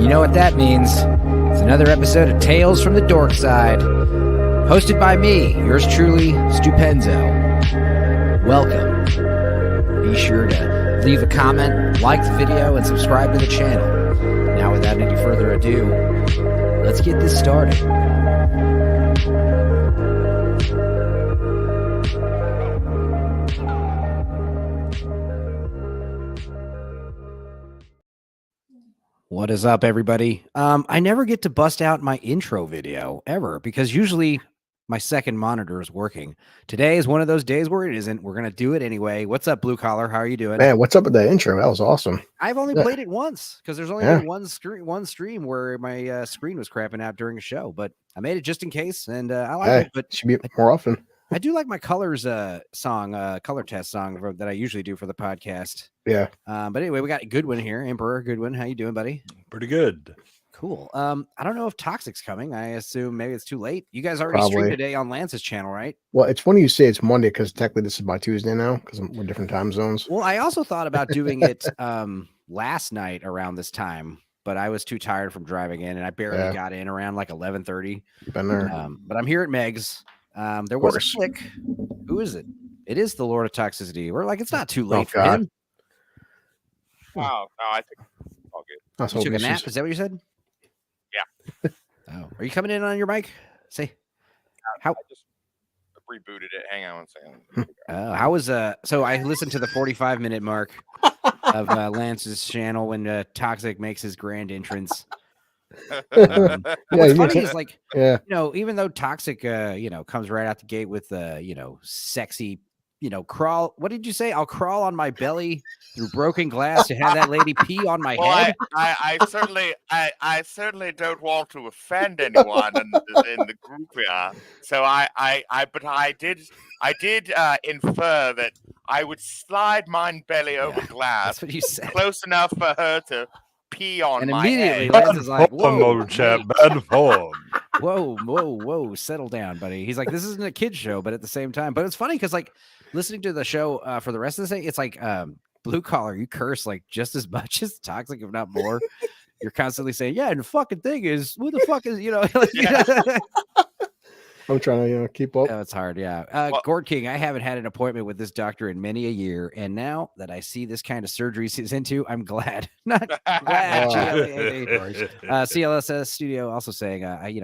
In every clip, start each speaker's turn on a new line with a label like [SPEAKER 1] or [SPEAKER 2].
[SPEAKER 1] You know what that means. It's another episode of Tales from the Dorkside, hosted by me, yours truly, Stupenzo. Welcome. Be sure to leave a comment, like the video, and subscribe to the channel. Now, without any further ado, let's get this started. What is up, everybody? I never get to bust out my intro video ever because usually my second monitor is working. Today is one of those days where it isn't. We're going to do it anyway. What's up, Blue Collar? How are you doing?
[SPEAKER 2] Man, what's up with that intro? That was awesome.
[SPEAKER 1] I've only played it once because there's only been one stream where my screen was crapping out during a show, but I made it just in case, and I like it. But
[SPEAKER 2] should be more often.
[SPEAKER 1] I do like my colors song, color test song that I usually do for the podcast.
[SPEAKER 2] Yeah.
[SPEAKER 1] But anyway, we got Goodwin here. Emperor Goodwin, how you doing, buddy?
[SPEAKER 3] Pretty good.
[SPEAKER 1] Cool. I don't know if Toxic's coming. I assume maybe it's too late. You guys already streamed today on Lance's channel, right?
[SPEAKER 2] Well, it's funny you say it's Monday because technically this is my Tuesday now because we're different time zones.
[SPEAKER 1] Well, I also thought about doing it last night around this time, but I was too tired from driving in, and I barely got in around like 11:30.
[SPEAKER 2] Been there.
[SPEAKER 1] But I'm here at Meg's. There was a click. Who is it? It is the Lord of Toxicity. We're like, it's not too late for him.
[SPEAKER 4] Oh, no, I think all good.
[SPEAKER 1] You took a nap? Is that what you said?
[SPEAKER 4] Yeah.
[SPEAKER 1] Oh, are you coming in on your mic? Say,
[SPEAKER 4] how? I just rebooted it. Hang on one second.
[SPEAKER 1] How was So I listened to the 45-minute mark of Lance's channel when Toxic makes his grand entrance. What's funny is like, you know, even though Toxic, comes right out the gate with, sexy, crawl. What did you say? I'll crawl on my belly through broken glass to have that lady pee on my head.
[SPEAKER 4] I certainly don't want to offend anyone in the group here. So but I did infer that I would slide my belly over glass.
[SPEAKER 1] That's what you said.
[SPEAKER 4] Close enough for her to pee on
[SPEAKER 1] and
[SPEAKER 4] my
[SPEAKER 1] immediately
[SPEAKER 4] head.
[SPEAKER 1] Lance is like,
[SPEAKER 3] whoa, bad form.
[SPEAKER 1] Whoa, settle down, buddy. He's like, this isn't a kid's show, but at the same time, but it's funny because like listening to the show for the rest of the day, it's like Blue Collar, you curse like just as much as Toxic, if not more. You're constantly saying, yeah, and the fucking thing is, what the fuck is,
[SPEAKER 2] I'm trying to, keep up.
[SPEAKER 1] Oh, it's hard, yeah. Gord King, I haven't had an appointment with this doctor in many a year, and now that I see this kind of surgery he's into, I'm glad. Not glad. CLSS Studio also saying,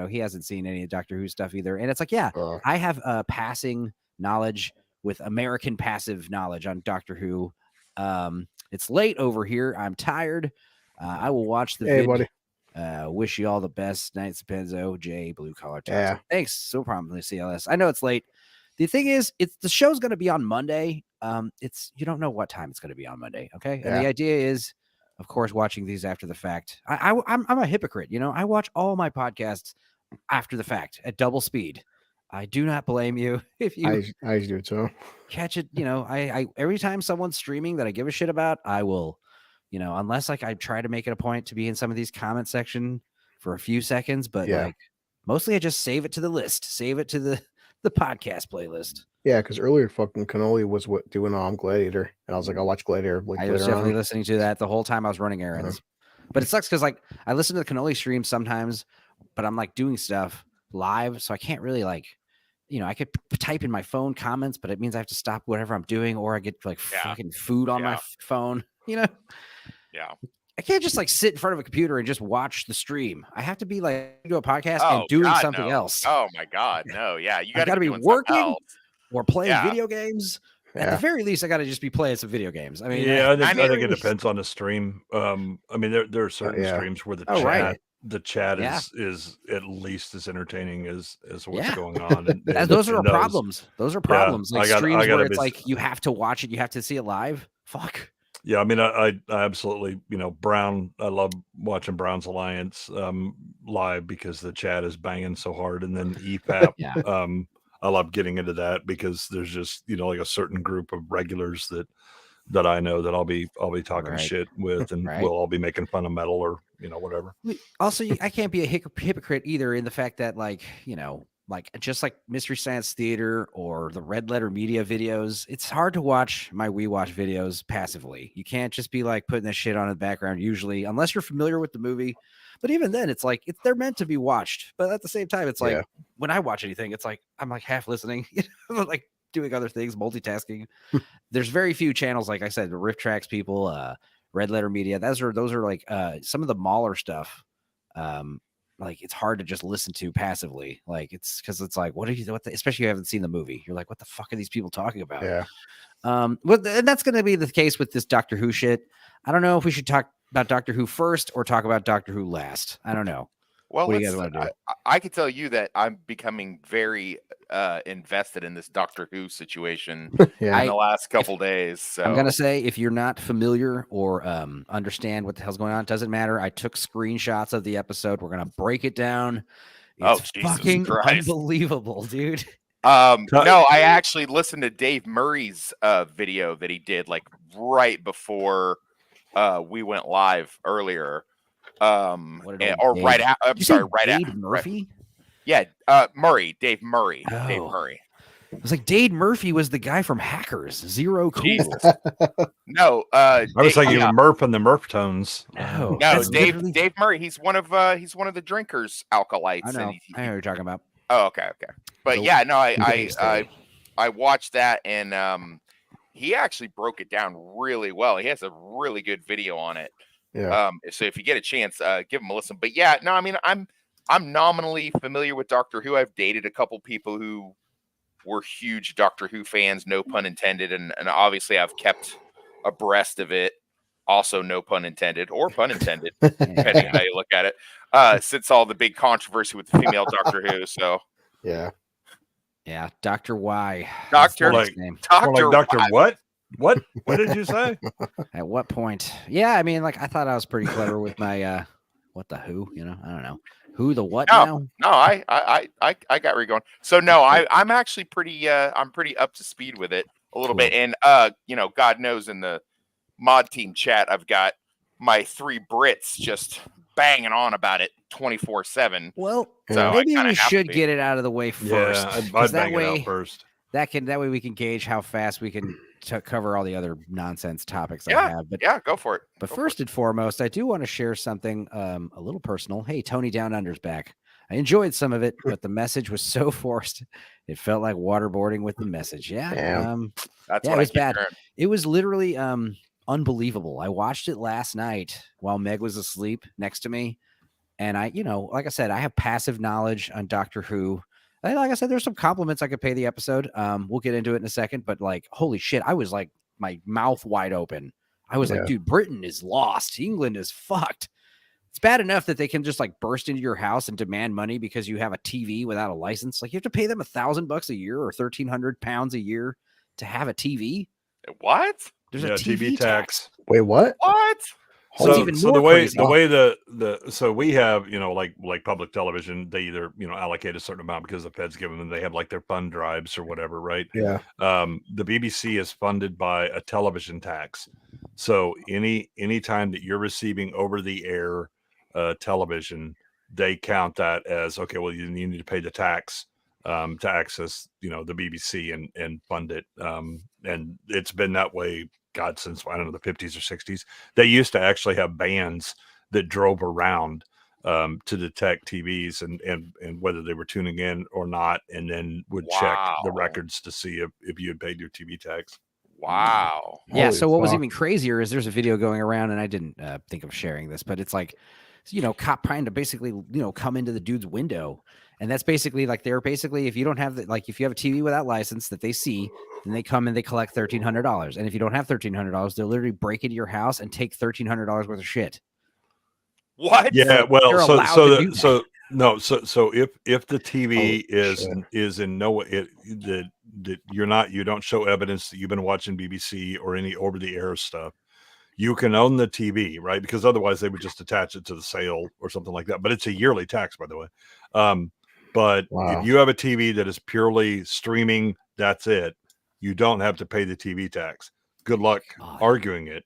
[SPEAKER 1] he hasn't seen any Doctor Who stuff either, and it's like, I have passing knowledge with American passive knowledge on Doctor Who. It's late over here. I'm tired. I will watch the video.
[SPEAKER 2] Buddy.
[SPEAKER 1] Wish you all the best. Night, Penzo, Jay, Blue Collar. Yeah. Thanks so promptly, CLS. I know it's late. The thing is, the show's going to be on Monday. You don't know what time it's going to be on Monday. Okay. And the idea is, of course, watching these after the fact. I'm a hypocrite. I watch all my podcasts after the fact at double speed. I do not blame you if you
[SPEAKER 2] I do too.
[SPEAKER 1] Catch it. I every time someone's streaming that I give a shit about, I will, unless like I try to make it a point to be in some of these comment section for a few seconds, but like mostly I just save it to the list, save it to the podcast playlist.
[SPEAKER 2] Yeah, because earlier fucking Cannoli was doing Gladiator, and I was like, I'll watch Gladiator.
[SPEAKER 1] I was definitely listening to that the whole time I was running errands. But it sucks because like I listen to the Cannoli stream sometimes, but I'm like doing stuff live, so I can't really like. I could type in my phone comments, but it means I have to stop whatever I'm doing, or I get like fucking food on my phone.
[SPEAKER 4] Yeah.
[SPEAKER 1] I can't just like sit in front of a computer and just watch the stream. I have to be like do a podcast and doing something else.
[SPEAKER 4] Oh my God, no, yeah, you
[SPEAKER 1] got to be working or playing video games. At the very least, I got to just be playing some video games. I mean,
[SPEAKER 3] I think it depends on the stream. I mean, there are certain streams where the chat is at least as entertaining as what's going on. And
[SPEAKER 1] those are problems. Those are problems. Like streams where it's like you have to watch it, you have to see it live. Fuck.
[SPEAKER 3] Yeah, I mean, I absolutely, Brown. I love watching Brown's Alliance live because the chat is banging so hard, and then EFAP. I love getting into that because there's just like a certain group of regulars that I know that I'll be talking shit with, and we'll all be making fun of metal or whatever.
[SPEAKER 1] Also, I can't be a hypocrite either in the fact that like like just like Mystery Science Theater or the Red Letter Media videos, it's hard to watch my WeWatch videos passively. You can't just be like putting this shit on in the background usually, unless you're familiar with the movie. But even then, it's like they're meant to be watched. But at the same time, it's like when I watch anything, it's like I'm like half listening, like doing other things, multitasking. There's very few channels, like I said, the Riff Tracks people, Red Letter Media. Those are like some of the Mahler stuff. Like it's hard to just listen to passively. Like it's because it's like, especially if you haven't seen the movie. You're like, what the fuck are these people talking about?
[SPEAKER 2] Yeah.
[SPEAKER 1] And that's going to be the case with this Doctor Who shit. I don't know if we should talk about Doctor Who first or talk about Doctor Who last. I don't know.
[SPEAKER 4] Well,
[SPEAKER 1] what do you guys want to do?
[SPEAKER 4] I can tell you that I'm becoming very invested in this Doctor Who situation in the last couple days. So
[SPEAKER 1] I'm gonna say, if you're not familiar or understand what the hell's going on, it doesn't matter. I took screenshots of the episode. We're gonna break it down. It's fucking unbelievable, dude.
[SPEAKER 4] No, I actually listened to Dave Murray's video that he did like right before we went live earlier. Right out. I'm sorry, right
[SPEAKER 1] Dave
[SPEAKER 4] at
[SPEAKER 1] Murphy.
[SPEAKER 4] Yeah, Murray, Dave Murray.
[SPEAKER 1] Oh.
[SPEAKER 4] Dave Murray.
[SPEAKER 1] It was like Dave Murphy was the guy from Hackers. Zero cool.
[SPEAKER 4] No,
[SPEAKER 3] I was thinking Murph and the Murph tones.
[SPEAKER 1] No,
[SPEAKER 4] Dave Murray. He's one of the drinkers alkalites.
[SPEAKER 1] I know. I know what you're talking about.
[SPEAKER 4] Oh, okay. But yeah, no, I watched that, and he actually broke it down really well. He has a really good video on it.
[SPEAKER 2] Yeah.
[SPEAKER 4] So if you get a chance, give him a listen. But yeah, no, I mean, I'm nominally familiar with Doctor Who. I've dated a couple people who were huge Doctor Who fans, no pun intended, and obviously I've kept abreast of it. Also, no pun intended or pun intended, depending on how you look at it. Since all the big controversy with the female Doctor Who, so
[SPEAKER 1] yeah, Dr. Y.
[SPEAKER 4] Doctor
[SPEAKER 3] what? What did you say?
[SPEAKER 1] At what point? Yeah, I mean, like I thought I was pretty clever with my what the who, I don't know. Who the what now?
[SPEAKER 4] No, I got where you're going. So no, I'm actually pretty up to speed with it a little bit. And God knows in the mod team chat I've got my 3 Brits just banging on about it 24/7.
[SPEAKER 1] Well, so maybe we should get it out of the way first.
[SPEAKER 3] Yeah, I'd bang it out first.
[SPEAKER 1] That way we can gauge how fast we can cover all the other nonsense topics I have. But
[SPEAKER 4] yeah, go for it.
[SPEAKER 1] But first and foremost, I do want to share something a little personal. Hey, Tony Down Under's back. I enjoyed some of it, but the message was so forced. It felt like waterboarding with the message. Yeah.
[SPEAKER 4] That's
[SPEAKER 1] it was bad. It was literally unbelievable. I watched it last night while Meg was asleep next to me. And I, like I said, I have passive knowledge on Doctor Who. Like I said, there's some compliments I could pay the episode. We'll get into it in a second, but like, holy shit, I was like, my mouth wide open. I was like, dude, Britain is lost. England is fucked. It's bad enough that they can just like burst into your house and demand money because you have a TV without a license. Like you have to pay them $1,000 a year or £1,300 a year to have a TV.
[SPEAKER 4] What?
[SPEAKER 1] There's a TV tax.
[SPEAKER 2] Wait, what?
[SPEAKER 4] What?
[SPEAKER 3] So we have, like public television, they either, allocate a certain amount because the feds give them, they have like their fund drives or whatever, right?
[SPEAKER 2] Yeah.
[SPEAKER 3] The BBC is funded by a television tax. So any time that you're receiving over the air television, they count that as, okay, well, you need to pay the tax to access, the BBC and fund it. And it's been that way, God, since, I don't know, the 50s or 60s. They used to actually have bands that drove around to detect TVs and whether they were tuning in or not, and then would check the records to see if you had paid your TV tax.
[SPEAKER 4] Wow.
[SPEAKER 1] Yeah. So what was even crazier is there's a video going around, and I didn't think of sharing this, but it's like, cop trying to basically, come into the dude's window. And that's basically like, they're basically, if you don't have if you have a TV without license that they see, then they come and they collect $1,300. And if you don't have $1,300, they'll literally break into your house and take $1,300 worth of shit.
[SPEAKER 4] What?
[SPEAKER 3] Yeah. Well, so if the TV is in no way that you don't show evidence that you've been watching BBC or any over the air stuff, you can own the TV, right? Because otherwise they would just attach it to the sale or something like that. But it's a yearly tax, by the way. But if you have a TV that is purely streaming, that's it. You don't have to pay the TV tax. Good luck arguing it.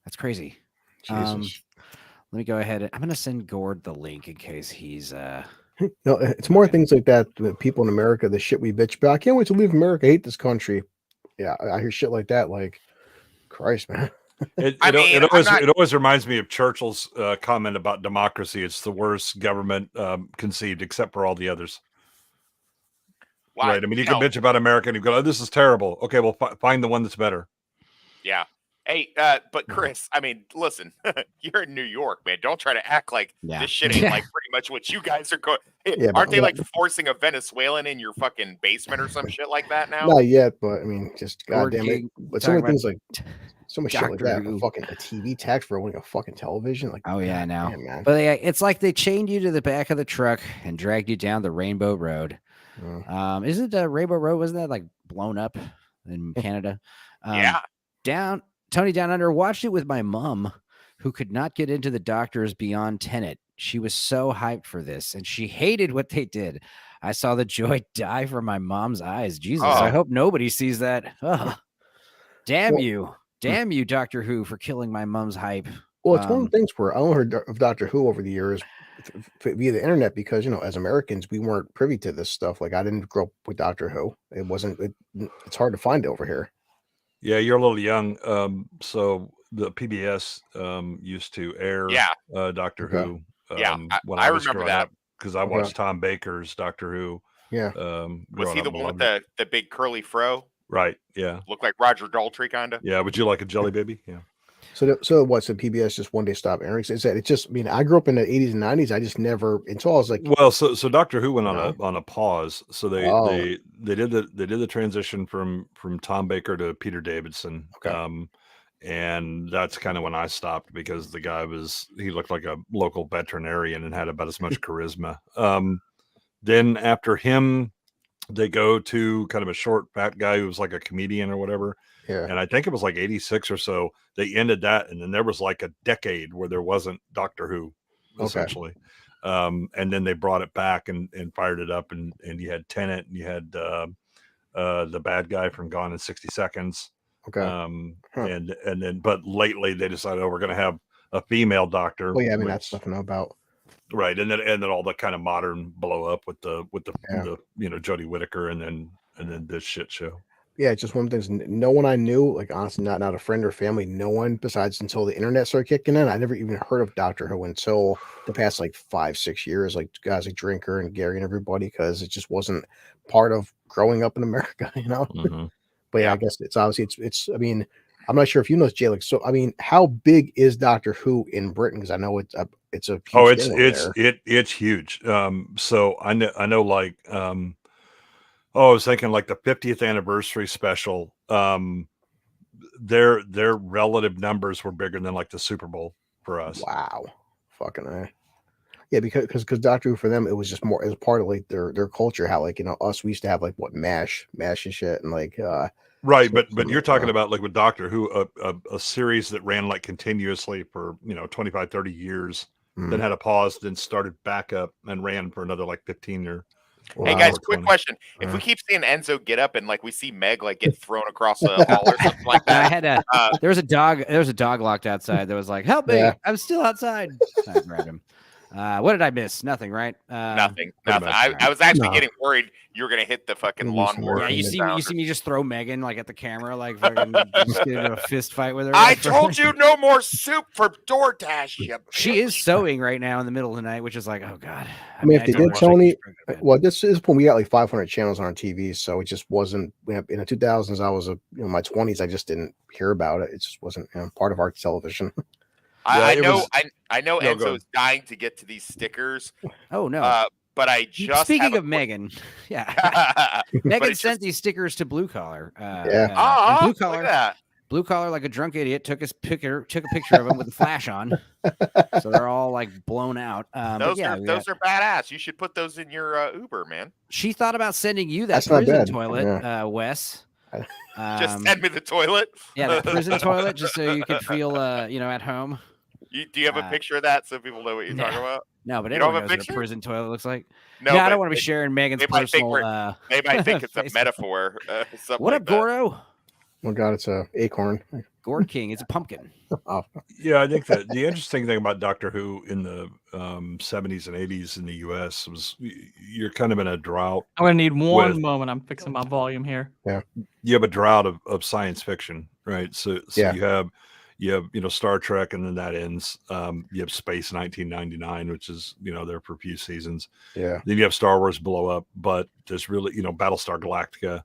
[SPEAKER 1] That's crazy.
[SPEAKER 2] Jesus.
[SPEAKER 1] Let me go ahead. I'm going to send Gord the link in case he's
[SPEAKER 2] No, it's more things like that. With people in America, the shit we bitch about. I can't wait to leave America. I hate this country. Yeah, I hear shit like that. Like, Christ, man.
[SPEAKER 3] It
[SPEAKER 4] I mean,
[SPEAKER 3] always reminds me of Churchill's comment about democracy. It's the worst government conceived, except for all the others. Right. I mean, you can bitch about America and you go, "Oh, this is terrible." Okay, well, find the one that's better.
[SPEAKER 4] Yeah. Hey, but Chris, I mean, listen, you're in New York, man. Don't try to act like this shit ain't like pretty much what you guys are going. Aren't they like forcing a Venezuelan in your fucking basement or some shit like that now?
[SPEAKER 2] Not yet, but I mean, just goddamn it. But so many things like so much shit like that. A TV tax for owning a fucking television. Like,
[SPEAKER 1] oh yeah, I know.
[SPEAKER 2] Man.
[SPEAKER 1] But it's like they chained you to the back of the truck and dragged you down the Rainbow Road. Isn't Rainbow Road? Wasn't that like blown up in Canada? Tony Down Under watched it with my mom, who could not get into the Doctors Beyond Tenet. She was so hyped for this, and she hated what they did. I saw the joy die from my mom's eyes. Jesus, I hope nobody sees that. Damn you, Doctor Who, for killing my mom's hype.
[SPEAKER 2] Well, it's one of the things where I only heard of Doctor Who over the years via the internet because, as Americans, we weren't privy to this stuff. Like, I didn't grow up with Doctor Who. It's hard to find over here.
[SPEAKER 3] Yeah, you're a little young. So the PBS used to air Doctor Who. When I was
[SPEAKER 4] remember that
[SPEAKER 3] because I watched Tom Baker's Doctor Who.
[SPEAKER 2] Yeah.
[SPEAKER 4] Was he the one with the big curly fro?
[SPEAKER 3] Right. Yeah.
[SPEAKER 4] Looked like Roger Daltrey, kind of.
[SPEAKER 3] Yeah. Would you like a jelly baby? Yeah.
[SPEAKER 2] So what's the PBS just one day stop airing? Is that it's just? I mean, I grew up in the 80s and 90s. I just never until I was like,
[SPEAKER 3] well, so Doctor Who went on a pause. So they did the transition from Tom Baker to Peter Davidson.
[SPEAKER 2] Okay.
[SPEAKER 3] And that's kind of when I stopped because the guy he looked like a local veterinarian and had about as much charisma. Then after him, they go to kind of a short, fat guy who was like a comedian or whatever.
[SPEAKER 2] Yeah.
[SPEAKER 3] And I think it was like 86 or so. They ended that. And then there was like a decade where there wasn't Doctor Who, essentially. And then they brought it back and fired it up. And you had Tennant and you had the bad guy from Gone in 60 Seconds.
[SPEAKER 2] Okay.
[SPEAKER 3] And then, but lately they decided, we're going to have a female doctor.
[SPEAKER 2] Well, yeah, I mean, that's stuff I know about.
[SPEAKER 3] Right. And then all the kind of modern blow up with the Jodie Whittaker and then this shit show.
[SPEAKER 2] Yeah, it's just one of the things. No one I knew, like honestly, not a friend or family, no one besides until the internet started kicking in. I never even heard of Doctor Who until the past like 5-6 years, like guys like Drinker and Gary and everybody, because it just wasn't part of growing up in America,
[SPEAKER 3] Mm-hmm.
[SPEAKER 2] But yeah, I guess it's obviously it's. I mean, I'm not sure if you know this, Jay. Like, so I mean, how big is Doctor Who in Britain? Because I know it's a huge
[SPEAKER 3] it's huge. So I know like I was thinking like the 50th anniversary special. Their relative numbers were bigger than like the Super Bowl for us.
[SPEAKER 2] Wow, fucking A. Yeah, because Doctor Who for them it was just more as part of like their culture. How like us we used to have like what MASH and shit and like
[SPEAKER 3] right. But you're talking about like with Doctor Who a series that ran like continuously for 25, 30 years, then had a pause, then started back up and ran for another like 15 or.
[SPEAKER 4] Hey guys, quick question. If we keep seeing Enzo get up and like we see Meg like get thrown across the hall or something like that.
[SPEAKER 1] I had there was a dog locked outside that was like, help me, I'm still outside. I grabbed him. What did I miss? Nothing, right?
[SPEAKER 4] Nothing. I was actually getting worried you were gonna hit the fucking lawnmower.
[SPEAKER 1] Yeah, you see me just throw Megan like at the camera, like fucking just get into a fist fight with her.
[SPEAKER 4] I told you no more soup for DoorDash.
[SPEAKER 1] She is sewing right now in the middle of the night, which is like, oh god.
[SPEAKER 2] I mean, if they did, Tony, well, this is when we got like 500 channels on our TV, so it just wasn't. In the 2000s, I was in my 20s. I just didn't hear about it. It just wasn't part of our television.
[SPEAKER 4] I know Enzo is dying to get to these stickers.
[SPEAKER 1] Oh no.
[SPEAKER 4] But I just
[SPEAKER 1] speaking of Megan, Megan sent these stickers to Blue Collar. Blue Collar, like a drunk idiot, took a picture of him with the flash on, so they're all like blown out. Those
[SPEAKER 4] are badass. You should put those in your Uber, man.
[SPEAKER 1] She thought about sending you that prison toilet, Wes.
[SPEAKER 4] Just send me the toilet.
[SPEAKER 1] Yeah, that prison toilet, just so you could feel, at home.
[SPEAKER 4] Do you have a picture of that so people know what you're talking about?
[SPEAKER 1] No, but everyone knows what a prison toilet looks like.
[SPEAKER 4] No,
[SPEAKER 1] I don't want to be sharing Megan's personal.
[SPEAKER 4] They might think it's a metaphor.
[SPEAKER 1] What up, Goro?
[SPEAKER 2] Oh God, it's a acorn.
[SPEAKER 1] Gourd King. It's a pumpkin.
[SPEAKER 2] Oh,
[SPEAKER 3] Yeah, I think that the interesting thing about Doctor Who in the 70s and 80s in the US was you're kind of in a drought.
[SPEAKER 5] I'm gonna need one
[SPEAKER 3] With-
[SPEAKER 5] moment. I'm fixing my volume here.
[SPEAKER 3] You have a drought of science fiction, right? So
[SPEAKER 2] Yeah.
[SPEAKER 3] you have Star Trek, and then that ends. You have Space 1999, which is there for a few seasons.
[SPEAKER 2] yeah.
[SPEAKER 3] Then you have Star Wars blow up, but there's really Battlestar Galactica.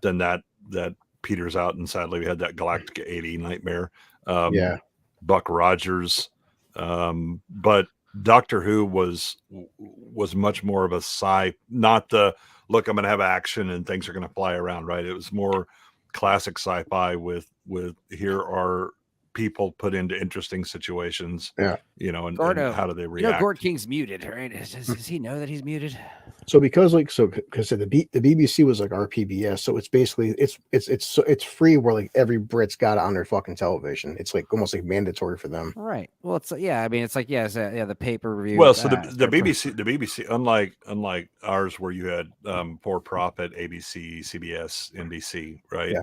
[SPEAKER 3] Then that peters out, and sadly we had that Galactica 80 nightmare.
[SPEAKER 2] Yeah.
[SPEAKER 3] Buck Rogers, but Doctor Who was much more of a not the look, I'm going to have action and things are going to fly around, right? It was more classic sci-fi with here are people put into interesting situations, and how do they react?
[SPEAKER 1] Gord King's muted, right? Does he know that he's muted?
[SPEAKER 2] So because the BBC was like our PBS, so it's basically it's free where like every Brit's got it on their fucking television. It's like almost like mandatory for them.
[SPEAKER 1] Right. Well, it's I mean, it's like the pay-per-view.
[SPEAKER 3] Well, so the BBC, unlike ours, where you had for profit ABC, CBS, NBC, right?
[SPEAKER 2] Yeah.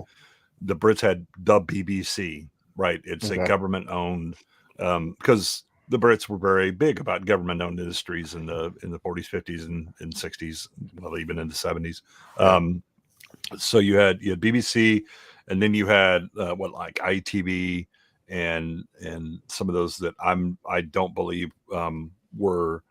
[SPEAKER 3] The Brits had the BBC, right? It's a government owned, because the Brits were very big about government owned industries in the 40s, 50s, and 60s, well, even in the 70s. So you had BBC, and then you had like ITV and some of those that I don't believe were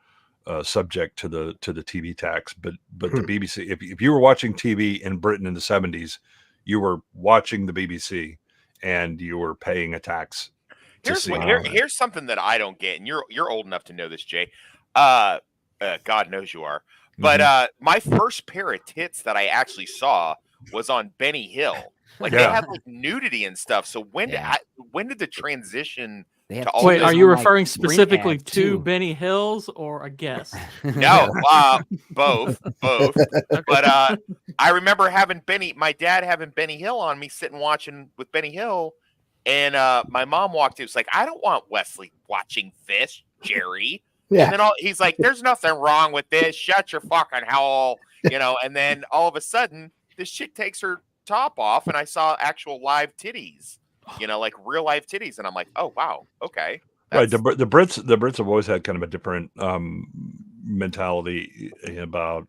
[SPEAKER 3] subject to the TV tax, but the BBC, if you were watching TV in Britain in the 70s, you were watching the BBC and you were paying a tax.
[SPEAKER 4] Here's something that I don't get, and you're old enough to know this, Jay. God knows you are. But my first pair of tits that I actually saw was on Benny Hill. Like they had like nudity and stuff. So when did the transition to all
[SPEAKER 5] Wait,
[SPEAKER 4] this?
[SPEAKER 5] are you referring specifically to Benny Hills or a guest?
[SPEAKER 4] No, both. But I remember having my dad having Benny Hill on me, sitting watching with Benny Hill, and my mom walked in. It was like, I don't want Wesley watching this, Jerry.
[SPEAKER 2] Yeah.
[SPEAKER 4] And then he's like, there's nothing wrong with this. Shut your fucking hole, And then all of a sudden, this chick takes her top off, and I saw actual live titties, like real live titties, and I'm like, oh wow, okay.
[SPEAKER 3] Right. The Brits have always had kind of a different mentality about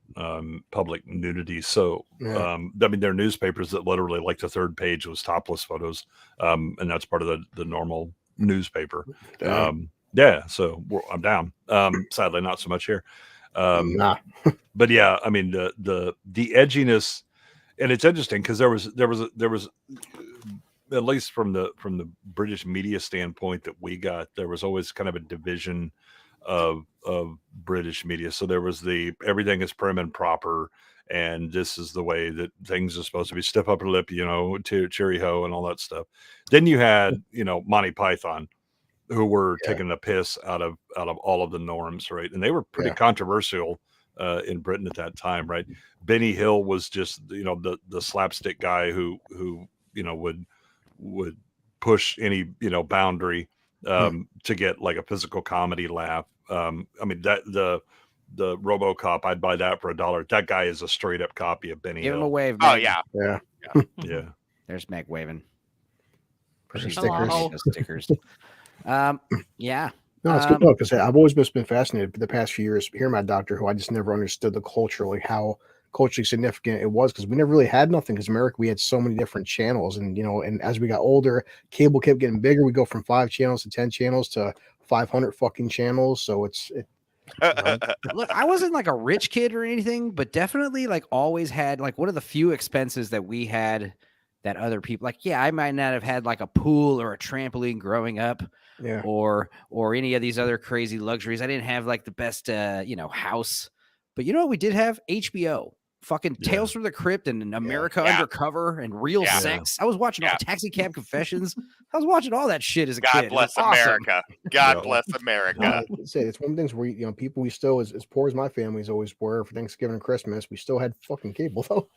[SPEAKER 3] public nudity. So I mean, there are newspapers that literally like the third page was topless photos, and that's part of the normal newspaper. So I'm down. Sadly, not so much here. But yeah, I mean the edginess, and it's interesting because there was at least from the British media standpoint that we got, there was always kind of a division of British media. So there was everything is prim and proper, and this is the way that things are supposed to be, stiff upper lip, cheery ho, and all that stuff. Then you had Monty Python, who were taking the piss out of all of the norms, right? And they were pretty controversial in Britain at that time, right? Benny Hill was just the slapstick guy who would push any boundary to get like a physical comedy laugh. I mean that the RoboCop, I'd buy that for $1. That guy is a straight up copy of Benny Hill.
[SPEAKER 1] Give him a wave.
[SPEAKER 4] Oh
[SPEAKER 1] Meg.
[SPEAKER 4] yeah.
[SPEAKER 1] There's Meg waving.
[SPEAKER 2] Pushing
[SPEAKER 1] Stickers. Yeah.
[SPEAKER 2] No, it's good though, because I've always been fascinated for the past few years hearing about Doctor Who. I just never understood the culture, like how culturally significant it was, because we never really had nothing. Because America, we had so many different channels, and and as we got older, cable kept getting bigger. We go from 5 channels to 10 channels to 500 fucking channels. So
[SPEAKER 1] Look, I wasn't like a rich kid or anything, but definitely like always had like one of the few expenses that we had that other people I might not have had like a pool or a trampoline growing up.
[SPEAKER 2] Yeah.
[SPEAKER 1] Or any of these other crazy luxuries. I didn't have like the best house. But you know what we did have? HBO. Fucking Tales from the Crypt and America Undercover and Real Sex. I was watching all Taxi Cab Confessions. I was watching all that shit as a kid.
[SPEAKER 4] God bless America. God bless America.
[SPEAKER 2] It's one of the things where people, we still, as poor as my family's always were for Thanksgiving and Christmas, we still had fucking cable though.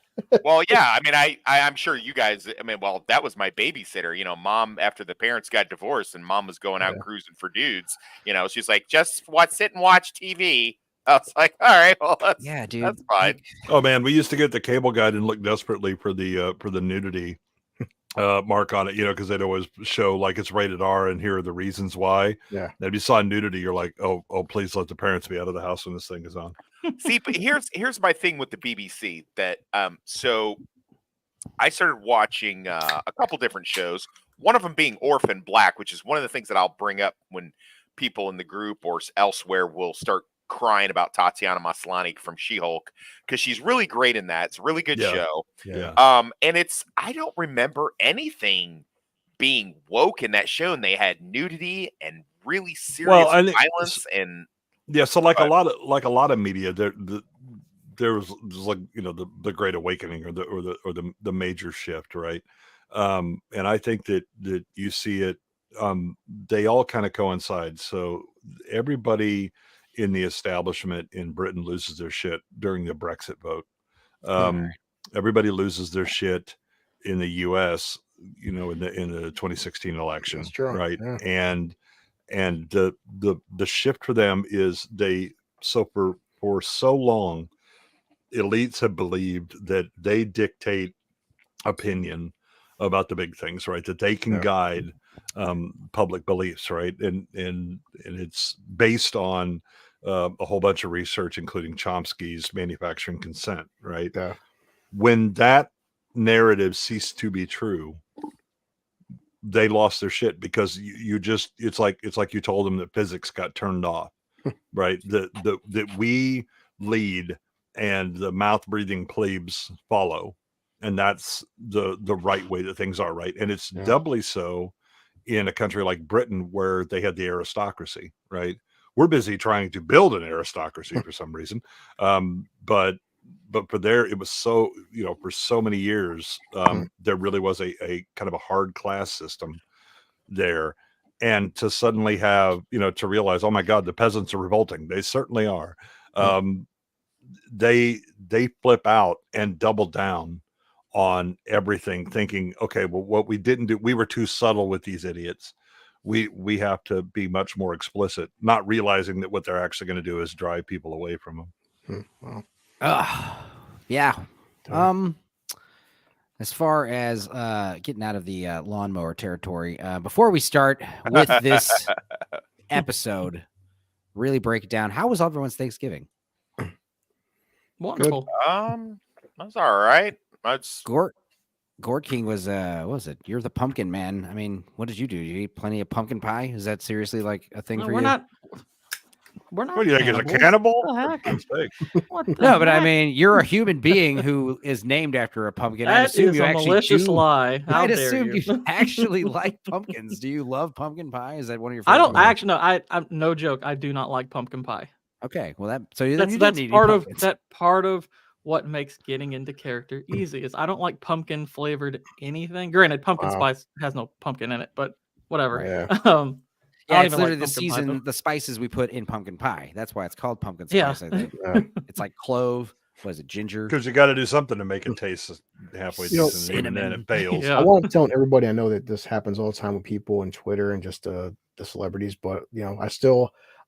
[SPEAKER 4] Well, yeah. I mean, I'm sure you guys. I mean, well, that was my babysitter. Mom, after the parents got divorced and mom was going out cruising for dudes. She's like, just sit and watch TV. I was like, all right, well,
[SPEAKER 1] dude,
[SPEAKER 4] that's fine.
[SPEAKER 3] Oh man, we used to get the cable guide and look desperately for the nudity mark on it, because they'd always show like it's rated R and here are the reasons why.
[SPEAKER 2] Yeah.
[SPEAKER 3] And if you saw nudity, you're like, oh, please let the parents be out of the house when this thing is on.
[SPEAKER 4] See, but here's my thing with the BBC that so I started watching a couple different shows. One of them being Orphan Black, which is one of the things that I'll bring up when people in the group or elsewhere will start crying about Tatiana Maslany from She-Hulk, because she's really great in that. It's a really good show.
[SPEAKER 3] Yeah.
[SPEAKER 4] And I don't remember anything being woke in that show, and they had nudity and really serious violence and
[SPEAKER 3] so like a lot of media there was like the Great Awakening or the major shift, right? And I think that you see it, they all kind of coincide. So everybody in the establishment in Britain loses their shit during the Brexit vote. Everybody loses their shit in the US, in the 2016 election.
[SPEAKER 2] That's true.
[SPEAKER 3] Right?
[SPEAKER 2] Yeah.
[SPEAKER 3] And the shift for them is for so long, elites have believed that they dictate opinion about the big things, right? That they can guide public beliefs, right? And it's based on a whole bunch of research, including Chomsky's manufacturing consent, right?
[SPEAKER 2] Yeah.
[SPEAKER 3] When that narrative ceased to be true, they lost their shit, because it's like you told them that physics got turned off, right? That we lead and the mouth breathing plebes follow, and that's the right way that things are, right? And it's doubly so in a country like Britain, where they had the aristocracy, right? We're busy trying to build an aristocracy for some reason, but for there, it was so, for so many years, there really was a kind of a hard class system there. And to suddenly have, to realize, oh my God, the peasants are revolting. They certainly are. They flip out and double down on everything, thinking, okay, well, what we didn't do, we were too subtle with these idiots. We have to be much more explicit, not realizing that what they're actually going to do is drive people away from them.
[SPEAKER 2] Wow.
[SPEAKER 1] Yeah. As far as getting out of the lawnmower territory, before we start with this episode, really break it down. How was everyone's Thanksgiving?
[SPEAKER 5] Wonderful.
[SPEAKER 4] That's all right. That's
[SPEAKER 1] Gort King was what was it? You're the pumpkin man. I mean, what did you do? You eat plenty of pumpkin pie? Is that seriously like a thing for you?
[SPEAKER 5] We're not.
[SPEAKER 3] What do you think? Is a cannibal?
[SPEAKER 1] No, but I mean, you're a human being who is named after a pumpkin.
[SPEAKER 5] That
[SPEAKER 1] I assume
[SPEAKER 5] is
[SPEAKER 1] you
[SPEAKER 5] a
[SPEAKER 1] actually
[SPEAKER 5] malicious
[SPEAKER 1] do.
[SPEAKER 5] lie. How
[SPEAKER 1] I'd
[SPEAKER 5] dare
[SPEAKER 1] assume
[SPEAKER 5] you?
[SPEAKER 1] you actually like pumpkins. Do you love pumpkin pie? Is that one of your?
[SPEAKER 5] I don't
[SPEAKER 1] favorites?
[SPEAKER 5] actually. No, I'm no joke. I do not like pumpkin pie.
[SPEAKER 1] Okay, well
[SPEAKER 5] That's part of what makes getting into character easy. Is I don't like pumpkin flavored anything. Granted, pumpkin spice has no pumpkin in it, but whatever.
[SPEAKER 2] Yeah.
[SPEAKER 1] Yeah, it's literally the spices we put in pumpkin pie. That's why it's called pumpkin spice. I think it's like clove. What is it, ginger?
[SPEAKER 3] Because you got to do something to make it taste halfway decent, and then it fails.
[SPEAKER 2] I want to tell everybody, I know that this happens all the time with people on Twitter and just the celebrities, but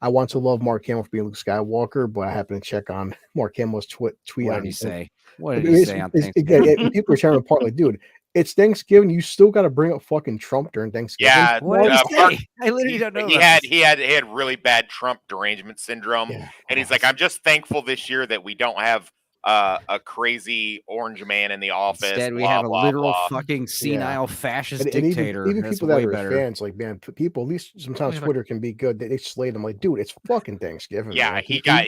[SPEAKER 2] I want to love Mark Hamill for being Luke Skywalker, but I happen to check on Mark Hamill's tweet.
[SPEAKER 1] What did he say? What did he say on Thanksgiving?
[SPEAKER 2] People are tearing apart like, dude, it's Thanksgiving. You still got to bring up fucking Trump during Thanksgiving.
[SPEAKER 4] Yeah,
[SPEAKER 1] what did he say? I literally don't know.
[SPEAKER 4] He had really bad Trump derangement syndrome, and he's like, I'm just thankful this year that we don't have a crazy orange man in the office.
[SPEAKER 1] Instead, we have a literal fucking senile fascist dictator.
[SPEAKER 2] Even people that are fans, like, man, people, at least sometimes Twitter can be good. They slay them like, dude, it's fucking Thanksgiving.
[SPEAKER 4] Yeah,
[SPEAKER 2] man.
[SPEAKER 4] he got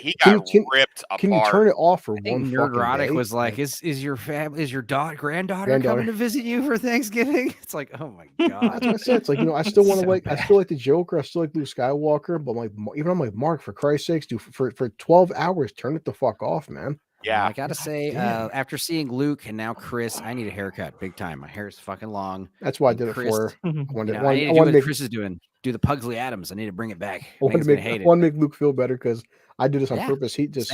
[SPEAKER 4] ripped apart.
[SPEAKER 2] Can you turn it off for one
[SPEAKER 1] Nerdrotic
[SPEAKER 2] fucking day?
[SPEAKER 1] was like, is your granddaughter coming to visit you for Thanksgiving? It's like, oh my God.
[SPEAKER 2] That's what I said. It's like, I still want to I still like the Joker. I still like Luke Skywalker, but I'm like, Mark, for Christ's sakes, dude, for 12 hours, turn it the fuck off, man.
[SPEAKER 4] Yeah,
[SPEAKER 1] I gotta say, after seeing Luke and now Chris, I need a haircut big time. My hair is fucking long.
[SPEAKER 2] That's why I did it for.
[SPEAKER 1] I need to do what Chris is doing. Do the Pugsley Adams. I need to bring it back.
[SPEAKER 2] I want to make Luke feel better because I did this on purpose. He just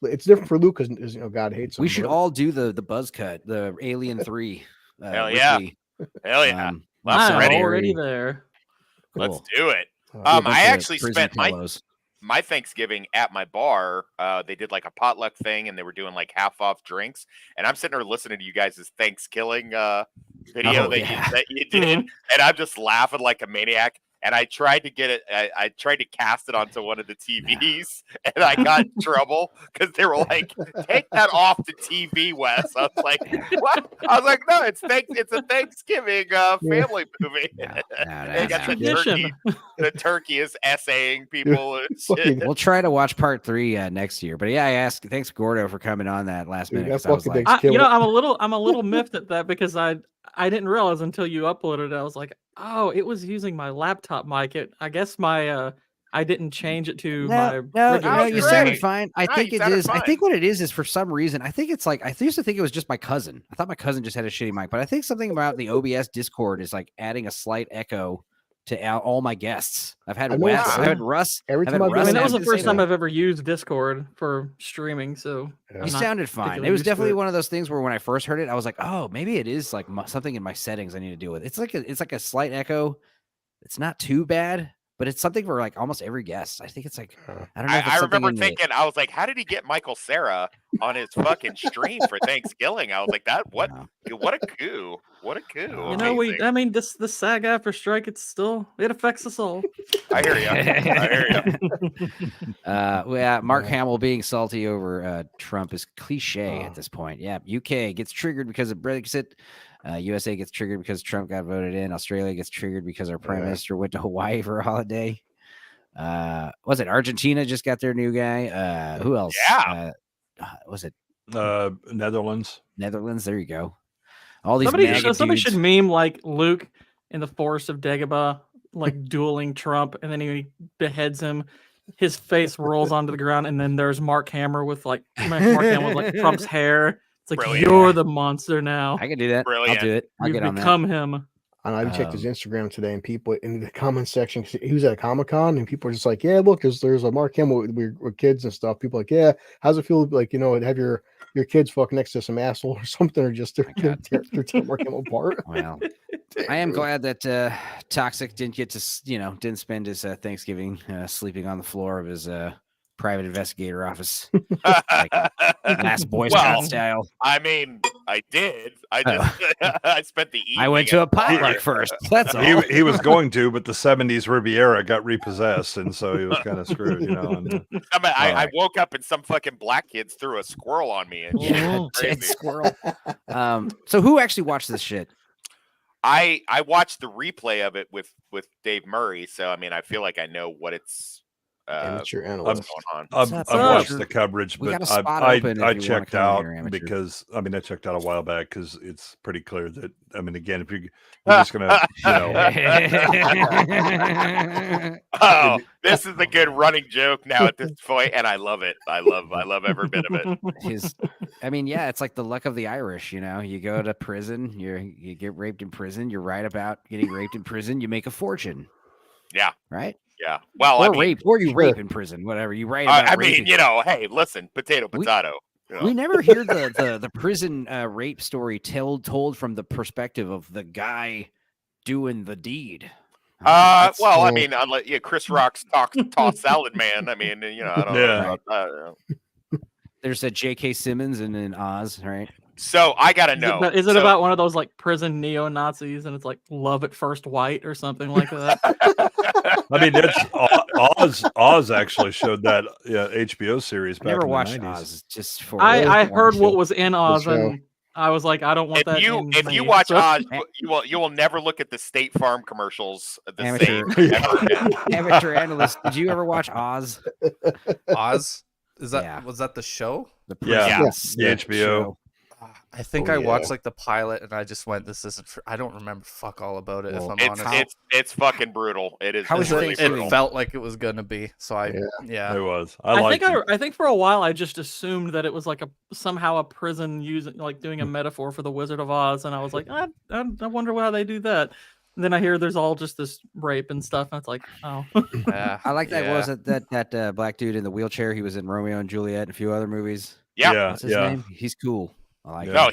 [SPEAKER 2] it's different for Luke because God hates him.
[SPEAKER 1] We should all do the buzz cut, the Alien 3.
[SPEAKER 4] Hell yeah! Hell yeah!
[SPEAKER 5] I'm already there.
[SPEAKER 4] Cool. Let's do it. I actually spent my Thanksgiving at my bar. They did like a potluck thing, and they were doing like half off drinks. And I'm sitting there listening to you guys' Thanksgiving video that you did, and I'm just laughing like a maniac. And I tried to get it. I tried to cast it onto one of the TVs, and I got in trouble because they were like, "Take that off the TV, Wes." I was like, "What?" I was like, "No, it's a Thanksgiving family movie." They got the turkey is essaying people. And shit.
[SPEAKER 1] We'll try to watch part 3 next year. But yeah, I asked. Thanks, Gordo, for coming on that last minute.
[SPEAKER 2] That
[SPEAKER 1] I was like,
[SPEAKER 5] I'm a little miffed at that because I didn't realize until you uploaded it. I was like, oh, it was using my laptop mic. I guess my I didn't change it to my
[SPEAKER 1] no, you sounded fine. I think it is.
[SPEAKER 4] Fine.
[SPEAKER 1] I think what it is for some reason. I think it's like I used to think it was just my cousin. I thought my cousin just had a shitty mic, but I think something about the OBS Discord is like adding a slight echo to all my guests. I've had Wes, I've had Russ.
[SPEAKER 2] Every time
[SPEAKER 5] that was the first time I've ever used Discord for streaming. So
[SPEAKER 1] you sounded fine. It was definitely one of those things where when I first heard it, I was like, oh, maybe it is like something in my settings I need to deal with. It's like a slight echo. It's not too bad, but it's something for like almost every guest. I think it's like I don't know.
[SPEAKER 4] I remember thinking, I was like, how did he get Michael Cera on his fucking stream for Thanksgiving? I was like, what a coup. What a coup.
[SPEAKER 5] You know, this SAG after strike, it affects us all.
[SPEAKER 4] I hear you.
[SPEAKER 1] Yeah, Mark Hamill being salty over Trump is cliche at this point. Yeah, UK gets triggered because of Brexit. USA gets triggered because Trump got voted in. Australia gets triggered because our prime minister went to Hawaii for a holiday. Was it Argentina just got their new guy? Who else?
[SPEAKER 4] Yeah.
[SPEAKER 1] Was it
[SPEAKER 3] Netherlands?
[SPEAKER 1] Netherlands. There you go. All these
[SPEAKER 5] somebody should meme like Luke in the Forest of Dagobah, like dueling Trump, and then he beheads him. His face rolls onto the ground, and then there's Mark Hamill with like Trump's hair. It's like, you're the monster now.
[SPEAKER 1] I can do that.
[SPEAKER 4] Brilliant.
[SPEAKER 1] I'll do it. I'll get on that.
[SPEAKER 5] Become him.
[SPEAKER 2] And I checked his Instagram today, and people in the comment section, he was at a Comic-Con, and people are just like, yeah, look, there's a Mark Hamill with kids and stuff. People are like, yeah, how's it feel like, have your kids fuck next to some asshole or something, or just tear Mark Hamill apart?
[SPEAKER 1] Well, I am glad that Toxic didn't get to, didn't spend his Thanksgiving sleeping on the floor of his private investigator office, like last Boy Scout style.
[SPEAKER 4] I mean, I did. I just I spent the evening.
[SPEAKER 1] I went to a potluck first. That's all.
[SPEAKER 3] He was going to, but the '70s Riviera got repossessed, and so he was kind of screwed.
[SPEAKER 4] I woke up and some fucking black kids threw a squirrel on me. And
[SPEAKER 1] dead squirrel. So who actually watched this shit?
[SPEAKER 4] I watched the replay of it with Dave Murray, so I mean, I feel like I know what it's.
[SPEAKER 2] Amateur analyst.
[SPEAKER 3] I've watched the coverage, but I checked out because I checked out a while back because it's pretty clear that again, if you're just gonna,
[SPEAKER 4] oh, this is a good running joke now at this point, and I love it. I love every bit of it.
[SPEAKER 1] It's like the luck of the Irish. You go to prison, you get raped in prison, you write about getting raped in prison, you make a fortune.
[SPEAKER 4] Yeah.
[SPEAKER 1] Right.
[SPEAKER 4] Yeah. Well,
[SPEAKER 1] rape in prison, whatever you write about.
[SPEAKER 4] Hey, listen, potato.
[SPEAKER 1] We never hear the prison rape story told from the perspective of the guy doing the deed.
[SPEAKER 4] Chris Rock's toss salad man. I don't know.
[SPEAKER 1] There's a J.K. Simmons in Oz, right?
[SPEAKER 4] So I gotta know.
[SPEAKER 5] Is it about one of those like prison neo-Nazis and it's like Love at First White or something like that?
[SPEAKER 3] That's Oz actually showed that HBO series back in the 90s.
[SPEAKER 1] Never watched Oz. Just for
[SPEAKER 5] I heard what was in Oz and I was like, I don't want that.
[SPEAKER 4] If you watch Oz, you will never look at the State Farm commercials the same.
[SPEAKER 1] Amateur analyst. Did you ever watch Oz?
[SPEAKER 6] Oz? Was that the show?
[SPEAKER 3] The HBO.
[SPEAKER 6] Show. I think I watched like the pilot and I just went, this isn't I don't remember fuck all about it, if I'm honest.
[SPEAKER 4] It's fucking brutal. It is.
[SPEAKER 6] It felt like it was gonna be. So it
[SPEAKER 3] was.
[SPEAKER 5] I think for a while I just assumed that it was like somehow a prison doing a metaphor for the Wizard of Oz, and I was like, I wonder how they do that. And then I hear there's all just this rape and stuff, and it's like, oh.
[SPEAKER 1] I like that. Was it that black dude in the wheelchair? He was in Romeo and Juliet and a few other movies.
[SPEAKER 4] Yeah.
[SPEAKER 1] What's his name? He's cool.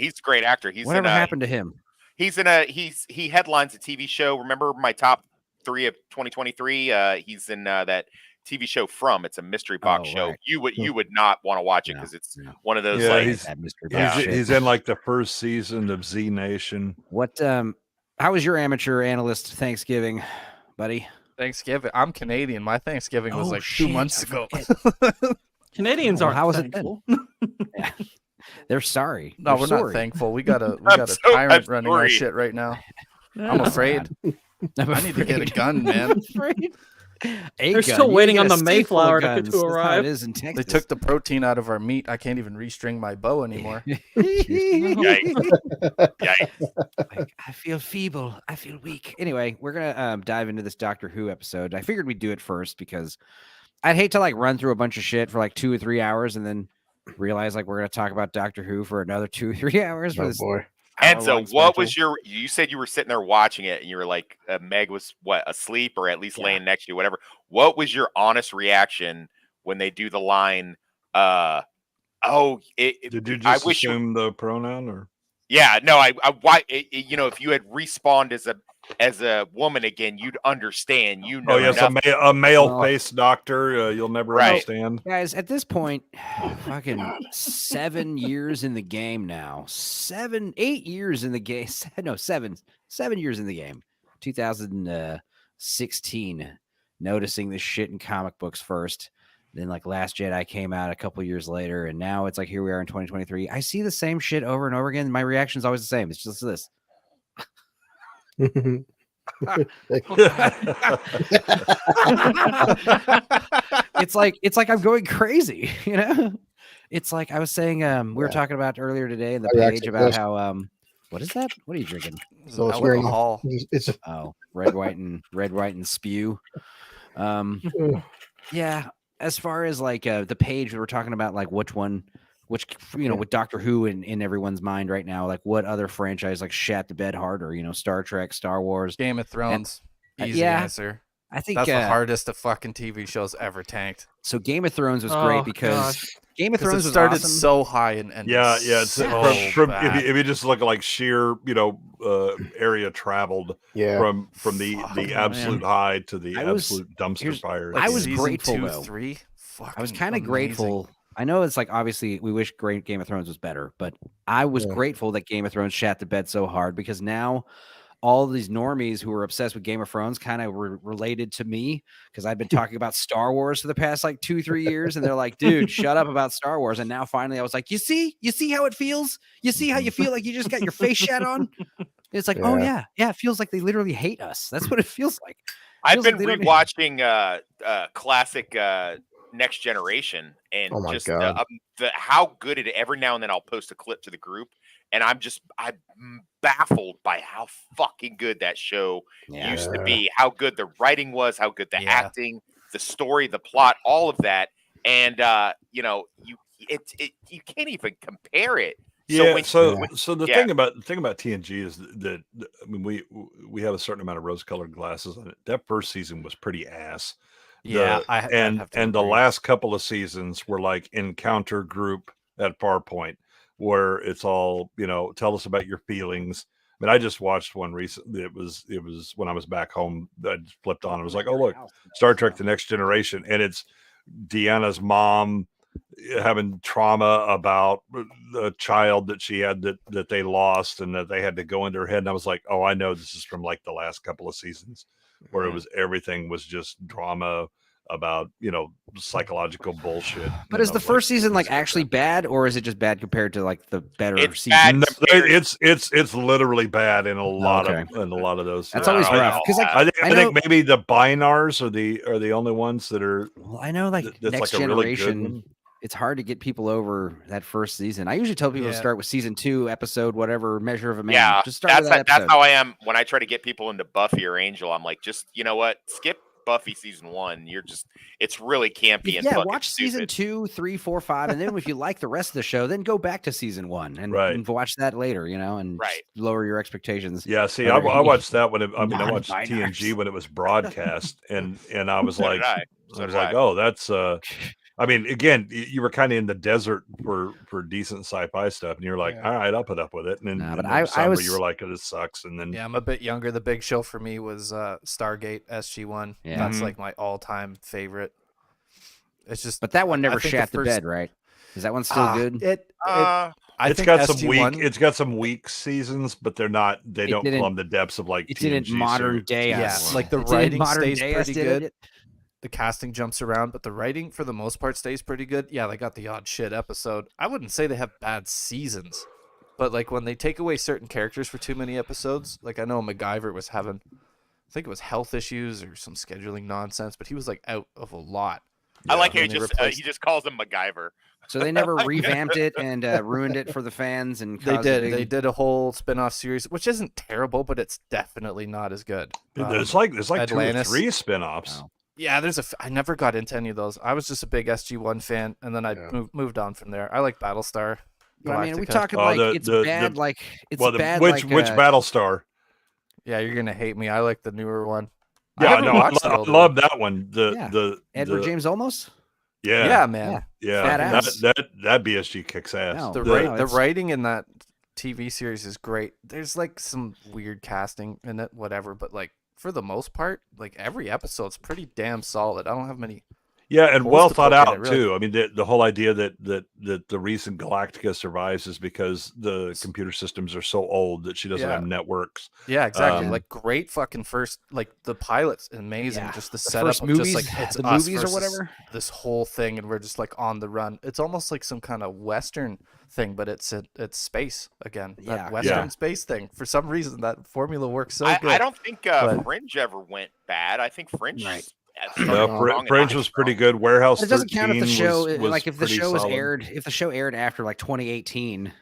[SPEAKER 4] He's a great actor.
[SPEAKER 1] Whatever happened to him?
[SPEAKER 4] He headlines a TV show. Remember my top 3 of 2023? He's in that TV show from. It's a mystery box show.
[SPEAKER 1] Right.
[SPEAKER 4] You would not want to watch it because it's one of those
[SPEAKER 3] he's in like the first season of Z Nation.
[SPEAKER 1] What how was your amateur analyst Thanksgiving, buddy?
[SPEAKER 6] Thanksgiving. I'm Canadian. My Thanksgiving was 2 months ago.
[SPEAKER 5] Canadians aren't
[SPEAKER 1] how was
[SPEAKER 5] thankful.
[SPEAKER 1] it then? Yeah. They're sorry.
[SPEAKER 6] No, we're not thankful. We got a tyrant running our shit right now. I'm afraid. I need to get a gun, man.
[SPEAKER 5] They're still waiting on the Mayflower to arrive.
[SPEAKER 1] It is in Texas.
[SPEAKER 6] They took the protein out of our meat. I can't even restring my bow anymore.
[SPEAKER 4] Yikes.
[SPEAKER 1] I feel feeble. I feel weak. Anyway, we're gonna dive into this Doctor Who episode. I figured we'd do it first because I'd hate to like run through a bunch of shit for like 2 or 3 hours and then realize like we're gonna talk about Doctor Who for another 2 or 3 hours for this.
[SPEAKER 2] Boy.
[SPEAKER 4] And so what was you said you were sitting there watching it and you were like, Meg was asleep or at least laying next to you, whatever. What was your honest reaction when they do the line, did
[SPEAKER 3] you just assume the pronoun or?
[SPEAKER 4] Yeah, no, if you had respawned as a woman again, you'd understand.
[SPEAKER 3] Oh yes, a male-faced doctor. You'll never understand,
[SPEAKER 1] guys. At this point, fucking 7 years in the game now. 8 years in the game. No, 7 years in the game. 2016. Noticing this shit in comic books first. Then like Last Jedi came out a couple years later, and now it's like here we are in 2023. I see the same shit over and over again. My reaction is always the same. It's just this. It's like I'm going crazy, you know. It's like I was saying. We were talking about earlier today in the page about how what is that? What are you drinking?
[SPEAKER 2] So it's wearing
[SPEAKER 1] it's red, white, and spew. Yeah. As far as like the page we were talking about, like which with Doctor Who in everyone's mind right now, like what other franchise like shat the bed harder? Star Trek, Star Wars,
[SPEAKER 6] Game of Thrones. Easy answer.
[SPEAKER 1] I think
[SPEAKER 6] that's the hardest of fucking TV shows ever tanked.
[SPEAKER 1] So Game of Thrones was great because Game of Thrones
[SPEAKER 6] started
[SPEAKER 1] awesome.
[SPEAKER 6] So high and
[SPEAKER 3] it's
[SPEAKER 6] so
[SPEAKER 3] from if you just look at like sheer area traveled from the absolute high to the absolute dumpster fire.
[SPEAKER 1] I was grateful
[SPEAKER 6] 2,
[SPEAKER 1] though.
[SPEAKER 6] 3.
[SPEAKER 1] I was kind of grateful. I know it's like obviously we wish Game of Thrones was better, but I was grateful that Game of Thrones shat the bed so hard because now all these normies who were obsessed with Game of Thrones kind of were related to me because I've been talking about Star Wars for the past like 2-3 years, and they're like, "Dude, shut up about Star Wars." And now finally, I was like, "You see how it feels? You see how you feel like you just got your face shat on?" It's like, oh yeah, it feels like they literally hate us. That's what it feels like.
[SPEAKER 4] I've been rewatching classic Next Generation and how good it. Every now and then I'll post a clip to the group, and I'm baffled by how fucking good that show used to be. How good the writing was, how good the acting, the story, the plot, all of that, and you can't even compare it.
[SPEAKER 3] So the thing about TNG is that I mean we have a certain amount of rose-colored glasses on it. That first season was pretty ass. The last couple of seasons were like encounter group at Farpoint, where it's all tell us about your feelings. I mean, I just watched one recently. It was when I was back home. I flipped on. It was like, oh look, Star Trek: The Next Generation, and it's Deanna's mom having trauma about the child that she had that they lost and that they had to go into her head. And I was like, oh, I know this is from like the last couple of seasons where everything was just drama about psychological bullshit.
[SPEAKER 1] But is the first season like actually bad, or is it just bad compared to like the better seasons?
[SPEAKER 3] It's literally bad in a lot of those.
[SPEAKER 1] That's always rough because
[SPEAKER 3] I think maybe the Binars are the only ones that are.
[SPEAKER 1] Well, I know like Next Generation. It's hard to get people over that first season. I usually tell people to start with season 2, episode whatever, Measure of a Man.
[SPEAKER 4] Yeah,
[SPEAKER 1] just start
[SPEAKER 4] that's how I am when I try to get people into Buffy or Angel. I'm like, just skip Buffy season 1. It's really campy and
[SPEAKER 1] watch season 2, 3, 4, 5, and then if you like the rest of the show, then go back to season 1 and watch that later. And lower your expectations.
[SPEAKER 3] Yeah, see, I watched that when I watched TNG when it was broadcast, and I was like, oh, that's. I mean, again, you were kind of in the desert for decent sci-fi stuff, and you're like, all right, I'll put up with it. And then you were like, this sucks. And then
[SPEAKER 6] I'm a bit younger. The big show for me was Stargate SG-1. Yeah. That's like my all-time favorite. It's just,
[SPEAKER 1] But that one never
[SPEAKER 6] I think
[SPEAKER 1] shat the bed, right? Is that one still good?
[SPEAKER 3] It's got some weak seasons, but they don't plumb the depths of like
[SPEAKER 1] it didn't
[SPEAKER 3] TNG
[SPEAKER 1] modern day
[SPEAKER 6] Yeah, like the writing stays pretty good. The casting jumps around, but the writing for the most part stays pretty good. Yeah, they got the odd shit episode. I wouldn't say they have bad seasons, but like when they take away certain characters for too many episodes, like I know MacGyver was having, I think it was health issues or some scheduling nonsense, but he was like out of a lot.
[SPEAKER 4] I like how he just calls him MacGyver.
[SPEAKER 1] So they never revamped it and ruined it for the fans, and
[SPEAKER 6] they did a whole spin-off series, which isn't terrible, but it's definitely not as good.
[SPEAKER 3] There's like Atlantis. 2 or 3 spin-offs.
[SPEAKER 1] Oh.
[SPEAKER 6] Yeah, I never got into any of those. I was just a big SG-1 fan, and then I moved on from there. I like Battlestar.
[SPEAKER 1] Well, I mean, we talking like it's bad. Like it's bad.
[SPEAKER 3] Which Battlestar?
[SPEAKER 6] Yeah, you're gonna hate me. I like the newer one.
[SPEAKER 3] Yeah, I love that one. The
[SPEAKER 1] Edward James Olmos.
[SPEAKER 6] Yeah, man.
[SPEAKER 3] Yeah, that BSG kicks ass.
[SPEAKER 6] No, the writing in that TV series is great. There's like some weird casting in it, whatever, but like for the most part, like every episode's pretty damn solid. I don't have many.
[SPEAKER 3] Yeah, and well thought out really. Too. I mean, the whole idea that the reason Galactica survives is because the computer systems are so old that she doesn't have networks.
[SPEAKER 6] Yeah, exactly. Like great fucking first, like the pilot's amazing. Just the setup of
[SPEAKER 1] movies,
[SPEAKER 6] just like it's
[SPEAKER 1] the
[SPEAKER 6] us
[SPEAKER 1] movies or whatever.
[SPEAKER 6] This whole thing, and we're just like on the run. It's almost like some kind of Western thing, but it's space again. That Western space thing. For some reason, that formula works so good.
[SPEAKER 4] I don't think Fringe ever went bad. I think Fringe.
[SPEAKER 1] Right.
[SPEAKER 3] Fringe was pretty good. Warehouse.
[SPEAKER 1] It doesn't count if the show,
[SPEAKER 3] was
[SPEAKER 1] like if the show was
[SPEAKER 3] solid.
[SPEAKER 1] aired, if the show aired after like 2018,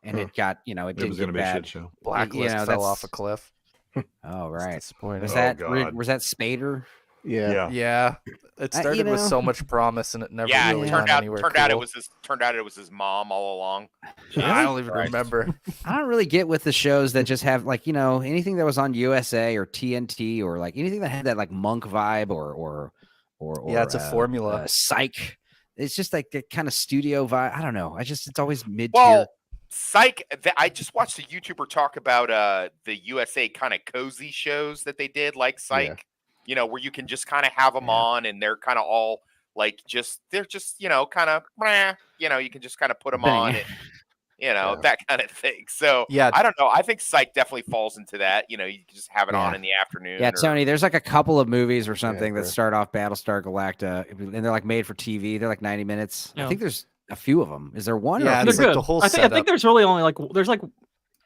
[SPEAKER 1] and it got, it didn't
[SPEAKER 3] was going to be a shit show.
[SPEAKER 6] Blacklist fell off a cliff.
[SPEAKER 1] Oh right. Was
[SPEAKER 6] Was
[SPEAKER 1] that Spader?
[SPEAKER 6] Yeah. It started with so much promise, and it never really
[SPEAKER 4] turned out
[SPEAKER 6] cool.
[SPEAKER 4] it was his mom all along.
[SPEAKER 6] I don't even remember.
[SPEAKER 1] I don't really get with the shows that just have like, anything that was on USA or TNT or like anything that had that like Monk vibe or
[SPEAKER 6] it's a formula.
[SPEAKER 1] Psych. It's just like that kind of studio vibe. I don't know. It's always mid-tier.
[SPEAKER 4] Well, Psych. I just watched a YouTuber talk about the USA kind of cozy shows that they did, like Psych. Where you can just kind of have them on, and they're kind of all like they're just kind of you can just kind of put them on, and that kind of thing. So I don't know. I think Psych definitely falls into that. You can just have it on in the afternoon.
[SPEAKER 1] Yeah, Tony. There's like a couple of movies or something that start off Battlestar Galactica, and they're like made for TV. They're like 90 minutes. I think there's a few of them. Is there one?
[SPEAKER 5] Yeah, they're good. Like the whole I think there's really only there's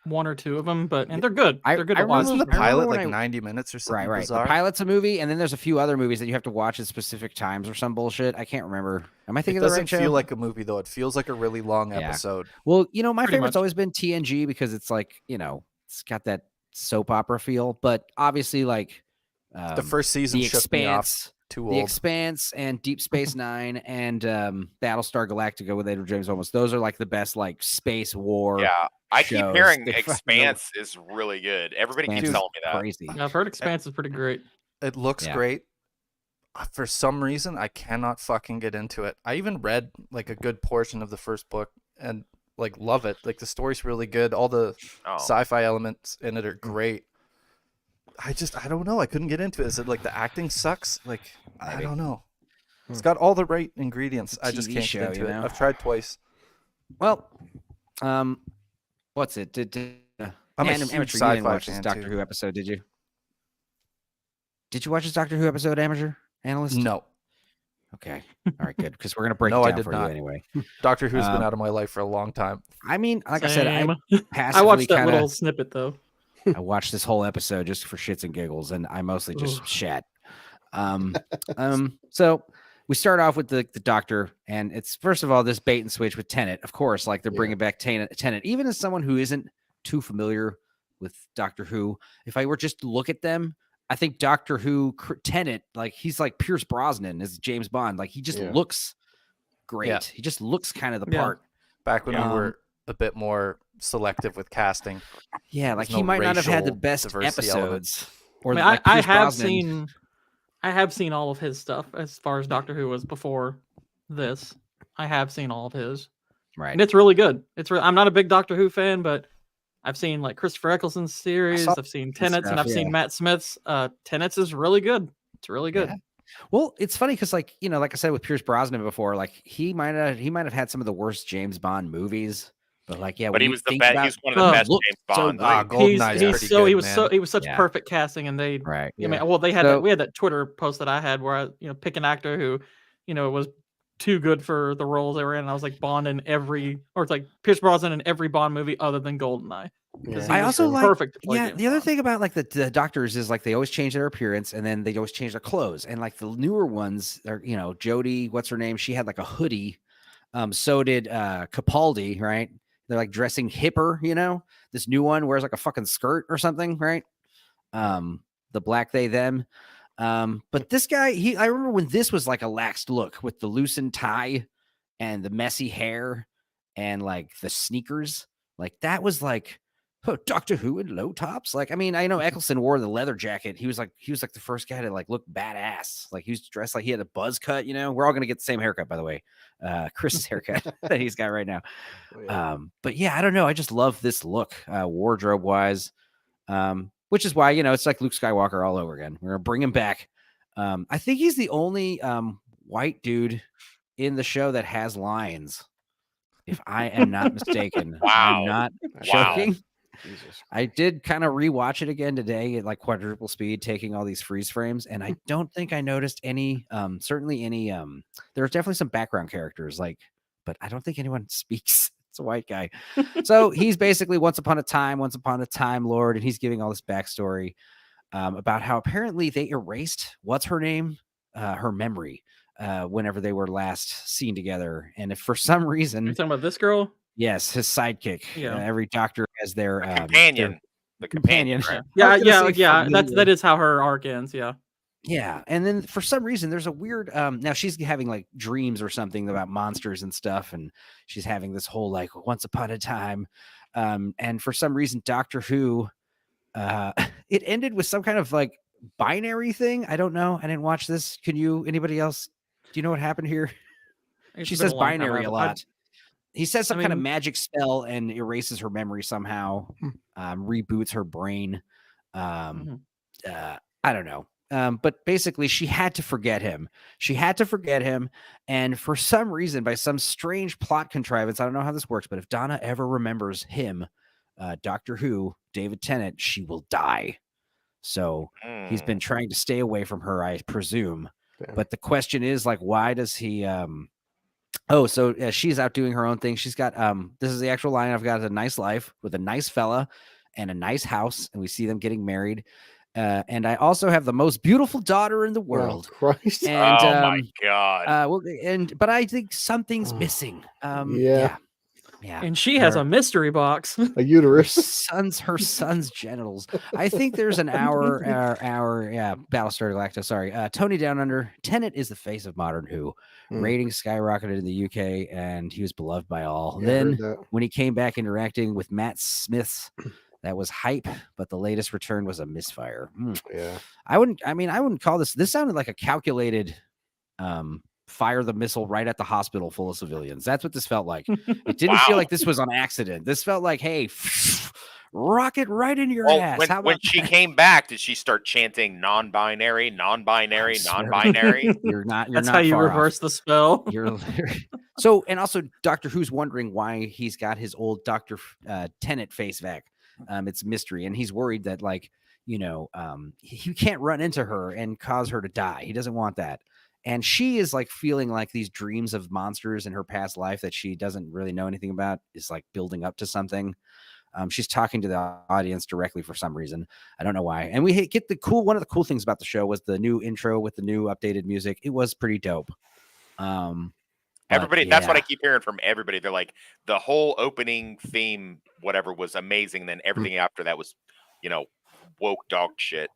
[SPEAKER 5] 1 or 2 of them, and they're good. They're good to watch.
[SPEAKER 6] Wasn't the pilot like 90 minutes or something?
[SPEAKER 1] Right.
[SPEAKER 6] Bizarre?
[SPEAKER 1] The pilot's a movie, and then there's a few other movies that you have to watch at specific times or some bullshit. I can't remember. Am I thinking of the right show?
[SPEAKER 6] It doesn't feel like a movie though. It feels like a really long episode.
[SPEAKER 1] Well, my favorite's always been TNG because it's like it's got that soap opera feel. But obviously, like
[SPEAKER 6] the first season shook me off.
[SPEAKER 1] The Expanse and Deep Space Nine and Battlestar Galactica with Edward James Olmos. Those are like the best like space war.
[SPEAKER 4] Yeah, I keep hearing Expanse is really good. Everybody keeps telling me that.
[SPEAKER 1] Crazy.
[SPEAKER 5] Yeah, I've heard Expanse is pretty great.
[SPEAKER 6] It looks great. For some reason, I cannot fucking get into it. I even read like a good portion of the first book and like love it. Like the story's really good. All the sci-fi elements in it are great. I don't know. I couldn't get into it. Is it like the acting sucks? Like, I don't know. It's got all the right ingredients. I just can't get into it. I've tried twice.
[SPEAKER 1] Well, what's it?
[SPEAKER 6] I'm a huge sci-fi fan
[SPEAKER 1] Doctor Who episode, did you? Did you watch this Doctor Who episode, Amateur Analyst?
[SPEAKER 6] No.
[SPEAKER 1] Okay. All right, good. Because we're going to break it down for you anyway.
[SPEAKER 6] Doctor Who's been out of my life for a long time.
[SPEAKER 1] I mean, like I said,
[SPEAKER 5] I watched that little snippet, though.
[SPEAKER 1] I watched this whole episode just for shits and giggles, and I mostly just shat. So we start off with the Doctor, and it's first of all this bait and switch with Tennant. Of course, like they're bringing back Tennant. Even as someone who isn't too familiar with Doctor Who, if I were just to look at them, I think Doctor Who Tennant, like he's like Pierce Brosnan as James Bond. Like he just looks great. Yeah. He just looks kind of the part.
[SPEAKER 6] Back when we were a bit more selective with casting.
[SPEAKER 1] Yeah, like he might not have had the best episodes.
[SPEAKER 5] Or I have seen all of his stuff as far as Doctor Who was before this. I have seen all of his.
[SPEAKER 1] Right.
[SPEAKER 5] And it's really good. I'm not a big Doctor Who fan, but I've seen like Christopher Eccleston's series. I've seen Tennant's and I've seen Matt Smith's. Tennant's is really good. It's really good.
[SPEAKER 1] Well, it's funny because, like, you know, like I said with Pierce Brosnan before, like he might have had some of the worst James Bond movies, but like, yeah,
[SPEAKER 4] But
[SPEAKER 1] when
[SPEAKER 4] he
[SPEAKER 1] you
[SPEAKER 4] was the
[SPEAKER 1] think
[SPEAKER 4] best.
[SPEAKER 1] about,
[SPEAKER 4] He's one of the best
[SPEAKER 1] look
[SPEAKER 4] James
[SPEAKER 1] so
[SPEAKER 4] Bonds.
[SPEAKER 1] good.
[SPEAKER 6] GoldenEye's pretty good, man.
[SPEAKER 5] He was such
[SPEAKER 1] Yeah.
[SPEAKER 5] perfect casting, and they
[SPEAKER 1] Right.
[SPEAKER 5] I mean, well, they had
[SPEAKER 1] So-
[SPEAKER 5] we had that Twitter post that I had where I pick an actor who was too good for the roles they were in. And I was like Bond in every, or it's like Pierce Brosnan in every Bond movie other than GoldenEye.
[SPEAKER 2] Yeah.
[SPEAKER 1] I also like,
[SPEAKER 5] perfect. To play
[SPEAKER 1] yeah.
[SPEAKER 5] James
[SPEAKER 1] The other
[SPEAKER 5] Bond.
[SPEAKER 1] thing about like the doctors is like they always change their appearance and then they always change their clothes. And like the newer ones are, Jodie, what's her name? She had like a hoodie. So did Capaldi, right? They're like dressing hipper, This new one wears like a fucking skirt or something, right? The black they them. But this guy, I remember when this was like a laxed look with the loosened tie and the messy hair and like the sneakers. Like that was like Doctor Who in low tops. Like, I mean, I know Eccleston wore the leather jacket. He was like the first guy to like look badass. Like he was dressed like he had a buzz cut, We're all gonna get the same haircut, by the way. Chris's haircut that he's got right now.
[SPEAKER 2] Oh, yeah.
[SPEAKER 1] But yeah, I don't know. I just love this look, wardrobe wise. Which is why, it's like Luke Skywalker all over again. We're gonna bring him back. I think he's the only white dude in the show that has lines. If I am not mistaken.
[SPEAKER 4] Wow.
[SPEAKER 1] I'm not
[SPEAKER 4] Wow.
[SPEAKER 1] joking.
[SPEAKER 2] Jesus.
[SPEAKER 1] I did kind of rewatch it again today at like quadruple speed, taking all these freeze frames, and I don't think I noticed any certainly any there's definitely some background characters, like, but I don't think anyone speaks. It's a white guy. So he's basically once upon a time Lord, and he's giving all this backstory about how apparently they erased what's her name, her memory, whenever they were last seen together. And if for some reason,
[SPEAKER 5] Are you talking about this girl?
[SPEAKER 1] yes, his sidekick.
[SPEAKER 5] Yeah.
[SPEAKER 1] Every doctor has their
[SPEAKER 4] companion.
[SPEAKER 1] The companion.
[SPEAKER 4] Right?
[SPEAKER 5] Yeah,
[SPEAKER 1] I was gonna say
[SPEAKER 5] yeah.
[SPEAKER 1] familiar.
[SPEAKER 5] That is how her arc ends. Yeah.
[SPEAKER 1] Yeah, and then for some reason there's a weird now she's having like dreams or something about monsters and stuff, and she's having this whole like once upon a time, and for some reason Doctor Who, it ended with some kind of like binary thing. I don't know. I didn't watch this. Anybody else? Do you know what happened here?
[SPEAKER 5] It's
[SPEAKER 1] She
[SPEAKER 5] been a
[SPEAKER 1] says
[SPEAKER 5] long time.
[SPEAKER 1] binary a lot. He says some kind of
[SPEAKER 5] mean-
[SPEAKER 1] magic spell and erases her memory somehow, reboots her brain. I don't know. But basically she had to forget him. And for some reason, by some strange plot contrivance, I don't know how this works, but if Donna ever remembers him, Doctor Who, David Tennant, she will die. So he's been trying to stay away from her, I presume.
[SPEAKER 2] Damn.
[SPEAKER 1] But the question is, like, why does he she's out doing her own thing. She's got this is the actual line. I've got a nice life with a nice fella and a nice house, and we see them getting married. And I also have the most beautiful daughter in the world.
[SPEAKER 2] Oh, Christ.
[SPEAKER 1] And
[SPEAKER 4] Oh my God.
[SPEAKER 1] but I think something's missing.
[SPEAKER 2] Yeah.
[SPEAKER 1] Yeah.
[SPEAKER 5] And she has a mystery box.
[SPEAKER 2] A uterus.
[SPEAKER 1] Her son's genitals. I think there's an hour Battlestar Galactica. Sorry. Tony Down Under. Tennant is the face of modern Who. Ratings skyrocketed in the UK, and he was beloved by all.
[SPEAKER 2] Yeah,
[SPEAKER 1] then when he came back interacting with Matt Smith's, that was hype, but the latest return was a misfire.
[SPEAKER 2] Yeah.
[SPEAKER 1] I wouldn't call this sounded like a calculated fire the missile right at the hospital full of civilians. That's what this felt like. It didn't feel like this was on accident. This felt like, hey, rocket right in your ass.
[SPEAKER 4] When she came back, did she start chanting non-binary, non-binary, non-binary?
[SPEAKER 5] That's how you reverse the spell.
[SPEAKER 1] So, and also Doctor Who's wondering why he's got his old Dr. Tennant face back. It's a mystery, and he's worried that he can't run into her and cause her to die. He doesn't want that. And she is like feeling like these dreams of monsters in her past life that she doesn't really know anything about is like building up to something. She's talking to the audience directly for some reason. I don't know why. And we get one of the cool things about the show was the new intro with the new updated music. It was pretty dope.
[SPEAKER 4] Everybody, that's what I keep hearing from everybody. They're like, the whole opening theme, whatever, was amazing. Then everything after that was, woke dog shit.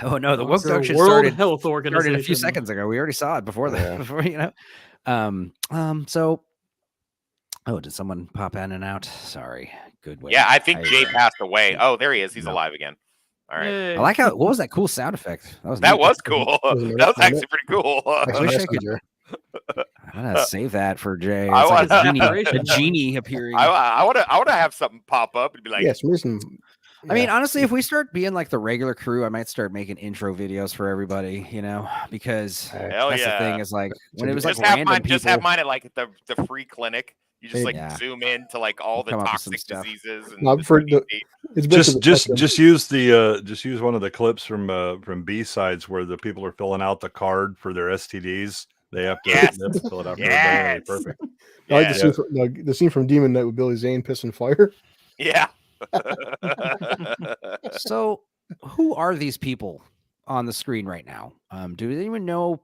[SPEAKER 1] Oh no, the woke dog shit
[SPEAKER 5] World
[SPEAKER 1] started
[SPEAKER 5] Health Organization
[SPEAKER 1] started a few seconds ago. We already saw it before that. So did someone pop in and out? Sorry. Good way.
[SPEAKER 4] Yeah, I think Jay passed away. Oh, there he is. He's alive again. All right.
[SPEAKER 5] Yay.
[SPEAKER 1] I like what was that cool sound effect?
[SPEAKER 4] That was cool. That was actually pretty cool.
[SPEAKER 1] I wish I could. I'm gonna save that for Jay.
[SPEAKER 4] I
[SPEAKER 1] It's like a genie appearing.
[SPEAKER 4] I want to have something pop up and be like,
[SPEAKER 2] Yes, some
[SPEAKER 1] I mean, honestly, if we start being like the regular crew, I might start making intro videos for everybody, because that's the thing is like when it was like random people.
[SPEAKER 4] Just have mine at like the free clinic. You just like zoom in to like all the toxic diseases and
[SPEAKER 3] just use one of the clips from B-sides where the people are filling out the card for their STDs. They have to fill it out.
[SPEAKER 4] Yes.
[SPEAKER 3] Perfect.
[SPEAKER 2] I like the scene from Demon Knight with Billy Zane pissing fire.
[SPEAKER 4] Yeah.
[SPEAKER 1] So, who are these people on the screen right now? Do anyone know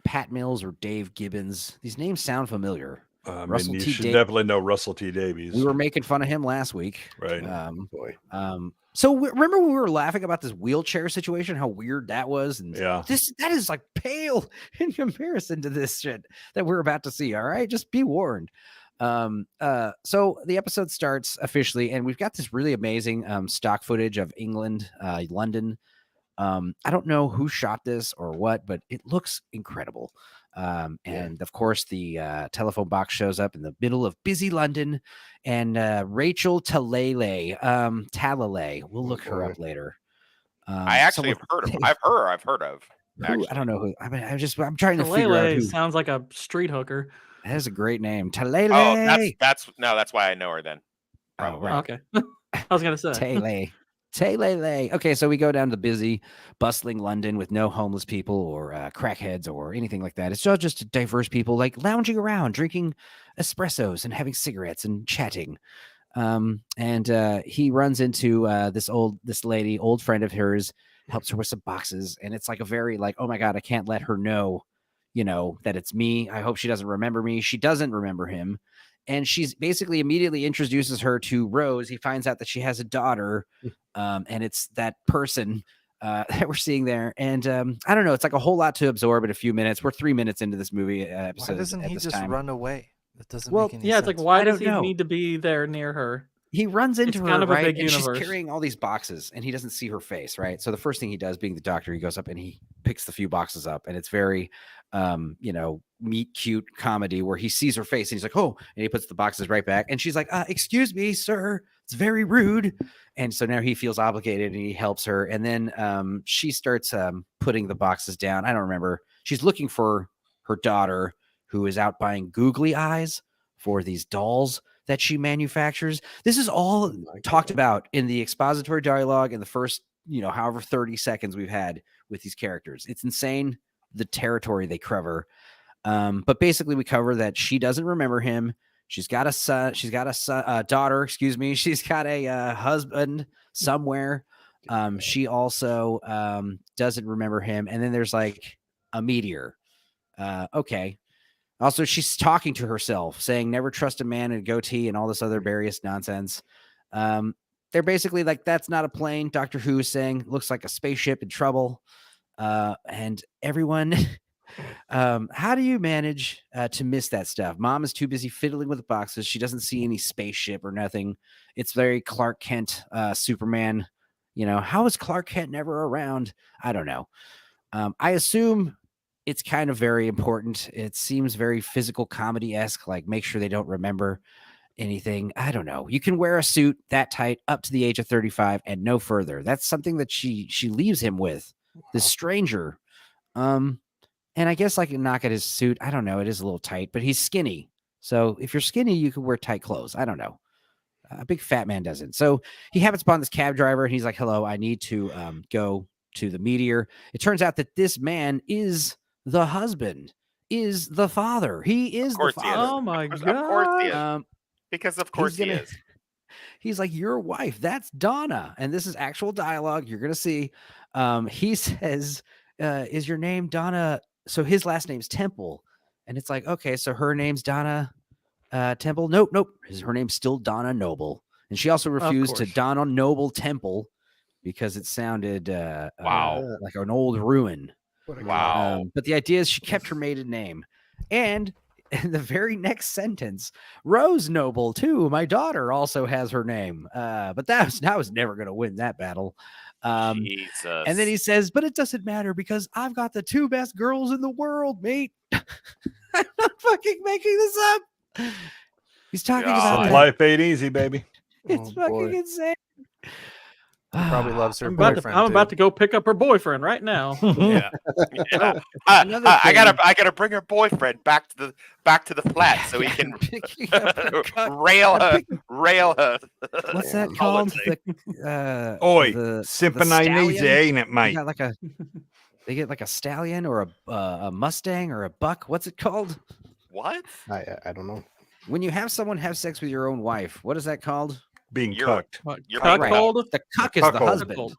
[SPEAKER 1] Pat Mills or Dave Gibbons? These names sound familiar.
[SPEAKER 3] You should definitely know Russell T. Davies.
[SPEAKER 1] We were making fun of him last week,
[SPEAKER 3] right?
[SPEAKER 1] So remember when we were laughing about this wheelchair situation? How weird that was, and that is like pale in comparison to this shit that we're about to see. All right, just be warned. So the episode starts officially, and we've got this really amazing stock footage of England, London. I don't know who shot this or what, but it looks incredible. And of course, the telephone box shows up in the middle of busy London, and Rachel Talalay. We'll look her up later.
[SPEAKER 4] I actually have heard of. I've heard of.
[SPEAKER 1] Who, I don't know who. I mean, I'm trying to figure out who.
[SPEAKER 5] Sounds like a street hooker.
[SPEAKER 1] That is a great name, Talalay.
[SPEAKER 4] Oh, that's why I know her then.
[SPEAKER 1] Probably. Oh, right.
[SPEAKER 5] Okay. I was gonna say
[SPEAKER 1] Talalay. Okay, so we go down to busy, bustling London with no homeless people or crackheads or anything like that. It's just diverse people like lounging around, drinking espressos and having cigarettes and chatting. And he runs into this old friend of hers, helps her with some boxes, and it's like a very like, oh my god, I can't let her know, that it's me. I hope she doesn't remember me. She doesn't remember him. And she's basically immediately introduces her to Rose. He finds out that she has a daughter, and it's that person that we're seeing there. And I don't know. It's like a whole lot to absorb in a few minutes. We're 3 minutes into this movie episode.
[SPEAKER 6] Why doesn't he just run away? That doesn't make any sense.
[SPEAKER 5] Yeah, it's like, why does he need to be there near her?
[SPEAKER 1] He runs into her,
[SPEAKER 5] kind of
[SPEAKER 1] right?
[SPEAKER 5] a big
[SPEAKER 1] and
[SPEAKER 5] universe.
[SPEAKER 1] She's carrying all these boxes, and he doesn't see her face, right? So the first thing he does, being the doctor, he goes up and he picks the few boxes up, and it's very, meet cute comedy where he sees her face and he's like, oh, and he puts the boxes right back, and she's like, excuse me, sir, it's very rude. And so now he feels obligated and he helps her, and then she starts putting the boxes down. I don't remember. She's looking for her daughter, who is out buying googly eyes for these dolls that she manufactures. This is all talked about in the expository dialogue in the first, however 30 seconds we've had with these characters. It's insane, the territory they cover. But basically we cover that she doesn't remember him. She's got a son. She's got a daughter, excuse me. She's got a husband somewhere. She also doesn't remember him. And then there's like a meteor. Okay. Also, she's talking to herself, saying never trust a man in a goatee and all this other various nonsense. They're basically like, that's not a plane. Doctor Who is saying looks like a spaceship in trouble. And everyone, how do you manage to miss that stuff? Mom is too busy fiddling with the boxes. She doesn't see any spaceship or nothing. It's very Clark Kent, Superman. How is Clark Kent never around? I don't know. I assume it's kind of very important. It seems very physical comedy-esque, like make sure they don't remember anything. I don't know. You can wear a suit that tight up to the age of 35 and no further. That's something that she leaves him with, this stranger. And I guess I can knock at his suit. I don't know. It is a little tight, but he's skinny. So if you're skinny, you can wear tight clothes. I don't know. A big fat man doesn't. So he happens upon this cab driver and he's like, hello, I need to go to the meteor. It turns out that this man is the husband, is the father. He is the father.
[SPEAKER 5] Oh my God.
[SPEAKER 4] Of course he is. Because of course he is.
[SPEAKER 1] He's like, your wife, that's Donna. And this is actual dialogue. You're going to see. He says, is your name Donna? So his last name's Temple. And it's like, okay, so her name's Donna Temple. Nope. Her name's still Donna Noble. And she also refused to Donna Noble Temple because it sounded like an old ruin.
[SPEAKER 4] Wow.
[SPEAKER 1] But the idea is she kept her maiden name. And in the very next sentence, Rose Noble, too, my daughter, also has her name. But I was never going to win that battle.
[SPEAKER 4] Jesus.
[SPEAKER 1] And then he says, but it doesn't matter because I've got the two best girls in the world, mate. I'm not fucking making this up. He's talking about
[SPEAKER 3] life ain't easy, baby.
[SPEAKER 1] It's fucking insane.
[SPEAKER 6] probably loves her
[SPEAKER 5] I'm
[SPEAKER 6] boyfriend.
[SPEAKER 5] about to go pick up her boyfriend right now.
[SPEAKER 3] Yeah.
[SPEAKER 4] Yeah.
[SPEAKER 1] Another
[SPEAKER 4] I
[SPEAKER 1] thing-
[SPEAKER 4] gotta bring her boyfriend back to the flat so he can
[SPEAKER 1] Picking up her cuck.
[SPEAKER 4] rail her.
[SPEAKER 1] What's that called?
[SPEAKER 3] Oi,
[SPEAKER 1] The
[SPEAKER 3] Symphony
[SPEAKER 1] stallion?
[SPEAKER 3] ain't it,
[SPEAKER 1] They
[SPEAKER 3] mate?
[SPEAKER 1] got like a they get like a stallion or a Mustang or a buck. What's it called?
[SPEAKER 4] What?
[SPEAKER 2] I don't know.
[SPEAKER 1] When you have someone have sex with your own wife, what is that called?
[SPEAKER 3] Being
[SPEAKER 4] You're-
[SPEAKER 3] cucked.
[SPEAKER 4] You're
[SPEAKER 5] Cuckold?
[SPEAKER 1] The cuck is
[SPEAKER 3] cuckold.
[SPEAKER 1] the husband.
[SPEAKER 5] Cuckold.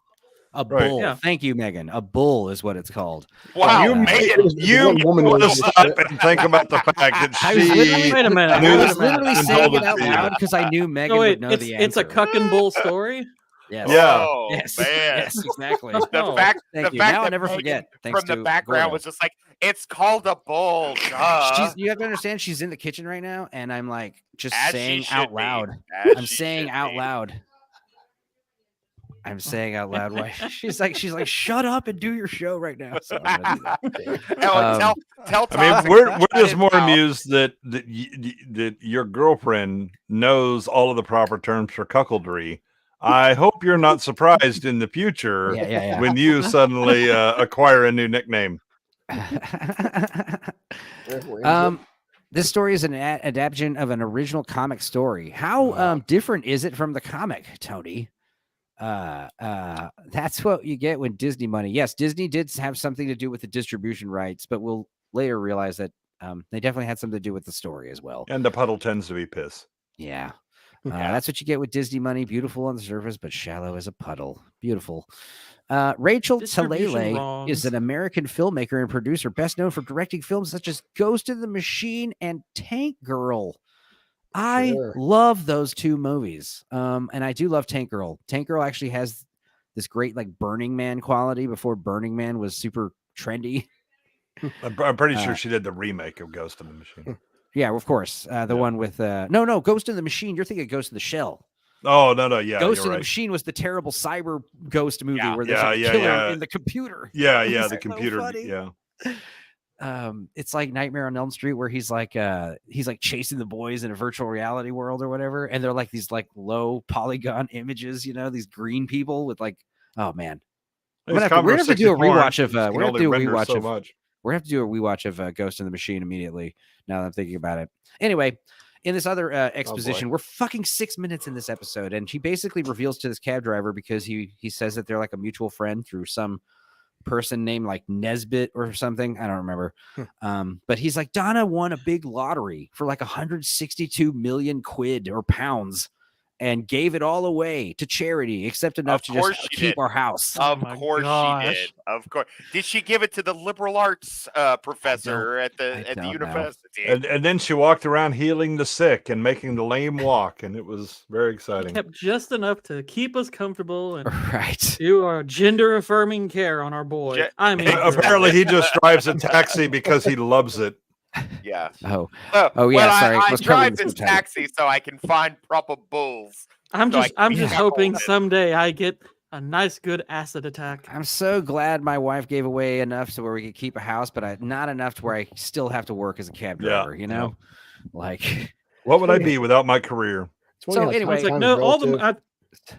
[SPEAKER 1] A
[SPEAKER 3] Right.
[SPEAKER 1] bull.
[SPEAKER 5] Yeah.
[SPEAKER 1] Thank you, Megan. A bull is what it's called.
[SPEAKER 4] Wow,
[SPEAKER 3] You
[SPEAKER 4] Megan.
[SPEAKER 3] You
[SPEAKER 2] One woman
[SPEAKER 3] put
[SPEAKER 2] knows
[SPEAKER 3] us
[SPEAKER 2] this
[SPEAKER 3] up and think about the fact that
[SPEAKER 1] I was literally-
[SPEAKER 3] she
[SPEAKER 5] Wait a minute.
[SPEAKER 3] knew
[SPEAKER 1] I
[SPEAKER 5] Wait
[SPEAKER 1] was
[SPEAKER 5] a minute.
[SPEAKER 1] literally
[SPEAKER 3] and
[SPEAKER 1] saying
[SPEAKER 3] told
[SPEAKER 1] it
[SPEAKER 3] it
[SPEAKER 1] out
[SPEAKER 3] to you.
[SPEAKER 1] loud because I knew Megan
[SPEAKER 5] So
[SPEAKER 1] would
[SPEAKER 5] wait,
[SPEAKER 1] know the
[SPEAKER 5] it's
[SPEAKER 1] answer.
[SPEAKER 5] a cuck and bull story?
[SPEAKER 1] Yes.
[SPEAKER 3] Yeah.
[SPEAKER 4] Oh,
[SPEAKER 1] Yes.
[SPEAKER 4] man.
[SPEAKER 1] Yes, exactly.
[SPEAKER 4] The
[SPEAKER 5] Oh,
[SPEAKER 4] fact,
[SPEAKER 1] Thank
[SPEAKER 4] the
[SPEAKER 1] you.
[SPEAKER 4] fact
[SPEAKER 1] Now I'll
[SPEAKER 4] that
[SPEAKER 1] never
[SPEAKER 4] Megan
[SPEAKER 1] forget. Thanks
[SPEAKER 4] from the
[SPEAKER 1] to
[SPEAKER 4] background
[SPEAKER 1] Gordo.
[SPEAKER 4] was just like, it's called a bull. Duh.
[SPEAKER 1] You have to understand she's in the kitchen right now, and I'm like just
[SPEAKER 4] As she
[SPEAKER 1] saying
[SPEAKER 4] should
[SPEAKER 1] out
[SPEAKER 4] be.
[SPEAKER 1] loud.
[SPEAKER 4] As
[SPEAKER 1] I'm
[SPEAKER 4] she
[SPEAKER 1] saying
[SPEAKER 4] should
[SPEAKER 1] out
[SPEAKER 4] be.
[SPEAKER 1] loud. I'm saying out loud why she's like shut up and do your show right now. So I'm gonna do that.
[SPEAKER 4] Oh, tell
[SPEAKER 3] I mean,
[SPEAKER 4] Tom to
[SPEAKER 3] we're
[SPEAKER 4] shut
[SPEAKER 3] just
[SPEAKER 4] his
[SPEAKER 3] more
[SPEAKER 4] mouth.
[SPEAKER 3] amused that that your girlfriend knows all of the proper terms for cuckoldry. I hope you're not surprised in the future
[SPEAKER 1] Yeah.
[SPEAKER 3] when you suddenly acquire a new nickname.
[SPEAKER 1] This story is an adaptation of an original comic story. How different is it from the comic, Tony? That's what you get when Disney money. Yes, Disney did have something to do with the distribution rights, but we'll later realize that they definitely had something to do with the story as well.
[SPEAKER 3] And the puddle tends to be piss.
[SPEAKER 1] Yeah. That's what you get with Disney money. Beautiful on the surface, but shallow as a puddle. Beautiful. Rachel
[SPEAKER 5] Distribution
[SPEAKER 1] Talalay
[SPEAKER 5] wrongs.
[SPEAKER 1] is an American filmmaker and producer, best known for directing films such as Ghost in the Machine and Tank Girl. I
[SPEAKER 2] Sure.
[SPEAKER 1] love those two movies. And I do love Tank Girl. Tank Girl actually has this great like Burning Man quality before Burning Man was super trendy.
[SPEAKER 3] I'm pretty sure she did the remake of Ghost in the Machine.
[SPEAKER 1] Yeah, of course. The one with no, Ghost in the Machine. You're thinking Ghost in the Shell.
[SPEAKER 3] Oh no, yeah,
[SPEAKER 1] Ghost
[SPEAKER 3] you're
[SPEAKER 1] in the
[SPEAKER 3] right.
[SPEAKER 1] Machine was the terrible cyber ghost movie
[SPEAKER 4] Yeah.
[SPEAKER 1] where there's like a killer in the computer.
[SPEAKER 3] Yeah,
[SPEAKER 1] It's
[SPEAKER 3] the
[SPEAKER 1] so
[SPEAKER 3] computer.
[SPEAKER 1] funny.
[SPEAKER 3] Yeah.
[SPEAKER 1] It's like Nightmare on Elm Street where he's like chasing the boys in a virtual reality world or whatever, and they're like these like low polygon images, these green people with like, oh man. We're gonna have to do a rewatch of we're gonna have to do a rewatch of Ghost in the Machine immediately. Now that I'm thinking about it. Anyway, in this other exposition, we're fucking 6 minutes in this episode, and she basically reveals to this cab driver because he says that they're like a mutual friend through some person named like Nesbitt or something. I don't remember. But he's like, Donna won a big lottery for like 162 million quid or pounds and gave it all away to charity, except enough to just keep our house.
[SPEAKER 4] Of course she did. Of course. Did she give it to the liberal arts professor at the university?
[SPEAKER 3] And then she walked around healing the sick and making the lame walk, and it was very exciting.
[SPEAKER 5] Kept just enough to keep us comfortable and
[SPEAKER 1] right.
[SPEAKER 5] do our gender affirming care on our boy.
[SPEAKER 3] Apparently he just drives a taxi because he loves it.
[SPEAKER 4] Yeah.
[SPEAKER 1] Oh
[SPEAKER 4] yeah.
[SPEAKER 1] Sorry.
[SPEAKER 4] I drive this taxi so I can find proper bulls.
[SPEAKER 5] I'm just hoping someday I get a nice, good acid attack.
[SPEAKER 1] I'm so glad my wife gave away enough so where we could keep a house, but not enough to where I still have to work as a cab driver. Like,
[SPEAKER 3] what would I be without my career?
[SPEAKER 1] So anyway,
[SPEAKER 5] it's like no,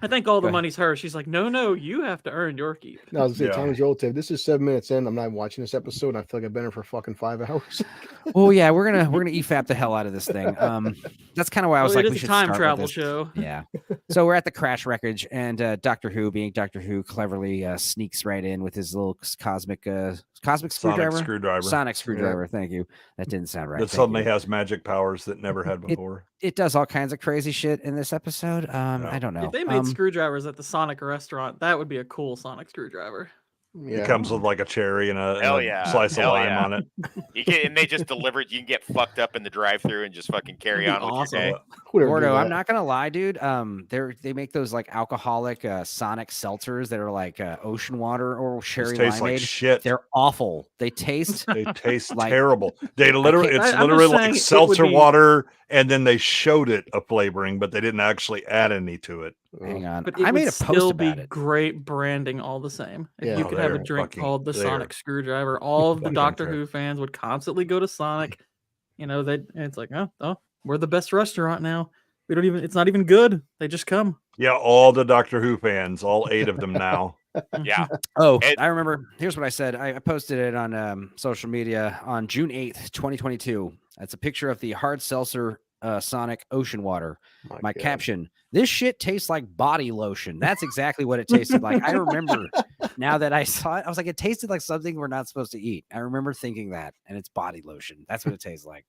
[SPEAKER 5] I think all the money's hers. She's like, no, you have to earn your keep.
[SPEAKER 2] No, I was gonna say, Tommy's relative. This is 7 minutes in. I'm not watching this episode, and I feel like I've been here for fucking 5 hours.
[SPEAKER 1] Oh yeah, we're gonna EFAP the hell out of this thing. That's kind of why I was like, we should
[SPEAKER 5] time
[SPEAKER 1] start
[SPEAKER 5] travel
[SPEAKER 1] with this.
[SPEAKER 5] show.
[SPEAKER 1] Yeah. So we're at the crash wreckage, and Doctor Who, being Doctor Who, cleverly sneaks right in with his little cosmic screwdriver. Sonic screwdriver. Yeah. Thank you. That didn't sound right.
[SPEAKER 3] That suddenly has magic powers that never had before.
[SPEAKER 1] It does all kinds of crazy shit in this episode. I don't know.
[SPEAKER 5] If they made screwdrivers at the Sonic restaurant, that would be a cool Sonic screwdriver.
[SPEAKER 3] Yeah. It comes with like a cherry and a slice of lime on it.
[SPEAKER 4] And they just deliver it. You can get fucked up in the drive-thru and just fucking carry on with your day.
[SPEAKER 1] Gordo, I'm not gonna lie, dude. They make those like alcoholic Sonic seltzers that are like ocean water or cherry limeade.
[SPEAKER 3] Like shit.
[SPEAKER 1] They're awful. They taste
[SPEAKER 3] like, terrible. It's literally like seltzer water, and then they showed it a flavoring, but they didn't actually add any to it.
[SPEAKER 1] Hang on,
[SPEAKER 5] but I made a post about it. Great branding, all the same. If you could have a drink called the Sonic Screwdriver, all of the Doctor Who fans would constantly go to Sonic. It's like, oh, we're the best restaurant now. We don't even. It's not even good. They just come.
[SPEAKER 3] Yeah, all the Doctor Who fans, all 8 of them now.
[SPEAKER 4] Yeah.
[SPEAKER 1] Oh, I remember. Here's what I said. I posted it on social media on June 8th, 2022. That's a picture of the hard seltzer Sonic Ocean Water. My caption: "This shit tastes like body lotion." That's exactly what it tasted like. I remember now that I saw it, I was like, it tasted like something we're not supposed to eat. I remember thinking that, and it's body lotion. That's what it tastes like.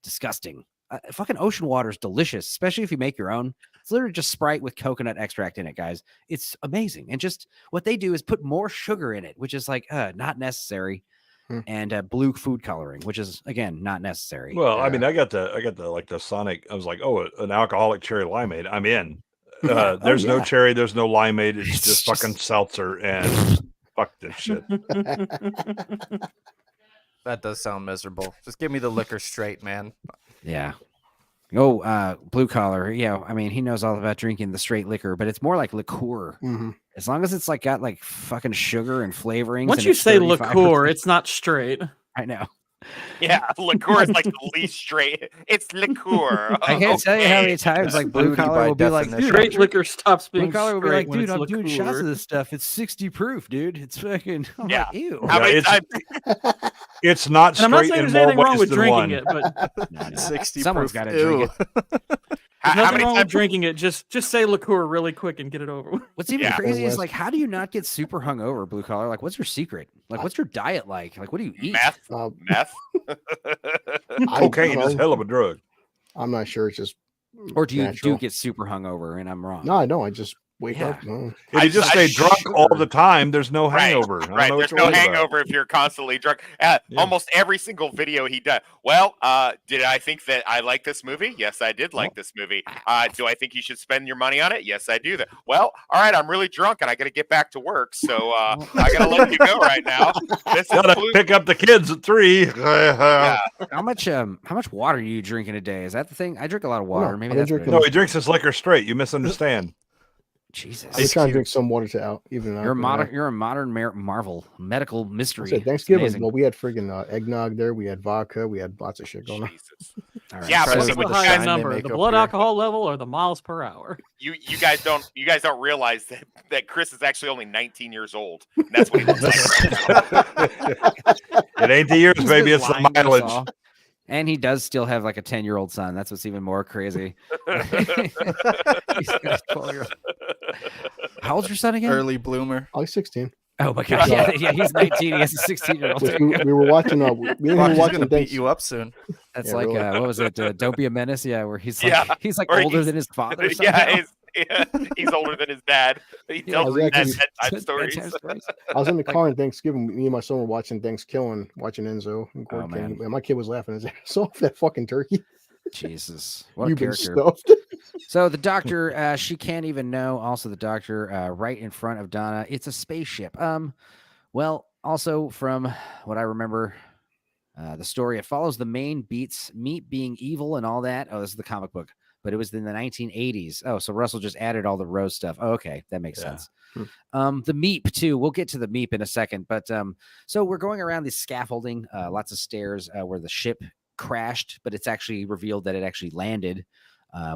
[SPEAKER 1] Disgusting. Fucking ocean water is delicious, especially if you make your own. It's literally just Sprite with coconut extract in it, guys. It's amazing. And just what they do is put more sugar in it, which is like not necessary. And blue food coloring, which is again not necessary.
[SPEAKER 3] Well, I mean, I got the Sonic. I was like, oh, an alcoholic cherry limeade. I'm in. There's no cherry. There's no limeade. It's just fucking seltzer and fuck this shit.
[SPEAKER 6] That does sound miserable. Just give me the liquor straight, man.
[SPEAKER 1] Yeah. Oh, blue collar. Yeah. I mean, he knows all about drinking the straight liquor, but it's more like liqueur. As long as it's like got like fucking sugar and flavorings.
[SPEAKER 5] Once you say liqueur, it's not straight.
[SPEAKER 1] I know.
[SPEAKER 4] Yeah, liqueur is like the least straight. It's liqueur.
[SPEAKER 1] I can't tell you how many times like blue collar will be like, dude,
[SPEAKER 5] straight liquor stops being
[SPEAKER 1] blue collar will be like, dude, I'm doing
[SPEAKER 5] liqueur.
[SPEAKER 1] shots of this stuff. It's 60 proof, dude. It's fucking. I'm
[SPEAKER 4] Yeah.
[SPEAKER 1] like, ew.
[SPEAKER 4] How many times?
[SPEAKER 3] It's not
[SPEAKER 5] And I'm not
[SPEAKER 3] straight
[SPEAKER 5] saying
[SPEAKER 3] in
[SPEAKER 5] there's
[SPEAKER 3] more
[SPEAKER 5] anything wrong
[SPEAKER 3] ways
[SPEAKER 5] with
[SPEAKER 3] than
[SPEAKER 5] drinking
[SPEAKER 3] one.
[SPEAKER 5] it, but
[SPEAKER 1] No.
[SPEAKER 6] 60
[SPEAKER 1] Someone's
[SPEAKER 6] proof.
[SPEAKER 1] got to drink it.
[SPEAKER 5] there's
[SPEAKER 4] How
[SPEAKER 5] nothing
[SPEAKER 4] many
[SPEAKER 5] wrong with
[SPEAKER 4] times?
[SPEAKER 5] drinking it. Just say liqueur really quick and get it over with.
[SPEAKER 1] What's even
[SPEAKER 4] Yeah.
[SPEAKER 1] crazy is like, how do you not get super hungover, blue collar? Like, what's your secret? Like, what's your diet like? Like, what do you eat?
[SPEAKER 4] Meth. Meth.
[SPEAKER 3] Cocaine is hell of a drug.
[SPEAKER 2] I'm not sure. It's just
[SPEAKER 1] Or do you
[SPEAKER 2] natural.
[SPEAKER 1] get super hungover and I'm wrong?
[SPEAKER 2] No, I don't. I just wake
[SPEAKER 1] Yeah.
[SPEAKER 2] up. No.
[SPEAKER 3] If you just stay drunk all the time, there's no
[SPEAKER 4] Right,
[SPEAKER 3] hangover. I don't
[SPEAKER 4] Right.
[SPEAKER 3] know what
[SPEAKER 4] There's
[SPEAKER 3] you're
[SPEAKER 4] no
[SPEAKER 3] worried about.
[SPEAKER 4] hangover if you're constantly drunk. Almost every single video he does. Well, did I think that I like this movie? Yes, I did like this movie. Do I think you should spend your money on it? Yes, I do. That. Well, all right. I'm really drunk and I got to get back to work, so I got to let you go right now. This
[SPEAKER 3] Gotta pick up the kids at 3.
[SPEAKER 4] Yeah.
[SPEAKER 1] How much water are you drinking a day? Is that the thing? I drink a lot of water.
[SPEAKER 2] No,
[SPEAKER 1] Maybe
[SPEAKER 2] I've been
[SPEAKER 1] that's what it
[SPEAKER 2] drinking-
[SPEAKER 3] No,
[SPEAKER 1] is.
[SPEAKER 3] he drinks his liquor straight. You misunderstand.
[SPEAKER 1] Jesus.
[SPEAKER 2] I'm trying to drink some water to even out.
[SPEAKER 1] You're a modern marvel, medical mystery.
[SPEAKER 2] Said
[SPEAKER 1] It's
[SPEAKER 2] Thanksgiving.
[SPEAKER 1] amazing.
[SPEAKER 2] Well, we had friggin' eggnog there. We had vodka. We had lots of shit going on.
[SPEAKER 4] Jesus.
[SPEAKER 1] All right.
[SPEAKER 4] Yeah,
[SPEAKER 1] so-
[SPEAKER 4] but
[SPEAKER 6] Present
[SPEAKER 4] see,
[SPEAKER 6] with
[SPEAKER 5] the
[SPEAKER 6] the
[SPEAKER 5] higher
[SPEAKER 6] shine they
[SPEAKER 5] number,
[SPEAKER 6] make
[SPEAKER 5] the
[SPEAKER 6] up
[SPEAKER 5] blood
[SPEAKER 6] here.
[SPEAKER 5] alcohol level or the miles per hour.
[SPEAKER 4] You guys don't realize that Chris is actually only 19 years old. And that's what he looks like.
[SPEAKER 3] It ain't the years,
[SPEAKER 1] He's
[SPEAKER 3] baby.
[SPEAKER 1] just
[SPEAKER 3] It's the
[SPEAKER 1] lying to us
[SPEAKER 3] mileage.
[SPEAKER 1] all. And he does still have like a 10-year-old son. That's what's even more crazy. He's got a 12-year-old. How old's your son again?
[SPEAKER 6] Early bloomer.
[SPEAKER 2] I was 16.
[SPEAKER 1] Oh my god! Yeah, he's 19. He has a 16-year-old.
[SPEAKER 2] We were watching. We didn't
[SPEAKER 6] Fuck,
[SPEAKER 2] even
[SPEAKER 6] he's
[SPEAKER 2] watch
[SPEAKER 6] gonna
[SPEAKER 2] the
[SPEAKER 6] beat
[SPEAKER 2] things.
[SPEAKER 6] you up soon.
[SPEAKER 1] That's
[SPEAKER 2] Yeah,
[SPEAKER 1] like
[SPEAKER 2] really.
[SPEAKER 1] what was it? Don't Be a Menace. Yeah, where he's like
[SPEAKER 4] Yeah,
[SPEAKER 1] he's like
[SPEAKER 4] or
[SPEAKER 1] older
[SPEAKER 4] he's-
[SPEAKER 1] than his father.
[SPEAKER 4] Yeah, he's older than his dad. He tells his dad
[SPEAKER 2] exactly.
[SPEAKER 4] bedtime stories.
[SPEAKER 1] Bedtime stories.
[SPEAKER 2] I was in the car on Thanksgiving. Me and my son were watching Thanksgiving, watching Enzo and
[SPEAKER 1] Oh,
[SPEAKER 2] Gord
[SPEAKER 1] man.
[SPEAKER 2] King, and my kid was laughing his ass off that fucking turkey.
[SPEAKER 1] Jesus, what a
[SPEAKER 2] You've been
[SPEAKER 1] character!
[SPEAKER 2] stuffed.
[SPEAKER 1] So the doctor, she can't even know. Also, the doctor, right in front of Donna, it's a spaceship. Well, also from what I remember, the story, it follows the main beats, Meat being evil and all that. Oh, this is the comic book, but it was in the 1980s. Oh, so Russell just added all the Rose stuff. Oh, okay, that makes sense. The Meep too. We'll get to the Meep in a second, but so we're going around this scaffolding, lots of stairs where the ship crashed, but it's actually revealed that it actually landed,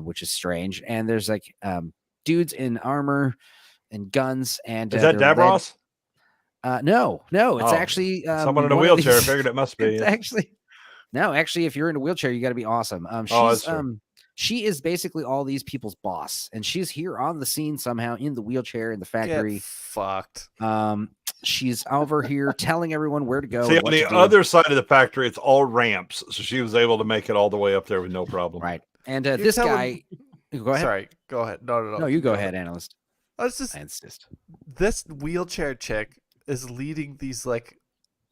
[SPEAKER 1] which is strange. And there's like dudes in armor and guns, and
[SPEAKER 3] Is that
[SPEAKER 1] they're led-
[SPEAKER 3] Davros?
[SPEAKER 1] No, it's
[SPEAKER 3] Oh,
[SPEAKER 1] actually
[SPEAKER 3] Someone in a
[SPEAKER 1] one of
[SPEAKER 3] wheelchair. I
[SPEAKER 1] these-
[SPEAKER 3] figured it must be.
[SPEAKER 1] It's actually no, actually, if you're in a wheelchair, you got to be awesome.
[SPEAKER 3] Oh,
[SPEAKER 1] She's
[SPEAKER 3] that's true.
[SPEAKER 1] she is basically all these people's boss, and she's here on the scene somehow in the wheelchair in the factory.
[SPEAKER 6] Get fucked.
[SPEAKER 1] She's over here telling everyone where to go.
[SPEAKER 3] See,
[SPEAKER 1] and
[SPEAKER 3] on
[SPEAKER 1] what
[SPEAKER 3] the
[SPEAKER 1] to do.
[SPEAKER 3] other side of the factory, it's all ramps, so she was able to make it all the way up there with no problem.
[SPEAKER 1] right? And
[SPEAKER 6] You're
[SPEAKER 1] this
[SPEAKER 6] telling-
[SPEAKER 1] guy, go ahead.
[SPEAKER 6] Sorry, go ahead. No.
[SPEAKER 1] No, you go ahead, analyst.
[SPEAKER 6] I was just
[SPEAKER 1] I insist.
[SPEAKER 6] this wheelchair chick is leading these like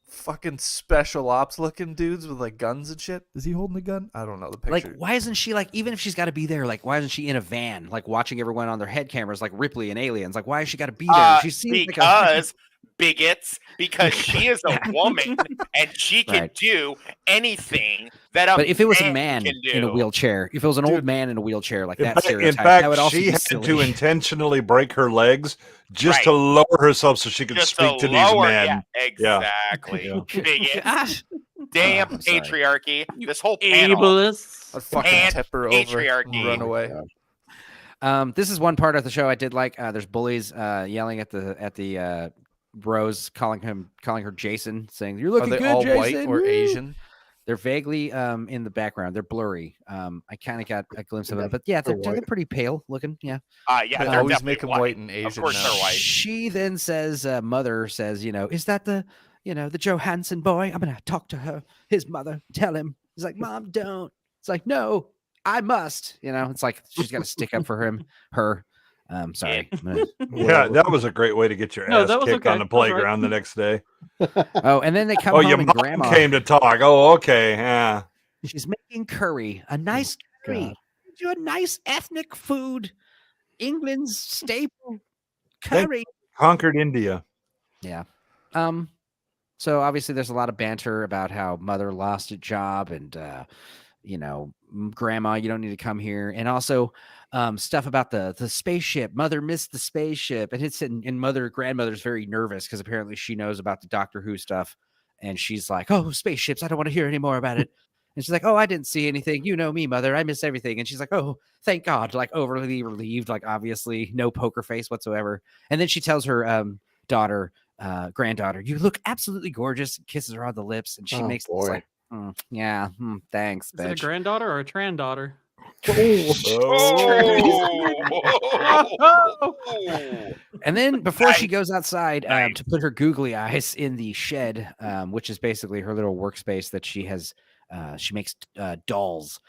[SPEAKER 6] fucking special ops looking dudes with like guns and shit. Is he holding a gun? I don't know the picture.
[SPEAKER 1] Like, why isn't she like, even if she's got to be there, like, why isn't she in a van, like watching everyone on their head cameras, like Ripley and Aliens? Like, why has she got to be there? She seems like
[SPEAKER 4] Because bigots, because she is a woman and she can
[SPEAKER 1] Right.
[SPEAKER 4] do anything that a
[SPEAKER 1] But if it was a man
[SPEAKER 4] can do.
[SPEAKER 1] in a wheelchair, if it was an old
[SPEAKER 6] Dude,
[SPEAKER 1] man in a wheelchair, like
[SPEAKER 3] In
[SPEAKER 1] that
[SPEAKER 3] fact,
[SPEAKER 1] stereotype, that would also
[SPEAKER 3] she
[SPEAKER 1] be
[SPEAKER 3] had
[SPEAKER 1] silly.
[SPEAKER 3] to intentionally break her legs just
[SPEAKER 4] Right.
[SPEAKER 3] to lower herself so she could
[SPEAKER 4] just
[SPEAKER 3] speak to these
[SPEAKER 4] lower,
[SPEAKER 3] men.
[SPEAKER 4] Yeah, exactly.
[SPEAKER 3] Yeah.
[SPEAKER 4] Bigots.
[SPEAKER 1] Gosh.
[SPEAKER 4] Damn
[SPEAKER 1] I'm sorry.
[SPEAKER 4] patriarchy. This whole panel.
[SPEAKER 5] Ableist.
[SPEAKER 6] I'd fucking
[SPEAKER 4] and
[SPEAKER 6] tip her over and
[SPEAKER 4] patriarchy.
[SPEAKER 6] run away.
[SPEAKER 1] This is one part of the show I did like. There's bullies yelling at the Rose, calling her Jason, saying, "You're looking
[SPEAKER 6] Are they
[SPEAKER 1] good,
[SPEAKER 6] all
[SPEAKER 1] Jason."
[SPEAKER 6] white or
[SPEAKER 1] Woo!"
[SPEAKER 6] Asian?
[SPEAKER 1] They're vaguely in the background. They're blurry. I kind of got a glimpse of
[SPEAKER 2] Yeah,
[SPEAKER 1] them, but yeah,
[SPEAKER 2] they're
[SPEAKER 1] they're
[SPEAKER 2] white.
[SPEAKER 1] pretty pale looking. Yeah.
[SPEAKER 4] Yeah,
[SPEAKER 6] They
[SPEAKER 4] they're
[SPEAKER 6] always
[SPEAKER 4] definitely
[SPEAKER 6] make 'em
[SPEAKER 4] white.
[SPEAKER 6] white and Asian
[SPEAKER 4] Of course,
[SPEAKER 6] now.
[SPEAKER 4] they're white.
[SPEAKER 1] She then says, "Mother says, is that the Johansson boy? I'm gonna talk to her. His mother. Tell him." He's like, "Mom, don't." It's like, "No, I must." It's like she's got to stick up for him. Her. Sorry.
[SPEAKER 3] Yeah,
[SPEAKER 2] Whatever.
[SPEAKER 3] that was a great way to get your
[SPEAKER 5] No,
[SPEAKER 3] ass
[SPEAKER 5] that was
[SPEAKER 3] kicked
[SPEAKER 5] okay.
[SPEAKER 3] on the
[SPEAKER 5] That was right.
[SPEAKER 3] playground the next day.
[SPEAKER 1] Oh, and then they come
[SPEAKER 3] Oh,
[SPEAKER 1] home
[SPEAKER 3] your
[SPEAKER 1] and
[SPEAKER 3] mom
[SPEAKER 1] Grandma
[SPEAKER 3] came to talk. Oh, okay. Yeah.
[SPEAKER 1] she's making curry, a nice curry.
[SPEAKER 2] God.
[SPEAKER 1] Do a nice ethnic food, England's staple
[SPEAKER 3] Thank-
[SPEAKER 1] curry.
[SPEAKER 3] Conquered India.
[SPEAKER 1] Yeah. So obviously there's a lot of banter about how Mother lost a job and Grandma, you don't need to come here. And also stuff about the spaceship. Mother missed the spaceship. And it's and grandmother's very nervous because apparently she knows about the Doctor Who stuff. And she's like, "Oh, spaceships, I don't want to hear any more about it." And she's like, "Oh, I didn't see anything. You know me, Mother. I miss everything." And she's like, "Oh, thank God." Like overly relieved, like obviously no poker face whatsoever. And then she tells her granddaughter, "You look absolutely gorgeous," and kisses her on the lips. And she makes this like, "Yeah, thanks,
[SPEAKER 5] Is it a
[SPEAKER 1] bitch."
[SPEAKER 5] granddaughter or a granddaughter?
[SPEAKER 1] And then before she goes outside to put her googly eyes in the shed, which is basically her little workspace that she has, she makes dolls.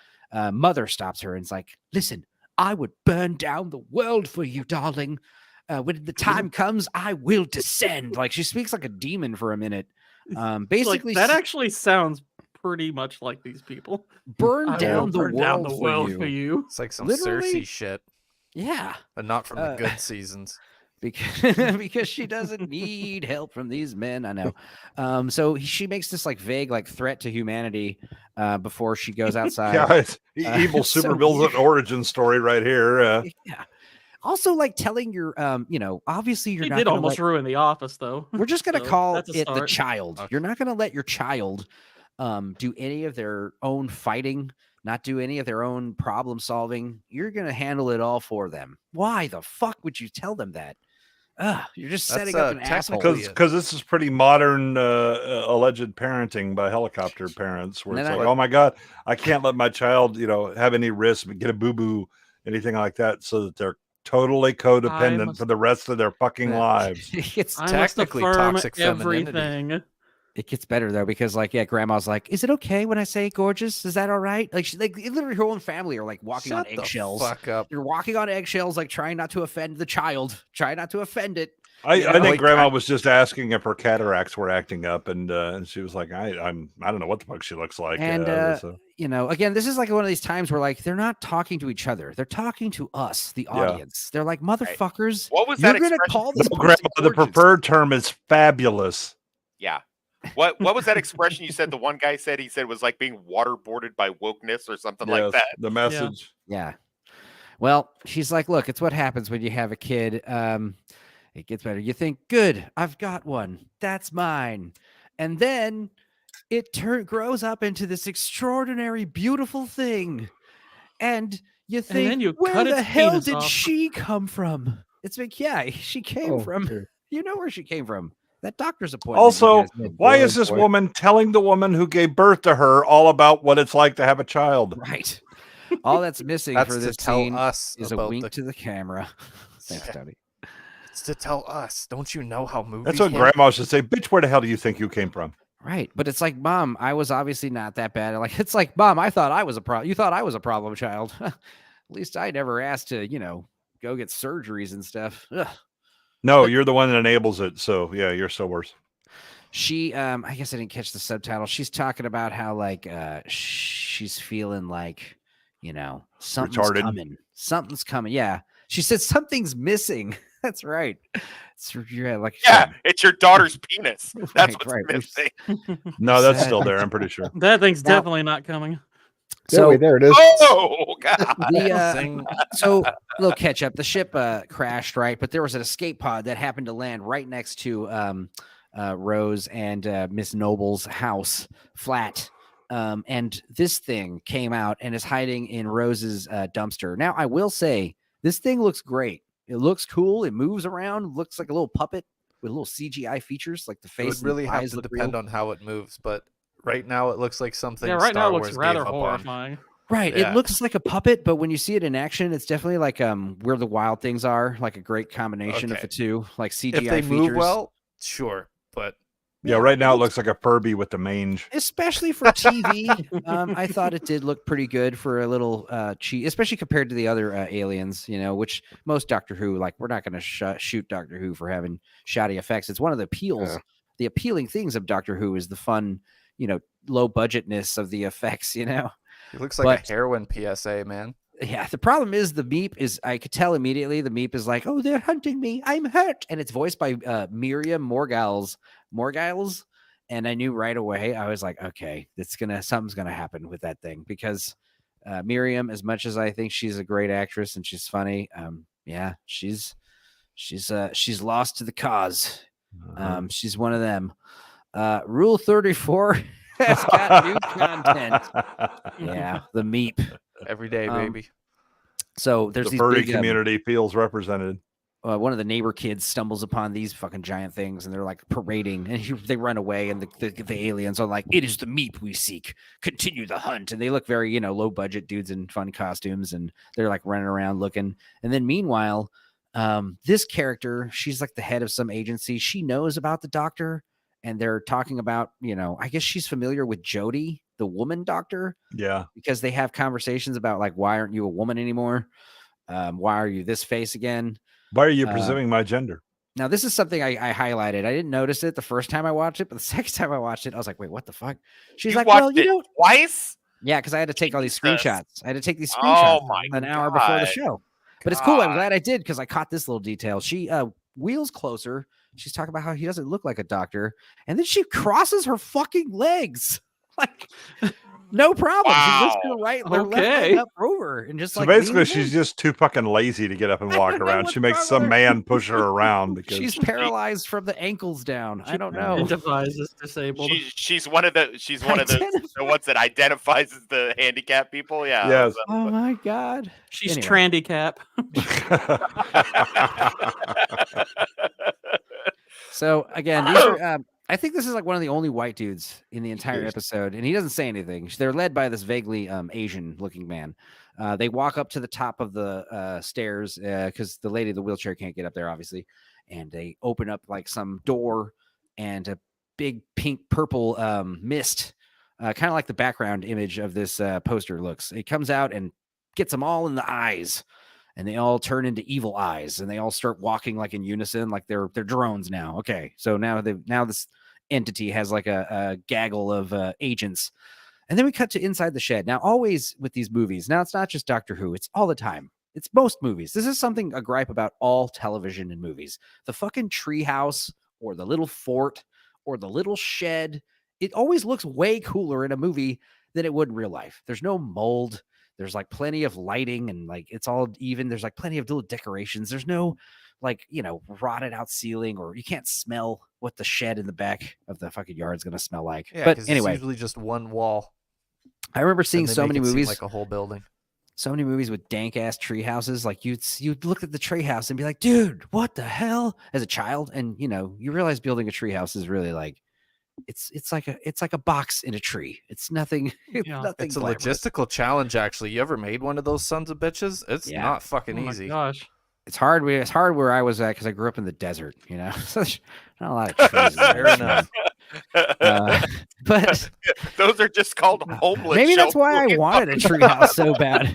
[SPEAKER 1] Mother stops her and is like, "Listen, I would burn down the world for you, darling. When the time comes, I will descend." Like she speaks like a demon for a minute. Basically,
[SPEAKER 5] that actually sounds pretty much like these people.
[SPEAKER 1] burn
[SPEAKER 5] I will
[SPEAKER 1] down the
[SPEAKER 5] burn
[SPEAKER 1] world,
[SPEAKER 5] down the world for you.
[SPEAKER 6] It's like some
[SPEAKER 1] Literally?
[SPEAKER 6] Cersei shit,
[SPEAKER 1] Yeah,
[SPEAKER 6] but not from the good seasons.
[SPEAKER 1] because she doesn't need help from these men. I know. So she makes this like vague like threat to humanity before she goes outside.
[SPEAKER 3] Yeah, it's evil
[SPEAKER 1] so
[SPEAKER 3] supervillain
[SPEAKER 1] weird.
[SPEAKER 3] origin story right here.
[SPEAKER 1] Yeah. Also, like telling your, obviously you're
[SPEAKER 5] He
[SPEAKER 1] not
[SPEAKER 5] did
[SPEAKER 1] gonna
[SPEAKER 5] almost ruin The Office, though.
[SPEAKER 1] we're just gonna
[SPEAKER 5] So
[SPEAKER 1] call
[SPEAKER 5] that's a
[SPEAKER 1] it the
[SPEAKER 5] start.
[SPEAKER 1] child.
[SPEAKER 6] Okay.
[SPEAKER 1] You're not gonna let your child do any of their own fighting, not do any of their own problem solving. You're gonna handle it all for them. Why the fuck would you tell them that? You're just
[SPEAKER 6] That's,
[SPEAKER 1] setting up an asshole.
[SPEAKER 6] technically-
[SPEAKER 3] Because this is pretty modern alleged parenting by helicopter parents, where it's
[SPEAKER 1] And
[SPEAKER 3] like,
[SPEAKER 1] then
[SPEAKER 3] oh my God, I can't let my child, have any risk, get a boo-boo, anything like that, so that they're totally codependent
[SPEAKER 5] must-
[SPEAKER 3] for the rest of their fucking lives.
[SPEAKER 1] It's
[SPEAKER 5] I must
[SPEAKER 6] technically
[SPEAKER 5] affirm
[SPEAKER 6] toxic femininity.
[SPEAKER 5] everything.
[SPEAKER 1] It gets better though because grandma's like, "Is it okay when I say gorgeous? Is that all right?" Like she literally her own family are like walking on
[SPEAKER 6] Shut the
[SPEAKER 1] eggshells.
[SPEAKER 6] fuck up.
[SPEAKER 1] You're walking on eggshells, like trying not to offend the child, try not to offend it.
[SPEAKER 3] I think
[SPEAKER 6] like,
[SPEAKER 3] Grandma was just asking if her cataracts were acting up, and she was like, I don't know what the fuck she looks like.
[SPEAKER 1] And
[SPEAKER 3] so-
[SPEAKER 1] again, this is like one of these times where like they're not talking to each other; they're talking to us, the audience. They're like, "Motherfuckers,
[SPEAKER 4] What was
[SPEAKER 1] you're
[SPEAKER 4] that
[SPEAKER 1] gonna
[SPEAKER 4] expression?
[SPEAKER 1] call this
[SPEAKER 3] No,
[SPEAKER 1] person
[SPEAKER 3] Grandma, the
[SPEAKER 1] gorgeous."
[SPEAKER 3] preferred term is fabulous.
[SPEAKER 4] Yeah. What was that expression you said? The one guy said it was like being waterboarded by wokeness or something like
[SPEAKER 3] Yes,
[SPEAKER 4] that.
[SPEAKER 3] the message.
[SPEAKER 1] Yeah. Well, she's like, "Look, it's what happens when you have a kid. It gets better. You think, good, I've got one. That's mine. And then it grows up into this extraordinary, beautiful thing. And you think,
[SPEAKER 5] then you
[SPEAKER 1] where
[SPEAKER 5] cut
[SPEAKER 1] the
[SPEAKER 5] its
[SPEAKER 1] hell
[SPEAKER 5] penis
[SPEAKER 1] did
[SPEAKER 5] off."
[SPEAKER 1] she come from? It's like, yeah, she came from,
[SPEAKER 2] dear.
[SPEAKER 1] you know where she came from. That doctor's appointment. you
[SPEAKER 3] Also,
[SPEAKER 1] guys made.
[SPEAKER 3] why
[SPEAKER 2] boy,
[SPEAKER 3] is this
[SPEAKER 2] boy.
[SPEAKER 3] woman telling the woman who gave birth to her all about what it's like to have a child?
[SPEAKER 1] Right. All that's missing
[SPEAKER 6] That's
[SPEAKER 1] for
[SPEAKER 6] to
[SPEAKER 1] this
[SPEAKER 6] tell
[SPEAKER 1] scene
[SPEAKER 6] us
[SPEAKER 1] is a
[SPEAKER 6] about
[SPEAKER 1] wink
[SPEAKER 6] the.
[SPEAKER 1] to the camera. Thanks, Tony.
[SPEAKER 6] It's to tell us. Don't you know how movies
[SPEAKER 3] That's what
[SPEAKER 6] work?
[SPEAKER 3] Grandma should say. Bitch, where the hell do you think you came from?
[SPEAKER 1] Right. But it's like, Mom, I was obviously not that bad. Like, it's like, Mom, I thought I was a problem. You thought I was a problem child. At least I never asked to, go get surgeries and stuff. Ugh.
[SPEAKER 3] No, you're the one that enables it. So yeah, you're so worse.
[SPEAKER 1] She, I guess I didn't catch the subtitle. She's talking about how like she's feeling like, something's
[SPEAKER 3] Retarded.
[SPEAKER 1] coming. Something's coming. Yeah. She said something's missing. That's right. It's,
[SPEAKER 4] Yeah, it's your daughter's penis. That's what's
[SPEAKER 1] right.
[SPEAKER 4] missing.
[SPEAKER 3] No, that's
[SPEAKER 1] Sad.
[SPEAKER 3] still there. I'm pretty sure.
[SPEAKER 5] That thing's
[SPEAKER 1] Now-
[SPEAKER 5] definitely not coming.
[SPEAKER 1] So
[SPEAKER 2] wait, there it is.
[SPEAKER 4] Oh God!
[SPEAKER 1] the
[SPEAKER 6] Zing.
[SPEAKER 1] so little catch up. The ship crashed, right? But there was an escape pod that happened to land right next to Rose and Miss Noble's house flat. And this thing came out and is hiding in Rose's dumpster. Now, I will say This thing looks great. It looks cool. It moves around. Looks like a little puppet with little CGI features, like the face.
[SPEAKER 6] It would really
[SPEAKER 1] and
[SPEAKER 6] have
[SPEAKER 1] eyes
[SPEAKER 6] to
[SPEAKER 1] look
[SPEAKER 6] depend
[SPEAKER 1] real.
[SPEAKER 6] on how it moves, but right now it looks like something.
[SPEAKER 5] Yeah, right
[SPEAKER 6] Star
[SPEAKER 5] now it looks
[SPEAKER 6] Wars
[SPEAKER 5] rather
[SPEAKER 6] gave up on.
[SPEAKER 5] horrifying.
[SPEAKER 1] Right.
[SPEAKER 6] Yeah.
[SPEAKER 1] It looks like a puppet, but when you see it in action, it's definitely like Where the Wild Things Are, like a great combination of
[SPEAKER 6] Okay.
[SPEAKER 1] the two, like CGI
[SPEAKER 6] If they
[SPEAKER 1] features.
[SPEAKER 6] move well, sure, but
[SPEAKER 3] Yeah, right now it looks like a Furby with the mange.
[SPEAKER 1] Especially for TV. I thought it did look pretty good for a little cheat, especially compared to the other aliens, you know, which most Doctor Who, like, we're not going to shoot Doctor Who for having shoddy effects. It's one of the appeals. The appealing things of Doctor Who is the fun, you know, low budgetness of the effects, you know.
[SPEAKER 6] it looks like a heroin PSA, man.
[SPEAKER 1] Yeah, the problem is the Meep is, I could tell immediately the Meep is like, oh, they're hunting me, I'm hurt. And it's voiced by Miriam Morgiles. And I knew right away, I was like, okay, something's gonna happen with that thing, because Miriam, as much as I think she's a great actress and she's funny, yeah, she's lost to the cause. She's one of them. Rule 34 has got new content. Yeah, the Meep.
[SPEAKER 6] Every day, baby.
[SPEAKER 1] So there's
[SPEAKER 3] the
[SPEAKER 1] these
[SPEAKER 3] furry
[SPEAKER 1] big,
[SPEAKER 3] community feels represented.
[SPEAKER 1] one of the neighbor kids stumbles upon these fucking giant things, and they're like parading, and they run away, and the aliens are like, "It is the Meep we seek. Continue the hunt." And they look very, you know, low budget dudes in fun costumes, and they're like running around looking. And then meanwhile, this character, she's like the head of some agency. She knows about the Doctor, and they're talking about, you know, I guess she's familiar with Jodie, the woman Doctor.
[SPEAKER 3] Yeah,
[SPEAKER 1] because they have conversations about, like, why aren't you a woman anymore? Why are you this face again?
[SPEAKER 3] why are you presuming my gender?
[SPEAKER 1] Now, this is something I highlighted. I didn't notice it the first time I watched it, but the second time I watched it, I was like, wait, what the fuck? She's like, well, you know,
[SPEAKER 4] twice?
[SPEAKER 1] Yeah, because I had to take all these
[SPEAKER 4] Jesus.
[SPEAKER 1] screenshots. I had to take these screenshots
[SPEAKER 4] Oh my
[SPEAKER 1] an hour before the
[SPEAKER 4] God.
[SPEAKER 1] show. But it's cool. I'm
[SPEAKER 4] God.
[SPEAKER 1] glad I did, because I caught this little detail. She wheels closer. She's talking about how he doesn't look like a doctor. And then she crosses her fucking legs. Like, no problem. She lifts her left leg up over and just
[SPEAKER 3] So
[SPEAKER 1] like
[SPEAKER 3] basically,
[SPEAKER 1] leans
[SPEAKER 3] she's
[SPEAKER 1] in.
[SPEAKER 3] just too fucking lazy to get up and walk
[SPEAKER 1] don't know
[SPEAKER 3] around.
[SPEAKER 1] what's
[SPEAKER 3] She makes
[SPEAKER 1] wrong
[SPEAKER 3] some
[SPEAKER 1] with her.
[SPEAKER 3] man push her around because
[SPEAKER 1] She's paralyzed from the ankles down. I don't know.
[SPEAKER 5] Identifies as disabled.
[SPEAKER 4] She's one of the the ones that identifies as the handicapped people. Yeah.
[SPEAKER 3] Yes.
[SPEAKER 1] Oh my God.
[SPEAKER 5] She's
[SPEAKER 1] Anyway.
[SPEAKER 5] trendy cap.
[SPEAKER 1] So again, these are, I think this is like one of the only white dudes in the entire episode, and he doesn't say anything. They're led by this vaguely Asian-looking man. They walk up to the top of the stairs because the lady in the wheelchair can't get up there, obviously, and they open up like some door, and a big pink purple mist, kind of like the background image of this poster looks. It comes out and gets them all in the eyes. And they all turn into evil eyes, and they all start walking like in unison, like they're drones now. Okay, so now this entity has like a gaggle of agents, and then we cut to inside the shed. Now, always with these movies, now it's not just Doctor Who; it's all the time. It's most movies. This is a gripe about all television and movies. The fucking treehouse, or the little fort, or the little shed. It always looks way cooler in a movie than it would in real life. There's no mold. There's like plenty of lighting, and like it's all even. There's like plenty of little decorations. There's no like, you know, rotted out ceiling, or you can't smell what the shed in the back of the fucking yard is going to smell like.
[SPEAKER 6] Yeah,
[SPEAKER 1] but anyway,
[SPEAKER 6] it's usually just one wall.
[SPEAKER 1] I remember seeing
[SPEAKER 6] and they
[SPEAKER 1] so
[SPEAKER 6] make
[SPEAKER 1] many
[SPEAKER 6] it seem
[SPEAKER 1] movies,
[SPEAKER 6] like a whole building.
[SPEAKER 1] so many movies with dank ass tree houses. Like you'd look at the tree house and be like, dude, what the hell? As a child, and you know, you realize building a tree house is really like, it's like a box in a tree. It's nothing.
[SPEAKER 5] Yeah.
[SPEAKER 1] Nothing
[SPEAKER 6] It's a
[SPEAKER 1] glamorous.
[SPEAKER 6] logistical challenge, actually. You ever made one of those sons of bitches? It's
[SPEAKER 1] Yeah.
[SPEAKER 6] not fucking
[SPEAKER 5] Oh my
[SPEAKER 6] easy.
[SPEAKER 5] gosh.
[SPEAKER 1] It's hard. It's hard where I was at because I grew up in the desert. You know, so there's not a lot of trees. there.
[SPEAKER 6] Fair enough.
[SPEAKER 1] But
[SPEAKER 4] Those are just called homeless.
[SPEAKER 1] maybe that's why I
[SPEAKER 4] shelters.
[SPEAKER 1] wanted a treehouse so bad.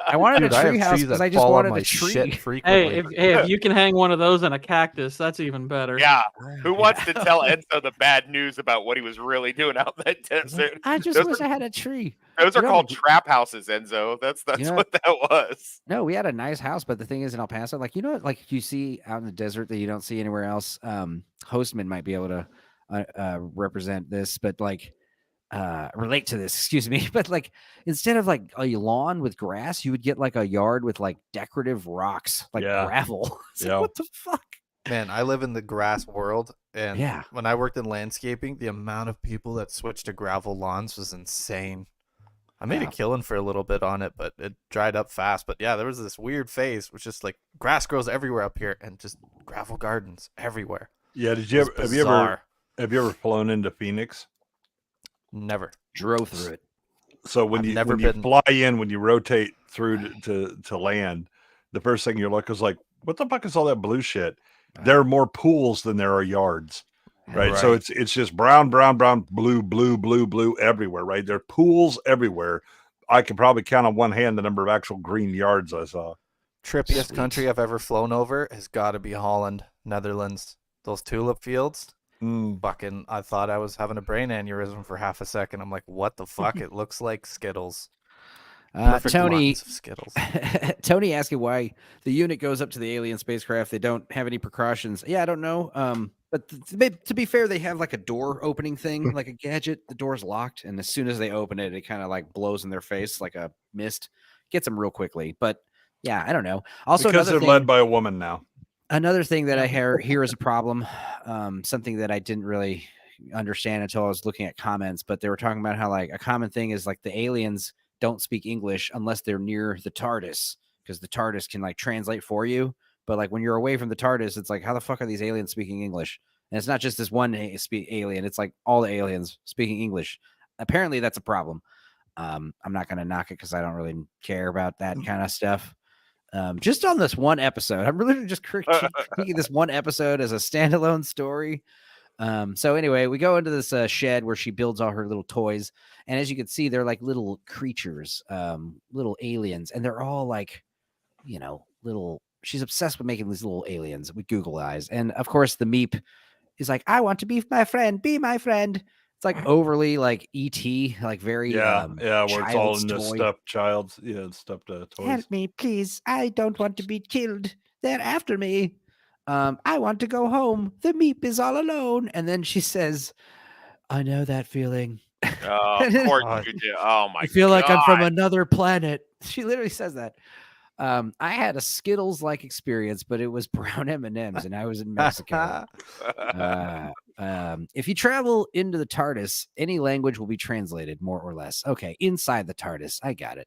[SPEAKER 1] I wanted
[SPEAKER 6] Dude,
[SPEAKER 1] a
[SPEAKER 6] I have
[SPEAKER 1] treehouse
[SPEAKER 6] trees
[SPEAKER 1] because
[SPEAKER 6] that
[SPEAKER 1] I just
[SPEAKER 6] fall on
[SPEAKER 1] wanted
[SPEAKER 6] my
[SPEAKER 1] a tree.
[SPEAKER 6] shit frequently.
[SPEAKER 5] Hey, if you can hang one of those in a cactus, that's even better.
[SPEAKER 4] Yeah. Who wants to tell Enzo the bad news about what he was really doing out in that desert?
[SPEAKER 1] I just
[SPEAKER 4] Those
[SPEAKER 1] wish
[SPEAKER 4] are-
[SPEAKER 1] I had a tree.
[SPEAKER 4] Those are
[SPEAKER 1] You know,
[SPEAKER 4] called trap houses, Enzo. That's
[SPEAKER 1] You know-
[SPEAKER 4] what that was.
[SPEAKER 1] No, we had a nice house, but the thing is in El Paso, like, you know what, like you see out in the desert that you don't see anywhere else. Hostman might be able to represent this, but like relate to this, excuse me. But like instead of like a lawn with grass, you would get like a yard with like decorative rocks, like
[SPEAKER 3] Yeah.
[SPEAKER 1] gravel. It's like,
[SPEAKER 3] Yeah.
[SPEAKER 1] what the fuck?
[SPEAKER 6] Man, I live in the grass world, and
[SPEAKER 1] Yeah.
[SPEAKER 6] when I worked in landscaping, the amount of people that switched to gravel lawns was insane. I made a killing for a little bit on it, but it dried up fast. But yeah, there was this weird phase, which just like grass grows everywhere up here, and just gravel gardens everywhere.
[SPEAKER 3] Yeah, did you ever have you ever flown into Phoenix?
[SPEAKER 6] Never.
[SPEAKER 1] Drove through it.
[SPEAKER 3] So when you fly in, when you rotate through to land, the first thing you look is like, what the fuck is all that blue shit? There are more pools than there are yards. Right? So it's just brown, blue everywhere, right? There are pools everywhere. I can probably count on one hand the number of actual green yards I saw.
[SPEAKER 6] Trippiest country I've ever flown over has got to be Holland, Netherlands. Those tulip fields. Fucking, I thought I was having a brain aneurysm for half a second. I'm like, what the fuck? It looks like Skittles.
[SPEAKER 1] Tony
[SPEAKER 6] Skittles.
[SPEAKER 1] Tony asking why the unit goes up to the alien spacecraft. They don't have any precautions. Yeah, I don't know. But to be fair, they have like a door opening thing, like a gadget. The door's locked, and as soon as they open it, it kind of like blows in their face like a mist. Gets them real quickly. But yeah, I don't know. Also,
[SPEAKER 3] because they're led by a woman now.
[SPEAKER 1] Another thing that I hear is a problem, something that I didn't really understand until I was looking at comments. But they were talking about how like a common thing is like the aliens don't speak English unless they're near the TARDIS, because the TARDIS can like translate for you. But like when you're away from the TARDIS, it's like, how the fuck are these aliens speaking English? And it's not just this one alien. It's like all the aliens speaking English. Apparently that's a problem. I'm not going to knock it because I don't really care about that kind of stuff. Just on this one episode, I'm really just critiquing this one episode as a standalone story. So anyway, we go into this shed where she builds all her little toys. And as you can see, they're like little creatures, little aliens. And they're all like, little. She's obsessed with making these little aliens with Google eyes. And of course, the Meep is like, I want to be my friend. Be my friend. It's like overly like E.T., like very
[SPEAKER 3] where it's all in the stuffed stuffed toys.
[SPEAKER 1] Help me, please. I don't want to be killed. They're after me. I want to go home. The Meep is all alone. And then she says, I know that feeling.
[SPEAKER 4] Of course you do. Oh my God.
[SPEAKER 1] I feel like I'm from another planet. She literally says that. I had a Skittles-like experience, but it was brown M&Ms, and I was in Mexico. If you travel into the TARDIS, any language will be translated, more or less. Okay, inside the TARDIS. I got it.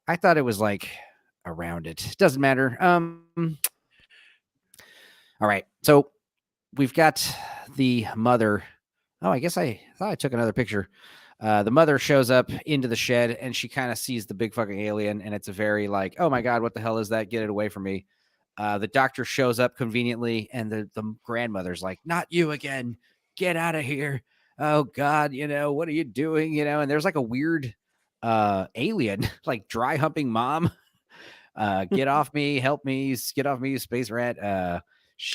[SPEAKER 1] I thought it was like around it. Doesn't matter. All right, so we've got the mother. Oh, I guess I thought I took another picture. The mother shows up into the shed and she kind of sees the big fucking alien, and it's a very like, oh my God, what the hell is that? Get it away from me. The doctor shows up conveniently, and the grandmother's like, not you again. Get out of here. Oh God, what are you doing? And there's like a weird alien, like dry humping mom. Get off me, help me, get off me, you space rat.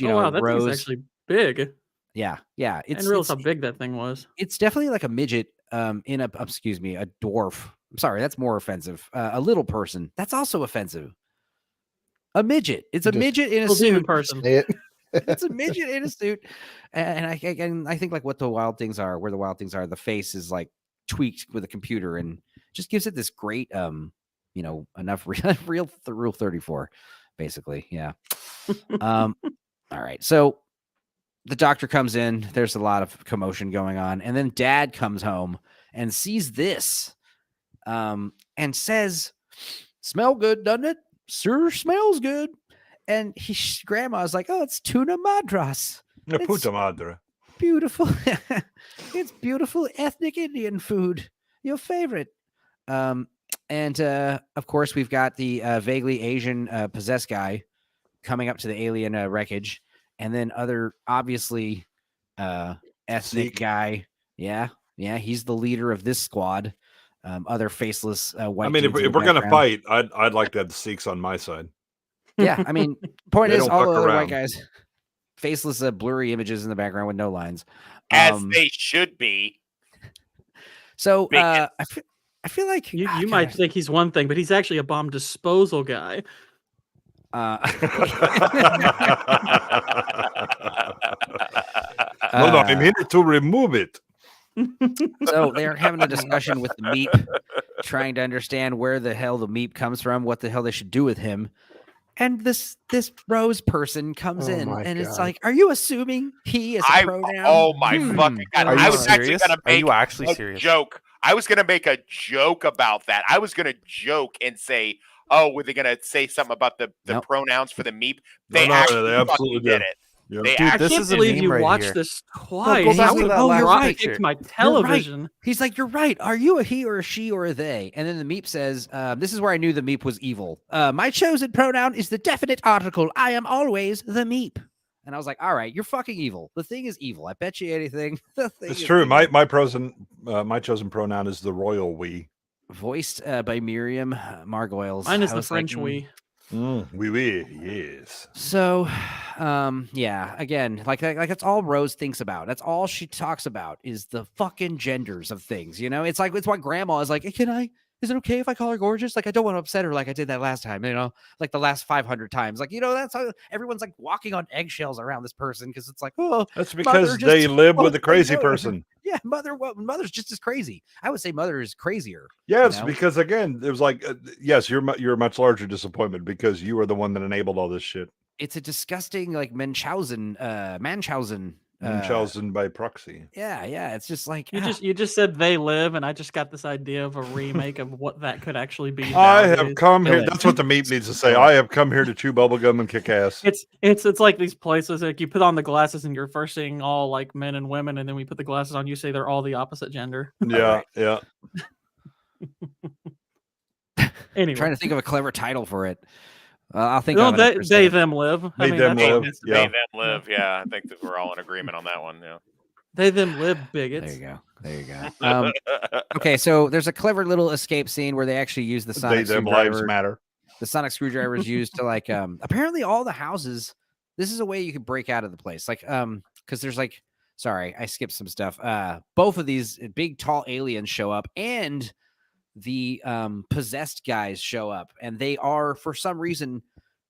[SPEAKER 5] Wow, that thing's actually big.
[SPEAKER 1] Yeah.
[SPEAKER 5] It's real how big that thing was.
[SPEAKER 1] It's definitely like a midget. A dwarf. I'm sorry, that's more offensive. A little person. That's also offensive. A midget. It's a midget in a suit.
[SPEAKER 5] Person.
[SPEAKER 1] It's a midget in a suit. And I think like what the wild things are, where the wild things are, the face is like tweaked with a computer and just gives it this great enough real 34, basically. Yeah. All right. So the doctor comes in. There's a lot of commotion going on. And then dad comes home and sees this and says, smell good, doesn't it? Sure smells good. And grandma's like, oh, it's tuna madras.
[SPEAKER 3] Puta madre.
[SPEAKER 1] Beautiful. It's beautiful ethnic Indian food. Your favorite. And of course, we've got the vaguely Asian possessed guy coming up to the alien wreckage. And then other, obviously, ethnic guy. Yeah. He's the leader of this squad. Other faceless white.
[SPEAKER 3] I mean, if we're going to fight, I'd like to have the Sikhs on my side.
[SPEAKER 1] Yeah. I mean, point is, all the other white guys, faceless, blurry images in the background with no lines.
[SPEAKER 4] As they should be.
[SPEAKER 1] So I feel like
[SPEAKER 5] you might think he's one thing, but he's actually a bomb disposal guy.
[SPEAKER 3] No, I'm here to remove it.
[SPEAKER 1] So they're having a discussion with the Meep, trying to understand where the hell the Meep comes from, what the hell they should do with him. And this Rose person comes in, and it's like, are you assuming he is a pronoun?
[SPEAKER 4] Oh my fucking god!
[SPEAKER 6] Are you
[SPEAKER 4] I was
[SPEAKER 6] serious?
[SPEAKER 4] actually gonna make
[SPEAKER 6] Are you actually
[SPEAKER 4] a
[SPEAKER 6] serious?
[SPEAKER 4] joke. I was gonna make a joke about that. I was gonna joke and say, "Oh, were they gonna say something about the
[SPEAKER 1] Nope.
[SPEAKER 4] pronouns for the meep?"
[SPEAKER 3] No,
[SPEAKER 4] They
[SPEAKER 3] no,
[SPEAKER 4] actually
[SPEAKER 3] they absolutely
[SPEAKER 4] fucking did it.
[SPEAKER 3] Yep.
[SPEAKER 4] They
[SPEAKER 6] Dude,
[SPEAKER 5] I
[SPEAKER 6] this
[SPEAKER 5] can't
[SPEAKER 6] is a
[SPEAKER 5] believe
[SPEAKER 6] meme
[SPEAKER 5] you
[SPEAKER 6] right
[SPEAKER 5] watched
[SPEAKER 6] here.
[SPEAKER 5] this twice.
[SPEAKER 6] go back
[SPEAKER 5] How
[SPEAKER 6] to
[SPEAKER 5] would
[SPEAKER 6] that
[SPEAKER 5] you
[SPEAKER 6] last
[SPEAKER 5] drop
[SPEAKER 6] picture.
[SPEAKER 5] kicked my
[SPEAKER 1] You're right.
[SPEAKER 5] television?
[SPEAKER 1] He's like, you're right. Are you a he or a she or a they? And then the meep says, this is where I knew the meep was evil. My chosen pronoun is the definite article. I am always the meep. And I was like, all right, you're fucking evil. The thing is evil. I bet you anything. The thing
[SPEAKER 3] It's
[SPEAKER 1] is
[SPEAKER 3] true.
[SPEAKER 1] evil.
[SPEAKER 3] My chosen pronoun is the royal we.
[SPEAKER 1] Voiced by Miriam Margoyles.
[SPEAKER 5] Mine is
[SPEAKER 1] I
[SPEAKER 5] the
[SPEAKER 1] was
[SPEAKER 5] French
[SPEAKER 1] thinking-
[SPEAKER 5] we.
[SPEAKER 3] Oui, yes.
[SPEAKER 1] So, yeah, again, like that's all Rose thinks about. That's all she talks about is the fucking genders of things. You know, it's why Grandma is like, is it okay if I call her gorgeous? Like, I don't want to upset her like I did that last time, you know, like the last 500 times. Like, you know, that's how everyone's like walking on eggshells around this person because it's like, oh,
[SPEAKER 3] That's because they live with a crazy person.
[SPEAKER 1] Yeah, mother's just as crazy. I would say mother is crazier.
[SPEAKER 3] Yes,
[SPEAKER 1] you know?
[SPEAKER 3] because again, it was like, yes, you're a much larger disappointment because you are the one that enabled all this shit.
[SPEAKER 1] It's a disgusting like Munchausen.
[SPEAKER 3] Munchausen by proxy.
[SPEAKER 1] Yeah. It's just like
[SPEAKER 5] You just said they live, and I just got this idea of a remake of what that could actually be.
[SPEAKER 3] I
[SPEAKER 5] nowadays.
[SPEAKER 3] have come here.
[SPEAKER 1] it.
[SPEAKER 3] That's what the meep needs to say. I have come here to chew bubblegum and kick ass.
[SPEAKER 5] It's like these places like you put on the glasses and you're first seeing all like men and women, and then we put the glasses on, you say they're all the opposite gender.
[SPEAKER 3] Yeah, yeah.
[SPEAKER 5] Anyway,
[SPEAKER 1] trying to think of a clever title for it. I'll think.
[SPEAKER 5] no,
[SPEAKER 1] of it in a
[SPEAKER 5] they
[SPEAKER 1] second.
[SPEAKER 5] them live.
[SPEAKER 3] They, them
[SPEAKER 5] that's-
[SPEAKER 3] live.
[SPEAKER 4] It's
[SPEAKER 3] Yeah.
[SPEAKER 4] they them live. Yeah, I think that we're all in agreement on that one. Yeah.
[SPEAKER 5] They them live bigots.
[SPEAKER 1] There you go. Okay, so there's a clever little escape scene where they actually use the sonic
[SPEAKER 3] Them lives
[SPEAKER 1] screwdriver.
[SPEAKER 3] matter.
[SPEAKER 1] The sonic screwdriver is used to like apparently all the houses. This is a way you can break out of the place. Like because there's like sorry, I skipped some stuff. Both of these big tall aliens show up and the possessed guys show up, and they are for some reason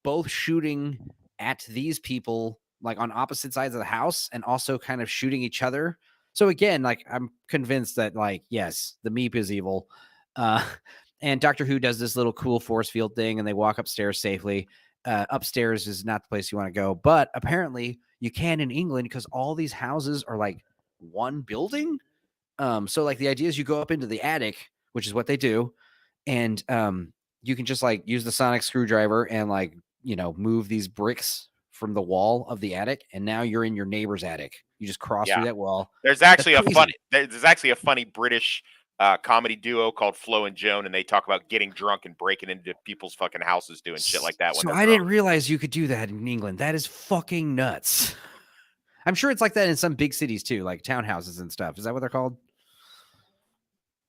[SPEAKER 1] both shooting at these people like on opposite sides of the house and also kind of shooting each other. So again, like I'm convinced that like yes, the meep is evil. And Doctor Who does this little cool force field thing, and they walk upstairs safely. Upstairs is not the place you want to go, but apparently you can in England because all these houses are like one building. So like the idea is you go up into the attic, which is what they do, and you can just like use the sonic screwdriver and like move these bricks from the wall of the attic, and now you're in your neighbor's attic. You just cross through that wall.
[SPEAKER 4] There's actually
[SPEAKER 1] crazy.
[SPEAKER 4] there's actually a funny British comedy duo called Flo and Joan, and they talk about getting drunk and breaking into people's fucking houses doing shit like that.
[SPEAKER 1] So I didn't realize you could do that in England. That is fucking nuts. I'm sure it's like that in some big cities too, like townhouses and stuff. Is that what they're called?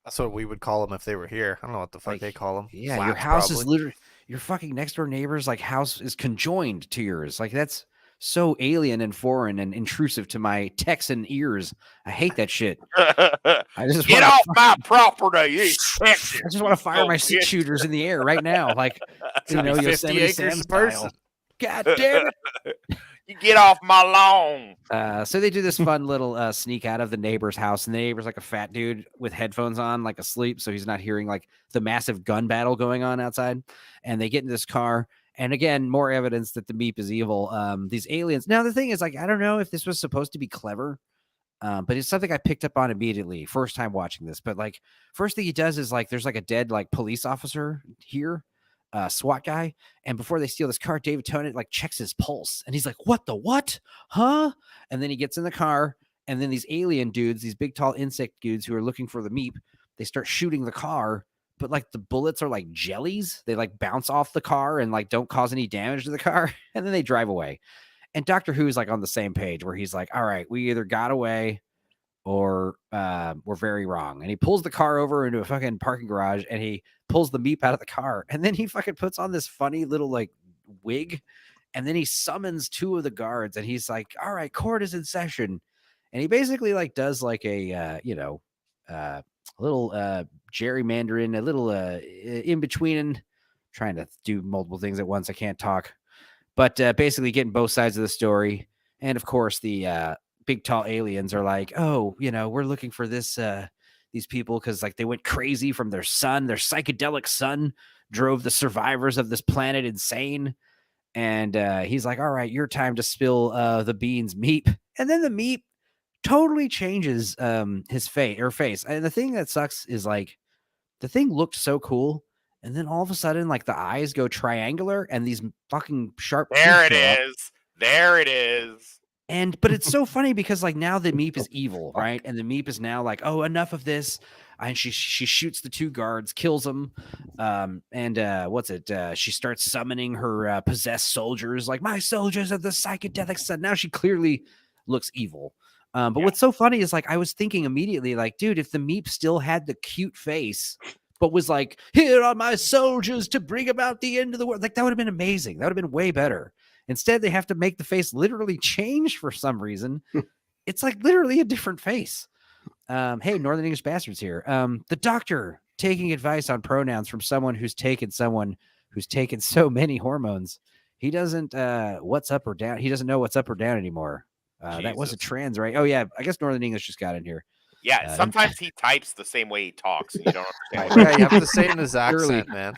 [SPEAKER 6] That's what we would call them if they were here. I don't know what the fuck they call them.
[SPEAKER 1] Yeah,
[SPEAKER 6] Flats,
[SPEAKER 1] your house
[SPEAKER 6] probably.
[SPEAKER 1] is literally your fucking next door neighbor's like house is conjoined to yours. Like that's so alien and foreign and intrusive to my Texan ears. I hate that shit. I just
[SPEAKER 4] get off my property. You Texas.
[SPEAKER 1] I just want to fire my six shooters in the air right now, like
[SPEAKER 6] It's gonna be 50
[SPEAKER 1] Yosemite
[SPEAKER 6] acres
[SPEAKER 1] Sam
[SPEAKER 6] a person.
[SPEAKER 1] style. God damn it!
[SPEAKER 4] You get off my lawn.
[SPEAKER 1] So they do this fun little sneak out of the neighbor's house, and the neighbor's like a fat dude with headphones on, like asleep, so he's not hearing like the massive gun battle going on outside. And they get in this car, and again, more evidence that the meep is evil. These aliens. Now the thing is, like, I don't know if this was supposed to be clever, but it's something I picked up on immediately, first time watching this. But like, first thing he does is like, there's like a dead like police officer here. SWAT guy, and before they steal this car, David Tennant like checks his pulse, and he's like, what, huh? And then he gets in the car, and then these alien dudes, these big tall insect dudes who are looking for the meep, they start shooting the car, but like the bullets are like jellies. They like bounce off the car and like don't cause any damage to the car, and then they drive away. And Doctor Who's like on the same page where he's like, all right, we either got away or we're very wrong. And he pulls the car over into a fucking parking garage, and he pulls the meep out of the car, and then he fucking puts on this funny little like wig, and then he summons two of the guards, and he's like, all right, court is in session. And he basically like does like a little gerrymandering, a little in between, trying to do multiple things at once. I can't talk, but basically getting both sides of the story. And of course the big tall aliens are like, oh, we're looking for this these people because like they went crazy from their psychedelic sun drove the survivors of this planet insane. And he's like, all right, your time to spill the beans, Meep. And then the Meep totally changes his face. And the thing that sucks is like the thing looked so cool. And then all of a sudden, like the eyes go triangular and these fucking sharp
[SPEAKER 4] There
[SPEAKER 1] teeth
[SPEAKER 4] it
[SPEAKER 1] show up.
[SPEAKER 4] is. There it is.
[SPEAKER 1] But it's so funny because like now the Meep is evil, right? And the Meep is now like, oh, enough of this. And she shoots the 2 guards, kills them. She starts summoning her possessed soldiers, like my soldiers of the psychedelic sun. Now she clearly looks evil. But what's so funny is like I was thinking immediately, like, dude, if the Meep still had the cute face, but was like, here are my soldiers to bring about the end of the world, like that would have been amazing. That would have been way better. Instead, they have to make the face literally change for some reason. It's like literally a different face. Hey, Northern English Bastards here. The doctor taking advice on pronouns from someone who's taken so many hormones. He doesn't what's up or down. He doesn't know what's up or down anymore. That was a trans, right? Oh yeah, I guess Northern English just got in here.
[SPEAKER 4] Yeah, sometimes he types the same way he talks, and you don't understand.
[SPEAKER 6] Yeah, you have to say it in his accent, man.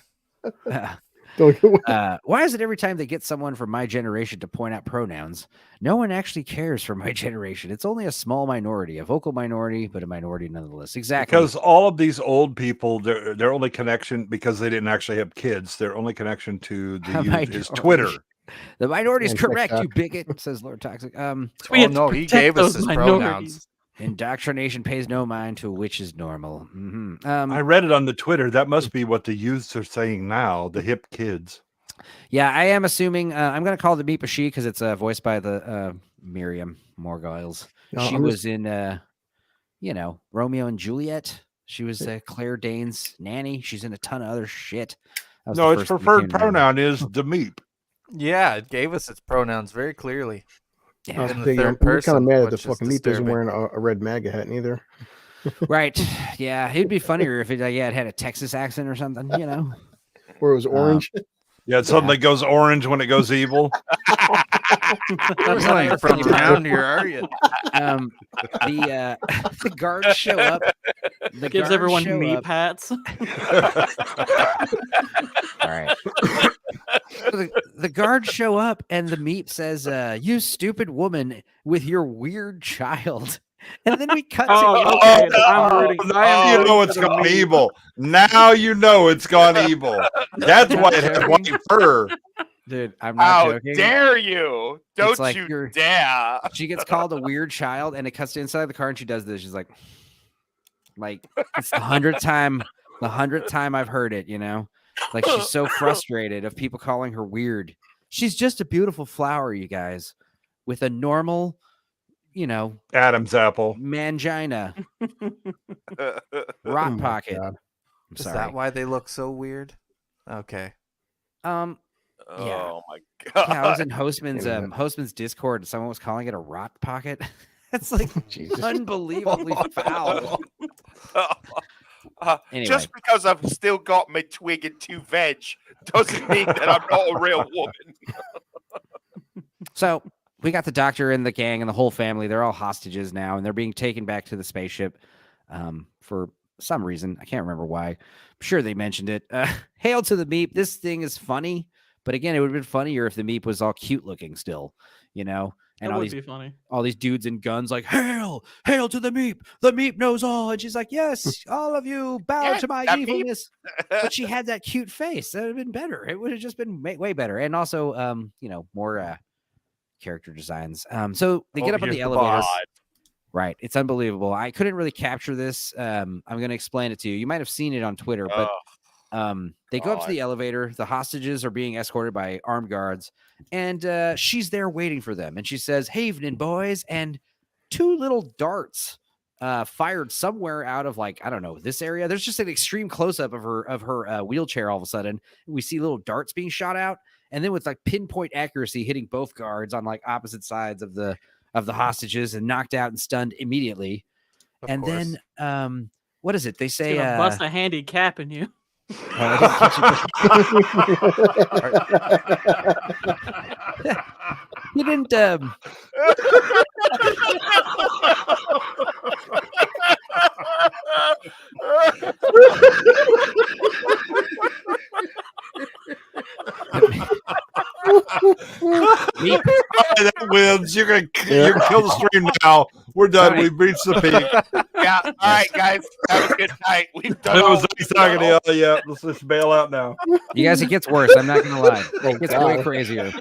[SPEAKER 1] Why is it every time they get someone from my generation to point out pronouns, no one actually cares for my generation? It's only a small minority, a vocal minority, but a minority nonetheless. Exactly.
[SPEAKER 3] Because all of these old people, their only connection, because they didn't actually have kids, their only connection to the youth is Twitter.
[SPEAKER 1] The minority is correct, you bigot, says Lord Toxic.
[SPEAKER 6] He gave us his pronouns.
[SPEAKER 1] Indoctrination pays no mind to which is normal.
[SPEAKER 3] I read it on the Twitter. That must be what the youths are saying now, the hip kids.
[SPEAKER 1] Yeah, I am assuming. I'm going to call the Meep a she because it's voiced by the Miriam Margolyes. She was in, Romeo and Juliet. She was Claire Danes' nanny. She's in a ton of other shit.
[SPEAKER 3] No, its preferred pronoun is the Meep.
[SPEAKER 6] Yeah, it gave us its pronouns very clearly.
[SPEAKER 2] Yeah. I'm kind of mad that the fucking Meep isn't wearing a red MAGA hat neither.
[SPEAKER 1] Right. Yeah, it'd be funnier if it had a Texas accent or something,
[SPEAKER 2] Or it was orange.
[SPEAKER 3] Yeah, it suddenly goes orange when it goes evil.
[SPEAKER 6] You're not even from around here, are you?
[SPEAKER 1] The guards show up.
[SPEAKER 5] Gives everyone Meep hats.
[SPEAKER 1] All right. The guards show up and the Meep says, you stupid woman with your weird child. And then we cut to
[SPEAKER 3] now you know it's gone evil. Now you know it's gone evil. That's why it has white fur.
[SPEAKER 1] Dude, I'm not joking.
[SPEAKER 4] How dare you? Don't
[SPEAKER 1] like
[SPEAKER 4] you dare.
[SPEAKER 1] She gets called a weird child and it cuts to inside the car and she does this. She's like it's the 100th time I've heard it, Like she's so frustrated of people calling her weird. She's just a beautiful flower, you guys, with a normal,
[SPEAKER 3] Adam's apple,
[SPEAKER 1] mangina, rock pocket.
[SPEAKER 6] Is that why they look so weird? Okay.
[SPEAKER 1] Yeah.
[SPEAKER 4] Oh my god.
[SPEAKER 1] Yeah, I was in Hostman's Discord and someone was calling it a rock pocket. That's like unbelievably foul. Anyway.
[SPEAKER 4] Just because I've still got my twig and 2 veg doesn't mean that I'm not a real woman.
[SPEAKER 1] So we got the doctor and the gang and the whole family. They're all hostages now, and they're being taken back to the spaceship for some reason. I can't remember why. I'm sure they mentioned it. Hail to the Meep. This thing is funny, but again, it would have been funnier if the Meep was all cute looking still, And
[SPEAKER 5] that would be funny.
[SPEAKER 1] All these dudes in guns like, hail to the Meep. The Meep knows all. And she's like, yes, all of you bow to my evilness. But she had that cute face. That would have been better. It would have just been way better. And also, more character designs. So they get up on the elevator. Right. It's unbelievable. I couldn't really capture this. I'm going to explain it to you. You might have seen it on Twitter, but they go up to the elevator. The hostages are being escorted by armed guards, and she's there waiting for them. And she says, "Hey, evening, boys," and 2 little darts fired somewhere out of this area. There's just an extreme close up of her wheelchair. All of a sudden, we see little darts being shot out, and then with pinpoint accuracy hitting both guards on opposite sides of the hostages and knocked out and stunned immediately. Of course. Then what is it? They say
[SPEAKER 5] bust a handicap in you.
[SPEAKER 1] You didn't
[SPEAKER 3] wins. You can kill the stream now. We're done.
[SPEAKER 1] Right.
[SPEAKER 3] We've reached the peak.
[SPEAKER 4] Yeah. All right, guys. Have a good night. We've done
[SPEAKER 3] It
[SPEAKER 4] all.
[SPEAKER 3] was nice talking to y'all. Yeah, let's just bail out now.
[SPEAKER 1] You guys, it gets worse. I'm not gonna lie.
[SPEAKER 2] Oh,
[SPEAKER 1] It gets way
[SPEAKER 2] God.
[SPEAKER 1] crazier.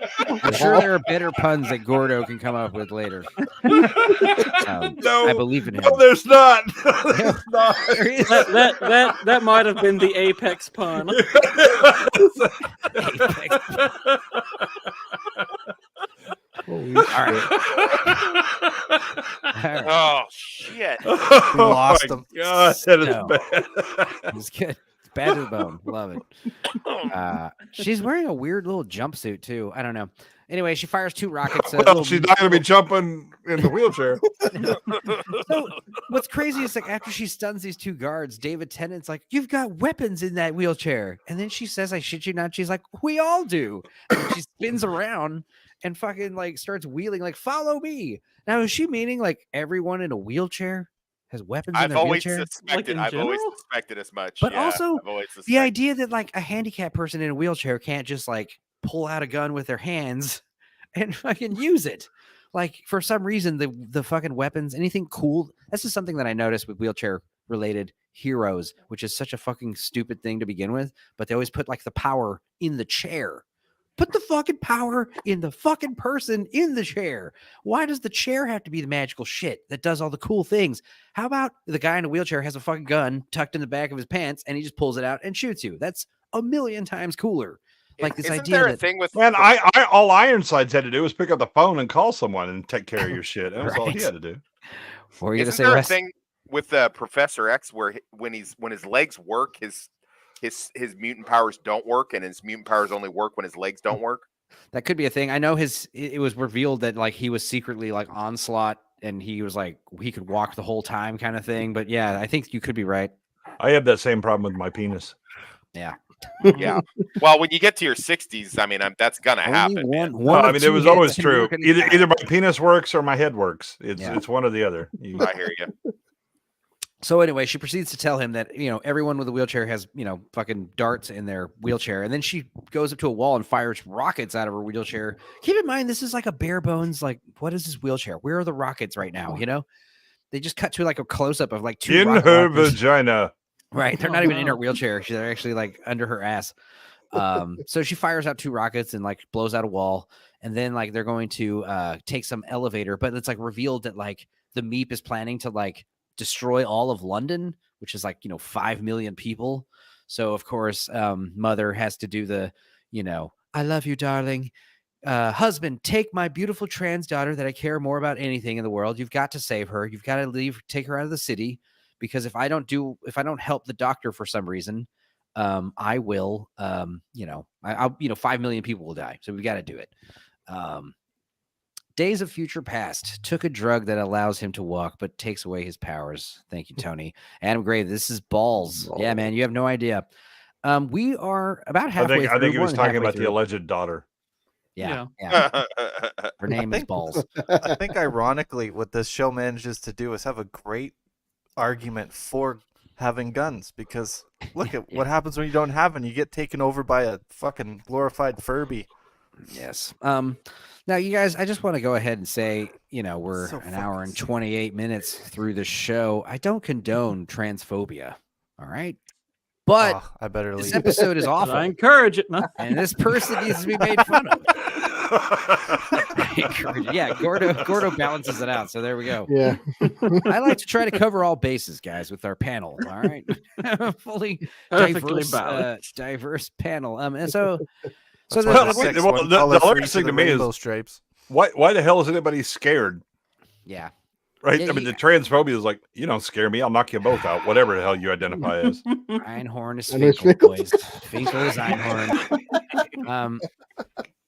[SPEAKER 1] I'm sure there are better puns that Gordo can come up with later.
[SPEAKER 3] No,
[SPEAKER 1] I believe in him.
[SPEAKER 3] no, there's not. There's not.
[SPEAKER 1] There is.
[SPEAKER 5] That might have been the apex pun.
[SPEAKER 2] Holy
[SPEAKER 1] All
[SPEAKER 2] shit.
[SPEAKER 1] right. All right.
[SPEAKER 4] Oh shit!
[SPEAKER 3] Oh,
[SPEAKER 6] lost
[SPEAKER 3] my
[SPEAKER 6] him.
[SPEAKER 3] God, that is
[SPEAKER 1] No.
[SPEAKER 3] bad.
[SPEAKER 1] It's good. It's bad to the bone. Love it. She's wearing a weird little jumpsuit too. I don't know. Anyway, she fires 2 rockets.
[SPEAKER 3] Well, she's not going to be jumping in the wheelchair.
[SPEAKER 1] So what's crazy is like after she stuns these 2 guards, David Tennant's like, "You've got weapons in that wheelchair," and then she says, "I shit you not." She's like, "We all do." And she spins around and fucking like starts wheeling, like, "Follow me." Now is she meaning like everyone in a wheelchair has weapons in
[SPEAKER 4] I've
[SPEAKER 1] their
[SPEAKER 4] always
[SPEAKER 1] wheelchair?
[SPEAKER 4] suspected.
[SPEAKER 5] Like in
[SPEAKER 4] I've always
[SPEAKER 5] general?
[SPEAKER 4] suspected as much.
[SPEAKER 1] But
[SPEAKER 4] yeah,
[SPEAKER 1] also,
[SPEAKER 4] I've always
[SPEAKER 1] the
[SPEAKER 4] suspected.
[SPEAKER 1] idea that like a handicapped person in a wheelchair can't just like pull out a gun with their hands and fucking use it. Like for some reason, the fucking weapons, anything cool. This is something that I noticed with wheelchair related heroes, which is such a fucking stupid thing to begin with. But they always put like the power in the chair. Put the fucking power in the fucking person in the chair. Why does the chair have to be the magical shit that does all the cool things? How about the guy in a wheelchair has a fucking gun tucked in the back of his pants and he just pulls it out and shoots you? That's a million times cooler. Like this
[SPEAKER 4] Isn't
[SPEAKER 1] idea
[SPEAKER 4] there a
[SPEAKER 1] that
[SPEAKER 4] thing with
[SPEAKER 3] Man, I all Ironsides had to do was pick up the phone and call someone and take care of your shit. That was all he
[SPEAKER 1] Right.
[SPEAKER 3] had to do.
[SPEAKER 1] what were you gonna
[SPEAKER 4] Isn't
[SPEAKER 1] say,
[SPEAKER 4] there a
[SPEAKER 1] Wes?
[SPEAKER 4] thing with Professor X where when his legs work, his mutant powers don't work, and his mutant powers only work when his legs don't work?
[SPEAKER 1] That could be a thing. I know it was revealed that like he was secretly like Onslaught and he was like he could walk the whole time kind of thing. But yeah, I think you could be right.
[SPEAKER 3] I have that same problem with my penis.
[SPEAKER 1] Yeah.
[SPEAKER 4] Yeah. Well, when you get to your 60s, I mean, that's gonna happen. Man.
[SPEAKER 1] One
[SPEAKER 3] I
[SPEAKER 1] of
[SPEAKER 3] mean, it
[SPEAKER 1] 2
[SPEAKER 3] was
[SPEAKER 1] hits
[SPEAKER 3] always
[SPEAKER 1] can
[SPEAKER 3] true.
[SPEAKER 1] work in a
[SPEAKER 3] Either
[SPEAKER 1] time.
[SPEAKER 3] my penis works or my head works. It's
[SPEAKER 1] Yeah.
[SPEAKER 3] it's one or the other.
[SPEAKER 4] I hear you.
[SPEAKER 1] So anyway, she proceeds to tell him that, everyone with a wheelchair has, fucking darts in their wheelchair. And then she goes up to a wall and fires rockets out of her wheelchair. Keep in mind, this is like a bare bones, like, what is this wheelchair? Where are the rockets right now? They just cut to like a close up of like 2
[SPEAKER 3] in
[SPEAKER 1] rocket
[SPEAKER 3] her
[SPEAKER 1] launchers.
[SPEAKER 3] vagina.
[SPEAKER 1] Right. They're
[SPEAKER 5] Oh,
[SPEAKER 1] not even in her
[SPEAKER 5] no.
[SPEAKER 1] wheelchair. They're actually like under her ass. So she fires out 2 rockets and like blows out a wall. And then like they're going to take some elevator, but it's like revealed that like the Meep is planning to like destroy all of London, which is like, 5 million people. So of course, Mother has to do the, I love you, darling. Husband, take my beautiful trans daughter that I care more about anything in the world. You've got to save her. You've got to take her out of the city. Because if I don't help the doctor for some reason, I will, I'll 5 million people will die. So we got to do it. Days of Future Past took a drug that allows him to walk, but takes away his powers. Thank you, Tony. Adam Gray, this is balls. Yeah, man, you have no idea. We are about halfway through.
[SPEAKER 3] I think he was
[SPEAKER 1] more than
[SPEAKER 3] talking
[SPEAKER 1] halfway
[SPEAKER 3] about the
[SPEAKER 1] through.
[SPEAKER 3] alleged daughter.
[SPEAKER 1] Yeah.
[SPEAKER 4] Yeah.
[SPEAKER 1] Her name is
[SPEAKER 6] think-
[SPEAKER 1] Balls.
[SPEAKER 6] I think ironically, what this show manages to do is have a great argument for having guns, because look at what happens when you don't have any. You get taken over by a fucking glorified Furby.
[SPEAKER 1] Yes. Now, you guys, I just want to go ahead and say, we're
[SPEAKER 6] So
[SPEAKER 1] an hour
[SPEAKER 6] fucking
[SPEAKER 1] and
[SPEAKER 6] sick.
[SPEAKER 1] 28 minutes through the show. I don't condone transphobia. All right. But
[SPEAKER 6] Oh, I better
[SPEAKER 1] this
[SPEAKER 6] leave.
[SPEAKER 1] episode is
[SPEAKER 5] I
[SPEAKER 1] awful.
[SPEAKER 5] encourage it. No?
[SPEAKER 1] And this person needs to be made fun of. Yeah, Gordo balances it out. So there we go.
[SPEAKER 2] Yeah.
[SPEAKER 1] I like to try to cover all bases, guys, with our panel. All right. Fully
[SPEAKER 5] Perfectly
[SPEAKER 1] diverse panel. And so
[SPEAKER 6] That's
[SPEAKER 1] the-
[SPEAKER 6] why
[SPEAKER 1] the-
[SPEAKER 6] the six
[SPEAKER 3] well,
[SPEAKER 6] one
[SPEAKER 3] the
[SPEAKER 6] color for
[SPEAKER 3] hilarious
[SPEAKER 6] each
[SPEAKER 3] thing
[SPEAKER 6] of the
[SPEAKER 3] to me is-
[SPEAKER 6] rainbow stripes.
[SPEAKER 3] Why the hell is anybody scared?
[SPEAKER 1] yeah.
[SPEAKER 3] Right?
[SPEAKER 1] Yeah,
[SPEAKER 3] I mean,
[SPEAKER 1] you-
[SPEAKER 3] the transphobia is like, you don't scare me. I'll knock you both out. Whatever the hell you identify as.
[SPEAKER 1] Einhorn is
[SPEAKER 2] I know it's
[SPEAKER 1] Finkel,
[SPEAKER 2] Finkel.
[SPEAKER 1] boys. Finkel is Einhorn.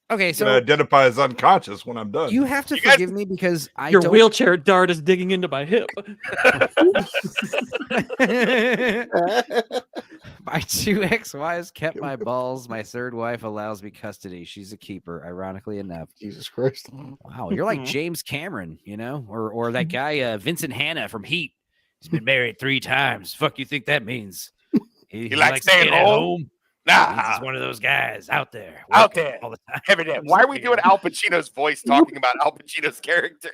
[SPEAKER 1] Okay,
[SPEAKER 3] I'm
[SPEAKER 1] so
[SPEAKER 3] gonna identify as unconscious when I'm done.
[SPEAKER 1] you have to
[SPEAKER 4] You guys-
[SPEAKER 1] forgive me because I
[SPEAKER 5] Your
[SPEAKER 1] don't.
[SPEAKER 5] wheelchair dart is digging into my hip.
[SPEAKER 1] My 2 ex-wives kept my balls. My 3rd wife allows me custody. She's a keeper, ironically enough.
[SPEAKER 2] Jesus Christ.
[SPEAKER 1] Wow, you're like
[SPEAKER 5] Mhm.
[SPEAKER 1] James Cameron, or that guy Vincent Hanna from Heat. He's been married 3 times. Fuck you think that means? He
[SPEAKER 4] likes staying
[SPEAKER 1] at
[SPEAKER 4] home?
[SPEAKER 1] He's just one of those guys out there all the time.
[SPEAKER 4] Every day. Why are we doing Al Pacino's voice talking about Al Pacino's character?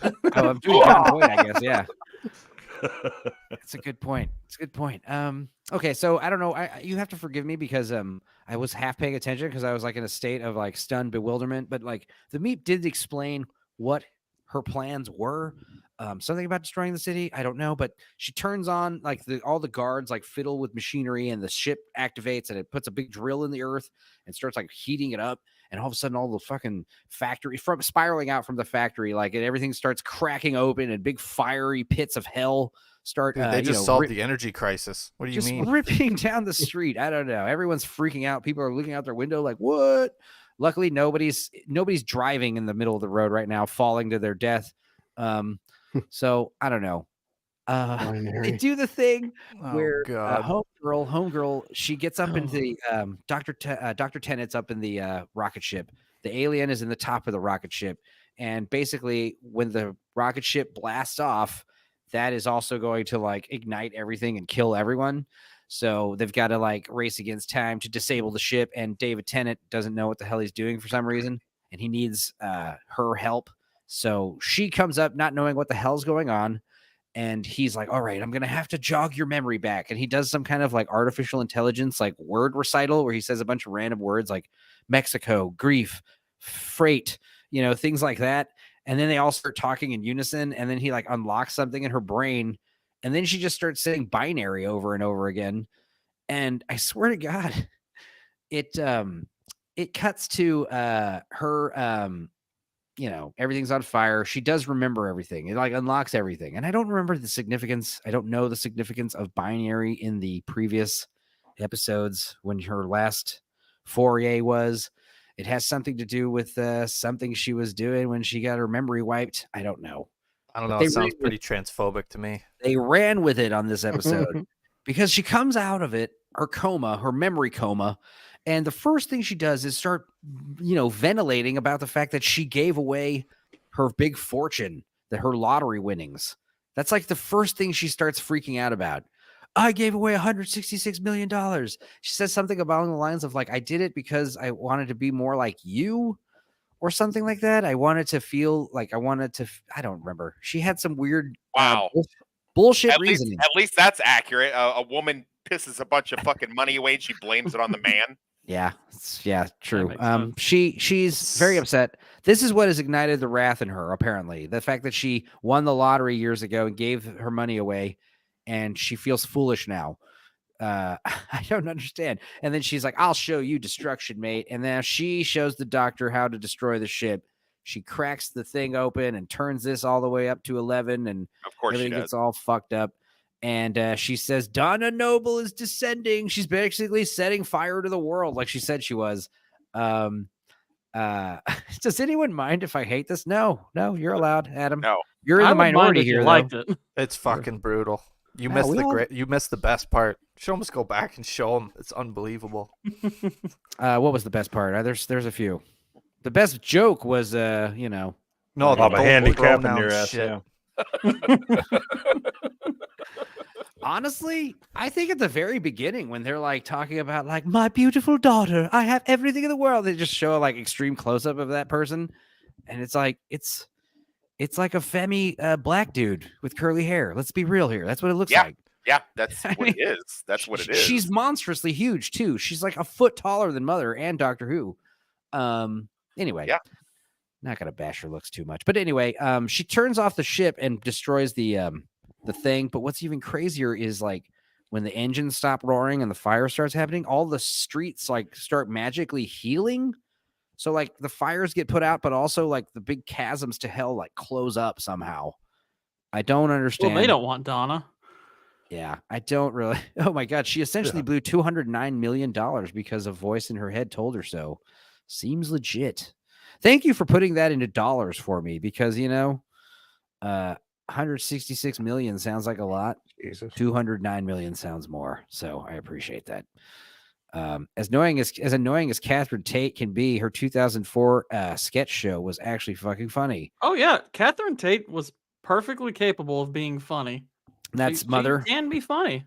[SPEAKER 1] Oh, I'm doing John Boyd, I guess. Yeah. It's a good point. Okay, so I don't know. You have to forgive me because I was half paying attention because I was like in a state of like stunned bewilderment. But like the Meep did explain what her plans were. Something about destroying the city, I don't know. But she turns on like all the guards like fiddle with machinery, and the ship activates, and it puts a big drill in the earth and starts like heating it up. And all of a sudden, all the fucking factory from spiraling out from the factory, like and everything starts cracking open, and big fiery pits of hell start.
[SPEAKER 6] Dude, they just solved the energy crisis. What do you mean?
[SPEAKER 1] Ripping down the street. I don't know. Everyone's freaking out. People are looking out their window like, what? Luckily, nobody's driving in the middle of the road right now, falling to their death. So I don't know. They do the thing where homegirl, she gets up into the Dr. Tennant's up in the rocket ship. The alien is in the top of the rocket ship, and basically when the rocket ship blasts off, that is also going to like ignite everything and kill everyone. So they've got to like race against time to disable the ship, and David Tennant doesn't know what the hell he's doing for some reason, and he needs her help. So she comes up not knowing what the hell's going on. And he's like, all right, I'm going to have to jog your memory back. And he does some kind of like artificial intelligence, like word recital where he says a bunch of random words like Mexico, grief, freight, things like that. And then they all start talking in unison. And then he like unlocks something in her brain. And then she just starts saying binary over and over again. And I swear to God, it cuts to her, everything's on fire. She does remember everything. It like unlocks everything. And I don't remember the significance. I don't know the significance of binary in the previous episodes when her last foray was. It has something to do with something she was doing when she got her memory wiped. I don't know.
[SPEAKER 6] It sounds pretty transphobic to me.
[SPEAKER 1] They ran with it on this episode because she comes out of it, her memory coma. And the first thing she does is start, ventilating about the fact that she gave away her big fortune, her lottery winnings. That's like the first thing she starts freaking out about. I gave away $166 million. She says something along the lines of like, I did it because I wanted to be more like you or something like that. I wanted to feel like I don't remember. She had some weird bullshit reasoning.
[SPEAKER 4] At least that's accurate. A woman pisses a bunch of fucking money away and she blames it on the man.
[SPEAKER 1] Yeah, true. She's very upset. This is what has ignited the wrath in her, apparently. The fact that she won the lottery years ago and gave her money away, and she feels foolish now. I don't understand. And then she's like, I'll show you destruction, mate. And then she shows the doctor how to destroy the ship. She cracks the thing open and turns this all the way up to 11, and
[SPEAKER 4] of course
[SPEAKER 1] everything gets all fucked up. And she says, Donna Noble is descending. She's basically setting fire to the world like she said she was. Does anyone mind if I hate this? No, you're allowed, Adam.
[SPEAKER 4] No.
[SPEAKER 1] You're in the minority here.
[SPEAKER 5] Liked it.
[SPEAKER 6] It's fucking brutal. You missed you missed the best part. Should almost go back and show them. It's unbelievable.
[SPEAKER 1] What was the best part? There's a few. The best joke was,
[SPEAKER 3] a handicap in your ass.
[SPEAKER 6] Shit.
[SPEAKER 3] Yeah.
[SPEAKER 1] Honestly, I think at the very beginning when they're like talking about like my beautiful daughter, I have everything in the world, they just show like extreme close up of that person, and it's like it's like a femi black dude with curly hair. Let's be real here. That's what it looks like.
[SPEAKER 4] Yeah, that's what it is. That's what it is.
[SPEAKER 1] She's monstrously huge too. She's like a foot taller than Mother and Doctor Who. Anyway, not gonna bash her looks too much, but anyway, she turns off the ship and destroys the thing. But what's even crazier is like when the engines stop roaring and the fire starts happening, all the streets like start magically healing. So like the fires get put out, but also like the big chasms to hell like close up somehow. I don't understand.
[SPEAKER 5] Well, they don't want Donna.
[SPEAKER 1] Yeah, I don't really. Oh my God, she essentially blew $209 million because a voice in her head told her so. Seems legit. Thank you for putting that into dollars for me because 166 million sounds like a lot.
[SPEAKER 2] Jesus.
[SPEAKER 1] 209 million sounds more. So I appreciate that. As annoying as Catherine Tate can be, her 2004 sketch show was actually fucking funny.
[SPEAKER 5] Oh yeah, Catherine Tate was perfectly capable of being funny.
[SPEAKER 1] That's Mother.
[SPEAKER 5] She can be funny.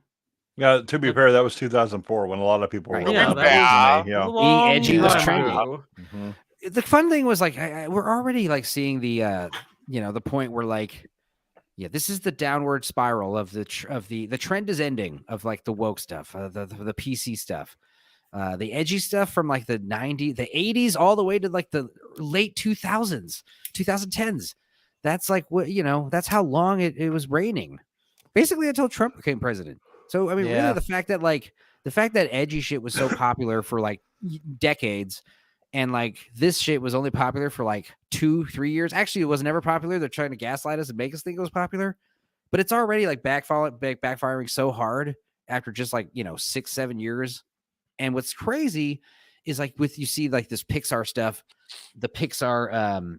[SPEAKER 3] Yeah, to be fair, that was 2004 when a lot of people were
[SPEAKER 1] Right.
[SPEAKER 5] Yeah,
[SPEAKER 3] watching
[SPEAKER 5] that
[SPEAKER 3] anime.
[SPEAKER 5] was
[SPEAKER 3] Yeah.
[SPEAKER 1] Being edgy was
[SPEAKER 5] time
[SPEAKER 1] trending.
[SPEAKER 5] ago.
[SPEAKER 3] Mhm.
[SPEAKER 1] The fun thing was like we're already like seeing the the point where like this is the downward spiral of the trend is ending of like the woke stuff, the PC stuff, the edgy stuff from like the 90s, the 80s, all the way to like the late 2000s, 2010s. That's like what that's how long it was reigning, basically until Trump became president. So I mean, really, the fact that edgy shit was so popular for like decades. And like this shit was only popular for like 2-3 years. Actually, it was never popular. They're trying to gaslight us and make us think it was popular, but it's already like backfiring so hard after just like 6-7 years. And what's crazy is like you see like this Pixar stuff, the Pixar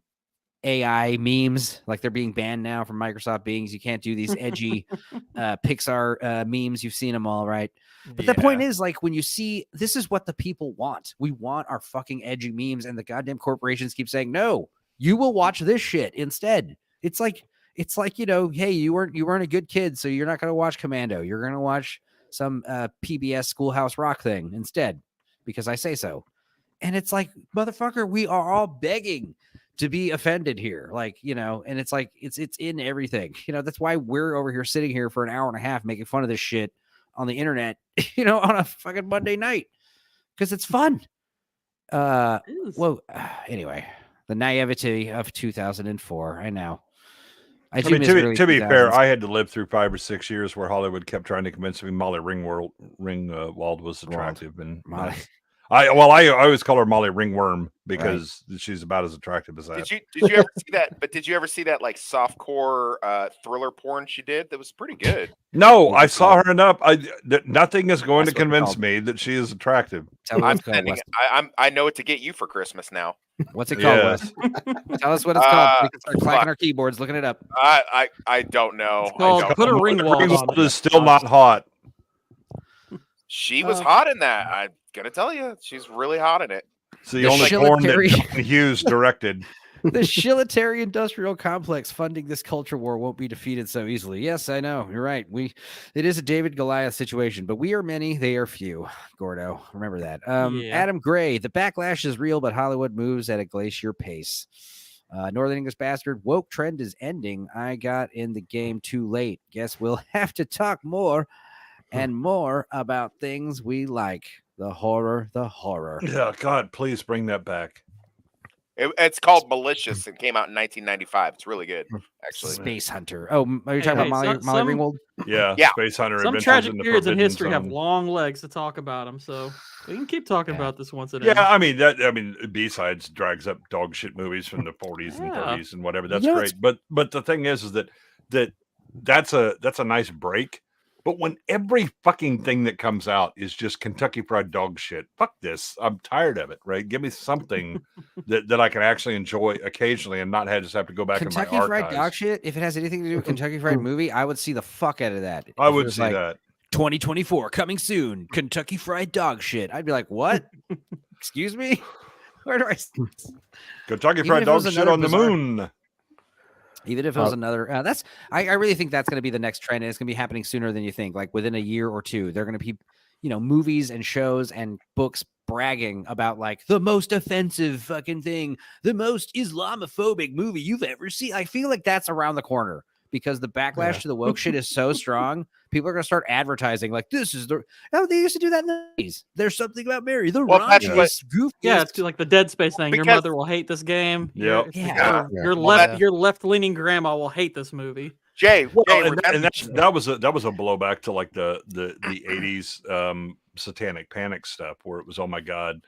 [SPEAKER 1] AI memes, like they're being banned now from Microsoft Bings. You can't do these edgy Pixar memes. You've seen them all, right? But the point is, like, when you see this is what the people want. We want our fucking edgy memes, and the goddamn corporations keep saying, no, you will watch this shit instead. It's like, hey, you weren't a good kid, so you're not going to watch Commando. You're going to watch some PBS Schoolhouse Rock thing instead, because I say so. And it's like, motherfucker, we are all begging to be offended here. Like, and it's like, it's in everything. That's why we're over here sitting here for an hour and a half making fun of this shit on the internet, on a fucking Monday night, because it's fun. Anyway, the naivety of 2004. I know.
[SPEAKER 3] I mean, to be fair, I had to live through 5 or 6 years where Hollywood kept trying to convince me Molly Ringwald was attractive, and
[SPEAKER 1] Molly.
[SPEAKER 3] I always call her Molly Ringworm because she's about as attractive as that.
[SPEAKER 7] Did you ever see that? But did you ever see that like softcore thriller porn she did? That was pretty good.
[SPEAKER 3] No, I saw her enough. Nothing is going to convince me that she is attractive.
[SPEAKER 7] I know what to get you for Christmas now.
[SPEAKER 1] What's it called, Wes? Tell us what it's called. We can start clacking our keyboards, looking it up.
[SPEAKER 7] I don't know.
[SPEAKER 5] Put a Ringwald on.
[SPEAKER 3] Is still not hot.
[SPEAKER 7] She was hot in that. I'm gonna tell you, she's really hot in it.
[SPEAKER 3] It's the only porn that John Hughes directed.
[SPEAKER 1] The Shilitary industrial complex funding this culture war won't be defeated so easily. Yes, I know. You're right. It is a David Goliath situation, but we are many, they are few. Gordo, remember that. Adam Gray, the backlash is real, but Hollywood moves at a glacier pace. Northern English Bastard, woke trend is ending. I got in the game too late. Guess we'll have to talk more and more about things we like. The horror.
[SPEAKER 3] Yeah, God, please bring that back.
[SPEAKER 7] It's called Malicious and came out in 1995. It's really good, actually.
[SPEAKER 1] Space Hunter. Oh, are you talking about Molly Ringwald?
[SPEAKER 3] Yeah, Space Hunter.
[SPEAKER 5] Some tragic periods in history have long legs to talk about them, so we can keep talking about this once a day.
[SPEAKER 3] Yeah, I mean, B-Sides drags up dog shit movies from the 40s and 30s and whatever. That's great. But the thing is that's a nice break. But when every fucking thing that comes out is just Kentucky Fried dog shit, fuck this. I'm tired of it, right? Give me something that I can actually enjoy occasionally and not just have to go back to my archives.
[SPEAKER 1] Kentucky Fried dog shit, if it has anything to do with Kentucky Fried movie, I would see the fuck out of that.
[SPEAKER 3] I would see that.
[SPEAKER 1] 2024 coming soon, Kentucky Fried dog shit. I'd be like, what? Excuse me? Where do I?
[SPEAKER 3] Kentucky Fried dog shit on the moon.
[SPEAKER 1] Even if it was another, I really think that's going to be the next trend, and it's going to be happening sooner than you think. Like within a year or two, they're going to be, movies and shows and books bragging about like the most offensive fucking thing, the most Islamophobic movie you've ever seen. I feel like that's around the corner because the backlash to the woke shit is so strong. People are going to start advertising like this is they used to do that in the 90s. There's something about Mary, the raunchiest, goofiest.
[SPEAKER 5] Yeah, it's like the Dead Space thing. Your mother will hate this game.
[SPEAKER 3] Your
[SPEAKER 5] left-leaning grandma will hate this movie.
[SPEAKER 7] Jay,
[SPEAKER 3] that was a blowback to like the 80s satanic panic stuff where it was, oh my God,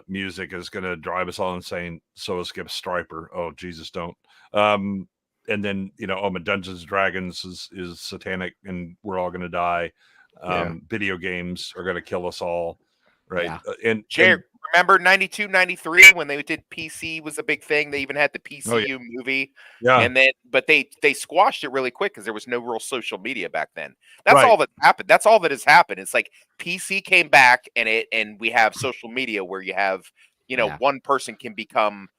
[SPEAKER 3] music is going to drive us all insane. So skip Striper. Oh Jesus, don't. And then, my Dungeons and Dragons is satanic and we're all going to die. Video games are going to kill us all. Right. Yeah. And
[SPEAKER 7] remember 92, 93 when they did PC was a big thing. They even had the PCU movie. Yeah. And then, but they squashed it really quick because there was no real social media back then. That's all that happened. That's all that has happened. It's like PC came back and we have social media where you have, one person can become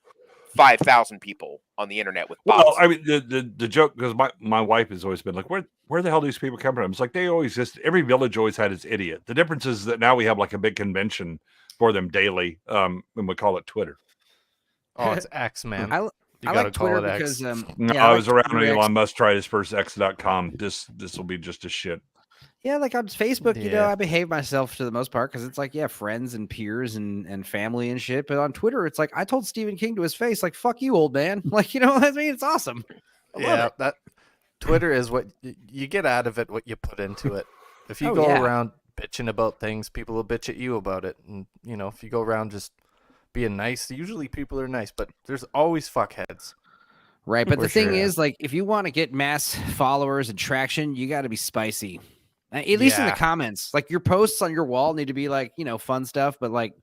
[SPEAKER 7] 5,000 people on the internet with bots.
[SPEAKER 3] Well, I mean, the joke, because my wife has always been like, where the hell do these people come from? It's like they always exist. Every village always had its idiot. The difference is that now we have like a big convention for them daily, and we call it Twitter.
[SPEAKER 6] Oh, it's X, man.
[SPEAKER 1] I like Twitter because
[SPEAKER 3] I was around when Elon Musk tried his first X.com. This will be just a shit.
[SPEAKER 1] Yeah, like on Facebook, you know, I behave myself to the most part because it's like, friends and peers and family and shit. But on Twitter, it's like I told Stephen King to his face, like, "Fuck you, old man." Like, you know what I mean? It's awesome. I love it.
[SPEAKER 6] That Twitter is what you get out of it, what you put into it. If you go around bitching about things, people will bitch at you about it. And you know, if you go around just being nice, usually people are nice, but there's always fuckheads.
[SPEAKER 1] Right, but the thing is, like, if you want to get mass followers and traction, you got to be spicy. At least in the comments, like your posts on your wall need to be like, you know, fun stuff, but like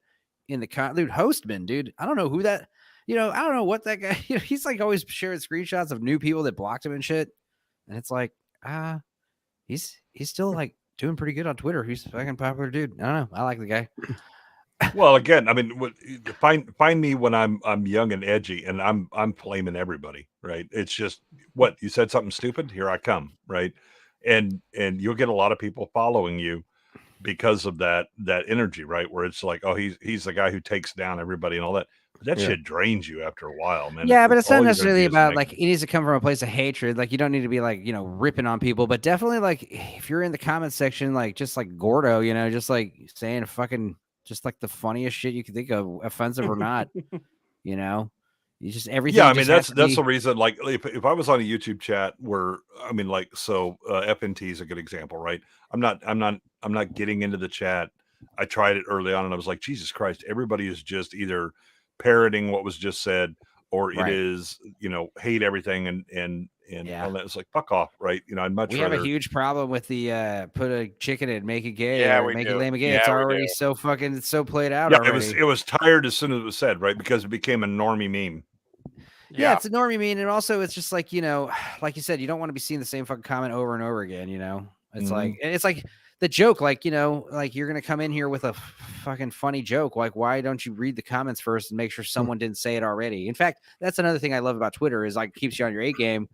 [SPEAKER 1] in the dude, Hostman, dude, I don't know who that, you know, I don't know what that guy, you know, he's like always sharing screenshots of new people that blocked him and shit. And it's like, he's still like doing pretty good on Twitter. He's a fucking popular dude. I don't know. I like the guy.
[SPEAKER 3] Well, again, I mean, find me when I'm young and edgy and I'm flaming everybody, right? It's just what you said something stupid. Here I come, right? And you'll get a lot of people following you because of that energy, right? Where it's like, oh, he's the guy who takes down everybody and all that. But that shit drains you after a while, man.
[SPEAKER 1] Yeah, but it's not necessarily about like it needs to come from a place of hatred. Like you don't need to be like, you know, ripping on people, but definitely like if you're in the comment section, like just like Gordo, you know, just like saying fucking just like the funniest shit you can think of, offensive or not, you know. You just everything.
[SPEAKER 3] Yeah, I mean that's the reason. Like if I was on a YouTube chat where I mean like FNT is a good example, right? I'm not getting into the chat. I tried it early on and I was like, Jesus Christ, everybody is just either parroting what was just said or it is, you know, hate everything and all that. It's like fuck off, right? You know, I'd much rather.
[SPEAKER 1] We have a huge problem with the put a chicken in, make it gay, or make it lame again.
[SPEAKER 7] Yeah,
[SPEAKER 1] it's already so played out.
[SPEAKER 3] Yeah,
[SPEAKER 1] already.
[SPEAKER 3] it was tired as soon as it was said, right? Because it became a normie meme.
[SPEAKER 1] Yeah, it's a normie meme, and also it's just like, you know, like you said, you don't want to be seeing the same fucking comment over and over again. You know, it's like, and it's like the joke, like, you know, like you're gonna come in here with a fucking funny joke. Like, why don't you read the comments first and make sure someone didn't say it already? In fact, that's another thing I love about Twitter is like keeps you on your A game.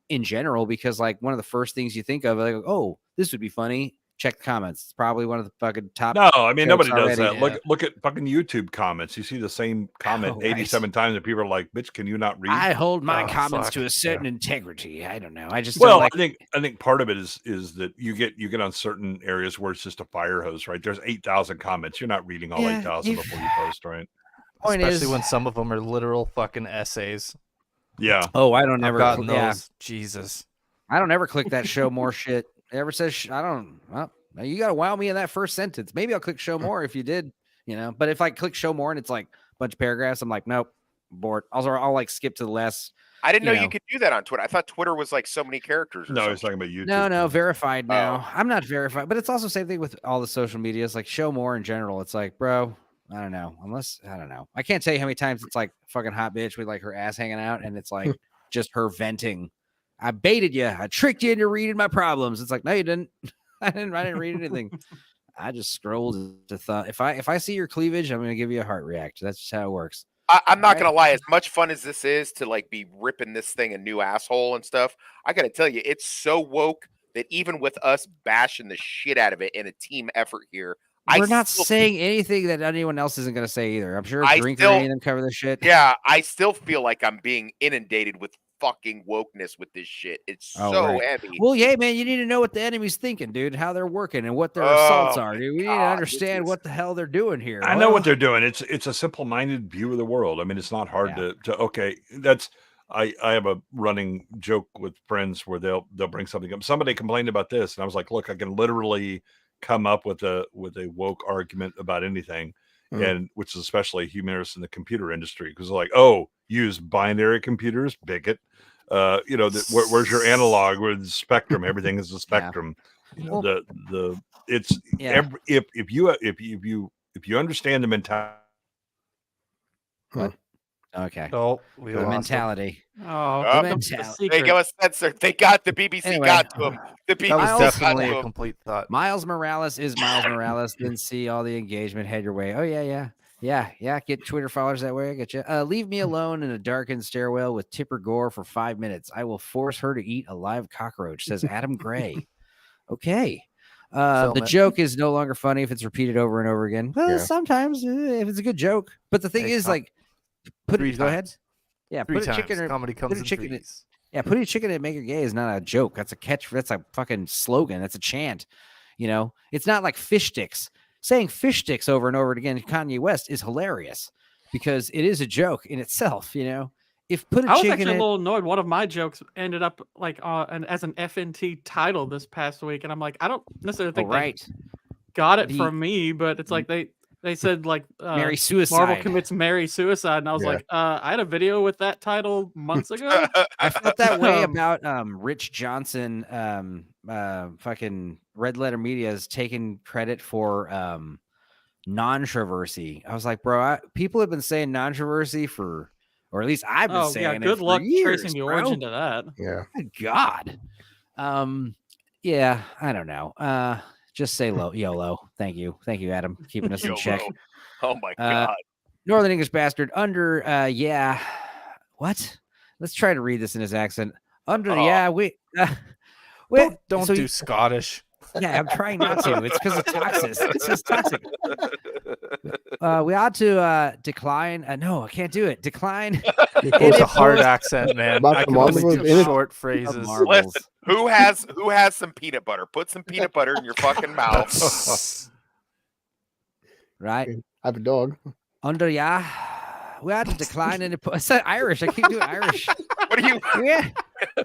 [SPEAKER 1] In general, because like one of the first things you think of, like, oh, this would be funny. Check the comments. It's probably one of the fucking top.
[SPEAKER 3] No, I mean nobody does that.
[SPEAKER 1] Yeah.
[SPEAKER 3] Look at fucking YouTube comments. You see the same comment 87 times, and people are like, "Bitch, can you not read?"
[SPEAKER 1] I hold my comments to a certain integrity. I don't know. I just
[SPEAKER 3] I think part of it is that you get on certain areas where it's just a fire hose, right? There's 8,000 comments. You're not reading all 8,000 before you post, right?
[SPEAKER 6] Especially when some of them are literal fucking essays.
[SPEAKER 3] Yeah.
[SPEAKER 1] Oh, I don't ever.
[SPEAKER 6] Jesus.
[SPEAKER 1] I don't ever click that show more shit. It ever says I don't. Well, you got to wow me in that first sentence. Maybe I'll click show more if you did, you know. But if I click show more and it's like a bunch of paragraphs, I'm like, nope, bored. I'll like skip to the less.
[SPEAKER 7] I didn't know you could do that on Twitter. I thought Twitter was like so many characters.
[SPEAKER 3] No, he's talking about YouTube.
[SPEAKER 1] No, verified now. I'm not verified, but it's also the same thing with all the social medias, like show more in general. It's like, bro, I don't know. I don't know. I can't tell you how many times it's like fucking hot bitch with like her ass hanging out, and it's like just her venting. I baited you. I tricked you into reading my problems. It's like, no, you didn't. I didn't read anything. I just scrolled to thought. If I see your cleavage, I'm gonna give you a heart react. That's just how it works.
[SPEAKER 7] I'm not gonna lie. As much fun as this is to like be ripping this thing a new asshole and stuff, I gotta tell you, it's so woke that even with us bashing the shit out of it in a team effort here,
[SPEAKER 1] we're not saying anything that anyone else isn't gonna say either. I'm sure Drink or any of them cover this shit.
[SPEAKER 7] Yeah, I still feel like I'm being inundated with fucking wokeness with this shit. It's so heavy.
[SPEAKER 1] Well, yeah, man, you need to know what the enemy's thinking, dude, how they're working and what their assaults are, dude. We need to understand what the hell they're doing here.
[SPEAKER 3] I know what they're doing. It's a simple-minded view of the world. I mean, it's not hard to okay, that's I have a running joke with friends where they'll bring something up. Somebody complained about this, and I was like, look, I can literally come up with a woke argument about anything. And which is especially humorous in the computer industry because like, oh, use binary computers, bigot. You know, where's your analog? Where's the spectrum? Everything is a spectrum. You know, if you understand the mentality.
[SPEAKER 1] What? Okay.
[SPEAKER 6] Oh,
[SPEAKER 1] the mentality.
[SPEAKER 5] Oh,
[SPEAKER 7] the mentality. They go censored. They got the BBC. Anyway, got to him. The BBC
[SPEAKER 6] that was definitely a complete thought.
[SPEAKER 1] Miles Morales is Miles Morales. Didn't see all the engagement. Head your way. Oh yeah. Yeah, get Twitter followers that way. I get you. Leave me alone in a darkened stairwell with Tipper Gore for 5 minutes. I will force her to eat a live cockroach, says Adam Gray. Okay. The joke is no longer funny if it's repeated over and over again. Well, sometimes if it's a good joke. But the thing is, like, put it. Go ahead. Yeah, put a chicken or
[SPEAKER 6] comedy comes in threes.
[SPEAKER 1] Yeah, putting a chicken in Make Her Gay is not a joke. That's a catch. That's a fucking slogan. That's a chant. You know, it's not like fish sticks. Saying fish sticks over and over again, Kanye West is hilarious because it is a joke in itself. You know, if put a
[SPEAKER 5] I was
[SPEAKER 1] chicken
[SPEAKER 5] actually
[SPEAKER 1] in,
[SPEAKER 5] a little annoyed. One of my jokes ended up like as an FNT title this past week, and I'm like, I don't necessarily think they got it from me, but it's like they said like
[SPEAKER 1] Mary Suicide.
[SPEAKER 5] Marvel commits Mary Suicide, and I was like, I had a video with that title months ago.
[SPEAKER 1] I felt that way about Rich Johnson. Fucking Red Letter Media is taking credit for non-traversy. I was like, bro, people have been saying non-traversy for, or at least I've been saying
[SPEAKER 5] good
[SPEAKER 1] it
[SPEAKER 5] luck
[SPEAKER 1] for years,
[SPEAKER 5] tracing the
[SPEAKER 1] bro.
[SPEAKER 5] origin to that.
[SPEAKER 2] Yeah.
[SPEAKER 1] Good God. Yeah, I don't know. Just say YOLO. Thank you, Adam, keeping us in check.
[SPEAKER 7] Oh my God.
[SPEAKER 1] Northern English bastard under. What? Let's try to read this in his accent. Under.
[SPEAKER 6] Don't do Scottish.
[SPEAKER 1] Yeah, I'm trying not to. It's because of toxic. It's just toxic. We ought to decline. No, I can't do it. Decline.
[SPEAKER 6] It's a hard accent, man. I can only do short phrases.
[SPEAKER 7] Listen, who has some peanut butter? Put some peanut butter in your fucking mouth.
[SPEAKER 1] Right.
[SPEAKER 2] I have a dog.
[SPEAKER 1] Under we ought to decline. I said Irish. I keep doing Irish.
[SPEAKER 7] What are you?
[SPEAKER 1] Yeah.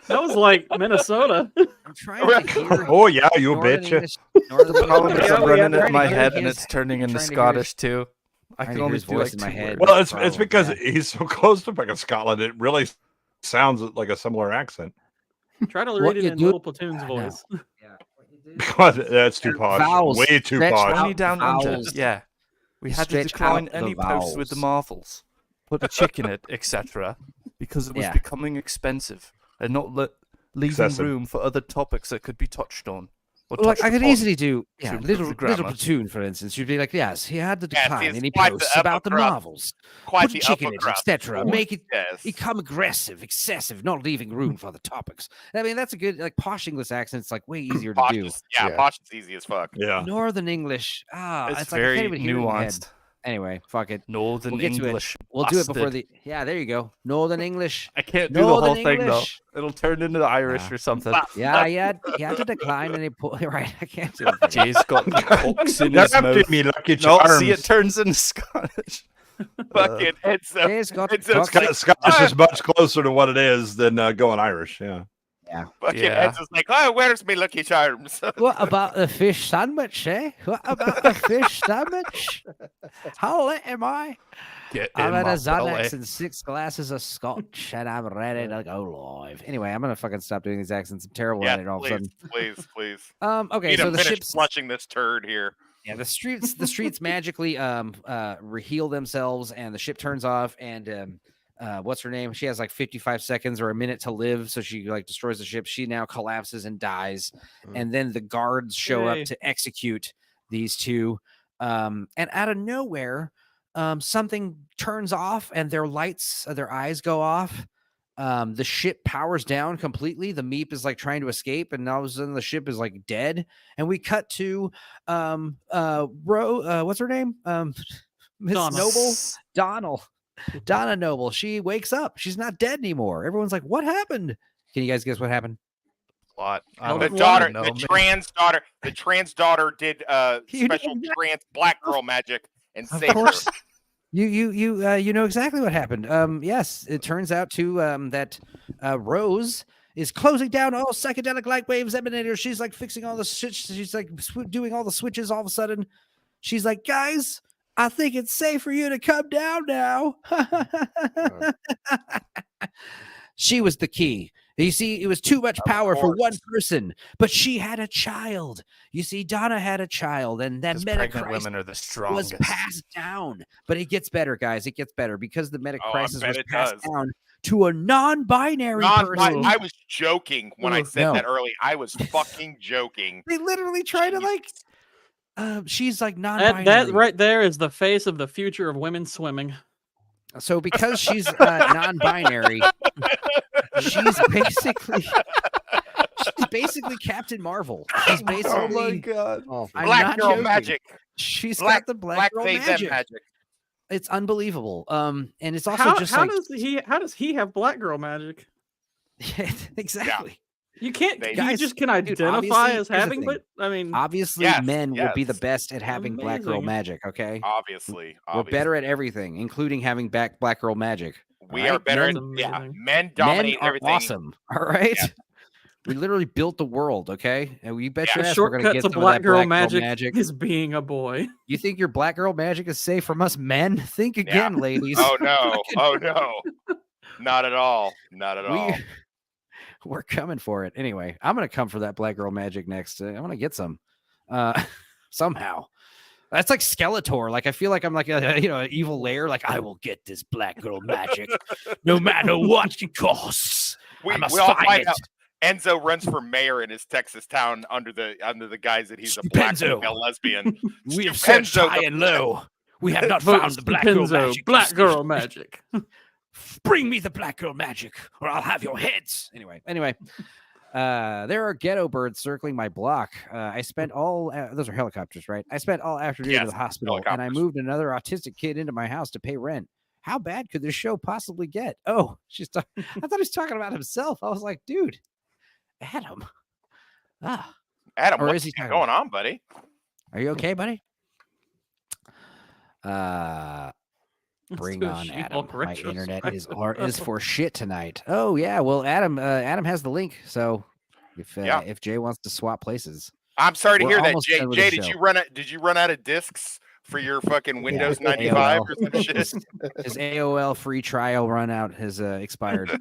[SPEAKER 5] That was like Minnesota.
[SPEAKER 1] I'm trying to hear.
[SPEAKER 3] Oh yeah, you bitch.
[SPEAKER 6] I'm running in my head and it's turning into Scottish too. I can only do like
[SPEAKER 1] in my head.
[SPEAKER 3] Well, it's because he's so close to fucking Scotland. It really sounds like a similar accent.
[SPEAKER 5] Try to read it in Little Platoon's voice.
[SPEAKER 3] God, that's too posh.
[SPEAKER 1] Vowels.
[SPEAKER 3] Way too posh.
[SPEAKER 6] Only down under. Yeah. We had to decline any posts with the Marvels, put a chick in it, etc., because it was becoming expensive and not leaving room for other topics that could be touched on.
[SPEAKER 1] Like I could easily do, little Platoon, for instance. You'd be like, yes, he had to decline any posts about the novels, put chicken in it, etc. Make it become aggressive, excessive, not leaving room for the topics. I mean, that's a good like posh English accent. It's like way easier to do.
[SPEAKER 7] Yeah, posh is easy as fuck.
[SPEAKER 3] Yeah,
[SPEAKER 1] Northern English.
[SPEAKER 6] It's very nuanced.
[SPEAKER 1] Anyway, fuck it.
[SPEAKER 6] Northern English.
[SPEAKER 1] We'll do it before the. Yeah, there you go. Northern English.
[SPEAKER 6] I can't do the whole thing though. It'll turn into the Irish or something.
[SPEAKER 1] Yeah, you had to decline and right. I can't do it.
[SPEAKER 6] Jay's got hooks in his mouth. No, see, it turns into Scottish.
[SPEAKER 7] Fucking
[SPEAKER 3] Scottish is much closer to what it is than going Irish. Yeah.
[SPEAKER 1] Yeah.
[SPEAKER 7] Fucking Ed's is like, oh, where's me Lucky Charms?
[SPEAKER 1] What about the fish sandwich, eh? What about the fish sandwich? How late am I? I've had a Xanax and 6 glasses of scotch, and I'm ready to go live. Anyway, I'm gonna fucking stop doing these accents. I'm terrible at it all of a sudden.
[SPEAKER 7] Please.
[SPEAKER 1] Okay, so the ship's
[SPEAKER 7] flushing this turd here.
[SPEAKER 1] Yeah, the streets magically heal themselves, and the ship turns off, and what's her name? She has like 55 seconds or a minute to live, so she like destroys the ship. She now collapses and dies, and then the guards show up to execute these two. And out of nowhere, something turns off, and their eyes go off. The ship powers down completely. The Meep is like trying to escape, and all of a sudden the ship is like dead. And we cut to what's her name? Miss Noble. Donna Noble. She wakes up. She's not dead anymore. Everyone's like, "What happened?" Can you guys guess what happened?
[SPEAKER 6] What?
[SPEAKER 7] The trans daughter did special trans black girl magic and saved her.
[SPEAKER 1] You know exactly what happened. Yes, it turns out that Rose is closing down all psychedelic light waves emanators. She's like fixing all the shit. She's like doing all the switches. All of a sudden, she's like, "Guys, I think it's safe for you to come down now." She was the key. You see, it was too much power for one person, but she had a child. You see, Donna had a child, and that
[SPEAKER 6] pregnant women are the strongest.
[SPEAKER 1] Was passed down. But it gets better, guys. It gets better because the metacrisis was passed down to a non-binary person.
[SPEAKER 7] I was joking when I said that early. I was fucking joking.
[SPEAKER 1] They literally try to like She's like non-binary.
[SPEAKER 5] That right there is the face of the future of women swimming.
[SPEAKER 1] So because she's non-binary, she's basically Captain Marvel. She's basically.
[SPEAKER 6] Oh my god!
[SPEAKER 7] Black girl magic.
[SPEAKER 1] She's got the black girl magic. It's unbelievable. And it's also
[SPEAKER 5] how does he have black girl magic?
[SPEAKER 1] Exactly.
[SPEAKER 5] Yeah. You can't. You just can identify as having, but I mean,
[SPEAKER 1] obviously, men will be the best at having black girl magic. Okay,
[SPEAKER 7] obviously,
[SPEAKER 1] we're better at everything, incling having black girl magic.
[SPEAKER 7] We are better. Men dominate everything.
[SPEAKER 1] Awesome. All right. Yeah. We literally built the world. Okay, and we bet your ass we're gonna get
[SPEAKER 5] to black girl magic is being a boy.
[SPEAKER 1] You think your black girl magic is safe from us men? Think again, ladies.
[SPEAKER 7] Oh no! Oh no! Not at all. Not at all.
[SPEAKER 1] We're coming for it. Anyway, I'm going to come for that black girl magic next. I want to get some somehow. That's like Skeletor. Like, I feel like I'm like an evil lair. Like, I will get this black girl magic no matter what it costs.
[SPEAKER 7] We all find out. Enzo runs for mayor in his Texas town under the guise that he's a black female lesbian.
[SPEAKER 1] We have searched high and low. We have not found the black girl magic.
[SPEAKER 5] Black girl magic.
[SPEAKER 1] Bring me the black girl magic, or I'll have your heads. Anyway, there are ghetto birds circling my block. I spent all those are helicopters, right? I spent all afternoon at the hospital, and I moved another autistic kid into my house to pay rent. How bad could this show possibly get? Oh, I thought he was talking about himself. I was like, dude, Adam.
[SPEAKER 7] Adam, or what's going on, buddy?
[SPEAKER 1] Are you okay, buddy? Bring on Adam. My internet is for shit tonight. Oh yeah, well Adam has the link. So if Jay wants to swap places,
[SPEAKER 7] I'm sorry to hear that, Jay. Jay, did you run out of discs for your fucking Windows 95 or some shit?
[SPEAKER 1] His AOL free trial run out has expired.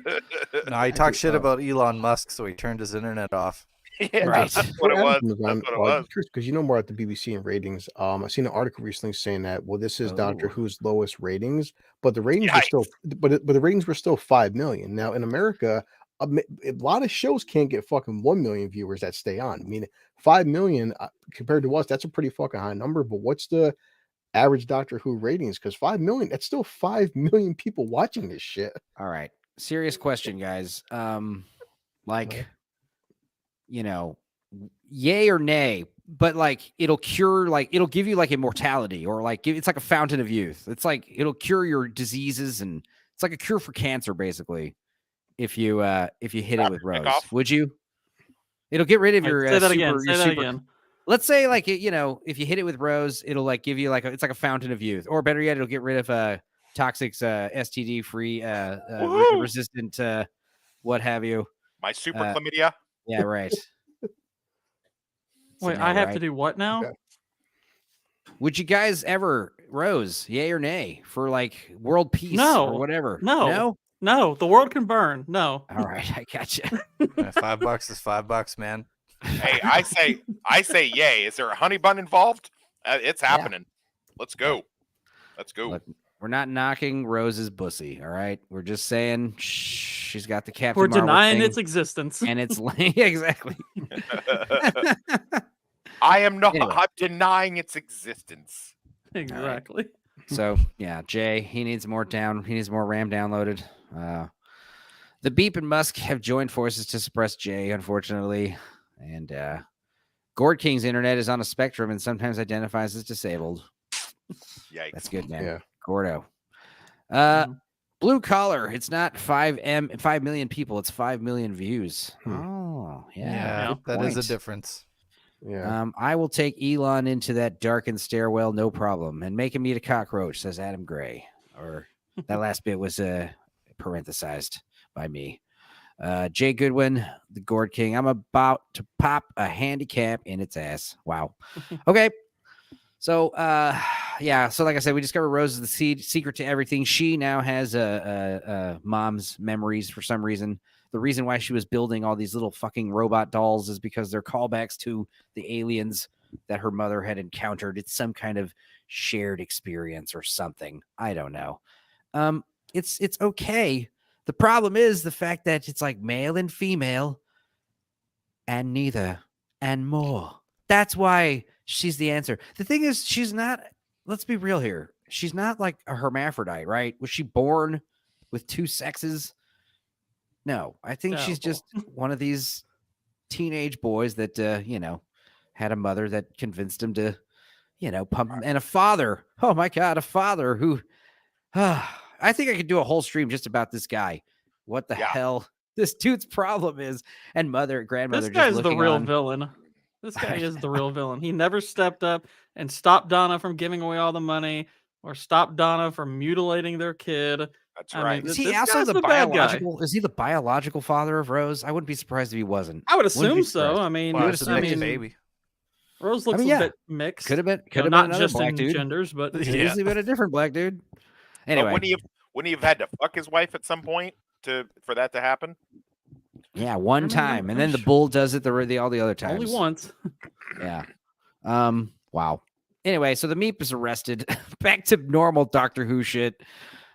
[SPEAKER 6] No, he talked shit about Elon Musk, so he turned his internet off.
[SPEAKER 7] Yeah, right. That's what it was.
[SPEAKER 2] Because you know more at the BBC and ratings. I've seen an article recently saying that this is Doctor Who's lowest ratings, but the ratings were still, but the ratings were still 5 million. Now in America, a lot of shows can't get fucking 1 million viewers that stay on. I mean, 5 million compared to us, that's a pretty fucking high number. But what's the average Doctor Who ratings? Because 5 million, that's still 5 million people watching this shit.
[SPEAKER 1] All right, serious question, guys. Yay or nay, but like it'll cure, like it'll give you like immortality, or like it's like a fountain of youth. It's like it'll cure your diseases, and it's like a cure for cancer, basically. If you hit it with Rose, would you? It'll get rid of your
[SPEAKER 5] say that again.
[SPEAKER 1] Let's say like if you hit it with Rose, it'll like give you it's like a fountain of youth, or better yet, it'll get rid of toxic STD free resistant what have you.
[SPEAKER 7] My super chlamydia.
[SPEAKER 1] Yeah, right.
[SPEAKER 5] Wait, I have to do what now?
[SPEAKER 2] Okay.
[SPEAKER 1] Would you guys ever, Rose, yay or nay, for like world peace or whatever?
[SPEAKER 5] No, the world can burn. No.
[SPEAKER 1] All right, I got you.
[SPEAKER 6] $5 is $5, man.
[SPEAKER 7] Hey, I say yay. Is there a honey bun involved? It's happening. Yeah. Let's go.
[SPEAKER 1] Look, we're not knocking Rose's bussy, all right? We're just saying she's got the Captain
[SPEAKER 5] We're
[SPEAKER 1] Marvel
[SPEAKER 5] denying
[SPEAKER 1] thing,
[SPEAKER 5] its existence.
[SPEAKER 1] and it's exactly.
[SPEAKER 7] I am not. Anyway. I'm denying its existence.
[SPEAKER 5] Exactly.
[SPEAKER 1] Right. So yeah, Jay, he needs more RAM downloaded. The Beep and Musk have joined forces to suppress Jay, unfortunately, and Gord King's internet is on a spectrum and sometimes identifies as disabled.
[SPEAKER 7] Yikes.
[SPEAKER 1] That's good, man.
[SPEAKER 2] Yeah.
[SPEAKER 1] Gordo. Blue Collar. It's not 5 million people. It's 5 million views. Oh, yeah.
[SPEAKER 6] That is a difference.
[SPEAKER 2] Yeah.
[SPEAKER 1] I will take Elon into that darkened stairwell, no problem, and make him eat a cockroach, says Adam Gray. Or that last bit was parenthesized by me. Jay Goodwin, the Gord King. I'm about to pop a handicap in its ass. Wow. Okay. So, so like I said, we discovered Rose is the secret to everything. She now has mom's memories for some reason. The reason why she was building all these little fucking robot dolls is because they're callbacks to the aliens that her mother had encountered. It's some kind of shared experience or something. I don't know. It's okay. The problem is the fact that it's like male and female and neither and more. That's why she's the answer. The thing is, she's not. Let's be real here. She's not like a hermaphrodite, right? Was she born with two sexes? No, I think she's just one of these teenage boys that had a mother that convinced him to, pump him, and a father. Oh my God, a father who. I think I could do a whole stream just about this guy. What the hell this dude's problem is, and grandmother.
[SPEAKER 5] This guy's the real villain. This guy is the real villain. He never stepped up and stopped Donna from giving away all the money or stopped Donna from mutilating their kid.
[SPEAKER 7] That's right.
[SPEAKER 1] Is he also the biological? Is he the biological father of Rose? I wouldn't be surprised if he wasn't.
[SPEAKER 5] I would assume so. I mean,
[SPEAKER 6] baby.
[SPEAKER 5] Rose looks a bit mixed.
[SPEAKER 1] Could have been
[SPEAKER 5] not
[SPEAKER 1] another
[SPEAKER 5] just
[SPEAKER 1] black
[SPEAKER 5] in
[SPEAKER 1] dude.
[SPEAKER 5] genders, but
[SPEAKER 1] could easily been a different black dude. Anyway,
[SPEAKER 7] wouldn't he have had to fuck his wife at some point for that to happen?
[SPEAKER 1] Yeah, one time, and then the bull does it all the other times.
[SPEAKER 5] Only once.
[SPEAKER 1] Yeah. Wow. Anyway, so the Meep is arrested. Back to normal Doctor Who shit.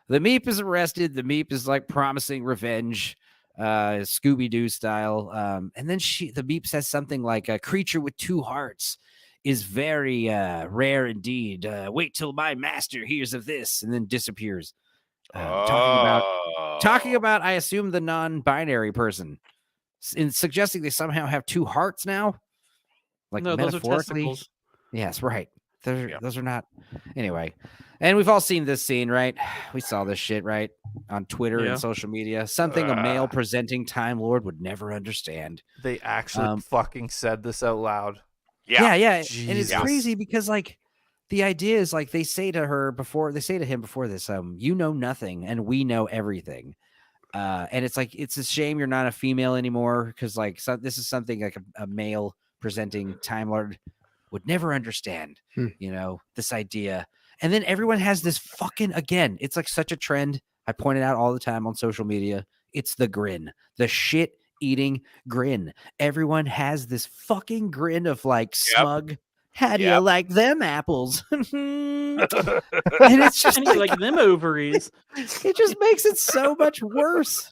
[SPEAKER 1] The Meep is arrested. The Meep is like promising revenge, Scooby-Doo style. And then the Meep says something like, "A creature with two hearts is very rare indeed. Wait till my master hears of this," and then disappears. Talking about, I assume, the non-binary person, in suggesting they somehow have two hearts now, like
[SPEAKER 5] no,
[SPEAKER 1] metaphorically.
[SPEAKER 5] those are testicles.
[SPEAKER 1] Yes, right. Those are not. Anyway, and we've all seen this scene, right? We saw this shit, right, on Twitter and social media. Something a male presenting Time Lord would never understand.
[SPEAKER 6] They actually fucking said this out loud.
[SPEAKER 1] Yeah. Jesus. And it's crazy because like the idea is like they say to him before this, you know nothing and we know everything. And it's like, it's a shame you're not a female anymore. Cause like, this is something like a male presenting Time Lord would never understand, this idea. And then everyone has this fucking, again, it's like such a trend. I point it out all the time on social media. It's the grin, the shit eating grin. Everyone has this fucking grin of like smug. How do you like them apples? And it's just
[SPEAKER 5] like them ovaries.
[SPEAKER 1] It just makes it so much worse.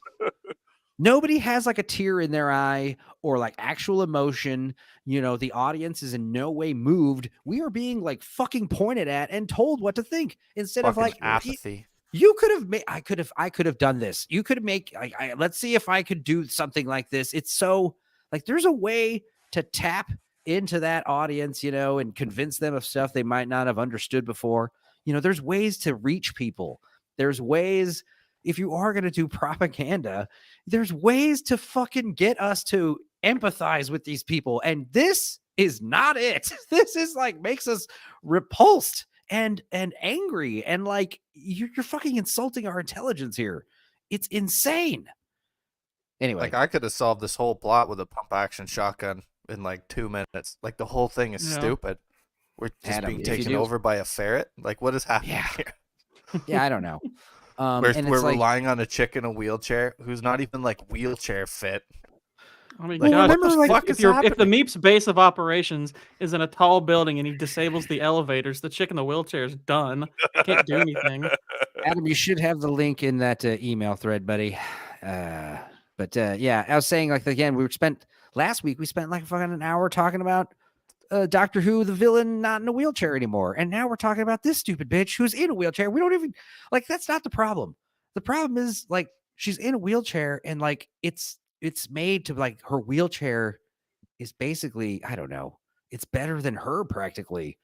[SPEAKER 1] Nobody has like a tear in their eye or like actual emotion. The audience is in no way moved. We are being like fucking pointed at and told what to think instead
[SPEAKER 6] fucking
[SPEAKER 1] of like
[SPEAKER 6] apathy.
[SPEAKER 1] You could have made. I could have done this. You could make. Let's see if I could do something like this. It's so like there's a way to tap into that audience, and convince them of stuff they might not have understood before. There's ways to reach people. There's ways. If you are going to do propaganda, there's ways to fucking get us to empathize with these people. And this is not it. This is like makes us repulsed and angry. And like, you're fucking insulting our intelligence here. It's insane. Anyway.
[SPEAKER 6] Like I could have solved this whole plot with a pump action shotgun in like 2 minutes. Like the whole thing is stupid. We're just being taken over by a ferret. Like what is happening here?
[SPEAKER 1] Yeah, I don't know.
[SPEAKER 6] We're relying on a chick in a wheelchair who's not even like wheelchair fit.
[SPEAKER 5] I mean, God, if the Meep's base of operations is in a tall building and he disables the elevators, the chick in the wheelchair is done. Can't do anything.
[SPEAKER 1] Adam, you should have the link in that email thread, buddy. But I was saying, like, again, last week we spent like fucking an hour talking about Doctor Who, the villain, not in a wheelchair anymore. And now we're talking about this stupid bitch who's in a wheelchair. We don't even like, that's not the problem. The problem is like, she's in a wheelchair and like, it's made to like her wheelchair is basically, I don't know. It's better than her practically.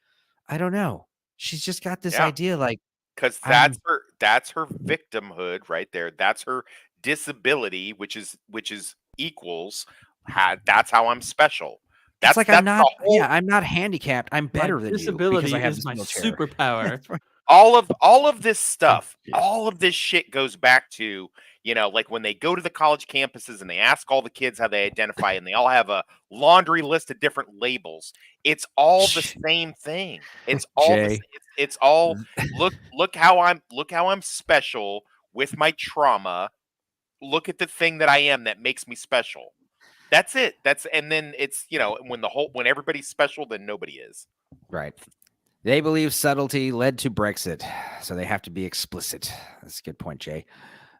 [SPEAKER 1] I don't know. She's just got this idea like,
[SPEAKER 7] because that's her victimhood right there. That's her disability, which is equals. That's how I'm special.
[SPEAKER 1] That's like I'm not handicapped. I'm better than
[SPEAKER 5] disability
[SPEAKER 1] you. Disability
[SPEAKER 5] is my superpower.
[SPEAKER 7] All of this stuff, all of this shit goes back to, like when they go to the college campuses and they ask all the kids how they identify and they all have a laundry list of different labels. It's all the same thing. It's all it's all look how I'm special with my trauma. Look at the thing that I am that makes me special. That's it. And then it's, when everybody's special, then nobody is.
[SPEAKER 1] Right. They believe subtlety led to Brexit, so they have to be explicit. That's a good point, Jay.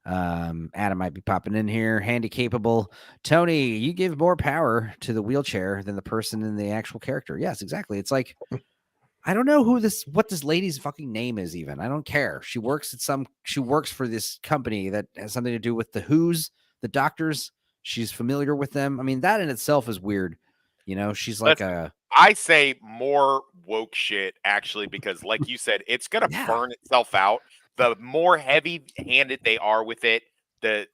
[SPEAKER 1] Adam might be popping in here. Handy capable. Tony, you give more power to the wheelchair than the person in the actual character. Yes, exactly. It's like, I don't know what this lady's fucking name is even. I don't care. She works for this company that has something to do with the Who's, the doctors. She's familiar with them. I mean, that in itself is weird. You know, she's like
[SPEAKER 7] I say more woke shit, actually, because like you said, it's going to burn itself out. The more heavy-handed they are with it, the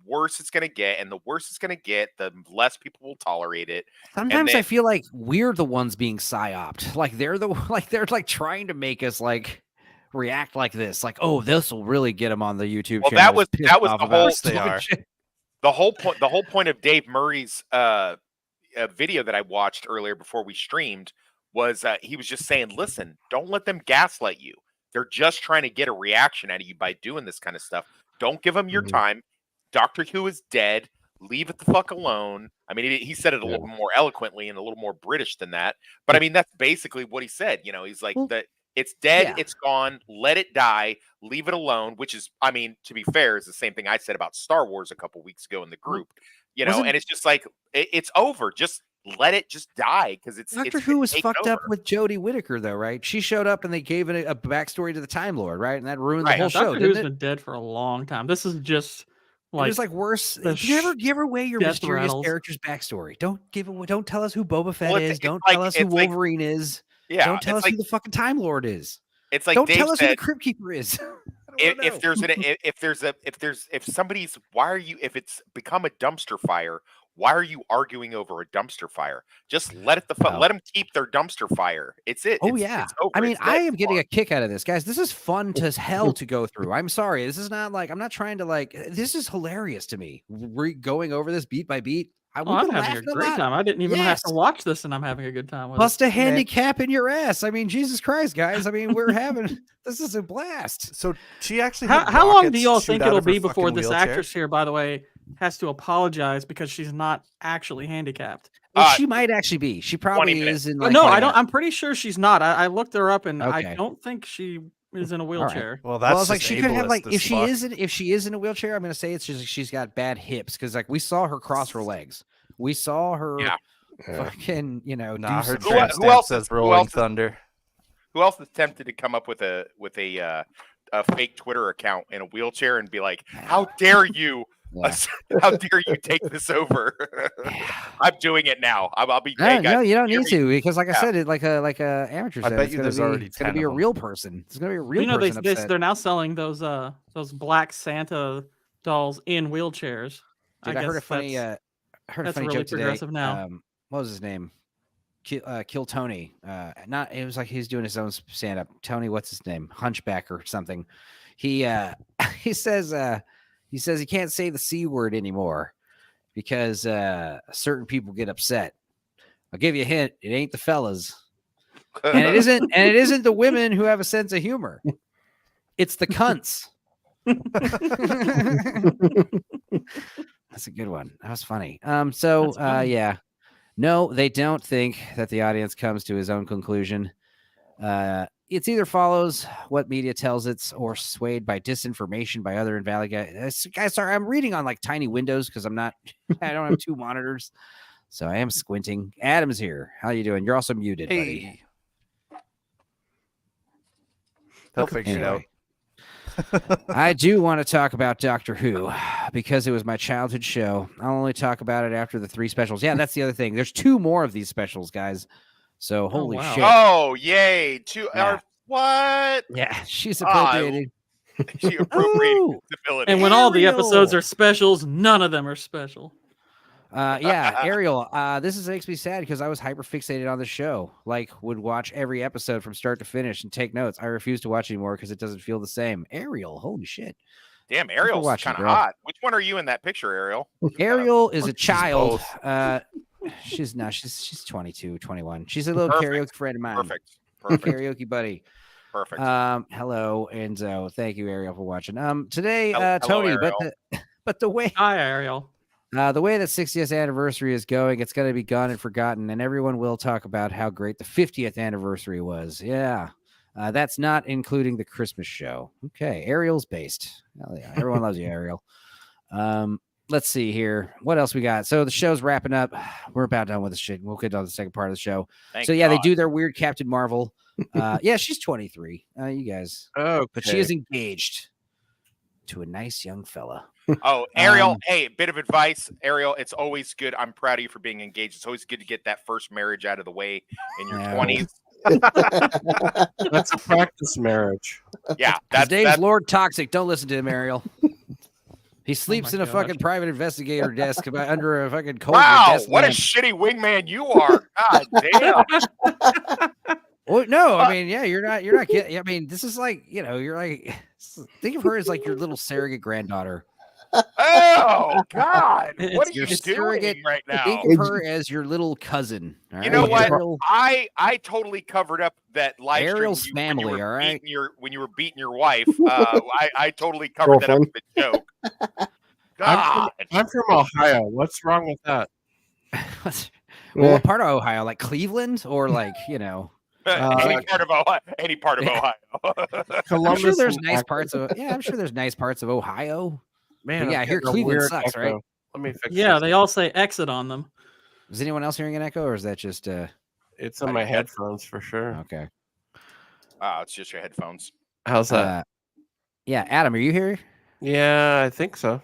[SPEAKER 7] worse it's going to get. And the worse it's going to get, the less people will tolerate it.
[SPEAKER 1] Sometimes I feel like we're the ones being psyoped. Like they're trying to make us like react like this. Like, oh, this will really get them on the YouTube channel.
[SPEAKER 7] That was the whole point. The whole point of Dave Murray's video that I watched earlier before we streamed was he was just saying, listen, don't let them gaslight you. They're just trying to get a reaction out of you by doing this kind of stuff. Don't give them your time. Doctor Who is dead. Leave it the fuck alone. I mean, he said it a little more eloquently and a little more British than that. But I mean, that's basically what he said. You know, he's like, it's dead. It's gone. Let it die. Leave it alone, which is, I mean, to be fair, is the same thing I said about Star Wars a couple weeks ago in the group. You know, and it's just like, it's over. Just let it just die, because it's
[SPEAKER 1] Doctor Who was fucked up with Jodie Whittaker, though, right? She showed up and they gave it a backstory to the Time Lord, right? And that ruined the whole show.
[SPEAKER 5] Doctor Who's been dead for a long time. This is just like,
[SPEAKER 1] it was like worse. You never away your mysterious character's backstory. Don't tell us who Boba Fett is. Don't tell us who Wolverine is. Yeah. Don't tell us who the fucking Time Lord is.
[SPEAKER 7] It's like
[SPEAKER 1] don't tell us who the Crypt Keeper is.
[SPEAKER 7] If it's become a dumpster fire, why are you arguing over a dumpster fire? Just let them keep their dumpster fire. It's it.
[SPEAKER 1] Oh, it's over. I mean, I am getting a kick out of this, guys. This is fun to hell to go through. I'm sorry. This is not like, I'm not trying to this is hilarious to me. We're going over this beat by beat.
[SPEAKER 5] I'm having a great time. I didn't even have to watch this, and I'm having a good time with
[SPEAKER 1] Plus the handicap in your ass. I mean, Jesus Christ, guys. I mean, we're having this is a blast.
[SPEAKER 6] So she actually.
[SPEAKER 5] How long do y'all think it'll be before this actress here, by the way, has to apologize because she's not actually handicapped?
[SPEAKER 1] Well, she might actually be. She probably is in.
[SPEAKER 5] No, I don't. I'm pretty sure she's not. I looked her up, and I don't think she is in a wheelchair.
[SPEAKER 6] Right. Well, that's
[SPEAKER 1] like she could have if she is in a wheelchair, I'm gonna say it's just she's got bad hips, because like we saw her cross her legs. We saw her fucking,
[SPEAKER 6] her tramp stamp says Rolling Thunder.
[SPEAKER 7] Who else is tempted to come up with a fake Twitter account in a wheelchair and be like, how dare you? How dare you take this over? I'm doing it now. I'll be. Hey, guys,
[SPEAKER 1] no, you don't need to, because like I said, it like a amateur.
[SPEAKER 6] I bet you there's already.
[SPEAKER 1] It's gonna be a real person. It's gonna be a real.
[SPEAKER 5] They're now selling those black Santa dolls in wheelchairs.
[SPEAKER 1] Dude, I heard a funny joke today.
[SPEAKER 5] Now.
[SPEAKER 1] What was his name? Kill Tony. It was like he's doing his own stand up. Tony, what's his name? Hunchback or something. He says he can't say the C word anymore because certain people get upset. I'll give you a hint. It ain't the fellas. And it isn't the women who have a sense of humor. It's the cunts. That's a good one. That was funny. Yeah. No, they don't think that the audience comes to his own conclusion. It's either follows what media tells it or swayed by disinformation by other invalid guys. Guys, sorry, I'm reading on like tiny windows because I don't have two monitors. So I am squinting. Adam's here. How you doing? You're also muted, buddy.
[SPEAKER 6] He'll figure it out.
[SPEAKER 1] I do want to talk about Doctor Who because it was my childhood show. I'll only talk about it after the 3 specials. Yeah, that's the other thing. There's 2 more of these specials, guys. So holy shit!
[SPEAKER 7] Oh yay! 2 what?
[SPEAKER 1] Yeah, she's appropriated.
[SPEAKER 7] She appropriated disability.
[SPEAKER 5] And when all the episodes are specials, none of them are special.
[SPEAKER 1] Yeah, Ariel, this makes me sad because I was hyper fixated on the show. Like, would watch every episode from start to finish and take notes. I refuse to watch anymore because it doesn't feel the same. Ariel, holy shit.
[SPEAKER 7] Damn, Ariel's kind of hot. Which one are you in that picture, Ariel?
[SPEAKER 1] Ariel is a child. She's 22, 21. She's a little karaoke friend of mine.
[SPEAKER 7] Perfect.
[SPEAKER 1] Karaoke buddy.
[SPEAKER 7] Perfect.
[SPEAKER 1] Hello, Enzo. Thank you, Ariel, for watching. Today,
[SPEAKER 7] hello,
[SPEAKER 1] Tony,
[SPEAKER 7] Ariel.
[SPEAKER 1] but the way.
[SPEAKER 5] Hi, Ariel.
[SPEAKER 1] The way that 60th anniversary is going, it's going to be gone and forgotten, and everyone will talk about how great the 50th anniversary was. Yeah. That's not including the Christmas show. Okay, Ariel's based. Hell yeah, everyone loves you, Ariel. Let's see here. What else we got? So the show's wrapping up. We're about done with the shit. We'll get on the second part of the show.
[SPEAKER 7] Thank
[SPEAKER 1] yeah,
[SPEAKER 7] God.
[SPEAKER 1] they do their weird Captain Marvel. Yeah, she's 23. You guys.
[SPEAKER 8] Okay.
[SPEAKER 1] But she is engaged to a nice young fella.
[SPEAKER 7] Oh, Ariel, hey, bit of advice. Ariel, it's always good. I'm proud of you for being engaged. It's always good to get that first marriage out of the way in your 20s.
[SPEAKER 8] That's a practice marriage.
[SPEAKER 7] Yeah.
[SPEAKER 1] His name's Lord Toxic. Don't listen to him, Ariel. He sleeps in a fucking private investigator desk under a fucking cold.
[SPEAKER 7] Wow, what a shitty wingman you are. God damn.
[SPEAKER 1] Well, no, I mean, yeah, you're not getting. I mean, this is like, you're like, think of her as like your little surrogate granddaughter.
[SPEAKER 7] Oh God, what are you doing right now?
[SPEAKER 1] Think of her as your little cousin.
[SPEAKER 7] You know what? I totally covered up that live
[SPEAKER 1] Ariel's
[SPEAKER 7] stream
[SPEAKER 1] family. All right,
[SPEAKER 7] when you were beating your wife, I totally covered that up with a joke. God,
[SPEAKER 8] I'm from Ohio. What's wrong with that?
[SPEAKER 1] Well, what part of Ohio? Like Cleveland, or like
[SPEAKER 7] any part of Ohio? Any part of Ohio?
[SPEAKER 1] I'm sure there's nice parts of. Yeah, I'm sure there's nice parts of Ohio. Man, yeah, I hear Cleveland sucks,
[SPEAKER 8] echo.
[SPEAKER 1] Right?
[SPEAKER 8] Let me fix.
[SPEAKER 5] Yeah, they all say exit on them.
[SPEAKER 1] Is anyone else hearing an echo, or is that just?
[SPEAKER 8] It's on my headphones for sure.
[SPEAKER 1] Okay.
[SPEAKER 7] It's just your headphones.
[SPEAKER 8] How's that?
[SPEAKER 1] Yeah, Adam, are you here?
[SPEAKER 8] Yeah, I think so.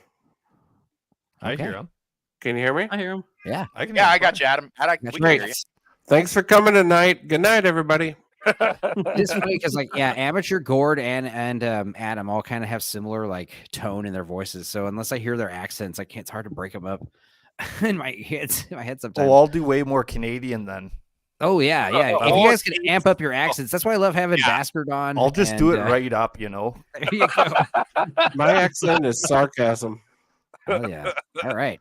[SPEAKER 3] I hear him.
[SPEAKER 8] Can you hear me?
[SPEAKER 5] I hear him.
[SPEAKER 1] Yeah,
[SPEAKER 7] I can. Yeah, I got you, Adam. We can hear you.
[SPEAKER 8] Thanks for coming tonight. Good night, everybody.
[SPEAKER 1] It's funny because Amateur, Gord, and Adam all kind of have similar like tone in their voices. So unless I hear their accents, it's hard to break them up in my head sometimes.
[SPEAKER 6] Oh, I'll do way more Canadian then.
[SPEAKER 1] Oh yeah. If you guys can amp up your accents, that's why I love having Bastard on.
[SPEAKER 6] I'll just do it right up,
[SPEAKER 1] There you go.
[SPEAKER 8] My accent is sarcasm.
[SPEAKER 1] Oh yeah. All right.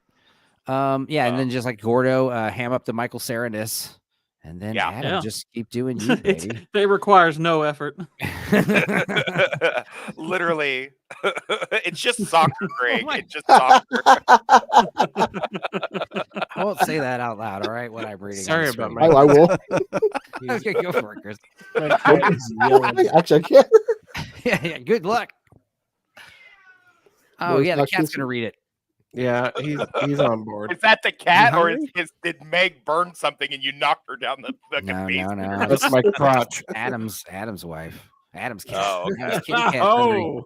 [SPEAKER 1] And then just like Gordo, ham up the Michael Cera-ness. And then Adam, just keep doing you, baby.
[SPEAKER 5] It requires no effort.
[SPEAKER 7] Literally, it's just soccer, Greg. It's just soccer.
[SPEAKER 1] I won't say that out loud, all right, when I'm reading.
[SPEAKER 8] Sorry about my...
[SPEAKER 2] I will.
[SPEAKER 1] Okay, go for it, Chris.
[SPEAKER 2] Actually, I can't.
[SPEAKER 1] Yeah, good luck. Oh, yeah, the cat's going to read it.
[SPEAKER 8] Yeah, he's on board.
[SPEAKER 7] Is that the cat, or did Meg burn something and you knocked her down the fucking
[SPEAKER 1] No.
[SPEAKER 8] That's my crotch.
[SPEAKER 1] Adam's wife. Adam's cat.
[SPEAKER 7] Oh, okay.
[SPEAKER 1] Adam's kitty cat.
[SPEAKER 8] Oh,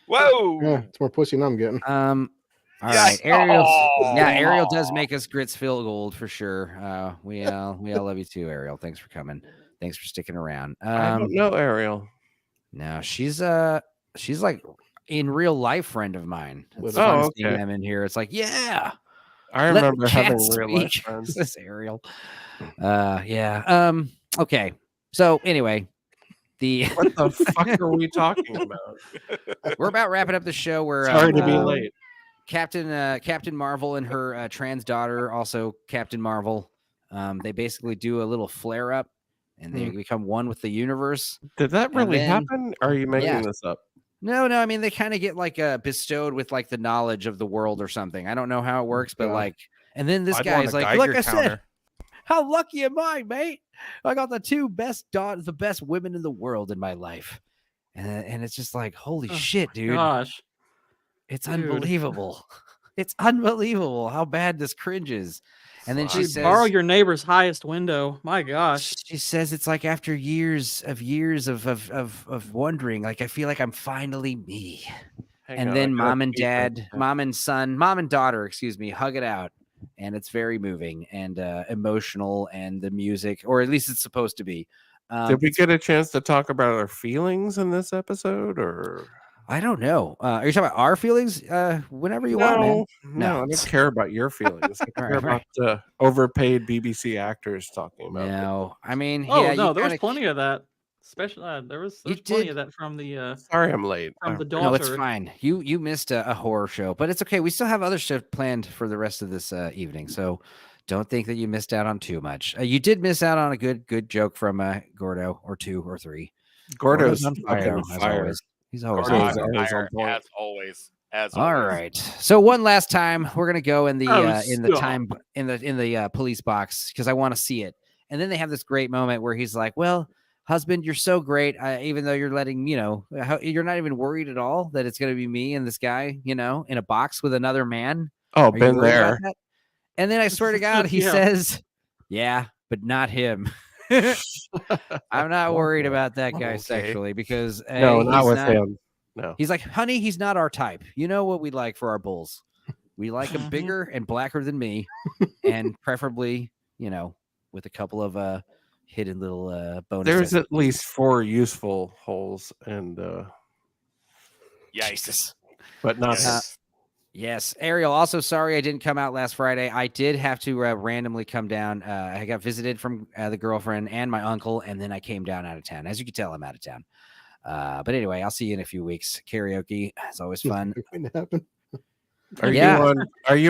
[SPEAKER 7] whoa!
[SPEAKER 2] Yeah, it's more pussy than I'm getting.
[SPEAKER 1] All right, Ariel does make us grits feel gold for sure. We all love you too, Ariel. Thanks for coming. Thanks for sticking around.
[SPEAKER 8] I don't know Ariel.
[SPEAKER 1] No, she's like in real life friend of mine. It's fun seeing them in here. It's like, yeah,
[SPEAKER 8] I remember having real life friends.
[SPEAKER 1] This Ariel. Okay. So anyway,
[SPEAKER 8] what the fuck are we talking about?
[SPEAKER 1] We're about wrapping up the show. We're
[SPEAKER 8] sorry to be late.
[SPEAKER 1] Captain Marvel and her trans daughter, also Captain Marvel. They basically do a little flare up, and they become one with the universe.
[SPEAKER 8] Did that really happen? Or are you making this up?
[SPEAKER 1] No. I mean, they kind of get like bestowed with like the knowledge of the world or something. I don't know how it works, but like, and then this guy's like, look, I said, how lucky am I, mate? I got the best women in the world in my life. And it's just like, holy shit, dude.
[SPEAKER 5] Gosh.
[SPEAKER 1] It's unbelievable. It's unbelievable how bad this cringes. And then she says,
[SPEAKER 5] borrow your neighbor's highest window. My gosh.
[SPEAKER 1] She says it's like after years of wondering, like I feel like I'm finally me. Then mom and daughter, hug it out. And it's very moving and emotional, and the music, or at least it's supposed to be.
[SPEAKER 8] Did we get a chance to talk about our feelings in this episode, or?
[SPEAKER 1] I don't know. Are you talking about our feelings? Whenever you want, man.
[SPEAKER 8] No, I don't care about your feelings. I care about the overpaid BBC actors talking about.
[SPEAKER 1] No, I mean,
[SPEAKER 5] there was plenty of that. Especially there was plenty of that from the.
[SPEAKER 8] Sorry, I'm late.
[SPEAKER 5] From the daughter.
[SPEAKER 1] No, it's fine. You missed a horror show, but it's okay. We still have other stuff planned for the rest of this evening, so don't think that you missed out on too much. You did miss out on a good joke from Gordo, or 2 or 3.
[SPEAKER 8] Gordo's
[SPEAKER 1] on fire. As always. He's always
[SPEAKER 7] on fire, as always.
[SPEAKER 1] All right. So one last time, we're gonna go in the police box because I want to see it. And then they have this great moment where he's like, "Well, husband, you're so great. Even though you're letting, you're not even worried at all that it's going to be me and this guy, in a box with another man.
[SPEAKER 8] Oh,
[SPEAKER 1] Are you
[SPEAKER 8] been
[SPEAKER 1] worried about
[SPEAKER 8] there.
[SPEAKER 1] that? And then I swear to God, he says, yeah, but not him. I'm not worried about that guy sexually because
[SPEAKER 8] no, not with him. No,
[SPEAKER 1] he's like, honey, he's not our type. You know what we like for our bulls? We like him bigger and blacker than me, and preferably, with a couple of hidden little bonuses.
[SPEAKER 8] There's at least 4 useful holes, and
[SPEAKER 1] yikes,
[SPEAKER 8] but not.
[SPEAKER 1] Yes, Ariel. Also, sorry I didn't come out last Friday. I did have to randomly come down. I got visited from the girlfriend and my uncle, and then I came down out of town. As you can tell, I'm out of town. But anyway, I'll see you in a few weeks. Karaoke is always fun.
[SPEAKER 8] Are you?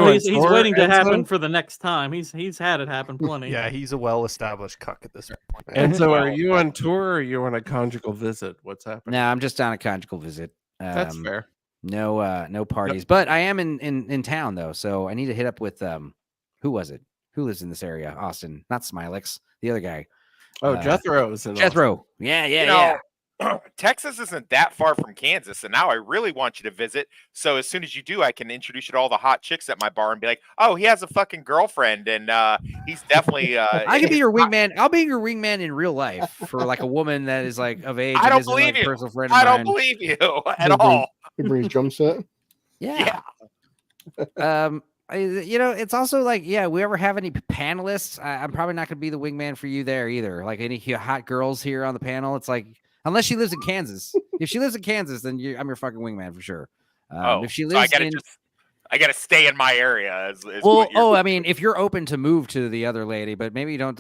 [SPEAKER 5] He's waiting to happen for the next time. He's had it happen plenty.
[SPEAKER 6] Yeah, he's a well-establised cuck at this point.
[SPEAKER 8] And so, are you on tour or are you on a conjugal visit? What's happening?
[SPEAKER 1] No, I'm just on a conjugal visit.
[SPEAKER 8] That's fair.
[SPEAKER 1] No parties, but I am in town though, so I need to hit up with who was it? Who lives in this area? Austin, not Smilex, the other guy.
[SPEAKER 8] Oh, Jethro's in
[SPEAKER 1] Jethro. Yeah.
[SPEAKER 7] Texas isn't that far from Kansas, and now I really want you to visit. So as soon as you do, I can introduce you to all the hot chicks at my bar and be like, "Oh, he has a fucking girlfriend, and he's definitely."
[SPEAKER 1] I can be your wingman. I'll be your wingman in real life for like a woman that is like of age.
[SPEAKER 7] I don't believe you.
[SPEAKER 1] Personal friend of
[SPEAKER 7] I don't
[SPEAKER 1] mine.
[SPEAKER 7] believe you at all.
[SPEAKER 2] He brings drum set.
[SPEAKER 1] Yeah. It's also like, we ever have any panelists? I'm probably not going to be the wingman for you there either. Like any hot girls here on the panel. It's like, unless she lives in Kansas. If she lives in Kansas, then I'm your fucking wingman for sure. If she lives
[SPEAKER 7] I gotta stay in my area.
[SPEAKER 1] I mean, if you're open to move to the other lady, but maybe don't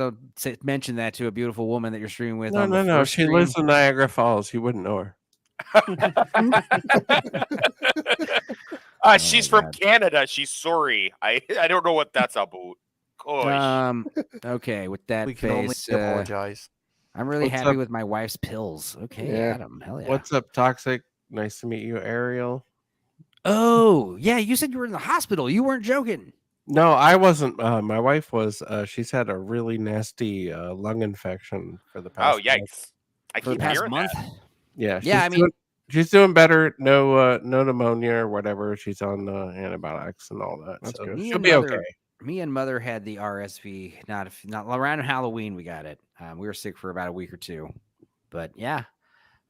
[SPEAKER 1] mention that to a beautiful woman that you're streaming with.
[SPEAKER 8] No. She lives in Niagara Falls. You wouldn't know her.
[SPEAKER 7] She's from Canada. She's sorry. I don't know what that's about. Gosh.
[SPEAKER 1] Okay, with that
[SPEAKER 6] we can only apologize.
[SPEAKER 1] I'm really happy with my wife's pills. Okay, Adam. Hell yeah.
[SPEAKER 8] What's up, Toxic? Nice to meet you, Ariel.
[SPEAKER 1] Oh, yeah. You said you were in the hospital. You weren't joking.
[SPEAKER 8] No, I wasn't. My wife was. She's had a really nasty lung infection for the past.
[SPEAKER 7] Oh, yikes!
[SPEAKER 1] I keep hearing
[SPEAKER 8] month.
[SPEAKER 1] That.
[SPEAKER 8] Yeah. I mean, she's doing better. No pneumonia or whatever. She's on antibiotics and all that.
[SPEAKER 2] That's
[SPEAKER 8] so
[SPEAKER 2] good.
[SPEAKER 8] She'll be okay.
[SPEAKER 1] Me and Mother had the RSV. Not around Halloween. We got it. We were sick for about a week or two, but yeah,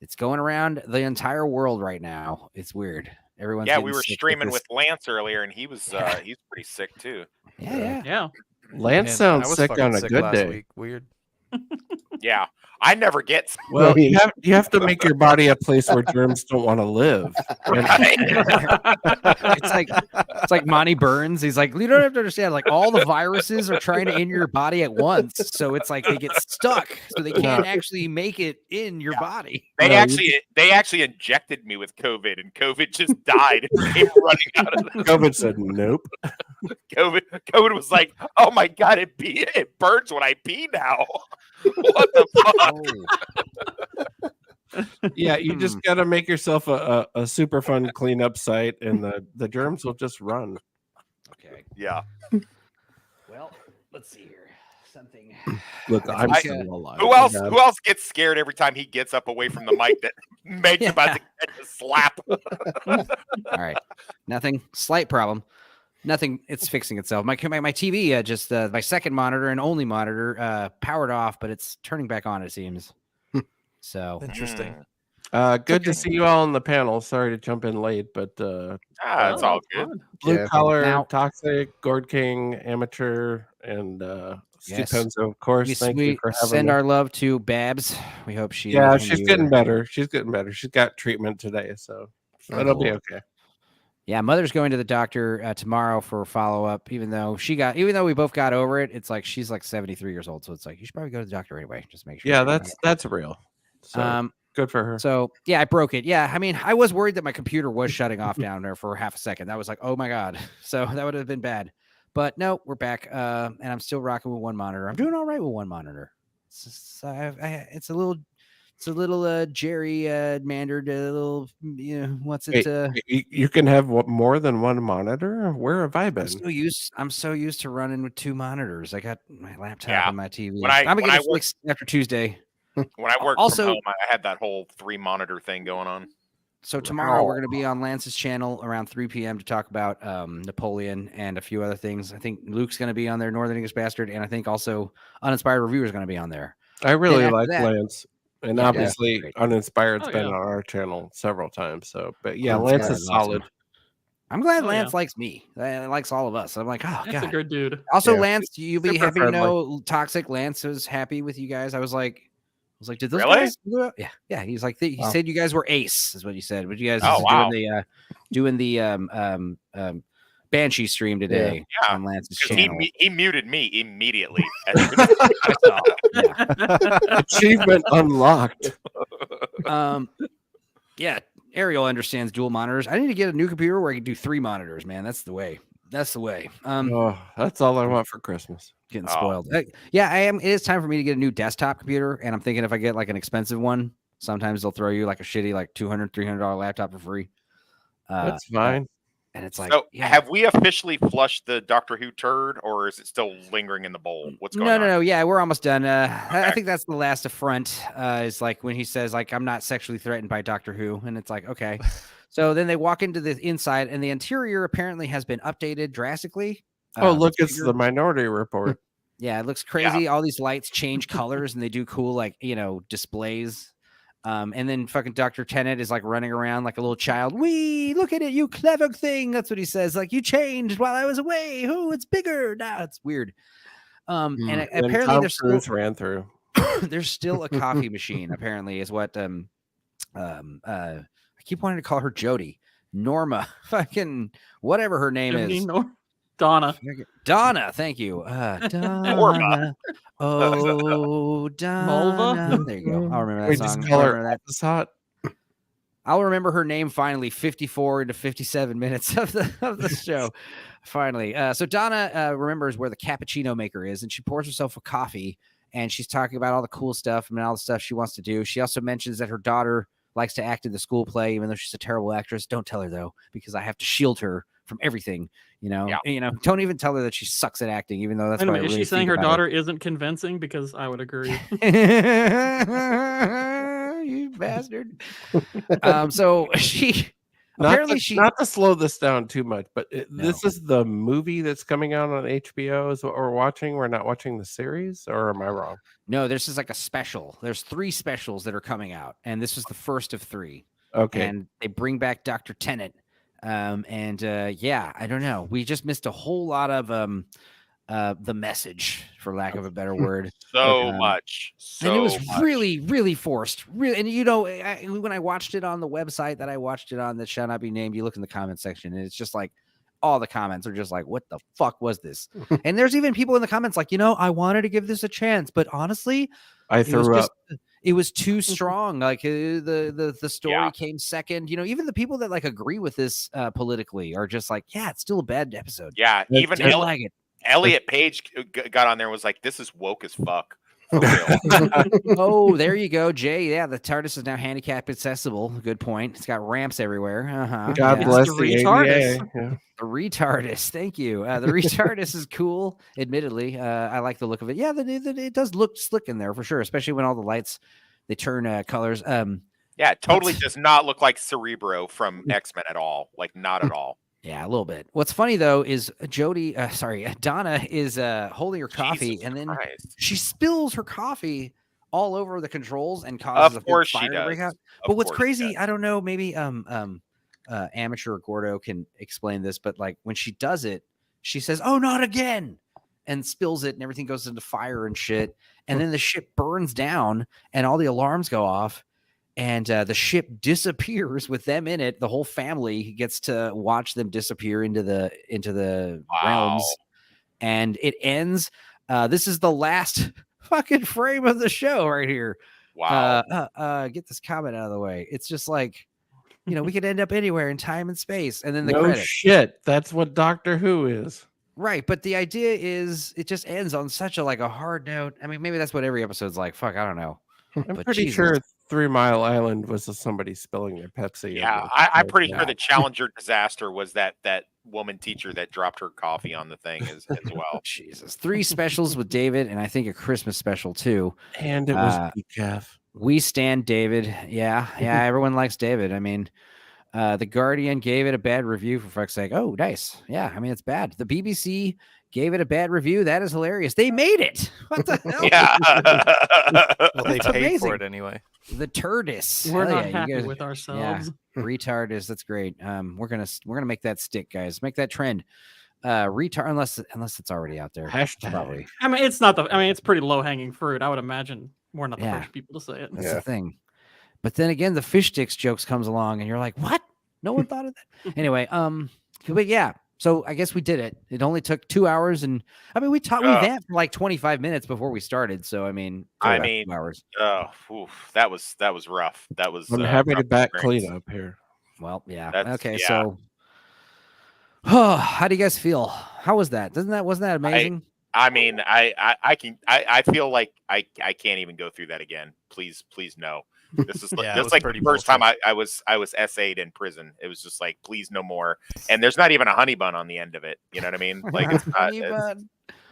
[SPEAKER 1] it's going around the entire world right now. It's weird. Everyone's
[SPEAKER 7] we were streaming with Lance earlier, and he was he's pretty sick too.
[SPEAKER 1] Yeah.
[SPEAKER 8] Lance sounds sick on a good day.
[SPEAKER 6] Week. Weird.
[SPEAKER 7] Yeah, I never get sick.
[SPEAKER 8] Well, you have to make your body a place where germs don't want to live.
[SPEAKER 1] It's like Monty Burns. He's like, you don't have to understand. Like all the viruses are trying to enter your body at once, so it's like they get stuck, so they can't actually make it in your body.
[SPEAKER 7] They actually injected me with COVID, and COVID just died and came running out of them.
[SPEAKER 8] COVID said nope.
[SPEAKER 7] COVID was like, oh my god, it burns when I pee now. What the fuck?
[SPEAKER 8] Yeah, you just got to make yourself a super fun cleanup site, and the germs will just run.
[SPEAKER 1] Okay.
[SPEAKER 7] Yeah.
[SPEAKER 1] Well, let's see here. Something.
[SPEAKER 8] Look, I'm still alive.
[SPEAKER 7] Who else gets scared every time he gets up away from the mic that Meg's about to get a slap?
[SPEAKER 1] All right. Nothing. Slight problem. Nothing. It's fixing itself. My TV just my second monitor and only monitor powered off, but it's turning back on. It seems. So
[SPEAKER 6] interesting.
[SPEAKER 8] Good to see you all on the panel. Sorry to jump in late, but
[SPEAKER 7] it's all good.
[SPEAKER 8] Blue Collar, Toxic, Gord King, Amateur, and Stupenzo, of course. Thank you for having
[SPEAKER 1] send
[SPEAKER 8] me.
[SPEAKER 1] our love to Babs. We hope she.
[SPEAKER 8] She's getting better. She's getting better. She's got treatment today, so it'll be okay.
[SPEAKER 1] Yeah, Mother's going to the doctor tomorrow for follow up. Even though we both got over it, it's like she's like 73 years old, so it's like you should probably go to the doctor anyway. Just make sure.
[SPEAKER 8] Yeah, that's real. So, good for her.
[SPEAKER 1] So yeah, I broke it. Yeah, I mean, I was worried that my computer was shutting off down there for half a second. That was like, oh my god. So that would have been bad. But no, we're back, and I'm still rocking with one monitor. I'm doing all right with one monitor. It's a little gerrymandered, little, what's it?
[SPEAKER 8] You can have more than one monitor. Where have I been?
[SPEAKER 1] I'm so used to running with two monitors. I got my laptop and my TV.
[SPEAKER 7] I'm
[SPEAKER 1] gonna fix after Tuesday.
[SPEAKER 7] When I worked
[SPEAKER 1] Also-
[SPEAKER 7] from home, I had that whole 3-monitor thing going on.
[SPEAKER 1] So tomorrow we're going to be on Lance's channel around 3 p.m. to talk about Napoleon and a few other things. I think Luke's going to be on there, Northern English Bastard, and I think also Uninspired Reviewer is going to be on there.
[SPEAKER 8] I really like
[SPEAKER 1] that,
[SPEAKER 8] Lance, and
[SPEAKER 1] Yeah,
[SPEAKER 8] obviously
[SPEAKER 1] great.
[SPEAKER 8] Uninspired's
[SPEAKER 5] Oh,
[SPEAKER 8] been
[SPEAKER 5] yeah.
[SPEAKER 8] on our channel several times. So, but yeah,
[SPEAKER 1] Uninspired
[SPEAKER 8] Lance
[SPEAKER 1] is
[SPEAKER 8] is
[SPEAKER 1] awesome.
[SPEAKER 8] solid.
[SPEAKER 1] I'm glad
[SPEAKER 5] Oh,
[SPEAKER 1] Lance
[SPEAKER 5] yeah.
[SPEAKER 1] likes me. Likes all of us. I'm like, oh
[SPEAKER 5] That's a
[SPEAKER 1] God.
[SPEAKER 5] good dude.
[SPEAKER 1] Also,
[SPEAKER 8] Yeah.
[SPEAKER 1] Lance, you'll be
[SPEAKER 8] Super
[SPEAKER 1] happy
[SPEAKER 8] friendly.
[SPEAKER 1] to know Toxic Lance was happy with you guys. I was like, did those
[SPEAKER 7] Really?
[SPEAKER 1] guys? Yeah. He's like, he
[SPEAKER 2] Wow.
[SPEAKER 1] said you guys were ace, is what you said. But you guys
[SPEAKER 7] Oh, wow.
[SPEAKER 1] doing the Banshee stream today
[SPEAKER 7] Yeah.
[SPEAKER 1] on Lance's
[SPEAKER 7] Because
[SPEAKER 1] channel.
[SPEAKER 7] he muted me immediately. As soon as
[SPEAKER 1] I saw. Yeah.
[SPEAKER 8] Achievement unlocked.
[SPEAKER 1] Yeah. Ariel understands dual monitors. I need to get a new computer where I can do 3 monitors, man. That's the way. That's the way.
[SPEAKER 8] Oh, that's all I want for Christmas.
[SPEAKER 1] Getting spoiled. Yeah, I am. It is time for me to get a new desktop computer, and I'm thinking if I get like an expensive one, sometimes they'll throw you like a shitty like $200, $300 laptop for free.
[SPEAKER 8] That's fine.
[SPEAKER 1] And it's like,
[SPEAKER 7] so,
[SPEAKER 1] yeah.
[SPEAKER 7] have we officially flushed the Doctor Who turd, or is it still lingering in the bowl? What's going on?
[SPEAKER 1] No. Yeah, we're almost done. I think that's the last affront. Is like when he says like, I'm not sexually threatened by Doctor Who, and it's like, okay. So then they walk into the inside, and the interior apparently has been updated drastically.
[SPEAKER 8] Oh, look, it's the Minority Report.
[SPEAKER 1] Yeah, it looks crazy. Yeah. All these lights change colors, and they do cool like displays. And then fucking Dr. Tennant is like running around like a little child. Look at it, you clever thing. That's what he says. Like, you changed while I was away. Oh, it's bigger now. It's weird. And apparently there's still
[SPEAKER 8] ran through.
[SPEAKER 1] There's still a coffee machine. Apparently, is what I keep wanting to call her Jody, Norma, fucking whatever her name is.
[SPEAKER 5] Donna.
[SPEAKER 1] Donna, thank you. Donna.
[SPEAKER 7] Norma.
[SPEAKER 1] Oh, Donna. There you go. I'll remember that
[SPEAKER 8] We
[SPEAKER 1] song.
[SPEAKER 8] just call her hot.
[SPEAKER 1] I'll remember her name finally. 54 into 57 minutes of the show. Finally. So Donna remembers where the cappuccino maker is, and she pours herself a coffee, and she's talking about all the cool stuff and all the stuff she wants to do. She also mentions that her daughter likes to act in the school play, even though she's a terrible actress. Don't tell her though, because I have to shield her from everything. Don't even tell her that she sucks at acting, even though that's.
[SPEAKER 5] Wait a minute, is she saying her daughter isn't convincing? Because I would agree.
[SPEAKER 1] You bastard. So she
[SPEAKER 8] not to slow this down too much, but this is the movie that's coming out on HBO is what we're watching. We're not watching the series, or am I wrong?
[SPEAKER 1] No, this is like a special. There's 3 specials that are coming out, and this is the first of 3.
[SPEAKER 8] Okay.
[SPEAKER 1] And they bring back Dr. Tennant. I don't know. We just missed a whole lot of the message, for lack of a better word.
[SPEAKER 7] So much.
[SPEAKER 1] And it was really, really forced. Really, and when I watched it on the website that I watched it on that shall not be named, you look in the comment section, and it's just like all the comments are just like, what the fuck was this? And there's even people in the comments like, I wanted to give this a chance, but honestly,
[SPEAKER 8] I threw up.
[SPEAKER 1] It was too strong. Like the story came second. Even the people that like agree with this politically are just like, yeah, it's still a bad episode.
[SPEAKER 7] Yeah, even Elliot Page got on there and was like, "This is woke as fuck." For real.
[SPEAKER 1] Oh, there you go, Jay. Yeah, the TARDIS is now handicap accessible. Good point. It's got ramps everywhere.
[SPEAKER 8] God bless the retardis.
[SPEAKER 1] Yeah. The retardis. Thank you. The retardis is cool. Admittedly, I like the look of it. Yeah, it does look slick in there for sure, especially when all the lights they turn colors.
[SPEAKER 7] Yeah, it totally does not look like Cerebro from X-Men at all. Like, not at all.
[SPEAKER 1] Yeah, a little bit. What's funny though is Donna is holding her coffee,
[SPEAKER 7] Jesus
[SPEAKER 1] and then
[SPEAKER 7] Christ.
[SPEAKER 1] she spills her coffee all over the controls and causes a big fire to break out. But what's crazy, I don't know, maybe Amateur or Gordo can explain this, but like when she does it, she says, "Oh, not again," and spills it, and everything goes into fire and shit. And then the ship burns down, and all the alarms go off. And the ship disappears with them in it. The whole family gets to watch them disappear into the realms, and it ends. This is the last fucking frame of the show right here.
[SPEAKER 7] Wow!
[SPEAKER 1] Get this comment out of the way. It's just like, we could end up anywhere in time and space, and then the
[SPEAKER 8] no
[SPEAKER 1] credits.
[SPEAKER 8] Shit, that's what Doctor Who is.
[SPEAKER 1] Right, but the idea is it just ends on such a hard note. I mean, maybe that's what every episode's like. Fuck, I don't know.
[SPEAKER 8] I'm pretty sure 3 Mile Island was somebody spilling their Pepsi.
[SPEAKER 7] Yeah, I'm pretty sure the Challenger disaster was that woman teacher that dropped her coffee on the thing as well.
[SPEAKER 1] Jesus. 3 specials with David, and I think a Christmas special too.
[SPEAKER 8] And it was Jeff.
[SPEAKER 1] We stand David. Yeah, everyone likes David. I mean, The Guardian gave it a bad review, for fuck's sake. Oh, nice. Yeah, I mean, it's bad. The BBC gave it a bad review. That is hilarious. They made it. What the hell?
[SPEAKER 7] Yeah.
[SPEAKER 6] Well, they paid for it anyway.
[SPEAKER 1] The Turdis.
[SPEAKER 5] We're not happy with ourselves.
[SPEAKER 1] Yeah, retardis. That's great. We're gonna make that stick, guys. Make that trend. Retard, unless it's already out there.
[SPEAKER 8] Hashtag.
[SPEAKER 1] Probably.
[SPEAKER 5] I mean, it's not it's pretty low hanging fruit. I would imagine we're not the first people to say it.
[SPEAKER 1] That's the thing. But then again, the fish sticks jokes comes along, and you're like, what? No one thought of that. Anyway, but yeah. So I guess we did it. It only took 2 hours, and I mean, we vamped for like 25 minutes before we started. So I mean, 2 hours.
[SPEAKER 7] That was rough. That was.
[SPEAKER 8] I'm happy to back clean up here.
[SPEAKER 1] Well, yeah. Okay, so. Oh, how do you guys feel? How was that? Wasn't that amazing?
[SPEAKER 7] I mean, I feel like I can't even go through that again. Please no. This is like the first time I was SA'd in prison. It was just like, please no more. And there's not even a honey bun on the end of it. You know what I mean? Like it's not.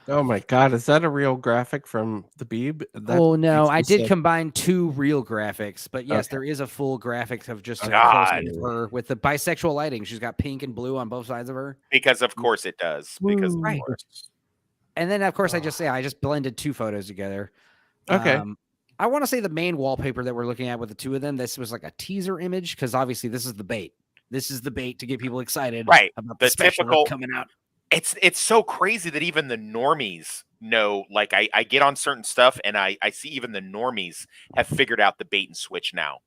[SPEAKER 8] Oh my God, is that a real graphic from the Beeb?
[SPEAKER 1] Oh no, I did combine 2 real graphics, but yes, there is a full graphic of just her with the bisexual lighting. She's got pink and blue on both sides of her.
[SPEAKER 7] Because of course it does. Because of course.
[SPEAKER 1] And then of course I just blended 2 photos together.
[SPEAKER 8] Okay.
[SPEAKER 1] I want to say the main wallpaper that we're looking at with the 2 of them, this was like a teaser image because obviously this is the bait. This is the bait to get people excited about the special coming out.
[SPEAKER 7] It's so crazy that even the normies know. Like I get on certain stuff and I see even the normies have figured out the bait and switch now.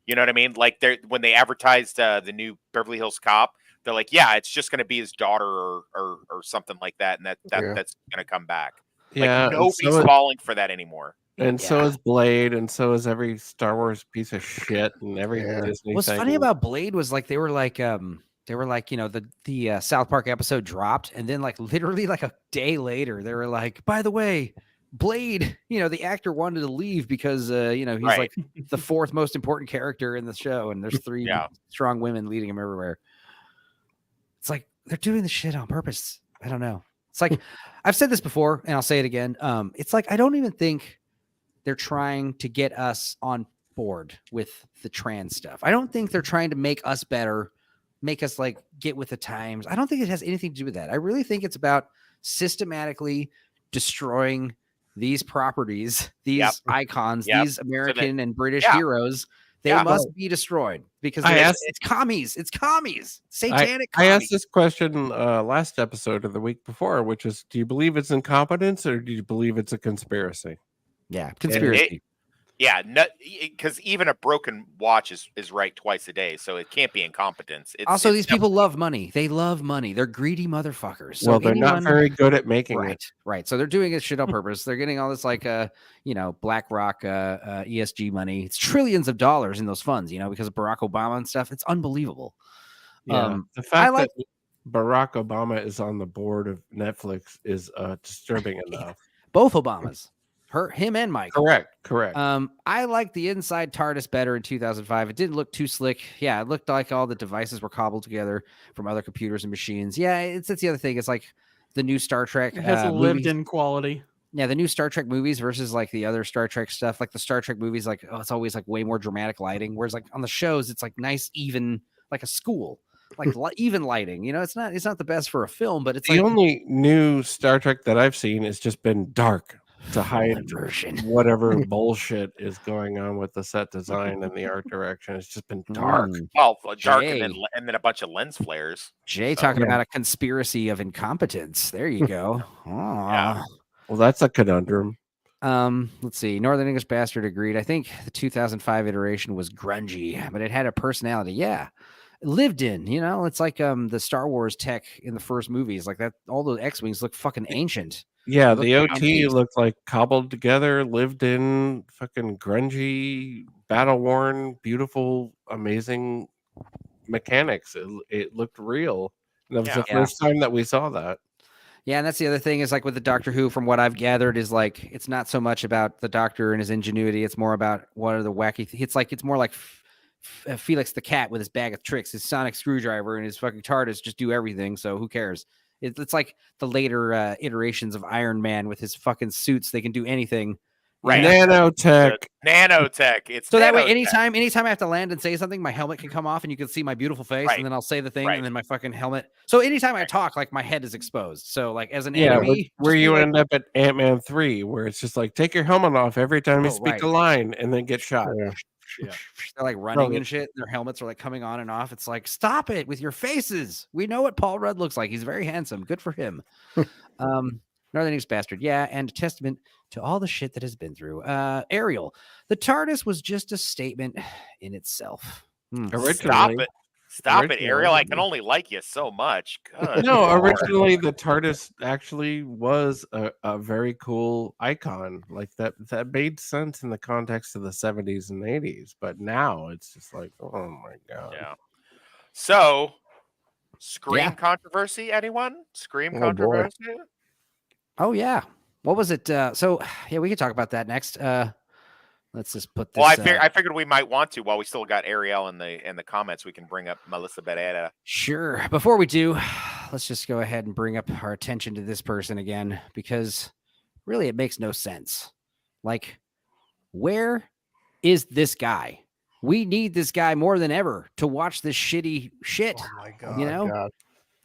[SPEAKER 7] You know what I mean? Like when they advertised the new Beverly Hills Cop, they're like, yeah, it's just going to be his daughter or something like that, and that's going to come back.
[SPEAKER 8] Yeah,
[SPEAKER 7] like, nobody's falling for that anymore.
[SPEAKER 8] And so is Blade, and so is every Star Wars piece of shit, and every Disney.
[SPEAKER 1] What's funny about Blade was like they were like the South Park episode dropped, and then like literally like a day later, they were like, by the way, Blade, the actor wanted to leave because he's like the 4th most important character in the show, and there's 3 strong women leading him everywhere. It's like they're doing the shit on purpose. I don't know. It's like I've said this before, and I'll say it again. It's like I don't even think they're trying to get us on board with the trans stuff. I don't think they're trying to make us better, make us like get with the times. I don't think it has anything to do with that. I really think it's about systematically destroying these proproperties, these icons, these American and British heroes. They must be destroyed because it's commies. It's commies. Satanic commies.
[SPEAKER 8] I asked this question last episode or the week before, which is, do you believe it's incompetence or do you believe it's a conspiracy?
[SPEAKER 1] Yeah, conspiracy.
[SPEAKER 7] Because even a broken watch is right twice a day, so it can't be incompetence.
[SPEAKER 1] Also, these people love money. They love money. They're greedy motherfuckers. So
[SPEAKER 8] well, they're not very good at making it.
[SPEAKER 1] Right. So they're doing this shit on purpose. They're getting all this like BlackRock ESG money. It's trillions of dollars in those funds, because of Barack Obama and stuff. It's unbelievable.
[SPEAKER 8] Yeah. The fact that Barack Obama is on the board of Netflix is disturbing enough.
[SPEAKER 1] Both Obamas. Him and Mike.
[SPEAKER 8] Correct.
[SPEAKER 1] I like the inside TARDIS better in 2005. It didn't look too slick. Yeah, it looked like all the devices were cobbled together from other computers and machines. Yeah, that's the other thing. It's like the new Star Trek.
[SPEAKER 5] It has lived-in quality.
[SPEAKER 1] Yeah, the new Star Trek movies versus like the other Star Trek stuff. Like the Star Trek movies, like it's always like way more dramatic lighting. Whereas like on the shows, it's like nice, even, like a school. Like even lighting, it's not the best for a film, but it's
[SPEAKER 8] the only new Star Trek that I've seen has just been dark to hide whatever bullshit is going on with the set design and the art direction. It's just been dark.
[SPEAKER 7] Well, dark and then a bunch of lens flares.
[SPEAKER 1] Jay talking about a conspiracy of incompetence. There you go.
[SPEAKER 7] Yeah.
[SPEAKER 8] Well, that's a conundrum.
[SPEAKER 1] Let's see. Northern English Bastard agreed. I think the 2005 iteration was grungy, but it had a personality. Yeah. Lived in, it's like the Star Wars tech in the first movies, like that. All those X-wings look fucking ancient.
[SPEAKER 8] Yeah, the OT looked like cobbled together, lived in, fucking grungy, battle worn, beautiful, amazing mechanics. It looked real. And that was the first time that we saw that.
[SPEAKER 1] Yeah, and that's the other thing is like with the Doctor Who, from what I've gathered, is like it's not so much about the Doctor and his ingenuity. It's more about what are the wacky. It's more like Felix the Cat with his bag of tricks, his sonic screwdriver, and his fucking TARDIS just do everything. So who cares? It's like the later iterations of Iron Man with his fucking suits. They can do anything.
[SPEAKER 8] Right. Nanotech.
[SPEAKER 7] Nanotech. It's
[SPEAKER 1] so
[SPEAKER 7] nanotech.
[SPEAKER 1] That way, anytime I have to land and say something, my helmet can come off and you can see my beautiful face, and then I'll say the thing, and then my fucking helmet. So anytime I talk, like my head is exposed. So like as an enemy,
[SPEAKER 8] where you end up at Ant-Man 3, where it's just like take your helmet off every time you speak a line, and then get shot.
[SPEAKER 1] Yeah. They're like running and shit. Their helmets are like coming on and off. It's like, stop it with your faces. We know what Paul Rudd looks like. He's very handsome. Good for him. Northern East Bastard. Yeah. And a testament to all the shit that has been through. Ariel, the TARDIS was just a statement in itself.
[SPEAKER 7] Stop it, Ariel. I can only like you so much. Good.
[SPEAKER 8] No, originally the TARDIS actually was a very cool icon. Like that made sense in the context of the 70s and 80s. But now it's just like, oh my God.
[SPEAKER 7] Yeah. So, Scream controversy, anyone? Scream controversy?
[SPEAKER 2] Boy.
[SPEAKER 1] Oh, yeah. What was it? So, yeah, we can talk about that next. Let's just put this.
[SPEAKER 7] Well, I figured we might want to, while we still got Ariel in the comments, we can bring up Melissa Beretta.
[SPEAKER 1] Sure. Before we do, let's just go ahead and bring up our attention to this person again, because really it makes no sense. Like, where is this guy? We need this guy more than ever to watch this shitty shit.
[SPEAKER 2] Oh my God.
[SPEAKER 1] You know?
[SPEAKER 2] God.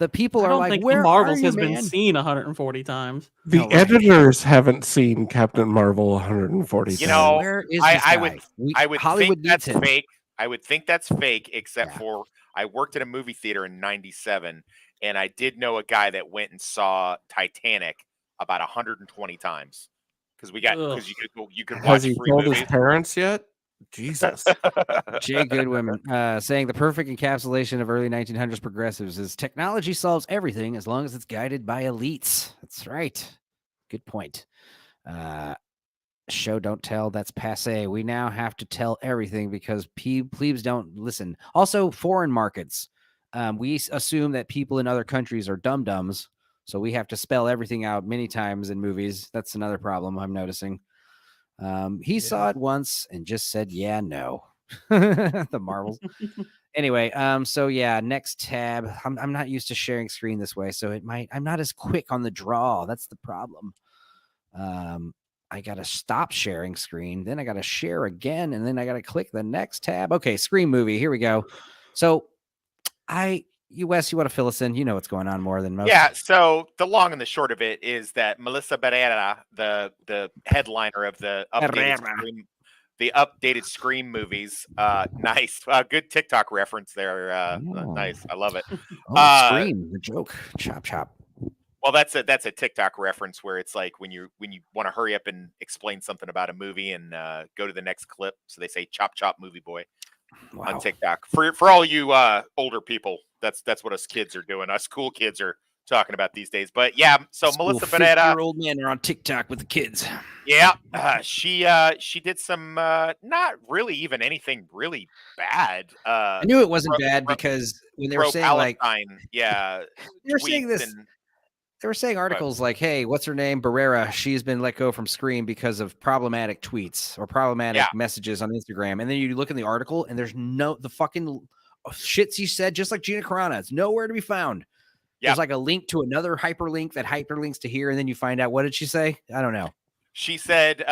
[SPEAKER 1] The people are like,
[SPEAKER 5] where Marvels has
[SPEAKER 1] man?
[SPEAKER 5] been seen 140 times.
[SPEAKER 8] The editors haven't seen Captain Marvel 140 times.
[SPEAKER 7] You know,
[SPEAKER 1] where is
[SPEAKER 7] I would
[SPEAKER 1] Hollywood
[SPEAKER 7] think that's
[SPEAKER 1] him.
[SPEAKER 7] fake. I would think that's fake, except for I worked at a movie theater in '97, and I did know a guy that went and saw Titanic about 120 times because you could watch.
[SPEAKER 8] Has he
[SPEAKER 7] free
[SPEAKER 8] told
[SPEAKER 7] movies.
[SPEAKER 8] his parents yet? Jesus.
[SPEAKER 1] Jay Goodwin saying the perfect encapsulation of early 1900s progressives is technology solves everything as long as it's guided by elites. That's right. Good point. Show don't tell. That's passe. We now have to tell everything because plebes don't listen. Also, foreign markets. We assume that people in other countries are dum-dums, so we have to spell everything out many times in movies. That's another problem I'm noticing. He saw it once and just said, yeah, no. The Marvels. Anyway, so yeah, next tab. I'm not used to sharing screen this way, so I'm not as quick on the draw. That's the problem. I gotta stop sharing screen, then I gotta share again, and then I gotta click the next tab. Okay, Scream movie. Here we go. So Wes, you want to fill us in? You know what's going on more than most.
[SPEAKER 7] Yeah, so the long and the short of it is that Melissa Beretta, the headliner of the updated Scream movies, nice, good TikTok reference there. Nice, I love it.
[SPEAKER 1] Scream, the joke, chop.
[SPEAKER 7] Well, that's a TikTok reference where it's like when you want to hurry up and explain something about a movie and go to the next clip, so they say chop movie boy. Wow. On TikTok. For all you older people, that's what us kids are doing. Us cool kids are talking about these days. But yeah, so Melissa Beretta,
[SPEAKER 1] old men are on TikTok with the kids.
[SPEAKER 7] Yeah, she did some not really even anything really bad.
[SPEAKER 1] I knew it wasn't bad because when they were saying
[SPEAKER 7] Palestine,
[SPEAKER 1] they were saying this. They were saying articles like, hey, what's her name? Barrera. She's been let go from Scream because of problematic tweets or problematic messages on Instagram. And then you look in the article and there's the fucking shit she said, just like Gina Carano. It's nowhere to be found. Yep. There's like a link to another hyperlink that hyperlinks to here. And then you find out, what did she say? I don't know.
[SPEAKER 7] She said,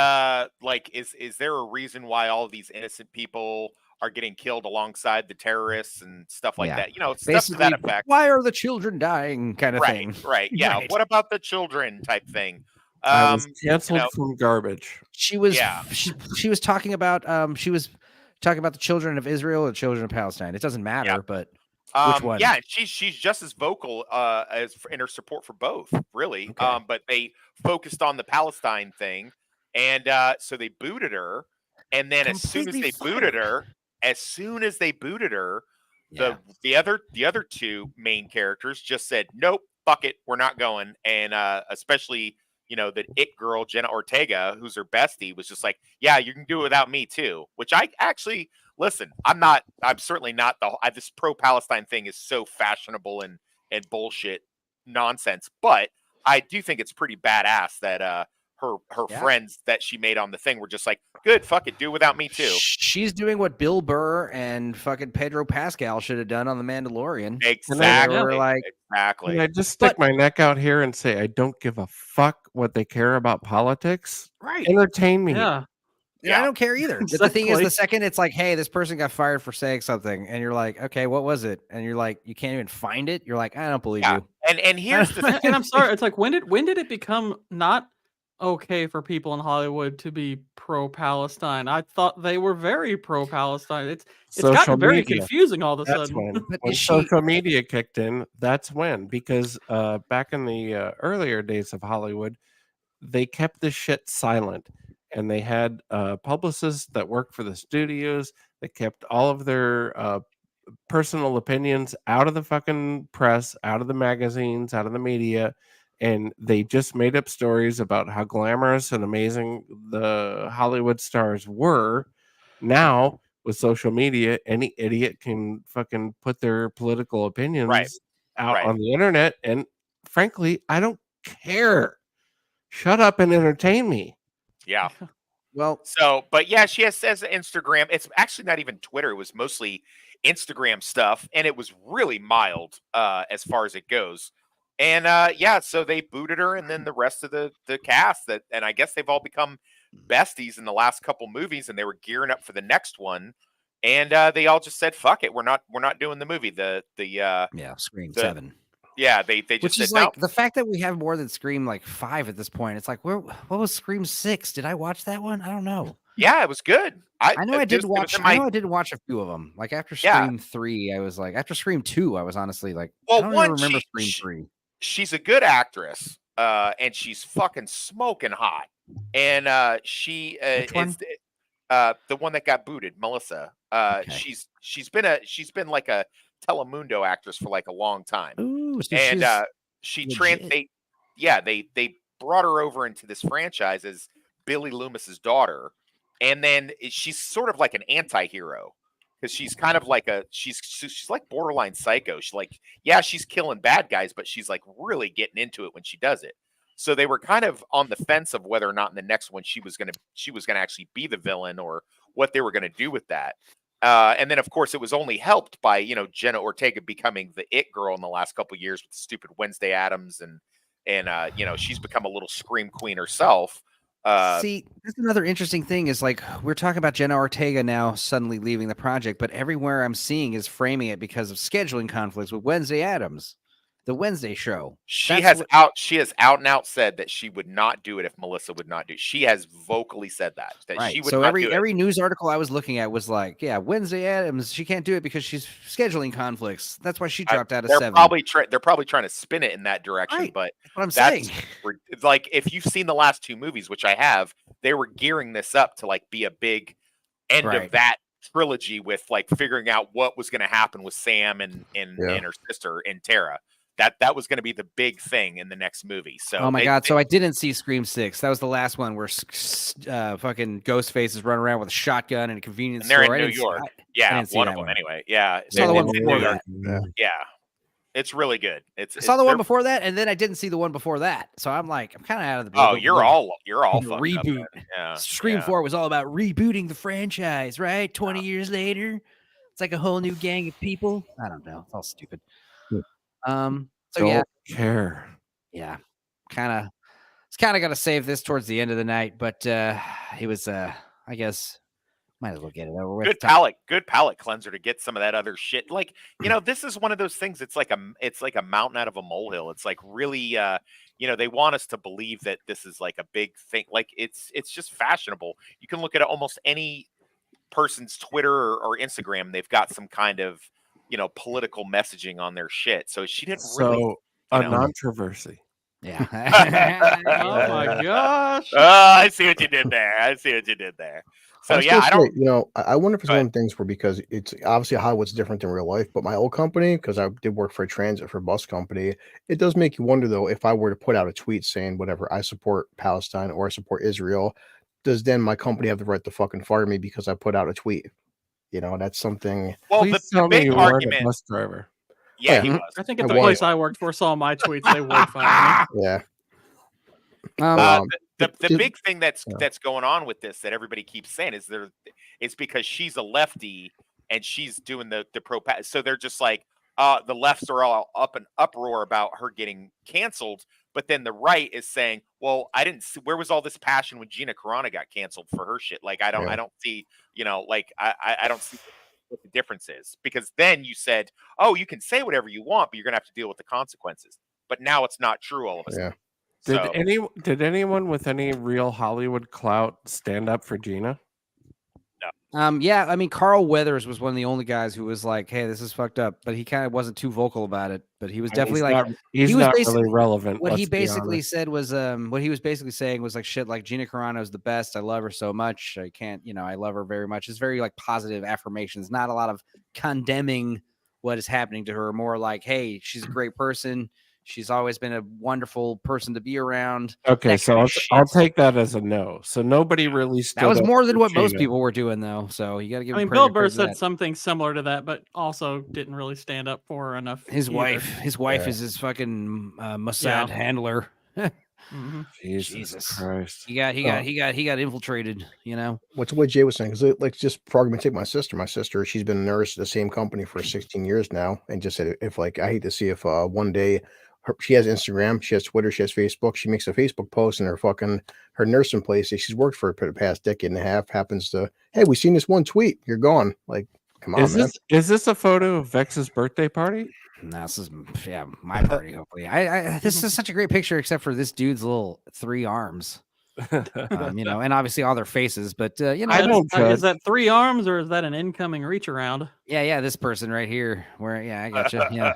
[SPEAKER 7] is there a reason why all of these innocent people are getting killed alongside the terrorists and stuff like that? You know, stuff to that effect.
[SPEAKER 1] Why are the children dying? Kind of thing.
[SPEAKER 7] Right. Yeah. Right. What about the children? Type thing.
[SPEAKER 8] I was canceled from garbage.
[SPEAKER 1] She was. She was talking about. She was talking about the children of Israel or the children of Palestine. It doesn't matter, but. Which one?
[SPEAKER 7] Yeah, she's just as vocal as in her support for both, really. Okay. But they focused on the Palestine thing, and so they booted her. And then as soon as they booted her, the other two main characters just said, "Nope, fuck it, we're not going." And especially the it girl Jenna Ortega, who's her bestie, was just like, "Yeah, you can do it without me too." Which I actually. Listen, I'm certainly not this pro-Palestine thing is so fashionable and bullshit nonsense, but I do think it's pretty badass that her friends that she made on the thing were just like, good, fuck it, do without me too.
[SPEAKER 1] She's doing what Bill Burr and fucking Pedro Pascal should have done on The Mandalorian.
[SPEAKER 7] Exactly.
[SPEAKER 8] Can I just stick my neck out here and say I don't give a fuck what they care about politics?
[SPEAKER 1] Right.
[SPEAKER 8] Entertain me.
[SPEAKER 1] Yeah. I don't care either. The thing is, the second it's like, hey, this person got fired for saying something, and you're like, okay, what was it? And you're like, you can't even find it. You're like, I don't believe you.
[SPEAKER 7] And here's the thing.
[SPEAKER 5] And I'm sorry, it's like when did it become not okay for people in Hollywood to be pro-Palestine? I thought they were very pro-Palestine. It's gotten very confusing all of a sudden.
[SPEAKER 8] When social media kicked in, that's when, because back in the earlier days of Hollywood, they kept this shit silent. And they had publicists that worked for the studios. They kept all of their personal opinions out of the fucking press, out of the magazines, out of the media. And they just made up stories about how glamorous and amazing the Hollywood stars were. Now, with social media, any idiot can fucking put their political opinions out on the internet. And frankly, I don't care. Shut up and entertain me.
[SPEAKER 7] Yeah.
[SPEAKER 1] Well,
[SPEAKER 7] but yeah, she says Instagram. It's actually not even Twitter. It was mostly Instagram stuff, and it was really mild as far as it goes. And so they booted her, and then the rest of the cast and I guess they've all become besties in the last couple movies, and they were gearing up for the next one. And they all just said, "Fuck it, we're not doing the movie."
[SPEAKER 1] Scream 7.
[SPEAKER 7] Yeah, they just
[SPEAKER 1] Which
[SPEAKER 7] said
[SPEAKER 1] is like the fact that we have more than Scream 5 at this point. It's like, what was Scream 6? Did I watch that one? I don't know.
[SPEAKER 7] Yeah, it was good.
[SPEAKER 1] I know I did watch. I know I did watch a few of them. Like after Scream 3, I was like, after Scream 2, I was honestly like, I don't even remember Scream 3.
[SPEAKER 7] She's a good actress, and she's fucking smoking hot. And she is the one that got booted, Melissa. She's been like a Telemundo actress for like a long time.
[SPEAKER 1] Ooh, so
[SPEAKER 7] and they brought her over into this franchise as Billy Loomis's daughter, and then she's sort of like an anti-hero because she's kind of like she's like borderline psycho. She's like, she's killing bad guys, but she's like really getting into it when she does it. So they were kind of on the fence of whether or not in the next one she was gonna actually be the villain or what they were gonna do with that. And then, of course, it was only helped by, Jenna Ortega becoming the it girl in the last couple of years with stupid Wednesday Addams. And she's become a little scream queen herself.
[SPEAKER 1] See, that's another interesting thing is like we're talking about Jenna Ortega now suddenly leaving the project, but everywhere I'm seeing is framing it because of scheduling conflicts with Wednesday Addams. The Wednesday show.
[SPEAKER 7] She has out and out said that she would not do it if Melissa would not do it. She has vocally said that she would not do it.
[SPEAKER 1] Every news article I was looking at was like, Wednesday Addams, she can't do it because she's scheduling conflicts. That's why she dropped out of 7.
[SPEAKER 7] They're probably trying to spin it in that direction, but
[SPEAKER 1] that's what I'm saying.
[SPEAKER 7] Like if you've seen the last 2 movies, which I have, they were gearing this up to like be a big end of that trilogy with like figuring out what was going to happen with Sam and her sister and Tara. That was going to be the big thing in the next movie. So,
[SPEAKER 1] oh my god! So I didn't see Scream 6. That was the last one where fucking Ghostface is running around with a shotgun in a convenience store.
[SPEAKER 7] They're in New York. One of them anyway. Yeah,
[SPEAKER 1] I saw the one before that.
[SPEAKER 7] Yeah, it's really good.
[SPEAKER 1] I saw the one before that, and then I didn't see the one before that. So I'm like, I'm kind of out of the.
[SPEAKER 7] Oh, you're all
[SPEAKER 1] reboot.
[SPEAKER 7] Yeah,
[SPEAKER 1] Scream 4 was all about rebooting the franchise, right? 20 years later, it's like a whole new gang of people. I don't know. It's all stupid.
[SPEAKER 8] Don't care.
[SPEAKER 1] Yeah, it's kind of got to save this towards the end of the night, but it was I guess might as well get it over with.
[SPEAKER 7] Good palate cleanser to get some of that other shit. Like, this is one of those things. It's like a mountain out of a molehill. It's like really they want us to believe that this is like a big thing. Like it's just fashionable. You can look at almost any person's Twitter or Instagram. They've got some kind of political messaging on their shit. So she didn't really
[SPEAKER 8] a controversy.
[SPEAKER 1] Yeah.
[SPEAKER 5] Oh my gosh.
[SPEAKER 7] I see what you did there. So
[SPEAKER 2] I wonder if it's one of the things where, because it's obviously Hollywood's different than real life, but my old company, because I did work for a transit for a bus company, it does make you wonder though, if I were to put out a tweet saying whatever, I support Palestine or I support Israel, does then my company have the right to fucking fire me because I put out a tweet? That's something.
[SPEAKER 7] Well,
[SPEAKER 8] please tell me you weren't a bus driver.
[SPEAKER 7] Yeah, he was.
[SPEAKER 5] I think if the place I worked for saw my tweets, they would fire me.
[SPEAKER 2] Yeah.
[SPEAKER 7] The big thing that's going on with this that everybody keeps saying is it's because she's a lefty and she's doing the pro. So they're just like the lefts are all up in uproar about her getting canceled, but then the right is saying, well, I didn't see, where was all this passion when Gina Carano got canceled for her shit? Like I don't see, like I don't see what the difference is, because then you said, oh, you can say whatever you want, but you're gonna have to deal with the consequences. But now it's not true all of a sudden.
[SPEAKER 8] Did anyone with any real Hollywood clout stand up for Gina?
[SPEAKER 7] No.
[SPEAKER 1] Yeah, I mean, Carl Weathers was one of the only guys who was like, "Hey, this is fucked up," but he kind of wasn't too vocal about it. But he was definitely
[SPEAKER 8] he's not really relevant.
[SPEAKER 1] What he basically said was, what he was basically saying was like, "Shit, like Gina Carano's the best. I love her so much. I can't, I love her very much." It's very like positive affirmations, not a lot of condemning what is happening to her. More like, "Hey, she's a great person. She's always been a wonderful person to be around."
[SPEAKER 8] Okay, so I'll take that as a no. So nobody really stood.
[SPEAKER 1] That was more than what most people were doing, though. So you got to give.
[SPEAKER 5] I mean, Bill Burr said something similar to that, but also didn't really stand up for her enough.
[SPEAKER 1] His wife is his fucking Mossad handler.
[SPEAKER 8] Mm-hmm. Jesus Christ!
[SPEAKER 1] He got infiltrated.
[SPEAKER 2] What's what Jay was saying? Because like, just for argument's sake, my sister, she's been a nurse at the same company for 16 years now, and just said if like I hate to see if one day. She has Instagram, she has Twitter, she has Facebook. She makes a Facebook post, and her nursing place that she's worked for the past decade and a half happens to, hey, we seen this one tweet. You're gone. Like, come on, man.
[SPEAKER 8] Is this a photo of Vex's birthday party?
[SPEAKER 1] No, this is my party. Hopefully, this is such a great picture, except for this dude's little 3 arms. And obviously all their faces, but
[SPEAKER 8] I don't
[SPEAKER 5] is that 3 arms or is that an incoming reach around?
[SPEAKER 1] Yeah, this person right here. Where I gotcha. Yeah.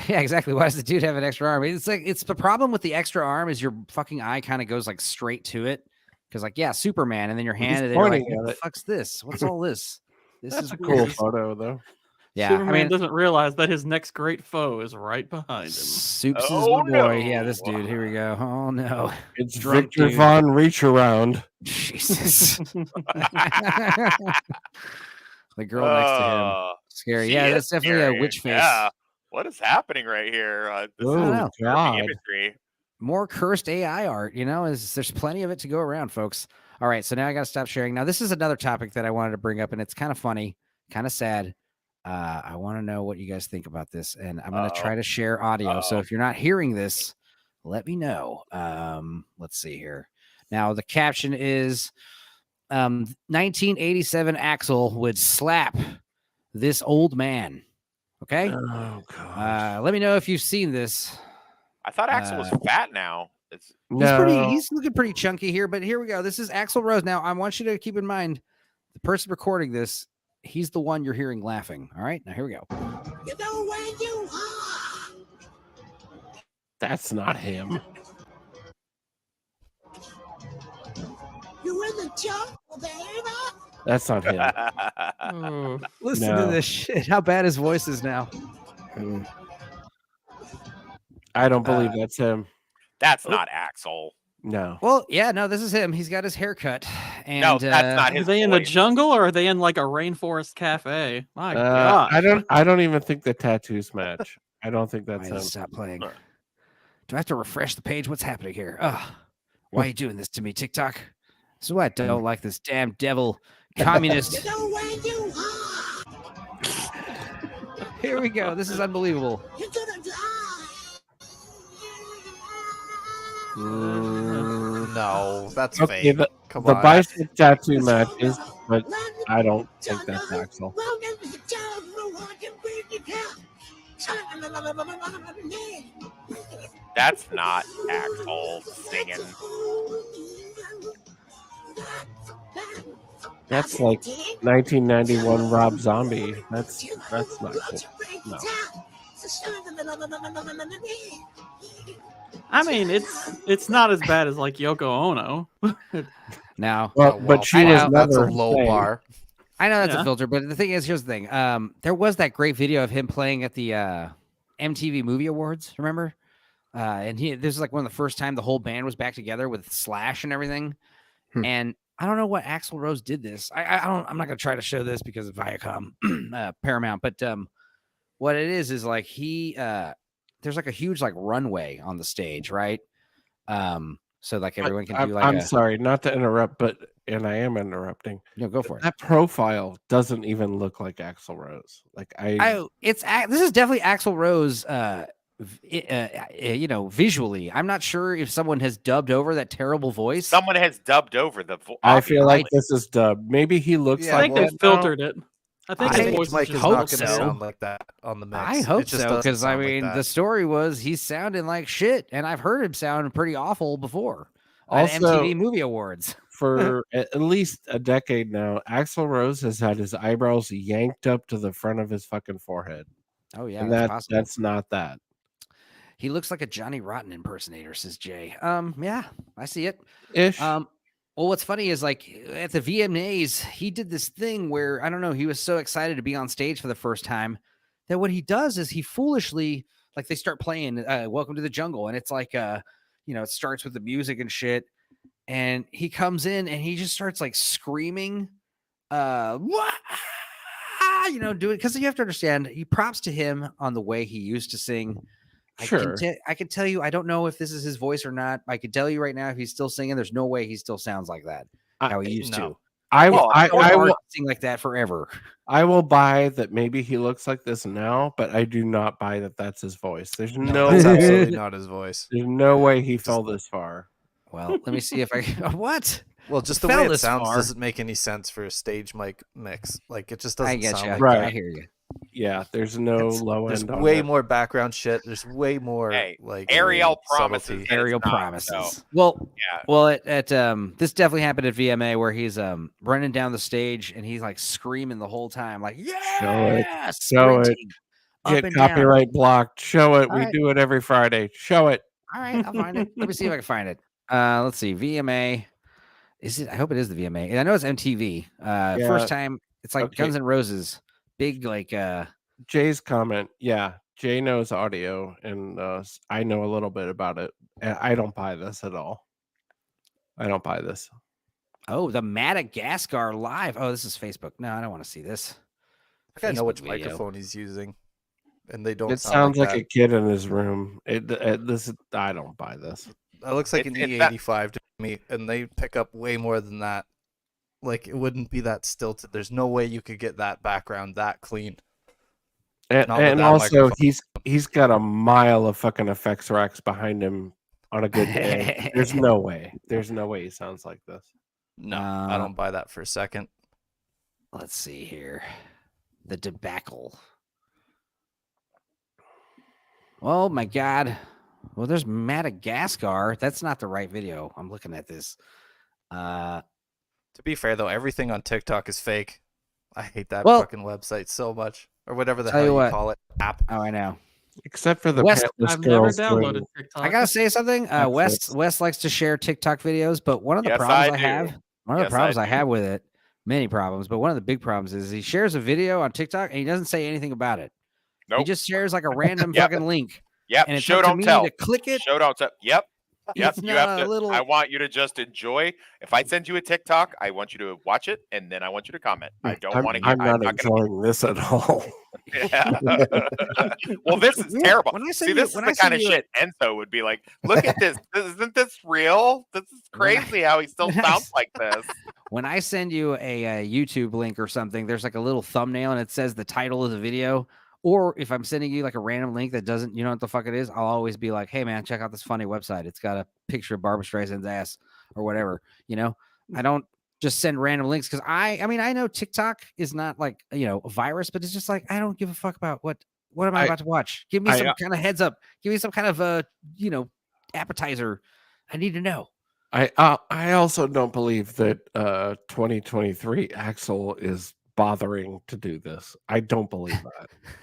[SPEAKER 1] Yeah, exactly. Why does the dude have an extra arm? It's like the problem with the extra arm is your fucking eye kind of goes like straight to it, because like Superman, and then your hand and you're like, what the fuck's this? What's all this? This
[SPEAKER 8] That's
[SPEAKER 1] is
[SPEAKER 8] a cool photo though.
[SPEAKER 1] Yeah,
[SPEAKER 5] Superman doesn't realize that his next great foe is right behind him.
[SPEAKER 1] Soups is my boy. Yeah, this dude. Here we go. Oh no,
[SPEAKER 8] it's Victor Von Reach Around.
[SPEAKER 1] Jesus. The girl next to him, scary. Yeah, that's definitely a witch face.
[SPEAKER 7] Yeah. What is happening right here?
[SPEAKER 8] Oh God!
[SPEAKER 7] Imagery.
[SPEAKER 1] More cursed AI art. There's plenty of it to go around, folks. All right, so now I got to stop sharing. Now this is another topic that I wanted to bring up, and it's kind of funny, kind of sad. I want to know what you guys think about this, and I'm going to try to share audio. So if you're not hearing this, let me know. Let's see here. Now the caption is 1987 Axel would slap this old man. Okay.
[SPEAKER 8] Oh God.
[SPEAKER 1] Let me know if you've seen this.
[SPEAKER 7] I thought Axel was fat now.
[SPEAKER 1] He's looking pretty chunky here, but here we go. This is Axl Rose. Now I want you to keep in mind the person recording this. He's the one you're hearing laughing. All right, now here we go.
[SPEAKER 9] You know where you are.
[SPEAKER 8] That's not him.
[SPEAKER 9] You in the jungle, baby.
[SPEAKER 8] That's not him.
[SPEAKER 1] Listen to this shit. How bad his voice is now.
[SPEAKER 8] I don't believe that's him.
[SPEAKER 7] That's not Axel.
[SPEAKER 8] No.
[SPEAKER 1] Well, yeah, no, this is him. He's got his haircut. And,
[SPEAKER 7] no, that's not his.
[SPEAKER 5] Are they in the jungle or are they in like a rainforest cafe? My God.
[SPEAKER 8] I don't even think the tattoos match. I don't think that's him.
[SPEAKER 1] Stop playing. Do I have to refresh the page? What's happening here? Why are you doing this to me, TikTok? So I don't like this damn devil communist.
[SPEAKER 9] You know where you are.
[SPEAKER 1] Here we go. This is unbelievable.
[SPEAKER 9] You're gonna die.
[SPEAKER 6] No, that's
[SPEAKER 8] okay,
[SPEAKER 6] fake.
[SPEAKER 8] The bicep tattoo match is, but I don't think that's Axel.
[SPEAKER 7] That's not Axel singing.
[SPEAKER 8] That's like 1991 Rob Zombie. That's not cool. No.
[SPEAKER 5] I mean, it's not as bad as like Yoko Ono.
[SPEAKER 1] Now,
[SPEAKER 8] but she was
[SPEAKER 6] that's a
[SPEAKER 8] never
[SPEAKER 6] low bar.
[SPEAKER 1] I know that's a filter, but the thing is, here's the thing. There was that great video of him playing at the MTV Movie Awards. Remember? And this is like one of the first time the whole band was back together with Slash and everything. And I don't know what Axl Rose did this. I'm not going to try to show this because of Viacom, Paramount. But what it is like there's like a huge like runway on the stage, right? So like everyone can do like
[SPEAKER 8] I'm sorry, not to interrupt, and I am interrupting.
[SPEAKER 1] No, go for it.
[SPEAKER 8] That profile doesn't even look like Axl Rose. Like
[SPEAKER 1] this is definitely Axl Rose. Visually, I'm not sure if someone has dubbed over that terrible voice.
[SPEAKER 7] Someone has dubbed over the voice.
[SPEAKER 8] I feel like this is dubbed. Maybe he looks like
[SPEAKER 5] I think they filtered it. I think his voice
[SPEAKER 6] Mike is not going to sound like that on the mix.
[SPEAKER 1] I hope so, because I mean, the story was he's sounding like shit, and I've heard him sound pretty awful before. Also, at MTV Movie Awards.
[SPEAKER 8] For at least a decade now, Axl Rose has had his eyebrows yanked up to the front of his fucking forehead.
[SPEAKER 1] Oh yeah,
[SPEAKER 8] and that's not that.
[SPEAKER 1] He looks like a Johnny Rotten impersonator, says Jay. Yeah, I see it.
[SPEAKER 8] Ish.
[SPEAKER 1] Well, what's funny is like at the VMAs, he did this thing where I don't know, he was so excited to be on stage for the first time that what he does is he foolishly, like, they start playing Welcome to the Jungle, and it's like it starts with the music and shit, and he comes in and he just starts like screaming, what? Do it, because you have to understand, he props to him on the way he used to sing.
[SPEAKER 8] Sure.
[SPEAKER 1] I can tell you, I don't know if this is his voice or not. I can tell you right now, if he's still singing, there's no way he still sounds like that. How he used to. I will sing like that forever.
[SPEAKER 8] I will buy that. Maybe he looks like this now, but I do not buy that that's his voice. That's
[SPEAKER 6] absolutely not his voice.
[SPEAKER 8] There's no way he fell this far.
[SPEAKER 1] Well, let me see if I what.
[SPEAKER 6] Well, just the way it sounds doesn't make any sense for a stage mic mix. Like, it just doesn't sound like
[SPEAKER 8] right.
[SPEAKER 6] that.
[SPEAKER 8] I hear you. Yeah, there's no low
[SPEAKER 6] end.
[SPEAKER 8] There's
[SPEAKER 6] way more background shit. There's way more like
[SPEAKER 7] Ariel promises.
[SPEAKER 1] Ariel promises. Well, at this definitely happened at VMA where he's running down the stage and he's like screaming the whole time, like
[SPEAKER 8] show it. Get copyright blocked. Show it.
[SPEAKER 1] All
[SPEAKER 8] we
[SPEAKER 1] right.
[SPEAKER 8] do it every Friday. Show it.
[SPEAKER 1] All right, I'll find it. Let me see if I can find it. Let's see. VMA. Is it? I hope it is the VMA. And I know it's MTV. First time. It's like Guns N' Roses. Big like
[SPEAKER 8] Jay's comment. Yeah, Jay knows audio, and I know a little bit about it. I don't buy this at all. I don't buy this.
[SPEAKER 1] Oh, the Madagascar live. Oh, this is Facebook. No, I don't want to see this.
[SPEAKER 6] I know which microphone he's using, and they don't.
[SPEAKER 8] It sounds like a kid in his room. I don't buy this.
[SPEAKER 6] It looks like an E85 to me, and they pick up way more than that. Like, it wouldn't be that stilted. There's no way you could get that background that clean.
[SPEAKER 8] And also, he's got a mile of fucking effects racks behind him on a good day. There's no way. There's no way he sounds like this.
[SPEAKER 6] No, I don't buy that for a second.
[SPEAKER 1] Let's see here. The debacle. Oh my God. Well, there's Madagascar. That's not the right video. I'm looking at this.
[SPEAKER 6] To be fair, though, everything on TikTok is fake. I hate that fucking website so much. Or whatever the hell you call it. App.
[SPEAKER 1] Oh, I know.
[SPEAKER 8] Except for the
[SPEAKER 5] I've never downloaded TikTok.
[SPEAKER 1] I gotta say something. Wes likes to share TikTok videos, but one of the problems I have with it, many problems, but one of the big problems is he shares a video on TikTok and he doesn't say anything about it. Nope. He just shares like a random fucking link.
[SPEAKER 7] Yep.
[SPEAKER 1] And it's
[SPEAKER 7] show
[SPEAKER 1] up
[SPEAKER 7] don't
[SPEAKER 1] to
[SPEAKER 7] tell.
[SPEAKER 1] Me to click it.
[SPEAKER 7] Show don't tell. Yep. Yep.
[SPEAKER 1] It's
[SPEAKER 7] You have to.
[SPEAKER 1] little...
[SPEAKER 7] I want you to just enjoy. If I send you a TikTok, I want you to watch it, and then I want you to comment. I don't want to hear.
[SPEAKER 8] I'm not enjoying this at all.
[SPEAKER 7] Yeah. Well, this is terrible. This is the kind of shit Enzo would be like. Look at this. Isn't this real? This is crazy. How he still sounds like this.
[SPEAKER 1] When I send you a YouTube link or something, there's like a little thumbnail and it says the title of the video. Or if I'm sending you like a random link that doesn't, you know what the fuck it is, I'll always be like, hey man, check out this funny website. It's got a picture of Barbra Streisand's ass or whatever. I don't just send random links because I know TikTok is not like, a virus, but it's just like, I don't give a fuck about what am I about to watch? Give me some kind of heads up. Give me some kind of, appetizer. I need to know.
[SPEAKER 8] I also don't believe that 2023 Axl is bothering to do this. I don't believe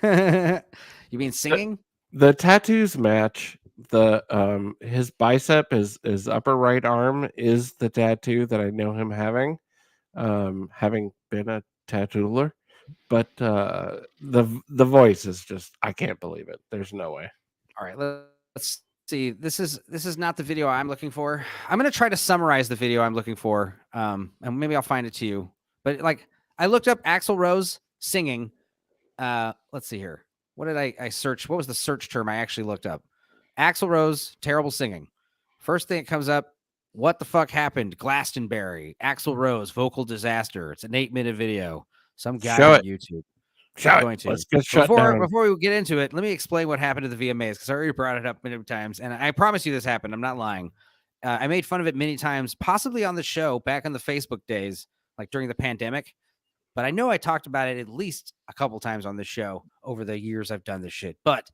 [SPEAKER 1] that. You mean singing?
[SPEAKER 8] The tattoos match. The his bicep, his upper right arm is the tattoo that I know him having been a tattooer. But the voice is just, I can't believe it. There's no way.
[SPEAKER 1] All right, let's see. This is not the video I'm looking for. I'm gonna try to summarize the video I'm looking for. And maybe I'll find it to you. But like, I looked up Axl Rose singing. Let's see here. What did I search? What was the search term I actually looked up? Axl Rose, terrible singing. First thing that comes up, what the fuck happened? Glastonbury, Axl Rose, vocal disaster. It's an 8-minute video. Some guy on YouTube.
[SPEAKER 8] Show
[SPEAKER 1] going
[SPEAKER 8] it.
[SPEAKER 1] to.
[SPEAKER 8] Let's get shut down.
[SPEAKER 1] Before we get into it, let me explain what happened to the VMAs because I already brought it up many times, and I promise you this happened. I'm not lying. I made fun of it many times, possibly on the show back on the Facebook days, like during the pandemic. But I know I talked about it at least a couple times on the show over the years I've done this shit. But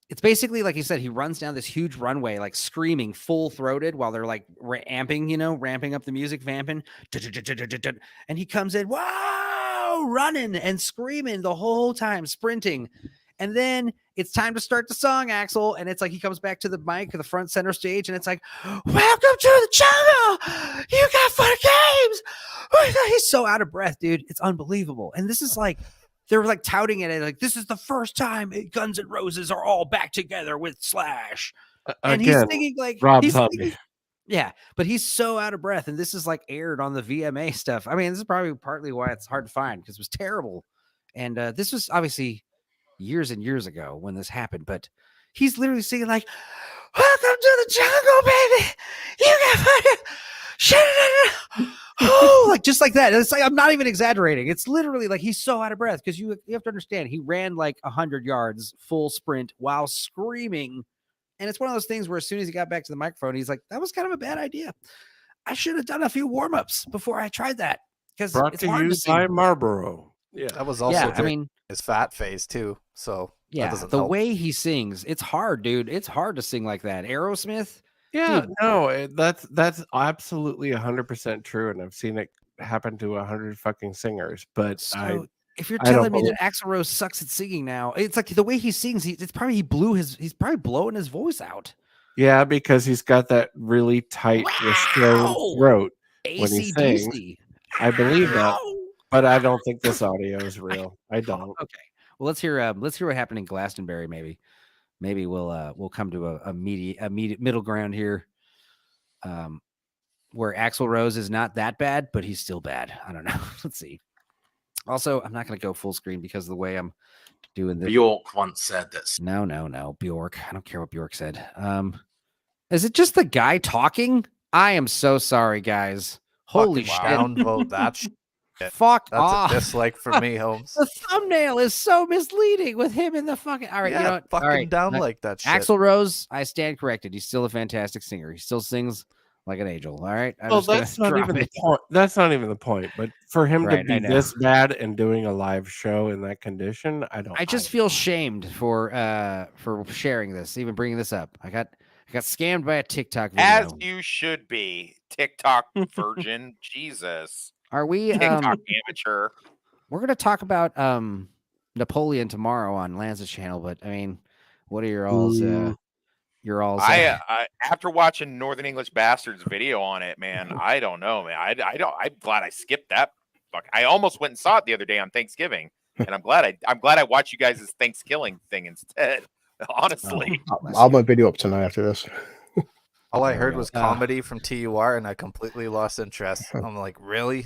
[SPEAKER 1] it's basically like he said, he runs down this huge runway, like screaming full throated while they're like ramping up the music, vamping. And he comes in, wow, running and screaming the whole time, sprinting. And then it's time to start the song, Axl. And it's like he comes back to the mic, the front center stage, and it's like, welcome to the jungle. You got fun games. He's so out of breath, dude. It's unbelievable. And this is like, they were like touting it like this is the first time Guns N' Roses are all back together with Slash. And he's singing like
[SPEAKER 8] Rob Zombie.
[SPEAKER 1] Yeah, but he's so out of breath. And this is like aired on the VMA stuff. I mean, this is probably partly why it's hard to find because it was terrible. And this was obviously years and years ago when this happened, but he's literally singing like, welcome to the jungle, baby. You got fucking oh, like just like that. It's like I'm not even exaggerating. It's literally like he's so out of breath because you have to understand he ran like 100 yards full sprint while screaming. And it's one of those things where as soon as he got back to the microphone, he's like, that was kind of a bad idea. I should have done a few warm-ups before I tried that. Because
[SPEAKER 8] brought to you by Marlboro.
[SPEAKER 6] Yeah, that was also his fat phase too. So
[SPEAKER 1] yeah, the way he sings, it's hard, dude. It's hard to sing like that. Aerosmith.
[SPEAKER 8] Yeah, dude. No, that's absolutely 100% true, and I've seen it happen to 100 fucking singers. But
[SPEAKER 1] so if you're telling me that Axl Rose sucks at singing now, it's like the way he sings. He's probably blowing his voice out.
[SPEAKER 8] Yeah, because he's got that really tight restrained throat when he sings. I believe that, but I don't think this audio is real. I don't.
[SPEAKER 1] Okay, well let's hear what happened in Glastonbury. Maybe we'll come to a middle ground here, where Axl Rose is not that bad, but he's still bad. I don't know. Let's see. Also, I'm not going to go full screen because of the way I'm doing this.
[SPEAKER 10] Bjork once said this.
[SPEAKER 1] No, Bjork. I don't care what Bjork said. Is it just the guy talking? I am so sorry, guys. Holy shit!
[SPEAKER 6] Downvote that shit.
[SPEAKER 1] Fuck
[SPEAKER 6] That's
[SPEAKER 1] off.
[SPEAKER 6] a dislike for me, Holmes.
[SPEAKER 1] The thumbnail is so misleading with him in the fucking. All right,
[SPEAKER 6] yeah,
[SPEAKER 1] you know what?
[SPEAKER 6] Fucking
[SPEAKER 1] all right.
[SPEAKER 6] down like that shit.
[SPEAKER 1] Axl Rose, I stand corrected. He's still a fantastic singer. He still sings like an angel. All right.
[SPEAKER 8] Well, that's not even the point. That's not even the point. But for him to be this bad and doing a live show in that condition, I
[SPEAKER 1] just feel shamed for sharing this, even bringing this up. I got scammed by a TikTok video.
[SPEAKER 7] As you should be, TikTok virgin. Jesus.
[SPEAKER 1] Are we
[SPEAKER 7] TikTok amateur?
[SPEAKER 1] We're gonna talk about Napoleon tomorrow on Lance's channel, but I mean, what are your all's?
[SPEAKER 7] I after watching Northern English Bastards video on it, man, I don't know, man. I'm glad I skipped that. Fuck, I almost went and saw it the other day on Thanksgiving, and I'm glad I watched you guys' Thanksgiving thing instead. Honestly,
[SPEAKER 2] I'll have my video up tonight after this.
[SPEAKER 6] All I heard was comedy from TUR, and I completely lost interest. I'm like, really?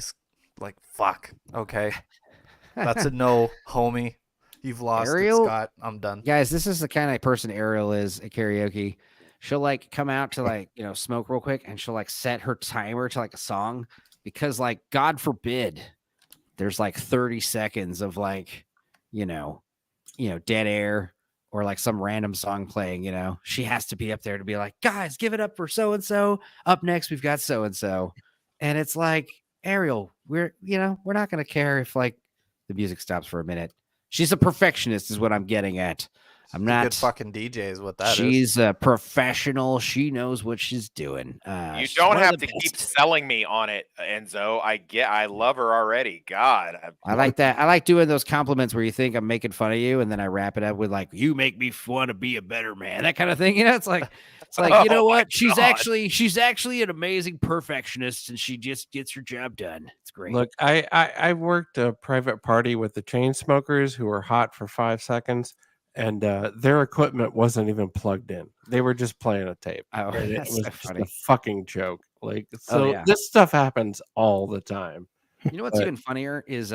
[SPEAKER 6] Like, fuck. Okay, that's a no, homie. You've lost
[SPEAKER 1] Ariel,
[SPEAKER 6] it, Scott. I'm done.
[SPEAKER 1] Guys, this is the kind of person Ariel is at karaoke. She'll like come out to like, smoke real quick, and she'll like set her timer to like a song because like, God forbid there's like 30 seconds of like, dead air or like some random song playing, she has to be up there to be like, guys, give it up for so-and-so. Up next, we've got so-and-so. And it's like, Ariel, we're not going to care if like the music stops for a minute. She's a perfectionist is what I'm getting at. I'm not
[SPEAKER 6] good fucking DJ is what that is.
[SPEAKER 1] She's a professional. She knows what she's doing.
[SPEAKER 7] You don't have to keep selling me on it, Enzo. I love her already. God.
[SPEAKER 1] I like that. I like doing those compliments where you think I'm making fun of you, and then I wrap it up with like, you make me want to be a better man. That kind of thing. It's like you know what? She's actually an amazing perfectionist, and she just gets her job done. It's great.
[SPEAKER 8] Look, I worked a private party with the chain smokers who were hot for 5 seconds. And their equipment wasn't even plugged in. They were just playing a tape.
[SPEAKER 1] Oh,
[SPEAKER 8] and it was
[SPEAKER 1] so
[SPEAKER 8] just
[SPEAKER 1] funny.
[SPEAKER 8] a fucking joke. Like, so this stuff happens all the time.
[SPEAKER 1] You know what's even funnier is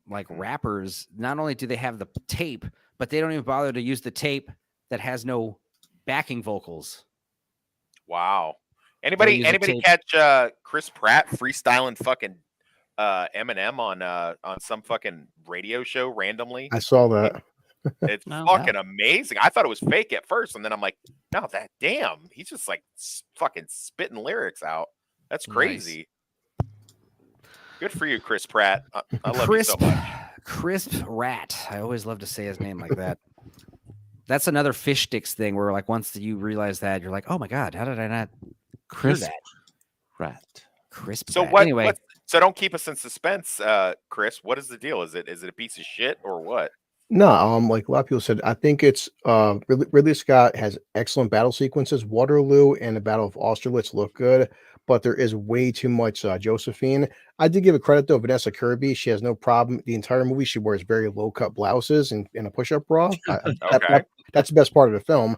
[SPEAKER 1] like rappers, not only do they have the tape, but they don't even bother to use the tape that has no backing vocals.
[SPEAKER 7] Wow. Anybody catch Chris Pratt freestyling fucking Eminem on some fucking radio show randomly?
[SPEAKER 2] I saw that.
[SPEAKER 7] It's fucking amazing. I thought it was fake at first, and then I'm like, no, he's just like fucking spitting lyrics out. That's crazy. Nice. Good for you, Chris Pratt. I love you so much.
[SPEAKER 1] Crisp Rat. I always love to say his name like that. That's another fish sticks thing where like once you realize that, you're like, oh my god, how did I not
[SPEAKER 8] Crisp
[SPEAKER 1] that?
[SPEAKER 8] Rat.
[SPEAKER 1] Crisp.
[SPEAKER 7] So
[SPEAKER 1] rat.
[SPEAKER 7] what?
[SPEAKER 1] Anyway,
[SPEAKER 7] so don't keep us in suspense, Chris. What is the deal? Is it a piece of shit or what?
[SPEAKER 2] No, like a lot of people said, I think it's Ridley Scott has excellent battle sequences. Waterloo and the Battle of Austerlitz look good, but there is way too much Josephine. I did give it credit though, Vanessa Kirby. She has no problem. The entire movie, she wears very low cut blouses and a push up bra. That's the best part of the film.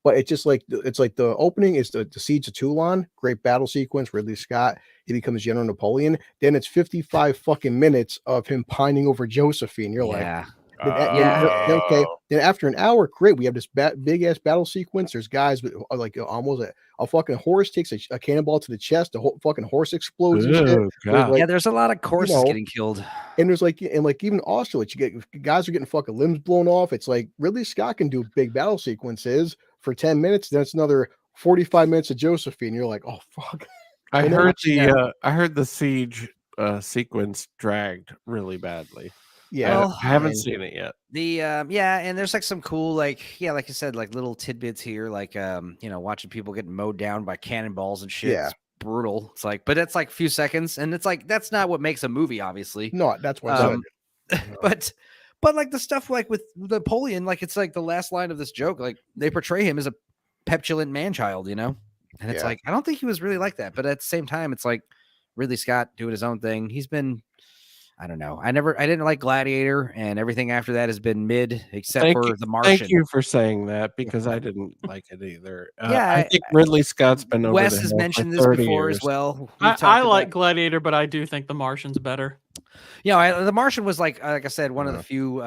[SPEAKER 2] But it's just like the opening is the Siege of Toulon, great battle sequence. Ridley Scott, he becomes General Napoleon. Then it's 55 fucking minutes of him pining over Josephine. You're like, okay. Then after an hour, great. We have this big ass battle sequence. There's guys with like almost a fucking horse takes a cannonball to the chest. The whole fucking horse explodes. And shit.
[SPEAKER 1] Like, there's a lot of horses getting killed.
[SPEAKER 2] And there's even Austerlitz, you get guys are getting fucking limbs blown off. It's like Ridley Scott can do big battle sequences for 10 minutes. Then it's another 45 minutes of Josephine. You're like, oh fuck.
[SPEAKER 8] I heard the siege sequence dragged really badly.
[SPEAKER 2] Yeah,
[SPEAKER 8] I haven't seen it yet.
[SPEAKER 1] The and there's like some cool like you said, like little tidbits here, like watching people getting mowed down by cannonballs and shit.
[SPEAKER 2] Yeah.
[SPEAKER 1] It's brutal. It's like, but it's like a few seconds, and it's like that's not what makes a movie, obviously.
[SPEAKER 2] No, that's what
[SPEAKER 1] but like the stuff like with Napoleon, like it's like the last line of this joke, like they portray him as a petulant man-child, and it's like I don't think he was really like that, but at the same time, it's like Ridley Scott doing his own thing. He's been, I don't know. I didn't like Gladiator, and everything after that has been mid, except for The Martian.
[SPEAKER 8] Thank you for saying that because I didn't like it either. I think Ridley Scott's been over.
[SPEAKER 1] Wes has mentioned this before
[SPEAKER 8] years.
[SPEAKER 1] As well.
[SPEAKER 5] I like Gladiator, but I do think The Martian's better.
[SPEAKER 1] The Martian was like I said, one of the few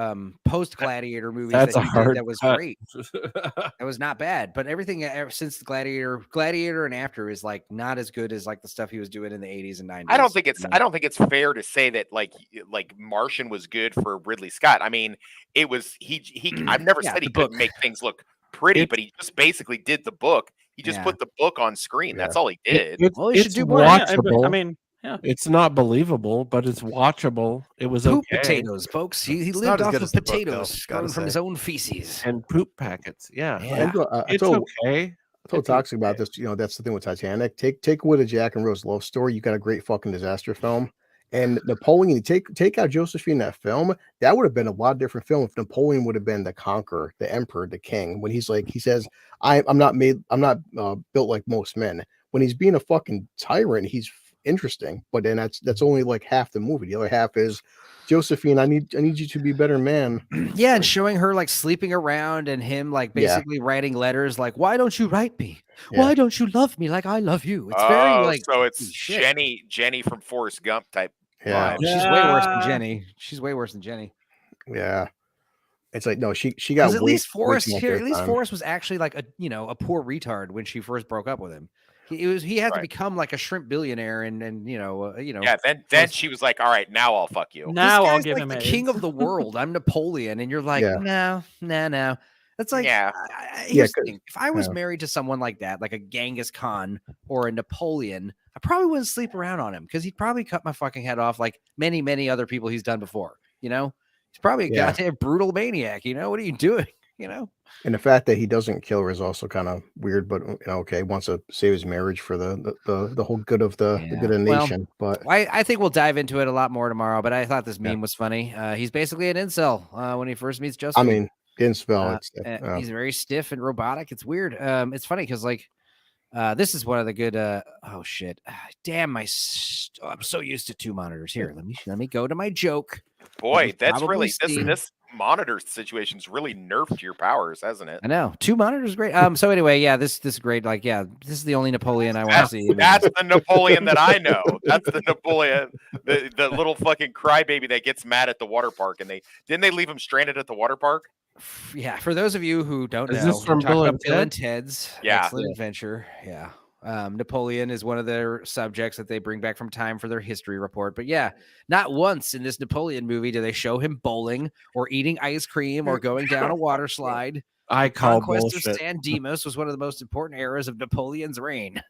[SPEAKER 1] post Gladiator movies that was great. That was not bad, but everything since the Gladiator and after is like not as good as like the stuff he was doing in the 80s and 90s.
[SPEAKER 7] I don't think it's fair to say that like Martian was good for Ridley Scott. I mean, it was he I've never said he couldn't make things look pretty, but he just basically did the book. He just put the book on screen. That's all he did.
[SPEAKER 1] He should do more.
[SPEAKER 8] Watchable.
[SPEAKER 5] I mean,
[SPEAKER 8] it's not believable, but it's watchable. It was
[SPEAKER 1] poop potatoes, folks. He lived off of potatoes grown from his own feces
[SPEAKER 8] and poop packets. It's
[SPEAKER 2] okay.
[SPEAKER 8] I
[SPEAKER 2] told Toxic about this. That's the thing with Titanic. Take away the Jack and Rose love story. You got a great fucking disaster film. And Napoleon, take out Josephine in that film, that would have been a lot different film if Napoleon would have been the conqueror, the emperor, the king. When he says, I'm not built like most men. When he's being a fucking tyrant, he's interesting. But then that's only like half the movie. The other half is Josephine, I need you to be a better man.
[SPEAKER 1] Yeah, and showing her like sleeping around and him like basically writing letters like, why don't you write me? Yeah. Why don't you love me like I love you? It's very like
[SPEAKER 7] so it's Jenny from Forrest Gump type.
[SPEAKER 2] Yeah.
[SPEAKER 1] She's way worse than Jenny. She's way worse than Jenny.
[SPEAKER 2] Yeah. It's like no, she got
[SPEAKER 1] at least Forrest here. At least Forrest was actually like a poor retard when she first broke up with him. He had to become like a shrimp billionaire and
[SPEAKER 7] Yeah, then she was like, all right, now I'll fuck you.
[SPEAKER 5] Now I'll give him
[SPEAKER 1] the king of the world. I'm Napoleon, and you're like, no. That's like, if I was married to someone like that, like a Genghis Khan or a Napoleon, I probably wouldn't sleep around on him because he'd probably cut my fucking head off like many, many other people he's done before. He's probably a goddamn brutal maniac. What are you doing?
[SPEAKER 2] And the fact that he doesn't kill her is also kind of weird, but okay, wants to save his marriage for the whole good of the good of the nation. But
[SPEAKER 1] I think we'll dive into it a lot more tomorrow. But I thought this meme was funny. He's basically an incel when he first meets Justin.
[SPEAKER 2] I mean, incel.
[SPEAKER 1] He's very stiff and robotic. It's weird. It's funny because like this is one of the good. Oh shit! Damn, I'm so used to two monitors. Here, let me go to my joke.
[SPEAKER 7] Boy, that's really this monitor situation's really nerfed your powers, hasn't it?
[SPEAKER 1] I know. Two monitors, great. So anyway, this is great. Like, this is the only Napoleon I want to see.
[SPEAKER 7] That's the Napoleon that I know. That's the Napoleon, the little fucking crybaby that gets mad at the water park. And didn't they leave him stranded at the water park?
[SPEAKER 1] Yeah, for those of you who don't
[SPEAKER 8] Is
[SPEAKER 1] know,
[SPEAKER 8] this from
[SPEAKER 1] we're talking
[SPEAKER 8] Bill
[SPEAKER 1] about
[SPEAKER 8] and
[SPEAKER 1] Bill and
[SPEAKER 8] Ted?
[SPEAKER 1] Ted's
[SPEAKER 7] Yeah.
[SPEAKER 1] Excellent Adventure. Yeah. Napoleon is one of their subjects that they bring back from time for their history report. But yeah, not once in this Napoleon movie do they show him bowling or eating ice cream or going down a water slide.
[SPEAKER 8] I
[SPEAKER 1] The
[SPEAKER 8] call
[SPEAKER 1] conquest
[SPEAKER 8] bullshit.
[SPEAKER 1] of San Dimas was one of the most important eras of Napoleon's reign.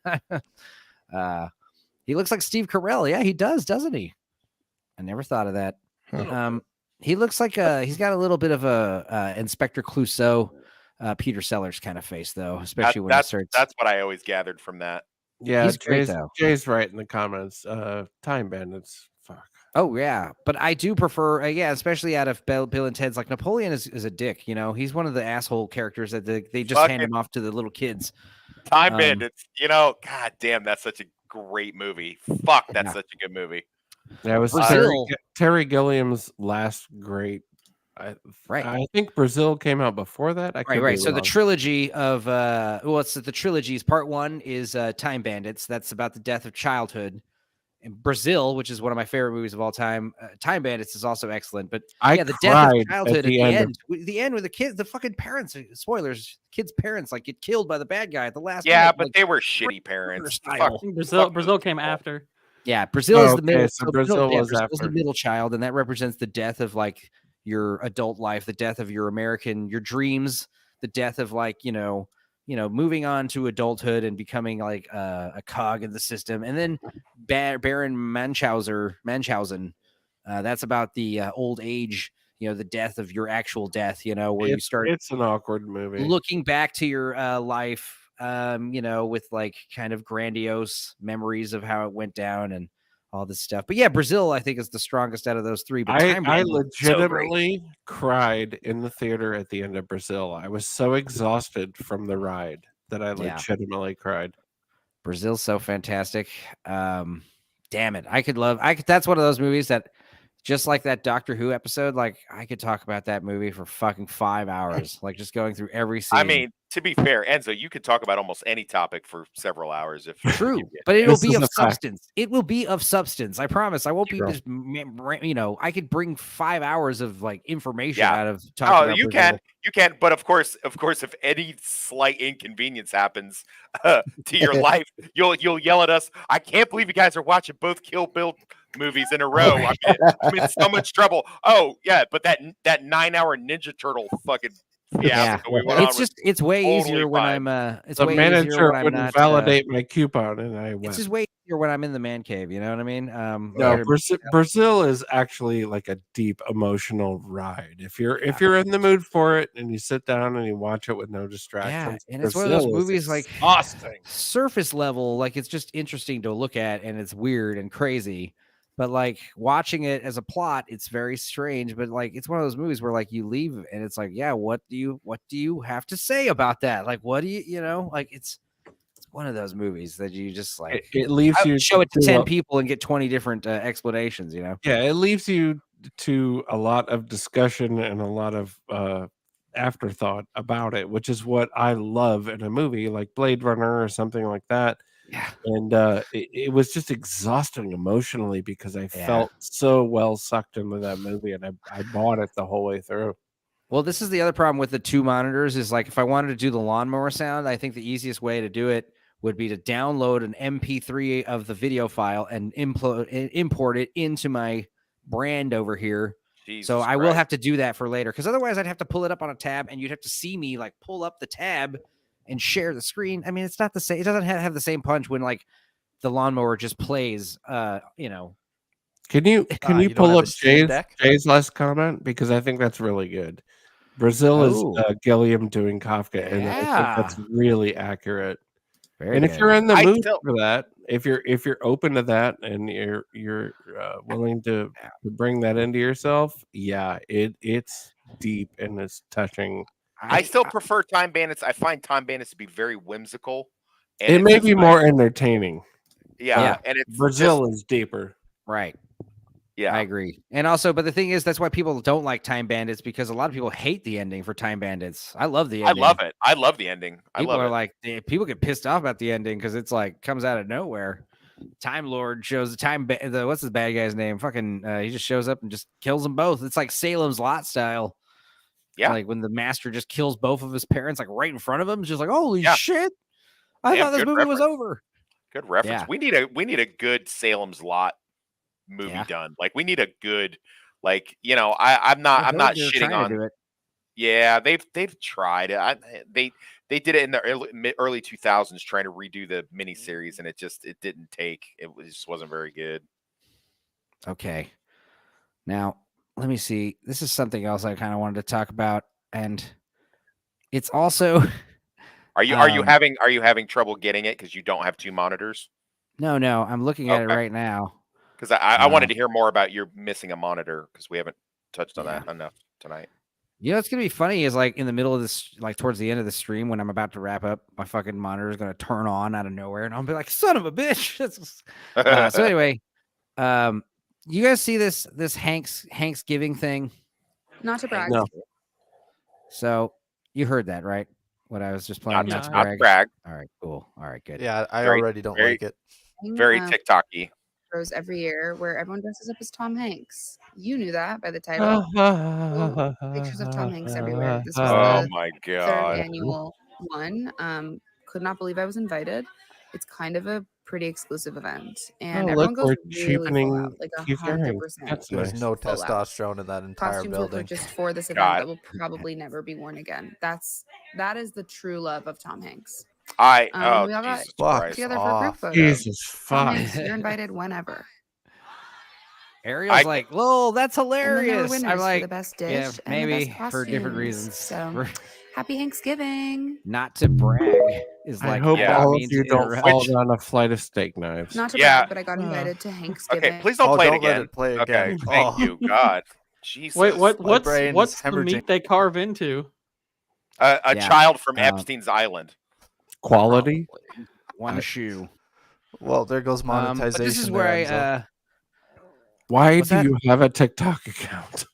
[SPEAKER 1] He looks like Steve Carell. Yeah, he does, doesn't he? I never thought of that. He looks like he's got a little bit of a Inspector Clouseau, Peter Sellers kind of face, though, especially when he starts.
[SPEAKER 7] That's what I always gathered from that.
[SPEAKER 8] Yeah,
[SPEAKER 1] He's great, though.
[SPEAKER 8] Jay's right in the comments. Time Bandits. Fuck.
[SPEAKER 1] Oh yeah, but I do prefer, yeah, especially out of Bill and Ted's. Like Napoleon is a dick, you know. He's one of the asshole characters that they just hand him off to the little kids.
[SPEAKER 7] Time Bandits, you know, god damn, that's such a great movie. Fuck, that's such a good movie.
[SPEAKER 8] That was Terry Gilliam's last great. I think Brazil came out before that.
[SPEAKER 1] Right. So the trilogy of it's the trilogies. Part 1 is Time Bandits. That's about the death of childhood. And Brazil, which is one of my favorite movies of all time. Time Bandits is also excellent. But the death of childhood at the end. The end with the kids, the fucking parents. Spoilers. Kids' parents like get killed by the bad guy at the last.
[SPEAKER 7] Yeah,
[SPEAKER 1] minute,
[SPEAKER 7] but
[SPEAKER 1] like,
[SPEAKER 7] they were shitty parents.
[SPEAKER 5] Brazil came after.
[SPEAKER 1] Yeah, Brazil is the middle.
[SPEAKER 8] So Brazil was
[SPEAKER 1] Brazil's the middle child, and that represents the death of like your adult life, the death of your dreams, the death of like moving on to adulthood and becoming like a cog in the system. And then Baron Munchausen, that's about the old age, the death of your actual death. Where you start.
[SPEAKER 8] It's an awkward movie.
[SPEAKER 1] Looking back to your life. With like kind of grandiose memories of how it went down and all this stuff. But yeah, Brazil, I think, is the strongest out of those three. But
[SPEAKER 8] I legitimately cried in the theater at the end of Brazil. I was so exhausted from the ride that I legitimately cried.
[SPEAKER 1] Brazil's so fantastic. Damn it. That's one of those movies that, just like that Doctor Who episode, like I could talk about that movie for fucking 5 hours, like just going through every scene.
[SPEAKER 7] I mean, to be fair, Enzo, you could talk about almost any topic for several hours. If
[SPEAKER 1] true, but it'll be of substance. It will be of substance. I promise. I won't be just, I could bring 5 hours of like information out of talking about Brazil.
[SPEAKER 7] You can, but of course, if any slight inconvenience happens to your life, you'll yell at us. I can't believe you guys are watching both Kill Bill movies in a row. I'm in so much trouble. Oh yeah, but that 9-hour Ninja Turtle fucking fiasco we went on.
[SPEAKER 1] It's way easier when I'm
[SPEAKER 8] the manager wouldn't validate my coupon, and I went.
[SPEAKER 1] It's just way easier when I'm in the man cave. You know what I mean?
[SPEAKER 8] No, Brazil is actually like a deep emotional ride. If you're in the mood for it and you sit down and you watch it with no distractions,
[SPEAKER 1] and it's one of those movies like surface level, like it's just interesting to look at, and it's weird and crazy. But like watching it as a plot, it's very strange. But like it's one of those movies where like you leave and it's like, yeah, what do you have to say about that? Like, what do you like? It's one of those movies that you just like
[SPEAKER 8] it leaves you
[SPEAKER 1] show it to 10 people and get 20 different explanations.
[SPEAKER 8] Yeah, it leaves you to a lot of discussion and a lot of afterthought about it, which is what I love in a movie like Blade Runner or something like that.
[SPEAKER 1] Yeah,
[SPEAKER 8] and it was just exhausting emotionally because I felt so well sucked into that movie, and I bought it the whole way through.
[SPEAKER 1] Well, this is the other problem with the two monitors is like if I wanted to do the lawnmower sound, I think the easiest way to do it would be to download an MP3 of the video file and import it into my brand over here. So I will have to do that for later because otherwise I'd have to pull it up on a tab and you'd have to see me like pull up the tab and share the screen. I mean, it's not the same. It doesn't have the same punch when like the lawnmower just plays. Can
[SPEAKER 8] you pull up Jay's last comment, because I think that's really good. Brazil is Gilliam doing Kafka, and I think that's really accurate. Very good. If you're in the mood for that, if you're open to that, and you're willing to bring that into yourself, it's deep and it's touching.
[SPEAKER 7] I still prefer Time Bandits. I find Time Bandits to be very whimsical.
[SPEAKER 8] And it may be more entertaining.
[SPEAKER 7] Yeah. And
[SPEAKER 8] Brazil is deeper.
[SPEAKER 1] Right.
[SPEAKER 7] Yeah.
[SPEAKER 1] I agree. And also, but the thing is, that's why people don't like Time Bandits, because a lot of people hate the ending for Time Bandits. I love the ending.
[SPEAKER 7] I love it. I love the ending.
[SPEAKER 1] People get pissed off about the ending because it's like comes out of nowhere. Time Lord shows what's the bad guy's name? Fucking he just shows up and just kills them both. It's like Salem's Lot style.
[SPEAKER 7] Yeah.
[SPEAKER 1] Like when the master just kills both of his parents, like right in front of him. It's just like, holy shit. I thought this movie was over.
[SPEAKER 7] Good reference.
[SPEAKER 1] Yeah.
[SPEAKER 7] We need a good Salem's Lot movie done. Like we need a good, like, you know, I'm not shitting on
[SPEAKER 1] do it.
[SPEAKER 7] Yeah, they've tried. They did it in the early 2000s trying to redo the miniseries, and it didn't take. It just wasn't very good.
[SPEAKER 1] Okay. Now, let me see. This is something else I kind of wanted to talk about, and it's also
[SPEAKER 7] Are you having trouble getting it because you don't have two monitors?
[SPEAKER 1] No, I'm looking at it right now.
[SPEAKER 7] Because I wanted to hear more about your missing a monitor because we haven't touched on that enough tonight.
[SPEAKER 1] You know, what's gonna be funny is like in the middle of this, like towards the end of the stream when I'm about to wrap up, my fucking monitor is gonna turn on out of nowhere, and I'll be like, "Son of a bitch!" So anyway, you guys see this Hank's giving thing?
[SPEAKER 10] Not to brag.
[SPEAKER 8] No.
[SPEAKER 1] So you heard that, right? What I was just playing.
[SPEAKER 7] Not to brag.
[SPEAKER 1] All right, cool. All right, good.
[SPEAKER 6] Yeah, I already don't like it.
[SPEAKER 7] Very TikTok-y.
[SPEAKER 10] Every year where everyone dresses up as Tom Hanks. You knew that by the title. Pictures of Tom Hanks everywhere. This was
[SPEAKER 7] my
[SPEAKER 10] third
[SPEAKER 7] God.
[SPEAKER 10] annual one. Could not believe I was invited. It's kind of a pretty exclusive event, and everyone goes really full out, like 100%.
[SPEAKER 6] There's no testosterone in that entire
[SPEAKER 10] Costumes
[SPEAKER 6] building.
[SPEAKER 10] were purchased for this event that will probably never be worn again. That is the true love of Tom Hanks. We all got together for a group photo.
[SPEAKER 8] Jesus fuck.
[SPEAKER 10] Tom Hanks, you're invited whenever.
[SPEAKER 1] Ariel's like, "Lol, that's hilarious."
[SPEAKER 10] And
[SPEAKER 1] I'm like,
[SPEAKER 10] for the best dish
[SPEAKER 1] yeah,
[SPEAKER 10] and
[SPEAKER 1] maybe
[SPEAKER 10] the best
[SPEAKER 1] for different
[SPEAKER 10] costumes.
[SPEAKER 1] reasons.
[SPEAKER 10] So, happy Thanksgiving.
[SPEAKER 1] Not to brag is
[SPEAKER 8] I
[SPEAKER 1] like.
[SPEAKER 8] hope all of
[SPEAKER 1] means
[SPEAKER 8] you don't
[SPEAKER 1] interrupt.
[SPEAKER 8] fall down a flight of steak knives.
[SPEAKER 10] Not to brag, but I got invited to Thanksgiving.
[SPEAKER 7] Okay, please don't play it
[SPEAKER 6] don't let
[SPEAKER 7] again.
[SPEAKER 6] it play
[SPEAKER 7] Okay,
[SPEAKER 6] again.
[SPEAKER 7] thank you, God. Jesus.
[SPEAKER 5] Wait, what's
[SPEAKER 6] brain
[SPEAKER 5] the
[SPEAKER 6] is hemorrhaging.
[SPEAKER 5] meat they carve into?
[SPEAKER 7] A child from Epstein's Island.
[SPEAKER 8] Quality?
[SPEAKER 1] One shoe.
[SPEAKER 6] Well, there goes monetization.
[SPEAKER 1] But this is where I.
[SPEAKER 8] Why
[SPEAKER 1] What's
[SPEAKER 8] do
[SPEAKER 1] that?
[SPEAKER 8] you have a TikTok account?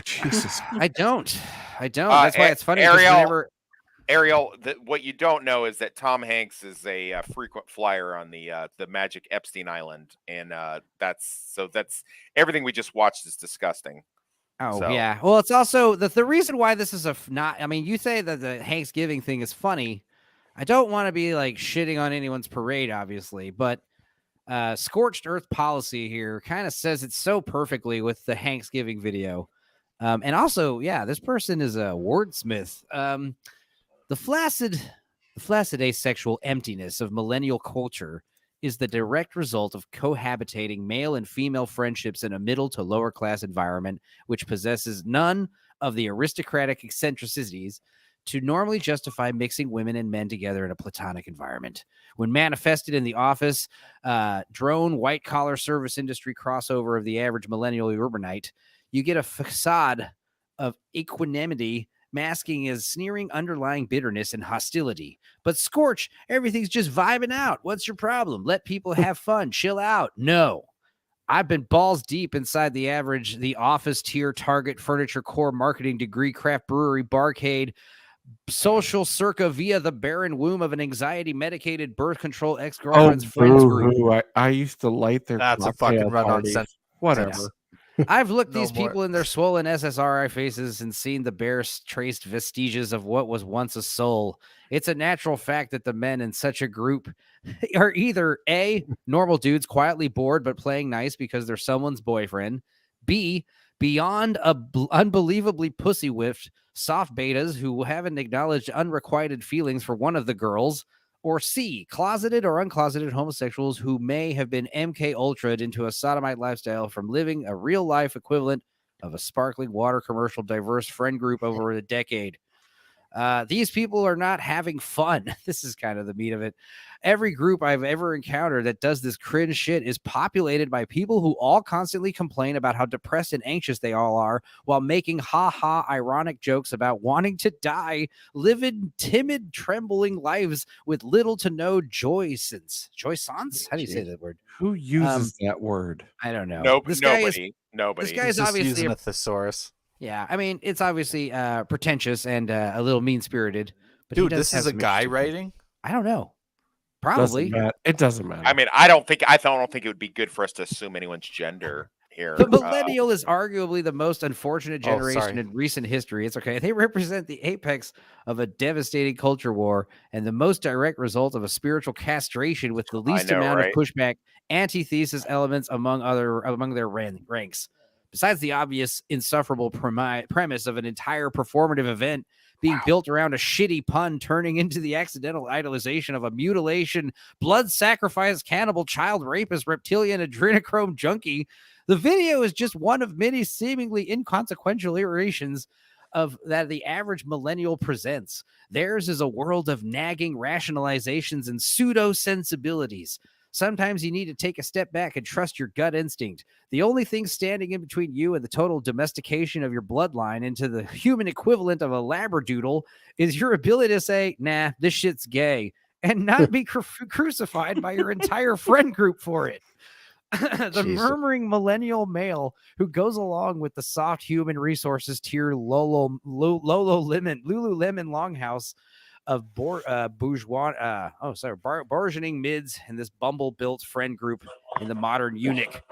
[SPEAKER 8] Jesus.
[SPEAKER 1] I don't. That's why it's funny.
[SPEAKER 7] Ariel, what you don't know is that Tom Hanks is a frequent flyer on the Magic Epstein Island, and that's everything we just watched is disgusting.
[SPEAKER 1] Oh
[SPEAKER 7] So-
[SPEAKER 1] yeah. Well, it's also the reason why this is not. I mean, you say that the Thanksgiving thing is funny. I don't want to be like shitting on anyone's parade, obviously, but scorched earth policy here kind of says it so perfectly with the Thanksgiving video. And also, yeah, this person is a wordsmith. The flaccid asexual emptiness of millennial culture is the direct result of cohabitating male and female friendships in a middle to lower class environment, which possesses none of the aristocratic eccentricities to normally justify mixing women and men together in a platonic environment. When manifested in the office, drone white-collar service industry crossover of the average millennial urbanite, you get a facade of equanimity masking as sneering underlying bitterness and hostility. But Scorch, everything's just vibing out. What's your problem? Let people have fun. Chill out. No. I've been balls deep inside the office tier, Target, furniture, core, marketing degree, craft brewery, barcade, social circa via the barren womb of an anxiety medicated birth control ex-girlfriend's friends group.
[SPEAKER 8] I used to light their
[SPEAKER 6] That's a
[SPEAKER 8] cocktail
[SPEAKER 6] fucking run-on
[SPEAKER 8] parties.
[SPEAKER 6] sentence.
[SPEAKER 8] Whatever.
[SPEAKER 1] I've looked
[SPEAKER 6] No
[SPEAKER 1] these
[SPEAKER 6] more.
[SPEAKER 1] people in their swollen SSRI faces and seen the bare traced vestiges of what was once a soul. It's a natural fact that the men in such a group are either A, normal dudes quietly bored but playing nice because they're someone's boyfriend, B, beyond unbelievably pussy whiffed soft betas who haven't acknowledged unrequited feelings for one of the girls, or C, closeted or uncloseted homosexuals who may have been MK Ultra'd into a sodomite lifestyle from living a real life equivalent of a sparkling water commercial diverse friend group over a decade. These people are not having fun. This is kind of the meat of it. Every group I've ever encountered that does this cringe shit is populated by people who all constantly complain about how depressed and anxious they all are while making ha-ha ironic jokes about wanting to die, living timid, trembling lives with little to no joyance. Joyance? How do you say that word?
[SPEAKER 8] Who uses that word?
[SPEAKER 1] I don't know.
[SPEAKER 7] Nobody.
[SPEAKER 1] This guy is
[SPEAKER 6] He's just
[SPEAKER 1] obviously
[SPEAKER 6] using a thesaurus.
[SPEAKER 1] Yeah, I mean, it's obviously pretentious and a little mean-spirited. But
[SPEAKER 6] Dude, this is a guy writing?
[SPEAKER 1] I don't know. Probably.
[SPEAKER 8] It doesn't matter.
[SPEAKER 7] I mean, I don't think it would be good for us to assume anyone's gender here.
[SPEAKER 1] The millennial is arguably the most unfortunate generation in recent history. It's okay. They represent the apex of a devastating culture war and the most direct result of a spiritual castration with the least amount of pushback, antithesis elements among their ranks. Besides the obvious insufferable premise of an entire performative event being built around a shitty pun turning into the accidental idolization of a mutilation, blood sacrifice, cannibal, child rapist, reptilian, adrenochrome junkie, the video is just one of many seemingly inconsequential iterations of that the average millennial presents. Theirs is a world of nagging rationalizations and pseudo sensibilities. Sometimes you need to take a step back and trust your gut instinct. The only thing standing in between you and the total domestication of your bloodline into the human equivalent of a labradoodle is your ability to say, nah, this shit's gay, and not be crucified by your entire friend group for it. The murmuring millennial male who goes along with the soft human resources tier Lululemon Longhouse of burgeoning mids in this bumble-built friend group in the modern eunuch.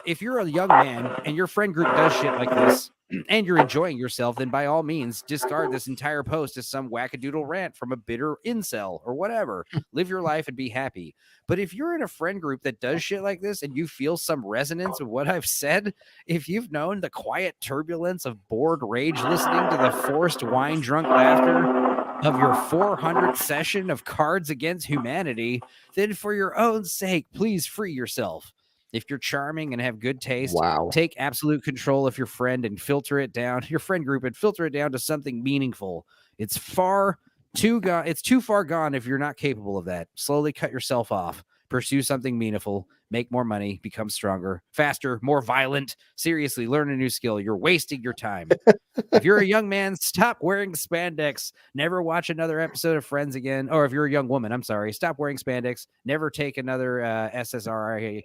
[SPEAKER 1] If you're a young man and your friend group does shit like this and you're enjoying yourself, then by all means discard this entire post as some wackadoodle rant from a bitter incel or whatever. Live your life and be happy. But if you're in a friend group that does shit like this and you feel some resonance with what I've said, if you've known the quiet turbulence of bored rage listening to the forced wine-drunk laughter of your 400th session of Cards Against Humanity, then for your own sake, please free yourself. If you're charming and have good taste, take absolute control of your friend and filter it down, your friend group, and filter it down to something meaningful. It's too far gone if you're not capable of that. Slowly cut yourself off. Pursue something meaningful. Make more money. Become stronger, faster, more violent. Seriously, learn a new skill. You're wasting your time. If you're a young man, stop wearing spandex. Never watch another episode of Friends again. Or if you're a young woman, I'm sorry, stop wearing spandex. Never take another SSRI.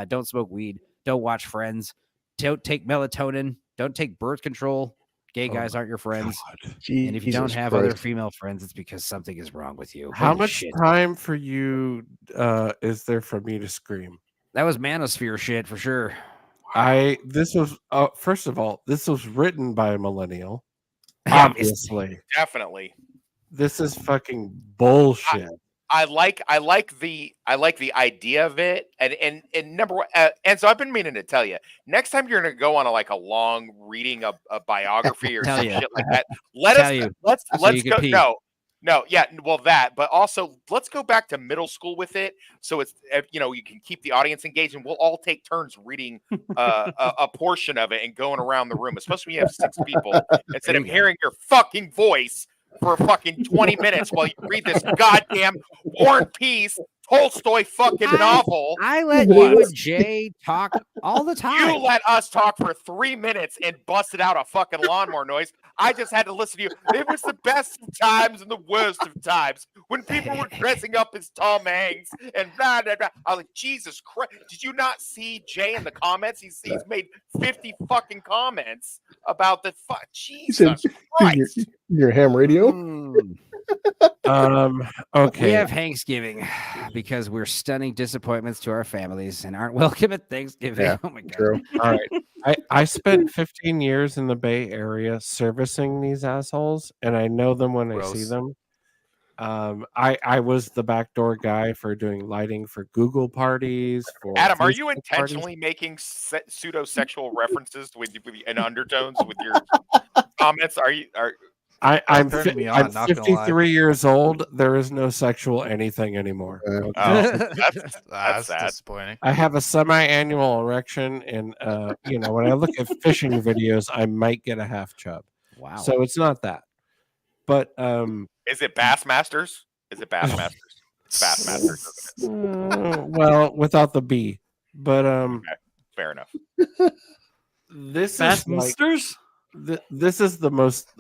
[SPEAKER 1] Don't smoke weed. Don't watch Friends. Don't take melatonin. Don't take birth control. Gay guys aren't your friends. And if you don't have other female friends, it's because something is wrong with you.
[SPEAKER 8] How much time for you is there for me to scream?
[SPEAKER 1] That was manosphere shit for sure.
[SPEAKER 8] This was first of all, this was written by a millennial. Obviously.
[SPEAKER 7] Definitely.
[SPEAKER 8] This is fucking bullshit.
[SPEAKER 7] I like the idea of it, and number one, and so I've been meaning to tell you, next time you're gonna go on a long reading of a biography or some shit like that, let's go. No, yeah, well that, but also let's go back to middle school with it, so it's you can keep the audience engaged, and we'll all take turns reading a portion of it and going around the room, especially when you have 6 people, instead of hearing your fucking voice for fucking 20 minutes while you read this goddamn War and Peace Tolstoy fucking novel.
[SPEAKER 1] I let you and Jay talk all the time.
[SPEAKER 7] You let us talk for 3 minutes and busted out a fucking lawnmower noise. I just had to listen to you. It was the best of times and the worst of times when people were dressing up as Tom Hanks and blah, blah, blah. I was like, Jesus Christ. Did you not see Jay in the comments? He's made 50 fucking comments about the Jesus Christ.
[SPEAKER 2] Your ham radio?
[SPEAKER 8] Okay.
[SPEAKER 1] We have Thanksgiving because we're stunning disappointments to our families and aren't welcome at Thanksgiving.
[SPEAKER 2] Yeah,
[SPEAKER 1] oh my god.
[SPEAKER 2] True.
[SPEAKER 8] All right. I spent 15 years in the Bay Area servicing these assholes, and I know them when I see them. I was the backdoor guy for doing lighting for Google parties. For
[SPEAKER 7] Adam, are
[SPEAKER 8] Facebook
[SPEAKER 7] you intentionally making pseudo-sexual references in undertones with your comments?
[SPEAKER 8] I'm 53 years old. There is no sexual anything anymore.
[SPEAKER 7] That's
[SPEAKER 6] disappointing.
[SPEAKER 8] I have a semi-annual erection, and when I look at fishing videos, I might get a half chub.
[SPEAKER 1] Wow.
[SPEAKER 8] So it's not that. But
[SPEAKER 7] is it Bassmasters? Is it Bassmasters? It's Bassmasters.
[SPEAKER 8] Well, without the B. But
[SPEAKER 7] okay. Fair enough.
[SPEAKER 8] This
[SPEAKER 5] Bassmasters?
[SPEAKER 8] is this is the most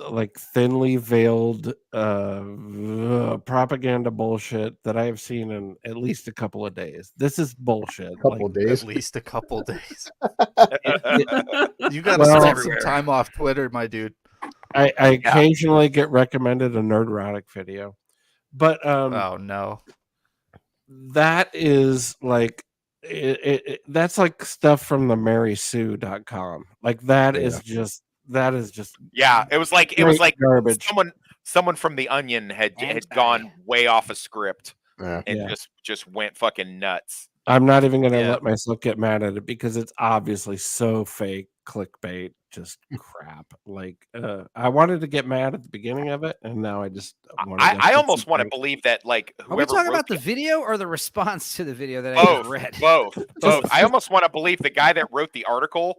[SPEAKER 8] thinly veiled propaganda bullshit that I have seen in at least a couple of days. This is bullshit.
[SPEAKER 2] Days.
[SPEAKER 6] At least a couple days. You got to spend some time off Twitter, my dude.
[SPEAKER 8] I occasionally get recommended a Nerdrotic video, but
[SPEAKER 6] oh no,
[SPEAKER 8] that is that's like stuff from the marysue.com. Like that is just
[SPEAKER 7] yeah. It was like
[SPEAKER 8] garbage.
[SPEAKER 7] Someone from the Onion had gone way off a script and just went fucking nuts.
[SPEAKER 8] I'm not even going to let myself get mad at it because it's obviously so fake clickbait, just crap. Like, I wanted to get mad at the beginning of it, and now I just want to.
[SPEAKER 7] I almost want to believe that, like,
[SPEAKER 1] are we talking about the video or the response to the video that I just read?
[SPEAKER 7] Both. I almost want to believe the guy that wrote the article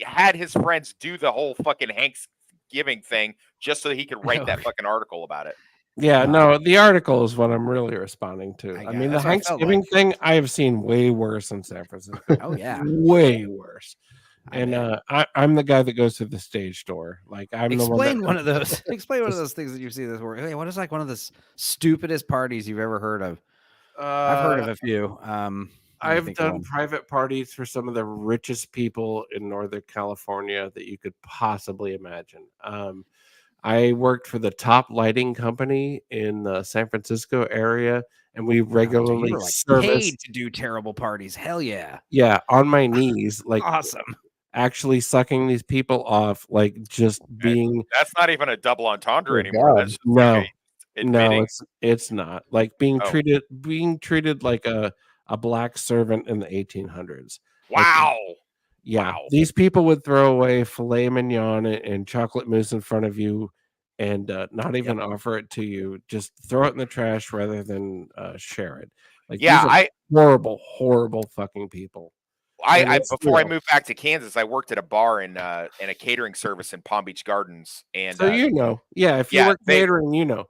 [SPEAKER 7] had his friends do the whole fucking Thanksgiving thing just so that he could write that fucking article about it.
[SPEAKER 8] Yeah, no, the article is what I'm really responding to. I mean, the Thanksgiving thing I have seen way worse in San Francisco.
[SPEAKER 1] Oh yeah,
[SPEAKER 8] way worse. And I'm the guy that goes to the stage door. Like I'm
[SPEAKER 1] explain
[SPEAKER 8] the
[SPEAKER 1] one of those. Explain one of those things that you see this where. Hey, what is like one of the stupidest parties you've ever heard of? I've heard of a few.
[SPEAKER 8] I've done private parties for some of the richest people in Northern California that you could possibly imagine. I worked for the top lighting company in the San Francisco area, and we regularly
[SPEAKER 1] paid to do terrible parties. Hell yeah.
[SPEAKER 8] Yeah, on my knees, like
[SPEAKER 1] awesome.
[SPEAKER 8] Actually sucking these people off, like just being.
[SPEAKER 7] That's not even a double entendre anymore. That's just
[SPEAKER 8] no, it's not like being treated like a black servant in the 1800s.
[SPEAKER 7] Wow.
[SPEAKER 8] Like, yeah, these people would throw away filet mignon and chocolate mousse in front of you and not even offer it to you. Just throw it in the trash rather than share it. Like, these are horrible fucking people.
[SPEAKER 7] Before I moved back to Kansas, I worked at a bar in a catering service in Palm Beach Gardens, and
[SPEAKER 8] so if you work catering,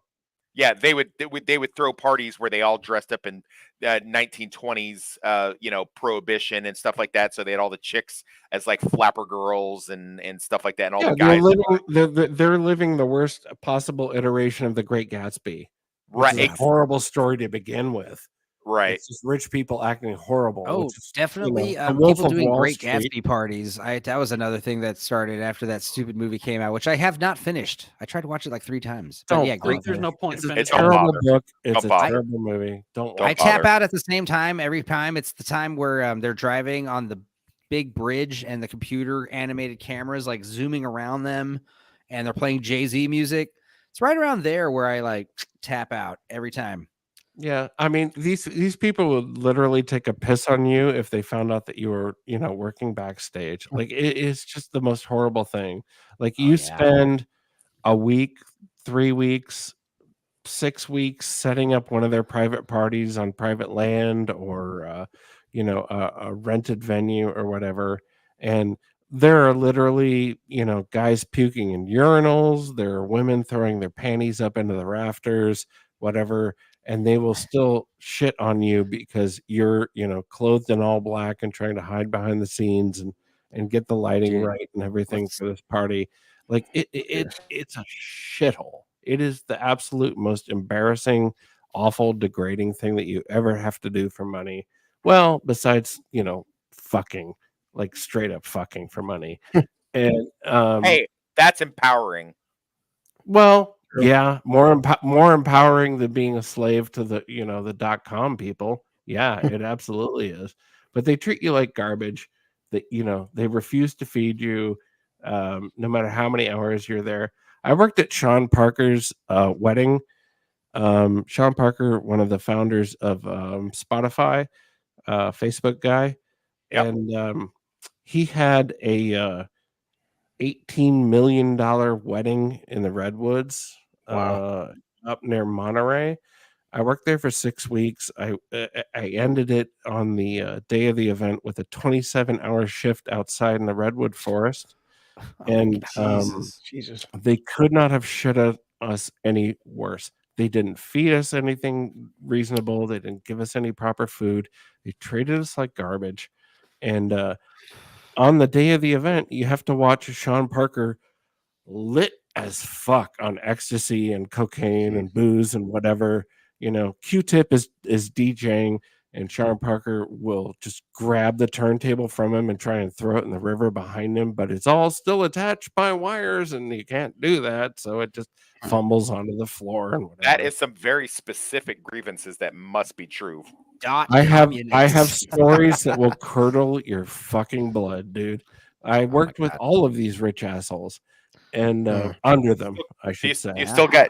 [SPEAKER 7] yeah, they would throw parties where they all dressed up in 1920s, prohibition and stuff like that. So they had all the chicks as like flapper girls and stuff like that, and all the guys.
[SPEAKER 8] They're living the worst possible iteration of The Great Gatsby.
[SPEAKER 7] Right,
[SPEAKER 8] a horrible story to begin with.
[SPEAKER 7] Right,
[SPEAKER 8] it's just rich people acting horrible.
[SPEAKER 1] Oh, definitely. People doing Great Gatsby parties. That was another thing that started after that stupid movie came out, which I have not finished. I tried to watch it like 3 times. But
[SPEAKER 5] There's no point.
[SPEAKER 8] It's a terrible book. It's a terrible movie.
[SPEAKER 1] I tap out at the same time every time. It's the time where they're driving on the big bridge and the computer animated cameras like zooming around them, and they're playing Jay-Z music. It's right around there where I like tap out every time.
[SPEAKER 8] Yeah, I mean these people would literally take a piss on you if they found out that you were, working backstage. Like it is just the most horrible thing. Like you spend a week, 3 weeks, 6 weeks setting up one of their private parties on private land or a rented venue or whatever, and there are literally, guys puking in urinals, there are women throwing their panties up into the rafters, whatever. And they will still shit on you because you're, clothed in all black and trying to hide behind the scenes and get the lighting right and everything for this party. Like it's a shithole. It is the absolute most embarrassing, awful, degrading thing that you ever have to do for money. Well, besides, fucking, like straight up fucking for money. And
[SPEAKER 7] hey, that's empowering.
[SPEAKER 8] Well, yeah, more empowering than being a slave to the the .com people. Yeah, it absolutely is. But they treat you like garbage. That they refuse to feed you, no matter how many hours you're there. I worked at Sean Parker's wedding. Sean Parker, one of the founders of Spotify, Facebook guy, and he had a $18 million wedding in the Redwoods.
[SPEAKER 2] Wow.
[SPEAKER 8] Up near Monterey. I worked there for 6 weeks. I ended it on the day of the event with a 27-hour shift outside in the redwood forest, and
[SPEAKER 2] Jesus,
[SPEAKER 8] they could not have shit at us any worse. They didn't feed us anything reasonable. They didn't give us any proper food. They treated us like garbage. And on the day of the event, you have to watch Sean Parker lit as fuck on ecstasy and cocaine and booze and whatever. Q-Tip is DJing, and Sean Parker will just grab the turntable from him and try and throw it in the river behind him, but it's all still attached by wires, and you can't do that, so it just fumbles onto the floor and whatever.
[SPEAKER 7] That is some very specific grievances that must be true.
[SPEAKER 8] I have stories that will curdle your fucking blood, dude. I worked with all of these rich assholes, and under them, I should say.
[SPEAKER 7] You still got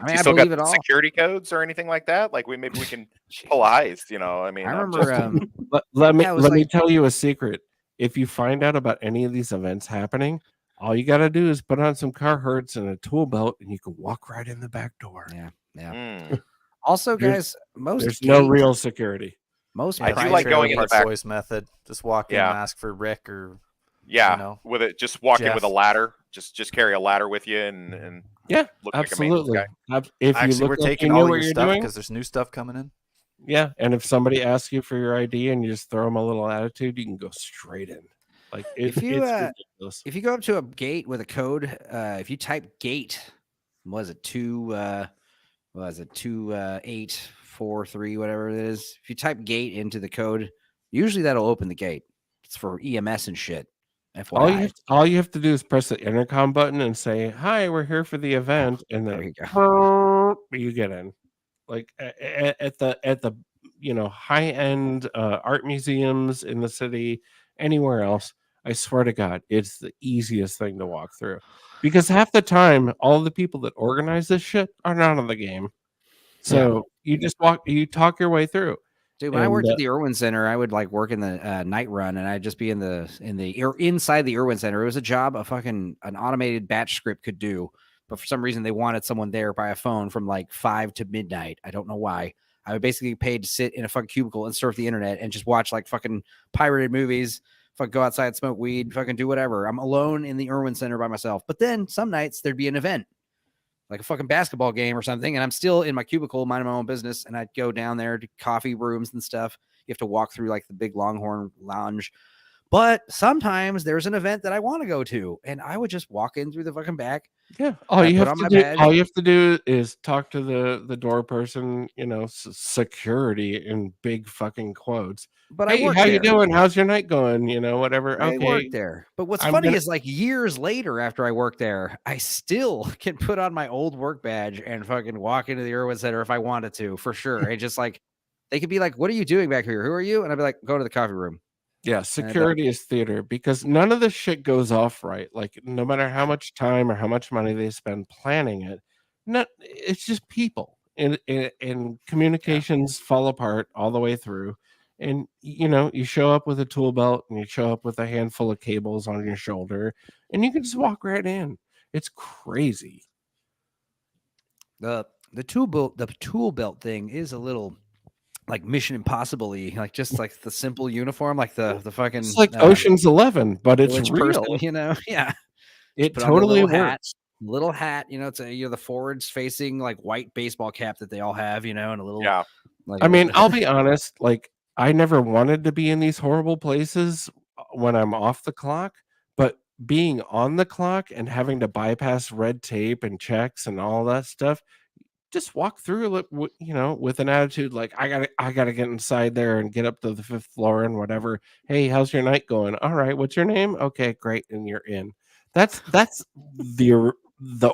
[SPEAKER 7] security codes or anything like that? Like maybe we can pull eyes. I mean,
[SPEAKER 1] I remember.
[SPEAKER 8] Let me tell you a secret. If you find out about any of these events happening, all you got to do is put on some Carhartts and a tool belt, and you can walk right in the back door.
[SPEAKER 1] Yeah. Also, guys,
[SPEAKER 8] there's no real security.
[SPEAKER 6] I do like going in the back. Boys method. Just walk in, ask for Rick or
[SPEAKER 7] with it. Just walk in with a ladder. Just carry a ladder with you and look
[SPEAKER 8] absolutely.
[SPEAKER 7] Like a
[SPEAKER 8] if
[SPEAKER 6] actually,
[SPEAKER 8] you look
[SPEAKER 6] we're
[SPEAKER 8] like
[SPEAKER 6] taking
[SPEAKER 8] you know
[SPEAKER 6] all
[SPEAKER 8] what
[SPEAKER 6] your
[SPEAKER 8] you're
[SPEAKER 6] stuff
[SPEAKER 8] doing,
[SPEAKER 6] because there's new stuff coming in.
[SPEAKER 8] Yeah, and if somebody asks you for your ID and you just throw them a little attitude, you can go straight in. Like it's ridiculous.
[SPEAKER 1] If you go up to a gate with a code, if you type gate, was it 2843, whatever it is? If you type gate into the code, usually that'll open the gate. It's for EMS and shit. FYI.
[SPEAKER 8] All you have to do is press the intercom button and say, "Hi, we're here for the event," and then you get in. Like at the high end art museums in the city, anywhere else, I swear to God, it's the easiest thing to walk through, because half the time all the people that organize this shit are not in the game, so you just you talk your way through.
[SPEAKER 1] Dude, when I worked at the Irwin Center, I would like work in the night run, and I'd just be inside the Irwin Center. It was a job an automated batch script could do, but for some reason they wanted someone there by a phone from like 5 to midnight. I don't know why. I would basically get paid to sit in a fucking cubicle and surf the internet and just watch like fucking pirated movies, fucking go outside, smoke weed, fucking do whatever. I'm alone in the Irwin Center by myself. But then some nights there'd be an event, like a fucking basketball game or something, and I'm still in my cubicle minding my own business, and I'd go down there to coffee rooms and stuff. You have to walk through like the big Longhorn lounge. But sometimes there's an event that I want to go to, and I would just walk in through the fucking back.
[SPEAKER 8] Yeah, all you have to do is talk to the door person, security in big fucking quotes.
[SPEAKER 1] But
[SPEAKER 8] hey, how you doing? How's your night going? Whatever.
[SPEAKER 1] I work there. But what's funny is like years later after I work there, I still can put on my old work badge and fucking walk into the Irwin Center if I wanted to, for sure. And just like they could be like, "What are you doing back here? Who are you?" And I'd be like, "Go to the coffee room."
[SPEAKER 8] Yeah, security is theater, because none of this shit goes off right. Like no matter how much time or how much money they spend planning it, it's just people, and communications fall apart all the way through. And you show up with a tool belt and you show up with a handful of cables on your shoulder, and you can just walk right in. It's crazy.
[SPEAKER 1] The tool belt thing is a little like Mission Impossible-y, like just like the simple uniform, like the fucking
[SPEAKER 8] it's like Ocean's 11, but it's real.
[SPEAKER 1] Person, yeah.
[SPEAKER 8] It totally works.
[SPEAKER 1] Little hat, it's the forwards facing like white baseball cap that they all have, and a little
[SPEAKER 8] Like, I mean, I'll be honest, like I never wanted to be in these horrible places when I'm off the clock, but being on the clock and having to bypass red tape and checks and all that stuff, just walk through it, with an attitude like I gotta get inside there and get up to the 5th floor and whatever. Hey, how's your night going? All right, what's your name? Okay, great, and you're in. That's the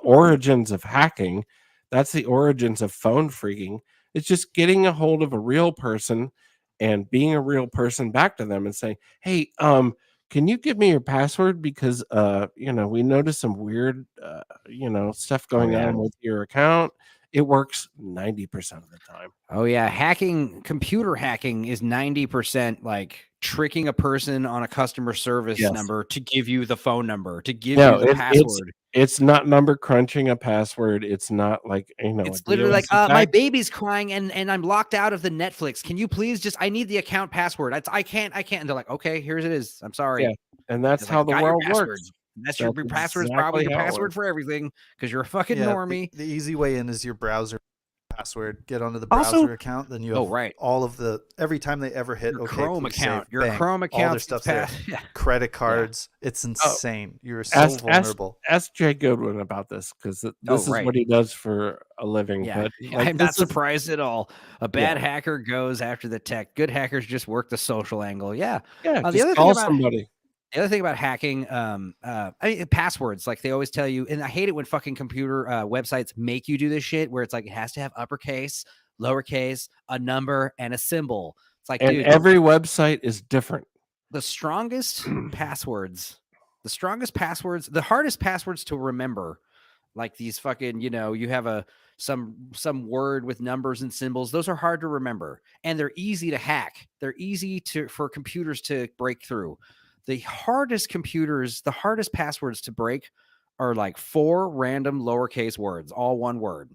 [SPEAKER 8] origins of hacking. That's the origins of phone phreaking. It's just getting a hold of a real person and being a real person back to them and saying, hey, can you give me your password? Because, we noticed some weird, stuff going on with your account. It works 90% of the time.
[SPEAKER 1] Oh, yeah. Computer hacking is 90% like tricking a person on a customer service number to give you the phone number, to give you the password.
[SPEAKER 8] It's not number crunching a password. It's not like,
[SPEAKER 1] it's literally like, my baby's crying and I'm locked out of the Netflix. Can you please I need the account password. I can't. And they're like, okay, here's it is. I'm sorry.
[SPEAKER 8] Yeah. And that's how the world works.
[SPEAKER 1] That's your password is probably your password for everything because you're a fucking normie.
[SPEAKER 6] The easy way in is your browser password. Get onto the browser account, then you have all of every time they ever hit
[SPEAKER 1] your Chrome account, Chrome account,
[SPEAKER 6] all their stuff there. Credit cards. It's insane. You're so vulnerable.
[SPEAKER 8] Ask Jay Goodwin about this because this is what he does for a living.
[SPEAKER 1] Yeah.
[SPEAKER 8] But
[SPEAKER 1] I'm not surprised at all. A bad hacker goes after the tech. Good hackers just work the social angle. Yeah.
[SPEAKER 8] Yeah. Just call somebody.
[SPEAKER 1] The other thing about hacking, passwords, like they always tell you, and I hate it when fucking computer websites make you do this shit where it's like it has to have uppercase, lowercase, a number, and a symbol. It's It's like,
[SPEAKER 8] and
[SPEAKER 1] dude,
[SPEAKER 8] every website is different.
[SPEAKER 1] The strongest passwords, the hardest passwords to remember, like these fucking, you have some word with numbers and symbols. Those are hard to remember, and they're easy to hack. They're easy for computers to break through. The hardest passwords to break are like 4 random lowercase words, all one word.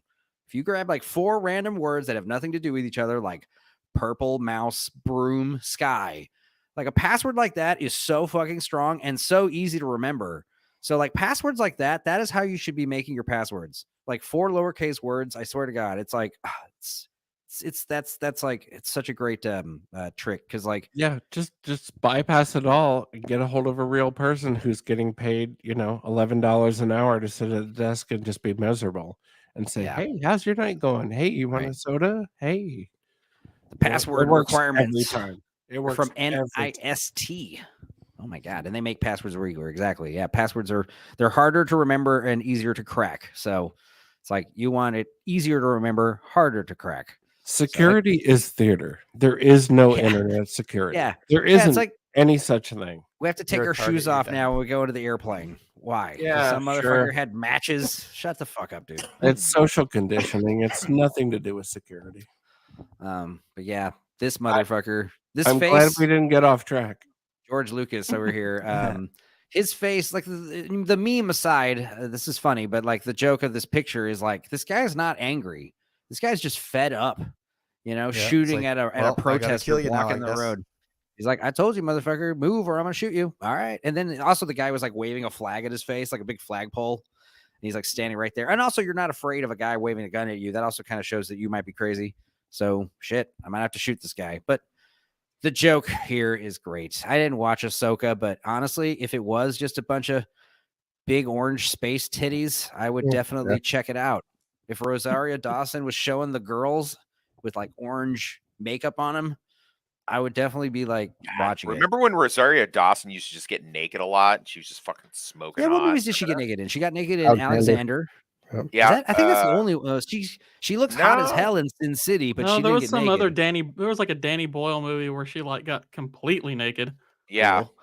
[SPEAKER 1] If you grab like 4 random words that have nothing to do with each other, like purple, mouse, broom, sky, like a password like that is so fucking strong and so easy to remember. So like passwords like that is how you should be making your passwords. Like 4 lowercase words. I swear to God, it's like, that's like, it's such a great trick. Cause like,
[SPEAKER 8] yeah, just bypass it all and get a hold of a real person who's getting paid, $11 an hour to sit at a desk and just be miserable and say, hey, how's your night going? Hey, you want a soda? Hey,
[SPEAKER 1] the password requirements
[SPEAKER 8] every time. It works
[SPEAKER 1] from NIST. Oh my God. And they make passwords regular. Exactly. Yeah. Passwords they're harder to remember and easier to crack. So it's like, you want it easier to remember, harder to crack.
[SPEAKER 8] Security is theater. There is no internet security.
[SPEAKER 1] Yeah.
[SPEAKER 8] There isn't
[SPEAKER 1] it's like,
[SPEAKER 8] any such thing.
[SPEAKER 1] We have to take our shoes off now when we go into the airplane. Why?
[SPEAKER 8] Yeah,
[SPEAKER 1] some motherfucker had matches. Shut the fuck up, dude.
[SPEAKER 8] It's social conditioning. It's nothing to do with security.
[SPEAKER 1] But yeah, this motherfucker,
[SPEAKER 8] I'm glad we didn't get off track.
[SPEAKER 1] George Lucas over here. His face, like the meme aside, this is funny, but like the joke of this picture is like, this guy's not angry. This guy's just fed up, shooting
[SPEAKER 6] like,
[SPEAKER 1] at a protester blocking the road. He's like, I told you, motherfucker, move or I'm gonna shoot you. All right. And then also the guy was like waving a flag at his face, like a big flagpole. And he's like standing right there. And also, you're not afraid of a guy waving a gun at you. That also kind of shows that you might be crazy. So shit, I might have to shoot this guy. But the joke here is great. I didn't watch Ahsoka, but honestly, if it was just a bunch of big orange space titties, I would definitely check it out. If Rosario Dawson was showing the girls with like orange makeup on them, I would definitely be like watching
[SPEAKER 7] Remember when Rosario Dawson used to just get naked a lot? And she was just fucking smoking.
[SPEAKER 1] Yeah, what movies did she get naked in? She got naked in Alexander.
[SPEAKER 7] Yeah,
[SPEAKER 1] I think that's the only. She looks hot as hell in Sin City, but she
[SPEAKER 5] there
[SPEAKER 1] didn't
[SPEAKER 5] was
[SPEAKER 1] get
[SPEAKER 5] some
[SPEAKER 1] naked.
[SPEAKER 5] other There was like a Danny Boyle movie where she like got completely naked.
[SPEAKER 7] Yeah,
[SPEAKER 1] cool.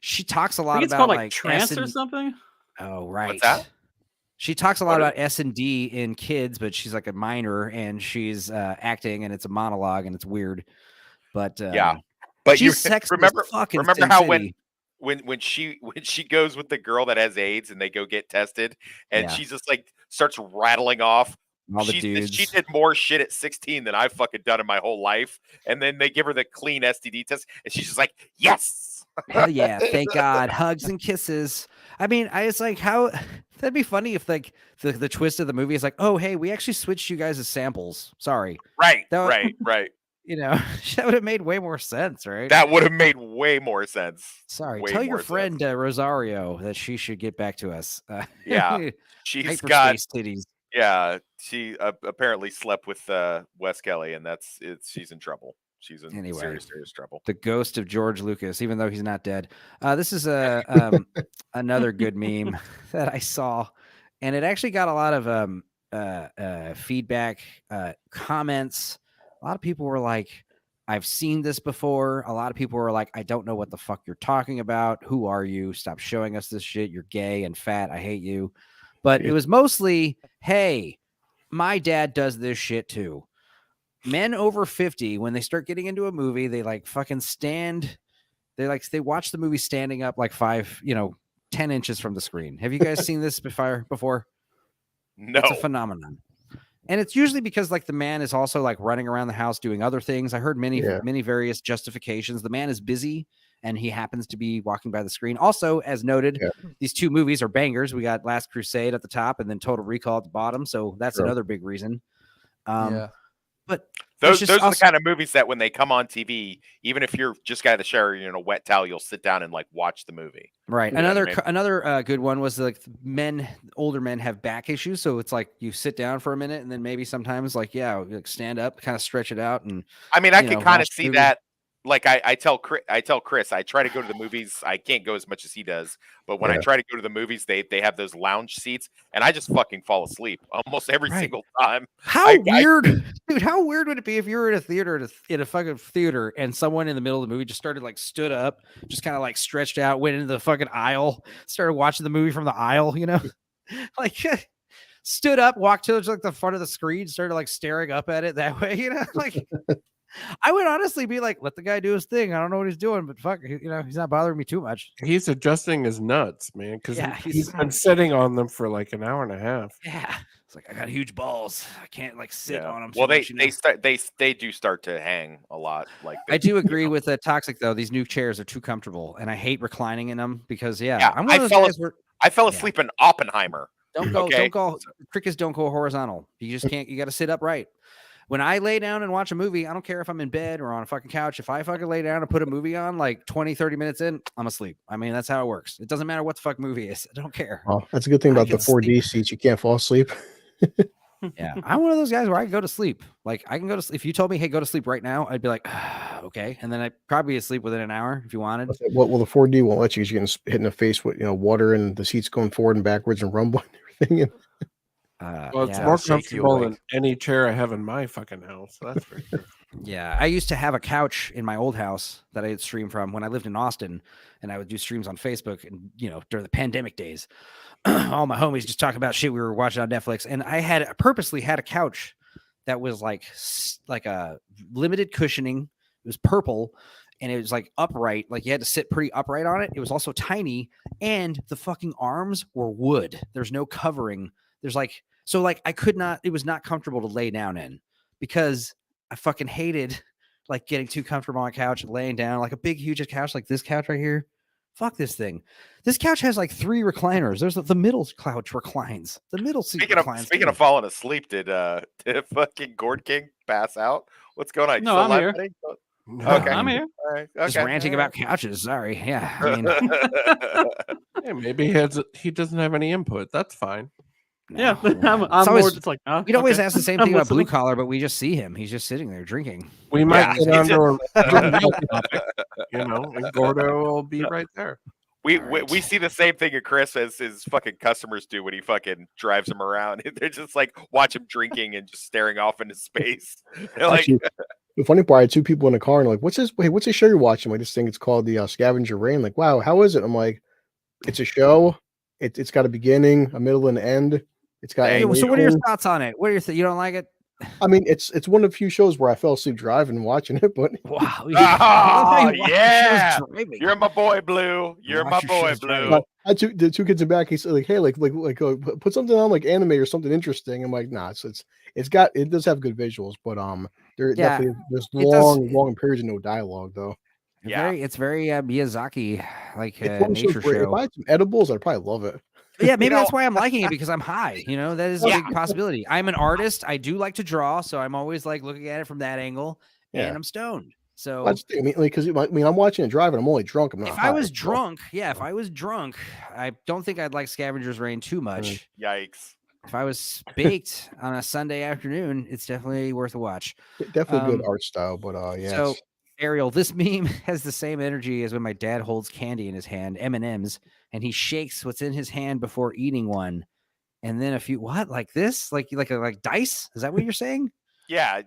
[SPEAKER 1] She talks a lot
[SPEAKER 5] I think it's
[SPEAKER 1] about
[SPEAKER 5] called like trance or something.
[SPEAKER 1] Oh right.
[SPEAKER 7] What's that?
[SPEAKER 1] She talks a lot about S&D in kids, but she's like a minor and she's acting, and it's a monologue and it's weird. But
[SPEAKER 7] yeah, but you remember how
[SPEAKER 1] City.
[SPEAKER 7] when she goes with the girl that has AIDS and they go get tested, and she just like starts rattling off
[SPEAKER 1] all the dudes.
[SPEAKER 7] She did more shit at 16 than I've fucking done in my whole life. And then they give her the clean STD test, and she's just like, yes.
[SPEAKER 1] Hell yeah, thank God. Hugs and kisses. I mean, it's like, how that'd be funny if like the twist of the movie is like, oh hey, we actually switched you guys as samples. Sorry.
[SPEAKER 7] Right.
[SPEAKER 1] That would have made way more sense, right?
[SPEAKER 7] That would have made way more sense.
[SPEAKER 1] Sorry. Tell your friend Rosario that she should get back to us.
[SPEAKER 7] Yeah. She's got titties. Yeah. She apparently slept with Wes Kelly, and she's in trouble. She's in serious trouble.
[SPEAKER 1] The ghost of George Lucas, even though he's not dead. This is another good meme that I saw, and it actually got a lot of feedback, comments. A lot of people were like, I've seen this before. A lot of people were like, I don't know what the fuck you're talking about. Who are you? Stop showing us this shit. You're gay and fat. I hate you. But it was mostly, hey, my dad does this shit too. Men over 50, when they start getting into a movie, they like fucking stand. They watch the movie standing up like 10 inches from the screen. Have you guys seen this before?
[SPEAKER 7] No.
[SPEAKER 1] It's a phenomenon. And it's usually because like the man is also like running around the house doing other things. I heard many various justifications. The man is busy and he happens to be walking by the screen. Also, as noted, these two movies are bangers. We got Last Crusade at the top and then Total Recall at the bottom. So that's another big reason. But
[SPEAKER 7] those are the kind of movies that when they come on TV, even if you're just got out of the shower, you're in a wet towel, you'll sit down and like watch the movie.
[SPEAKER 1] Right. Another good one was like older men have back issues. So it's like you sit down for a minute and then maybe sometimes like stand up, kind of stretch it out. And
[SPEAKER 7] I mean, I can kind of see that like I tell Chris, I try to go to the movies. I can't go as much as he does, but when I try to go to the movies, they have those lounge seats, and I just fucking fall asleep almost every single time.
[SPEAKER 1] How weird, dude! How weird would it be if you were in a theater, in a fucking theater, and someone in the middle of the movie just started like stood up, just kind of like stretched out, went into the fucking aisle, started watching the movie from the aisle, you know, like stood up, walked to like the front of the screen, started like staring up at it that way, you know, like. I would honestly be like, let the guy do his thing. I don't know what he's doing, but fuck, you know, he's not bothering me too much.
[SPEAKER 8] He's adjusting his nuts, man, because he's been sitting on them for like an hour and a half.
[SPEAKER 1] Yeah, it's like I got huge balls. I can't like sit on them.
[SPEAKER 7] Well, they do start to hang a lot. Like
[SPEAKER 1] I do agree with Toxic though. These new chairs are too comfortable, and I hate reclining in them because I'm one of those guys where
[SPEAKER 7] I fell asleep in Oppenheimer.
[SPEAKER 1] Don't go crickets don't go horizontal. You just can't. You got to sit upright. When I lay down and watch a movie, I don't care if I'm in bed or on a fucking couch. If I fucking lay down and put a movie on, like 20, 30 minutes in, I'm asleep. I mean, that's how it works. It doesn't matter what the fuck movie is. I don't care.
[SPEAKER 2] Oh, that's a good thing about the 4D seats. You can't fall asleep.
[SPEAKER 1] Yeah. I'm one of those guys where I can go to sleep. Like I can go to sleep. If you told me, hey, go to sleep right now, I'd be like, okay. And then I'd probably be asleep within an hour if you wanted.
[SPEAKER 2] Well, the 4D won't let you because you're getting hit in the face with, water and the seats going forward and backwards and rumbling and everything.
[SPEAKER 8] Well, it's more comfortable than any chair I have in my fucking house. That's for sure.
[SPEAKER 1] Yeah, I used to have a couch in my old house that I had streamed from when I lived in Austin, and I would do streams on Facebook. And during the pandemic days, all my homies just talking about shit we were watching on Netflix, and I purposely had a couch that was like a limited cushioning. It was purple, and it was like upright. Like you had to sit pretty upright on it. It was also tiny, and the fucking arms were wood. There's no covering. There's like. So like I could not, it was not comfortable to lay down in because I fucking hated like getting too comfortable on a couch and laying down like a big, huge couch like this couch right here. Fuck this thing. This couch has like 3 recliners. There's the middle couch reclines. The middle seat reclines.
[SPEAKER 7] Speaking of falling asleep, did fucking Gord King pass out? What's going on?
[SPEAKER 5] No, I'm here.
[SPEAKER 7] Okay,
[SPEAKER 5] I'm here.
[SPEAKER 7] All right.
[SPEAKER 1] Just ranting about couches. Sorry. Yeah. I mean,
[SPEAKER 8] yeah, maybe he doesn't have any input. That's fine.
[SPEAKER 5] Yeah, I'm always, it's like
[SPEAKER 1] we'd always ask the same thing about Blue Collar, but we just see him. He's just sitting there drinking.
[SPEAKER 8] We might get onto a topic, and Gordo will be right there.
[SPEAKER 7] We see the same thing at Chris as his fucking customers do when he fucking drives him around. They're just like watch him drinking and just staring off into space.
[SPEAKER 2] Actually, the funny part, I had 2 people in the car and like, what's this show you're watching? Like this thing, it's called the Scavenger Rain. Like, wow, how is it? I'm like, it's a show. It's got a beginning, a middle, and an end. It's got.
[SPEAKER 1] So what are your thoughts on it? What are your you don't like it?
[SPEAKER 2] I mean, it's one of the few shows where I fell asleep driving and watching it. But
[SPEAKER 1] wow,
[SPEAKER 7] yeah, you're my boy, Blue. You're my boy, Blue.
[SPEAKER 2] I the 2 kids in back. He said, like, hey, like put something on like anime or something interesting. I'm like, nah, it does have good visuals, but definitely there's long periods of no dialogue though.
[SPEAKER 1] It's very Miyazaki like nature show.
[SPEAKER 2] If I had some edibles, I'd probably love it.
[SPEAKER 1] Yeah, maybe that's why I'm liking it because I'm high. That is a big possibility. I'm an artist. I do like to draw, so I'm always like looking at it from that angle. And I'm stoned. So
[SPEAKER 2] because I'm watching it driving. I'm only drunk. I'm not.
[SPEAKER 1] If I was drunk, I don't think I'd like Scavenger's Reign too much.
[SPEAKER 7] Yikes!
[SPEAKER 1] If I was baked on a Sunday afternoon, it's definitely worth a watch.
[SPEAKER 2] Definitely good art style, but yeah.
[SPEAKER 1] So Ariel, this meme has the same energy as when my dad holds candy in his hand, M&Ms, and he shakes what's in his hand before eating one, and then like this, like dice. Is that what you're saying?
[SPEAKER 7] Yeah.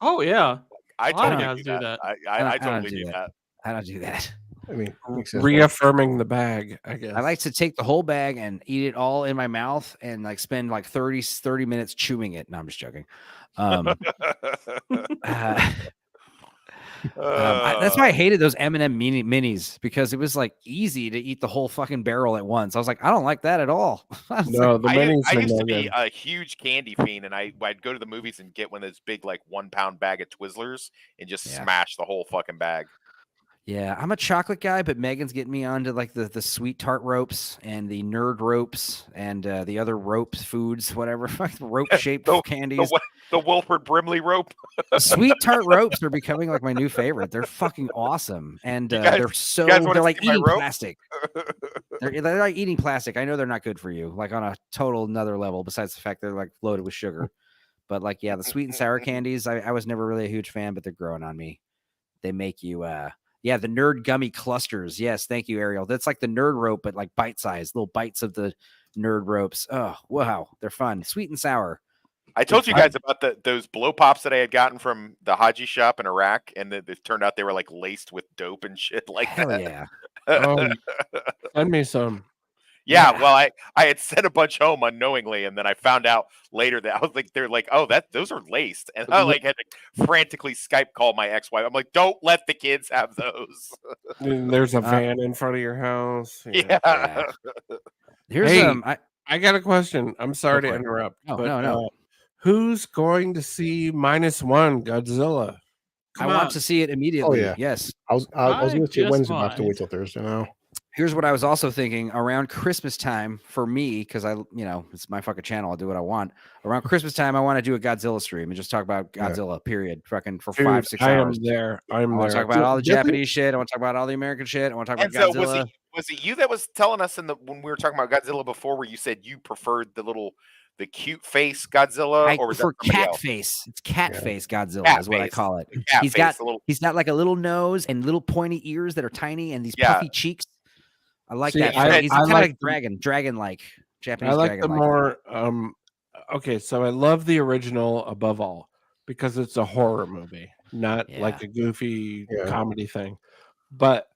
[SPEAKER 5] Oh yeah.
[SPEAKER 7] I totally do that. I totally do that.
[SPEAKER 1] I don't do that.
[SPEAKER 2] I mean,
[SPEAKER 8] reaffirming the bag, I guess.
[SPEAKER 1] I like to take the whole bag and eat it all in my mouth and like spend like 30 minutes chewing it. No, I'm just joking. That's why I hated those M&M minis because it was like easy to eat the whole fucking barrel at once. I was like, I don't like that at all.
[SPEAKER 2] No, the minis.
[SPEAKER 7] I used to be a huge candy fiend, and I'd go to the movies and get one of those big like 1 pound bag of Twizzlers and just smash the whole fucking bag.
[SPEAKER 1] Yeah, I'm a chocolate guy, but Megan's getting me onto like the sweet tart ropes and the nerd ropes and the other ropes foods, whatever rope shaped candies.
[SPEAKER 7] The Wilford Brimley rope.
[SPEAKER 1] Sweet tart ropes are becoming like my new favorite. They're fucking awesome, and they're like eating plastic. They're like eating plastic. I know they're not good for you, like on a total another level. Besides the fact they're like loaded with sugar, but like the sweet and sour candies, I was never really a huge fan, but they're growing on me. they make you yeah, the nerd gummy clusters. Yes, thank you, Ariel. That's like the nerd rope, but like bite-sized little bites of the nerd ropes. Oh, wow, they're fun, sweet and sour.
[SPEAKER 7] I told you guys about those blow pops that I had gotten from the Haji shop in Iraq, and it turned out they were like laced with dope and shit like
[SPEAKER 1] Hell
[SPEAKER 7] that.
[SPEAKER 1] yeah.
[SPEAKER 8] Send me some.
[SPEAKER 7] Yeah, well, I had sent a bunch home unknowingly, and then I found out later that I was like, they're like, oh, those are laced, and I like had to frantically Skype call my ex-wife. I'm like, don't let the kids have those.
[SPEAKER 8] There's a van in front of your house.
[SPEAKER 7] Yeah.
[SPEAKER 1] Here's
[SPEAKER 8] I got a question. I'm sorry to interrupt.
[SPEAKER 1] Oh,
[SPEAKER 8] but,
[SPEAKER 1] no.
[SPEAKER 8] Who's going to see -1 Godzilla?
[SPEAKER 1] I want to see it immediately.
[SPEAKER 2] Oh, yeah.
[SPEAKER 1] Yes.
[SPEAKER 2] I was going to say Wednesday, but I have to wait till Thursday now.
[SPEAKER 1] Here's what I was also thinking around Christmas time for me, because it's my fucking channel. I'll do what I want. Around Christmas time, I want to do a Godzilla stream and just talk about Godzilla, period. Fucking for 5-6 hours. I want to talk about all the Japanese shit. I want to talk about all the American shit. I want to talk about Godzilla.
[SPEAKER 7] Was it you that was telling us when we were talking about Godzilla before, where you said you preferred the cute face Godzilla, or was
[SPEAKER 1] for
[SPEAKER 7] that
[SPEAKER 1] cat
[SPEAKER 7] else?
[SPEAKER 1] face? It's cat face Godzilla is what I call it. He's got like a little nose and little pointy ears that are tiny and these puffy cheeks. I like that. He's kind of like dragon-like Japanese.
[SPEAKER 8] I like
[SPEAKER 1] dragon-like.
[SPEAKER 8] the more. Okay, so I love the original above all because it's a horror movie, not like a goofy comedy thing. But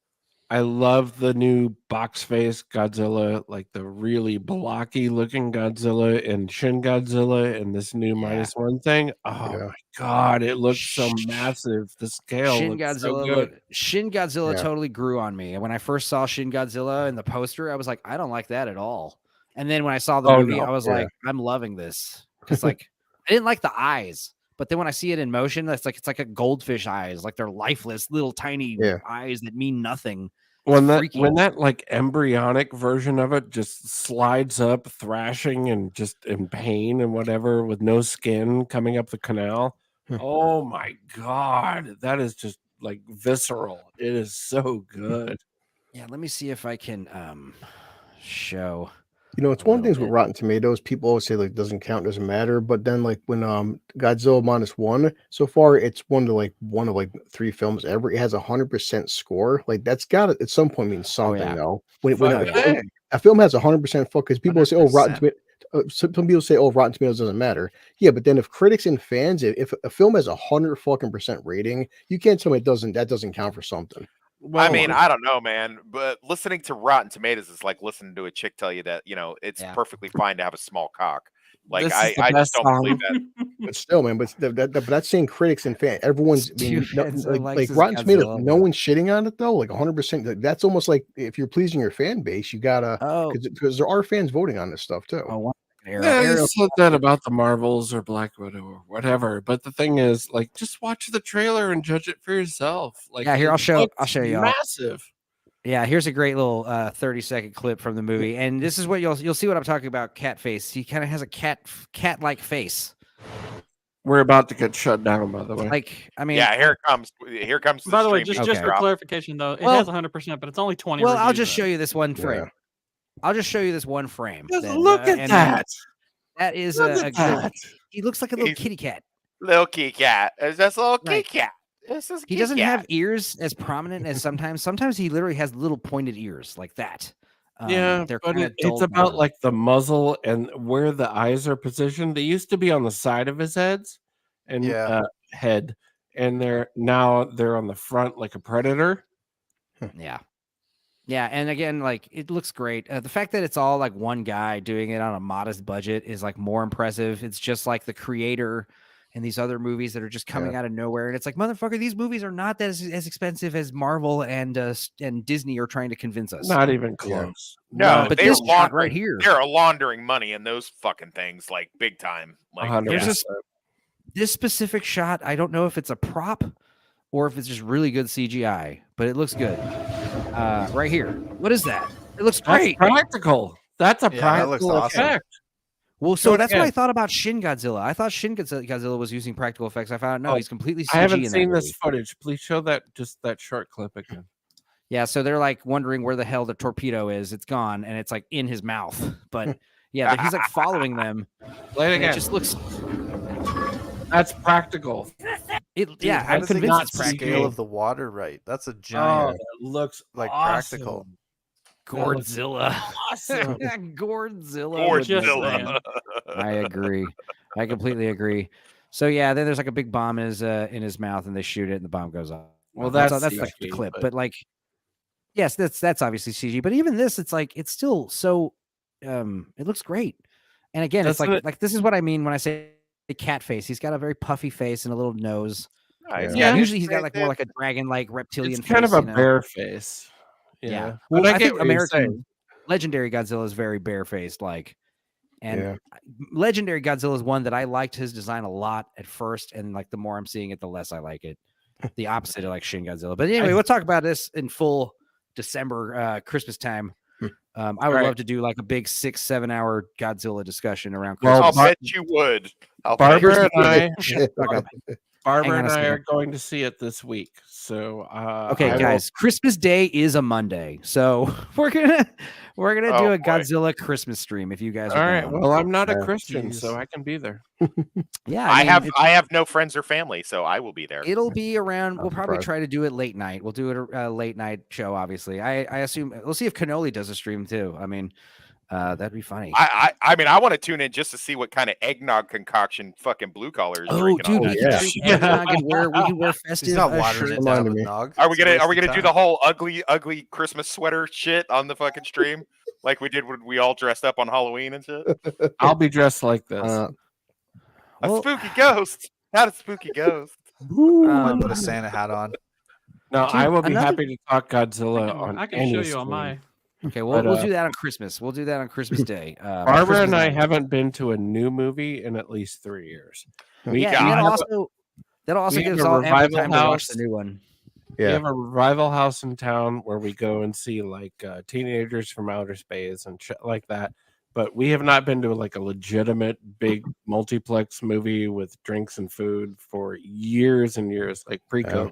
[SPEAKER 8] I love the new box face Godzilla, like the really blocky looking Godzilla and Shin Godzilla and this new -1 thing. Oh my god, it looks so massive. The scale
[SPEAKER 1] Shin
[SPEAKER 8] looks
[SPEAKER 1] Godzilla
[SPEAKER 8] so good.
[SPEAKER 1] Shin Godzilla totally grew on me. And when I first saw Shin Godzilla in the poster, I was like, I don't like that at all. And then when I saw the movie, I was like, I'm loving this. Because like I didn't like the eyes. But then when I see it in motion, it's like a goldfish eyes, like they're lifeless, little tiny eyes that mean nothing.
[SPEAKER 8] When that like embryonic version of it just slides up, thrashing and just in pain and whatever, with no skin coming up the canal. Oh my god, that is just like visceral. It is so good.
[SPEAKER 1] Yeah, let me see if I can show.
[SPEAKER 2] It's one of the things with Rotten Tomatoes. People always say like doesn't count, doesn't matter. But then like when Godzilla -1, so far it's one of 3 films ever. It has 100% score. Like that's got to at some point mean something though. When a film has 100% fuck, because people say, oh, Rotten Tomatoes. Some people say, oh, Rotten Tomatoes doesn't matter. Yeah, but then if critics and fans, if a film has 100% rating, you can't tell me that doesn't count for something.
[SPEAKER 7] Well, I mean, I don't know, man, but listening to Rotten Tomatoes is like listening to a chick tell you that, it's perfectly fine to have a small cock. Like, I just don't believe that.
[SPEAKER 2] But still, man, but that's saying critics and fans. Everyone's like Rotten Tomatoes, no one's shitting on it though. Like 100%. That's almost like if you're pleasing your fan base, you gotta because there are fans voting on this stuff too.
[SPEAKER 8] You said that about the Marvels or Black Widow or whatever, but the thing is, like, just watch the trailer and judge it for yourself. Like,
[SPEAKER 1] here, I'll show you.
[SPEAKER 8] Massive.
[SPEAKER 1] Yeah, here's a great little 30-second clip from the movie, and this is what you'll see what I'm talking about. Cat face. He kind of has a cat-like face.
[SPEAKER 8] We're about to get shut down, by the way.
[SPEAKER 1] Like, I mean,
[SPEAKER 7] here comes.
[SPEAKER 5] By the way, just for clarification, though, it has 100%, but it's only 20.
[SPEAKER 1] Well, I'll just show you this one frame. Yeah. I'll just show you this one frame.
[SPEAKER 8] Look at that.
[SPEAKER 1] That is he looks like a little kitty cat.
[SPEAKER 7] Little kitty cat. It's just a little kitty cat.
[SPEAKER 1] He doesn't have ears as prominent as sometimes. Sometimes he literally has little pointed ears like that.
[SPEAKER 8] But it's about like the muzzle and where the eyes are positioned. They used to be on the side of his head, and now they're on the front like a predator.
[SPEAKER 1] Yeah, and again, like it looks great. The fact that it's all like one guy doing it on a modest budget is like more impressive. It's just like the creator and these other movies that are just coming out of nowhere, and it's like, motherfucker, these movies are not as expensive as Marvel and Disney are trying to convince us.
[SPEAKER 8] Not even close.
[SPEAKER 7] No,
[SPEAKER 1] but this shot right here,
[SPEAKER 7] they're laundering money in those fucking things like big time. Like
[SPEAKER 1] this specific shot, I don't know if it's a prop or if it's just really good CGI, but it looks good. Right here. What is that? It looks great.
[SPEAKER 8] That's practical. That's a practical effect.
[SPEAKER 1] Well, so that's what I thought about Shin Godzilla. I thought Shin Godzilla was using practical effects. I found out he's completely CG.
[SPEAKER 8] I haven't seen this footage. Please show that short clip again.
[SPEAKER 1] Yeah, so they're like wondering where the hell the torpedo is. It's gone, and it's like in his mouth. But yeah, he's like following them.
[SPEAKER 8] Play it again.
[SPEAKER 1] It just looks.
[SPEAKER 8] That's practical.
[SPEAKER 1] Yeah,
[SPEAKER 6] how
[SPEAKER 1] I'm
[SPEAKER 6] does it
[SPEAKER 1] convinced
[SPEAKER 6] get
[SPEAKER 1] it's
[SPEAKER 6] the
[SPEAKER 1] practical.
[SPEAKER 6] scale of the water right? That's a
[SPEAKER 8] Oh,
[SPEAKER 6] giant,
[SPEAKER 8] it looks
[SPEAKER 6] like
[SPEAKER 8] awesome.
[SPEAKER 6] practical.
[SPEAKER 1] Gourdzilla.
[SPEAKER 8] Awesome.
[SPEAKER 1] Gourdzilla. would make
[SPEAKER 4] Gourdzilla.
[SPEAKER 1] sense. I agree. I completely agree. So yeah, then there's like a big bomb in his mouth, and they shoot it, and the bomb goes off.
[SPEAKER 8] Well,
[SPEAKER 1] that's
[SPEAKER 8] that's
[SPEAKER 1] like the
[SPEAKER 8] CG,
[SPEAKER 1] clip, but like, yes, that's obviously CG. But even this, it's like it's still so. It looks great, and again, it's like this is what I mean when I say cat face. He's got a very puffy face and a little nose.
[SPEAKER 7] Yeah.
[SPEAKER 1] Usually he's got like more like a dragon-like reptilian
[SPEAKER 8] it's kind
[SPEAKER 1] face,
[SPEAKER 8] of a bear face.
[SPEAKER 1] Yeah.
[SPEAKER 8] Well,
[SPEAKER 1] But
[SPEAKER 8] I
[SPEAKER 1] think
[SPEAKER 8] get what you're saying.
[SPEAKER 1] American Legendary Godzilla is very barefaced, like, and
[SPEAKER 2] Yeah.
[SPEAKER 1] Legendary Godzilla is one that I liked his design a lot at first, and like the more I'm seeing it, the less I like it. The opposite of like Shin Godzilla. But anyway, we'll talk about this in full December, Christmas time. I would love to do like a big 6-7 hour Godzilla discussion around Christmas.
[SPEAKER 7] I'll bet you would.
[SPEAKER 8] Barbara and I,
[SPEAKER 1] Hang on a second.
[SPEAKER 8] are going to see it this week. So
[SPEAKER 1] okay, guys, Christmas Day is a Monday, so we're gonna do a Godzilla Christmas stream if you guys are
[SPEAKER 8] all right.
[SPEAKER 1] down.
[SPEAKER 8] Well, I'm not a Christian, so I can be there.
[SPEAKER 1] Yeah,
[SPEAKER 7] I have no friends or family, so I will be there.
[SPEAKER 1] It'll be around. We'll probably try to do it late night. We'll do it a late night show. Obviously, I assume we'll see if Cannoli does a stream too. I mean, that'd be funny.
[SPEAKER 7] I mean, I want to tune in just to see what kind of eggnog concoction fucking blue collar is drinking.
[SPEAKER 1] Dude,
[SPEAKER 7] on
[SPEAKER 1] we
[SPEAKER 7] that.
[SPEAKER 1] can drink eggnog and we can wear festive.
[SPEAKER 6] He's not watering it down with nog.
[SPEAKER 7] Are we gonna do the whole ugly Christmas sweater shit on the fucking stream like we did when we all dressed up on Halloween and shit?
[SPEAKER 8] I'll be dressed like this.
[SPEAKER 7] A spooky ghost, not a spooky ghost.
[SPEAKER 6] I put a Santa hat on.
[SPEAKER 8] No,
[SPEAKER 1] Dude,
[SPEAKER 8] I will be happy to talk Godzilla
[SPEAKER 5] I can show you on
[SPEAKER 8] stream.
[SPEAKER 5] my.
[SPEAKER 1] Okay, well, we'll do that on Christmas. We'll do that on Christmas Day.
[SPEAKER 8] Barbara
[SPEAKER 1] Christmas
[SPEAKER 8] and I
[SPEAKER 1] Day.
[SPEAKER 8] haven't been to a new movie in at least 3 years.
[SPEAKER 1] That'll also give us all ample time to watch the new one.
[SPEAKER 8] We have a revival house in town where we go and see like Teenagers from Outer Space and shit like that. But we have not been to like a legitimate big multiplex movie with drinks and food for years and years, like pre-COVID.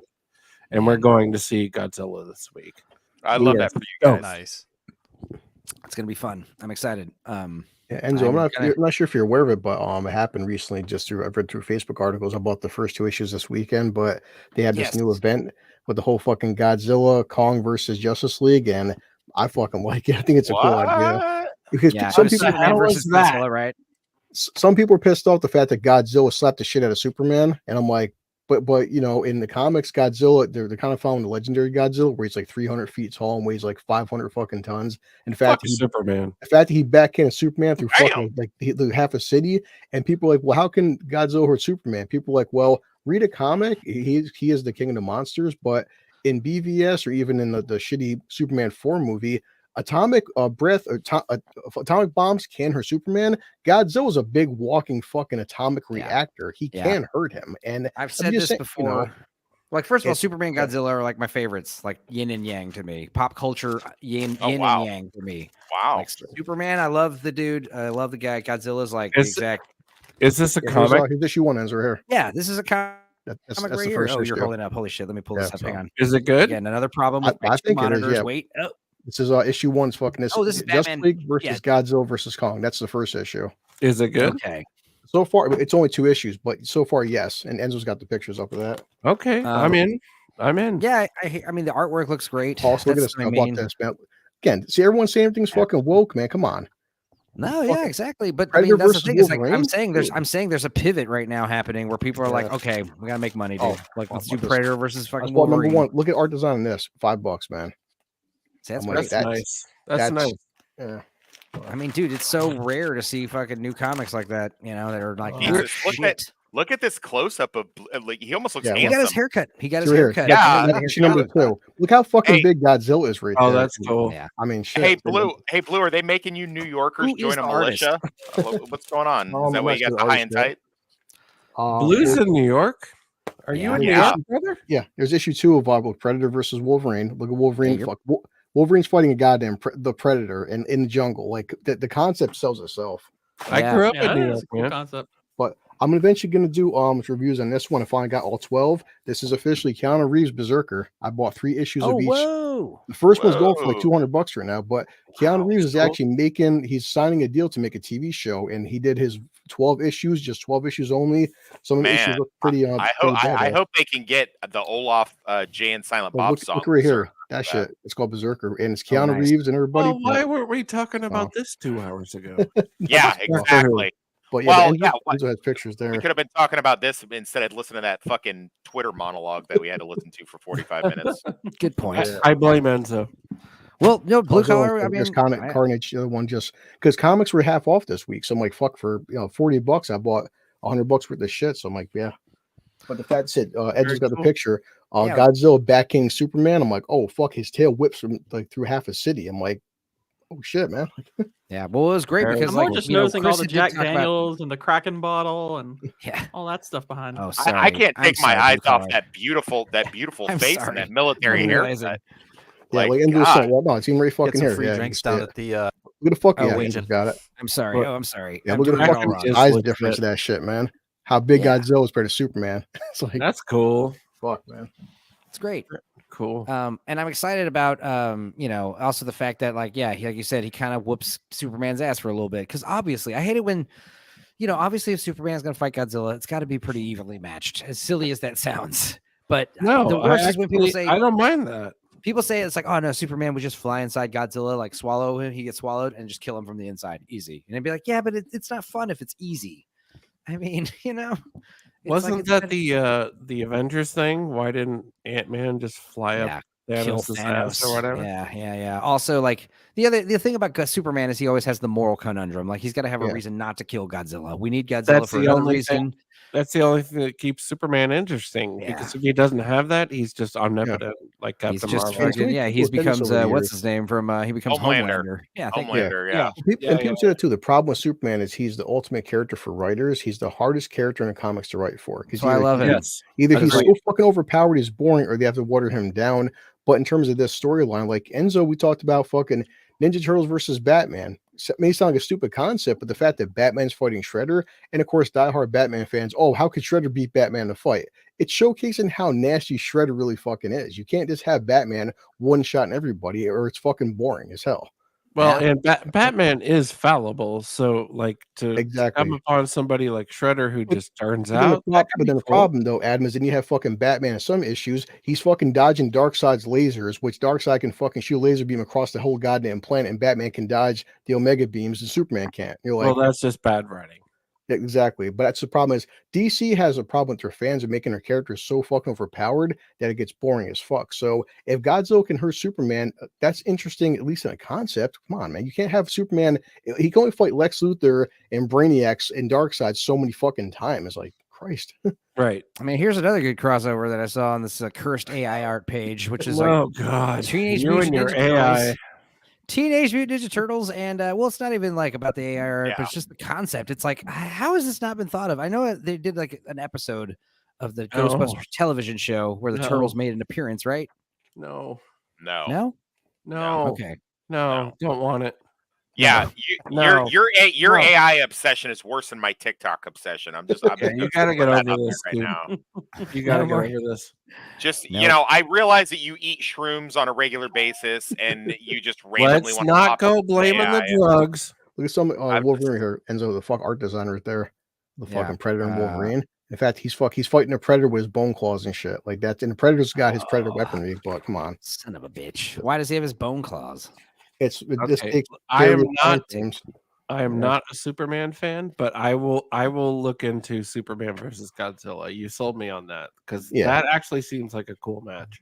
[SPEAKER 8] And we're going to see Godzilla this week.
[SPEAKER 7] I love that for you guys.
[SPEAKER 6] Nice.
[SPEAKER 1] It's gonna be fun. I'm excited.
[SPEAKER 2] Enzo, I'm not sure if you're aware of it, but it happened recently. I've read through Facebook articles about the first 2 issues this weekend, but they had this new event with the whole fucking Godzilla Kong versus Justice League, and I fucking like it. I think it's a cool idea because some people
[SPEAKER 1] right?
[SPEAKER 2] Some people are pissed off the fact that Godzilla slapped the shit out of Superman, and I'm like, but you know, in the comics, Godzilla, they're kind of following the legendary Godzilla, where he's like 300 feet tall and weighs like 500 fucking tons. In fact,
[SPEAKER 8] Superman.
[SPEAKER 2] The fact that he backhanded Superman through fucking like half a city, and people are like, well, how can Godzilla hurt Superman? People are like, well, read a comic. He is the king of the monsters, but in BVS or even in the shitty Superman 4 movie, atomic atomic bombs can hurt Superman. Godzilla's a big walking fucking atomic reactor. He can hurt him. And
[SPEAKER 1] I've said this before. You know, like, first of all, Superman and Godzilla are like my favorites, like yin and yang to me. Pop culture, yin and yang for me.
[SPEAKER 7] Wow.
[SPEAKER 1] Like, Superman, I love the dude. I love the guy. Godzilla's like the exact.
[SPEAKER 8] Is this a comic?
[SPEAKER 2] Here's issue 1 ends right here.
[SPEAKER 1] Yeah, this is a comic.
[SPEAKER 2] That's
[SPEAKER 1] right
[SPEAKER 2] the
[SPEAKER 1] here.
[SPEAKER 2] first
[SPEAKER 1] Oh,
[SPEAKER 2] issue.
[SPEAKER 1] you're holding up. Holy shit. Let me pull this up. Hang on.
[SPEAKER 8] Is it good?
[SPEAKER 1] Again, another problem with
[SPEAKER 2] I think
[SPEAKER 1] monitors.
[SPEAKER 2] it is, yeah.
[SPEAKER 1] Wait. Oh.
[SPEAKER 2] This is issue 1's fucking this.
[SPEAKER 1] Oh, this is
[SPEAKER 2] Justice
[SPEAKER 1] Batman.
[SPEAKER 2] League versus Godzilla versus Kong. That's the first issue.
[SPEAKER 8] Is it good?
[SPEAKER 1] Okay.
[SPEAKER 2] So far, it's only 2 issues, but so far, yes. And Enzo's got the pictures up of that.
[SPEAKER 8] Okay, I'm in.
[SPEAKER 1] Yeah, I mean the artwork looks great.
[SPEAKER 2] Also, look at this. Again, see, everyone's saying everything's fucking woke, man. Come on.
[SPEAKER 1] No, yeah, exactly. But
[SPEAKER 2] Predator
[SPEAKER 1] I mean, that's the
[SPEAKER 2] versus
[SPEAKER 1] thing. Is like
[SPEAKER 2] Wolverine?
[SPEAKER 1] I'm saying there's a pivot right now happening where people are like, okay, we gotta make money, dude. Like, let's do Predator versus fucking Wolverine.
[SPEAKER 2] Number 1. Look at art design on this. $5, man.
[SPEAKER 1] That's
[SPEAKER 8] nice. That's nice.
[SPEAKER 2] Yeah.
[SPEAKER 1] I mean, dude, it's so rare to see fucking new comics like that. You know, that are like,
[SPEAKER 7] look at this close up of like he almost looks.
[SPEAKER 1] He got his haircut.
[SPEAKER 7] Yeah,
[SPEAKER 2] that's number 2. Look how fucking big Godzilla is right there.
[SPEAKER 8] Oh, that's cool.
[SPEAKER 1] Yeah.
[SPEAKER 2] I mean, shit.
[SPEAKER 7] Hey, Blue. Are they making you New Yorkers join a militia? What's going on? Is that why you got the high and tight?
[SPEAKER 8] Blue's in New York. Are you in New York, brother?
[SPEAKER 2] Yeah. There's issue 2 of Predator versus Wolverine. Look at Wolverine. Wolverine's fighting a goddamn the Predator in the jungle. Like the concept sells itself.
[SPEAKER 8] I grew up in New York,
[SPEAKER 5] cool concept.
[SPEAKER 2] But I'm eventually going to do reviews on this one. I finally got all 12. This is officially Keanu Reeves Berserker. I bought 3 issues of each.
[SPEAKER 1] Whoa.
[SPEAKER 2] The first one's going for like $200 right now, but Keanu Reeves is actually he's signing a deal to make a TV show, and he did his 12 issues, just 12 issues only. Some of the issues look pretty.
[SPEAKER 7] I hope they can get the Olaf Jay and Silent Bob song.
[SPEAKER 2] Look right here. That shit. It's called Berserker, and it's Keanu Reeves and everybody.
[SPEAKER 8] Well, why weren't we talking about this 2 hours ago?
[SPEAKER 7] Yeah, exactly.
[SPEAKER 2] But yeah, Enzo has pictures there.
[SPEAKER 7] We could have been talking about this instead of listening to that fucking Twitter monologue that we had to listen to for 45 minutes.
[SPEAKER 1] Good point.
[SPEAKER 8] I blame Enzo.
[SPEAKER 1] Well, no, Blue Collar. I mean,
[SPEAKER 2] Carnage, the other one, just because comics were half off this week. So I'm like, fuck, for $40, I bought $100 worth of shit. So I'm like, yeah. But the fact that Ed just got the picture. Godzilla backing Superman. I'm like, oh fuck, his tail whips from like through half a city. I'm like, oh shit, man.
[SPEAKER 1] Yeah, well, it was great because
[SPEAKER 5] I'm just noticing all the Jack Daniels and the Kraken bottle and all that stuff behind.
[SPEAKER 1] Oh,
[SPEAKER 7] I can't take my eyes off that beautiful face and that military haircut.
[SPEAKER 2] Yeah, like no, it's even very fucking here.
[SPEAKER 6] Free drinks down at the.
[SPEAKER 2] We're gonna fuck got it.
[SPEAKER 1] I'm sorry. I'm sorry.
[SPEAKER 2] Yeah, we're gonna fucking size difference of that shit, man. How big Godzilla is compared to Superman. It's like
[SPEAKER 8] that's cool.
[SPEAKER 2] Fuck, man.
[SPEAKER 1] It's great.
[SPEAKER 8] Cool.
[SPEAKER 1] And I'm excited about also the fact that like you said, he kind of whoops Superman's ass for a little bit, because obviously I hate it when obviously if Superman's gonna fight Godzilla, it's got to be pretty evenly matched, as silly as that sounds. But
[SPEAKER 8] no,
[SPEAKER 1] the worst is when people say,
[SPEAKER 8] I don't mind that.
[SPEAKER 1] People say it's like, oh no, Superman would just fly inside Godzilla, like swallow him, he gets swallowed, and just kill him from the inside, easy. And I'd be like, yeah, but it's not fun if it's easy. I mean,
[SPEAKER 8] wasn't that the Avengers thing? Why didn't Ant-Man just fly up Thanos' ass or whatever?
[SPEAKER 1] Yeah. Also, like the thing about Superman is he always has the moral conundrum. Like he's got to have a reason not to kill Godzilla. We need Godzilla for another reason.
[SPEAKER 8] That's the only thing that keeps Superman interesting. Because if he doesn't have that, he's just omnipotent, like Captain Marvel.
[SPEAKER 1] He becomes what's his name from he becomes Homelander. Yeah,
[SPEAKER 7] Homelander. Yeah.
[SPEAKER 2] People say that too. The problem with Superman is he's the ultimate character for writers. He's the hardest character in the comics to write for.
[SPEAKER 1] So I love it.
[SPEAKER 2] Either he's so fucking overpowered, he's boring, or they have to water him down. But in terms of this storyline, like Enzo, we talked about fucking Ninja Turtles versus Batman. It may sound like a stupid concept, but the fact that Batman's fighting Shredder, and of course, diehard Batman fans, oh, how could Shredder beat Batman in a fight? It's showcasing how nasty Shredder really fucking is. You can't just have Batman one-shotting everybody, or it's fucking boring as hell.
[SPEAKER 8] Well, and Batman is fallible, so like to come upon somebody like Shredder who just turns out.
[SPEAKER 2] But then the problem, though, Adam, is then you have fucking Batman in some issues. He's fucking dodging Dorkside's lasers, which Dorkside can fucking shoot a laser beam across the whole goddamn planet, and Batman can dodge the Omega beams, and Superman can't. You're like,
[SPEAKER 8] well, that's just bad writing.
[SPEAKER 2] Exactly. But that's the problem is DC has a problem with their fans of making their characters so fucking overpowered that it gets boring as fuck. So if Godzilla can hurt Superman, that's interesting, at least in a concept. Come on, man. You can't have Superman. He can only fight Lex Luthor and Brainiacs and Darkseid so many fucking times. Like, Christ.
[SPEAKER 8] Right.
[SPEAKER 1] I mean, here's another good crossover that I saw on this cursed AI art page, which is
[SPEAKER 8] God.
[SPEAKER 1] Teenage Mutant Ninja Turtles. Teenage Mutant Ninja Turtles, and well, it's not even like about the AI art, but it's just the concept. It's like, how has this not been thought of? I know they did like an episode of the Ghostbusters television show where the Turtles made an appearance, right?
[SPEAKER 8] No.
[SPEAKER 1] Okay.
[SPEAKER 8] No, don't want it.
[SPEAKER 7] Yeah, your AI obsession is worse than my TikTok obsession.
[SPEAKER 8] You gotta get over this right now. You gotta get over this.
[SPEAKER 7] Just I realize that you eat shrooms on a regular basis, and you just randomly
[SPEAKER 8] want to not go blaming the drugs.
[SPEAKER 2] Look at some Wolverine here, Enzo, the fuck art designer right there, the fucking Predator and Wolverine. In fact, he's fighting a predator with his bone claws and shit like that. And the Predator's got his predator weaponry, but come on,
[SPEAKER 1] son of a bitch. Why does he have his bone claws?
[SPEAKER 8] I am not a Superman fan, but I will look into Superman versus Godzilla. You sold me on that because that actually seems like a cool match.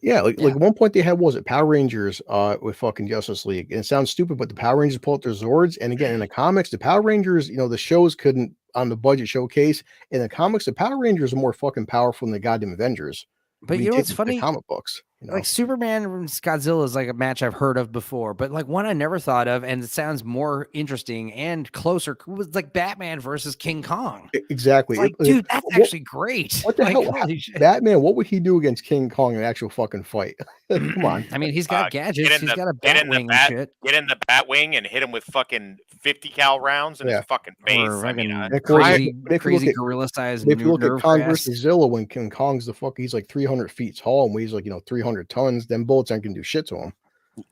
[SPEAKER 2] Yeah, like at one point they had Power Rangers with fucking Justice League. And it sounds stupid, but the Power Rangers pull out their Zords. And again, in the comics, the Power Rangers, the shows couldn't on the budget showcase. In the comics, the Power Rangers are more fucking powerful than the goddamn Avengers.
[SPEAKER 1] But it's funny.
[SPEAKER 2] Comic books. You know?
[SPEAKER 1] Like Superman versus Godzilla is like a match I've heard of before, but like one I never thought of, and it sounds more interesting and closer. Was like Batman versus King Kong.
[SPEAKER 2] Exactly.
[SPEAKER 1] It's like, dude, that's actually great.
[SPEAKER 2] What the
[SPEAKER 1] like,
[SPEAKER 2] hell? Batman, what would he do against King Kong in an actual fucking fight? Come on.
[SPEAKER 1] I mean, he's got gadgets. He's got a Batwing and shit.
[SPEAKER 7] Get in the Batwing and hit him with fucking 50 cal rounds in his fucking face.
[SPEAKER 1] Or
[SPEAKER 7] I mean,
[SPEAKER 1] crazy gorilla size.
[SPEAKER 2] If you look at Kong
[SPEAKER 1] grass.
[SPEAKER 2] versus Zilla, when King Kong's he's like 300 feet tall and weighs like 300 tons, then bullets aren't gonna do shit to him.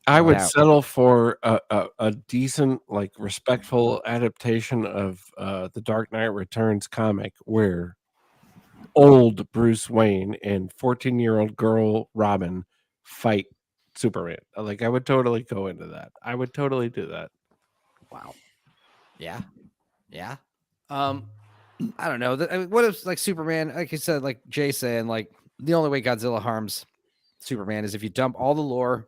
[SPEAKER 8] I would settle for a decent, like, respectful adaptation of the Dark Knight Returns comic where old Bruce Wayne and 14-year-old girl Robin fight Superman. Like, I would totally go into that. I would totally do that.
[SPEAKER 1] Wow. Yeah. I don't know. What if like Superman, like you said, like Jay saying, like the only way Godzilla harms Superman is if you dump all the lore,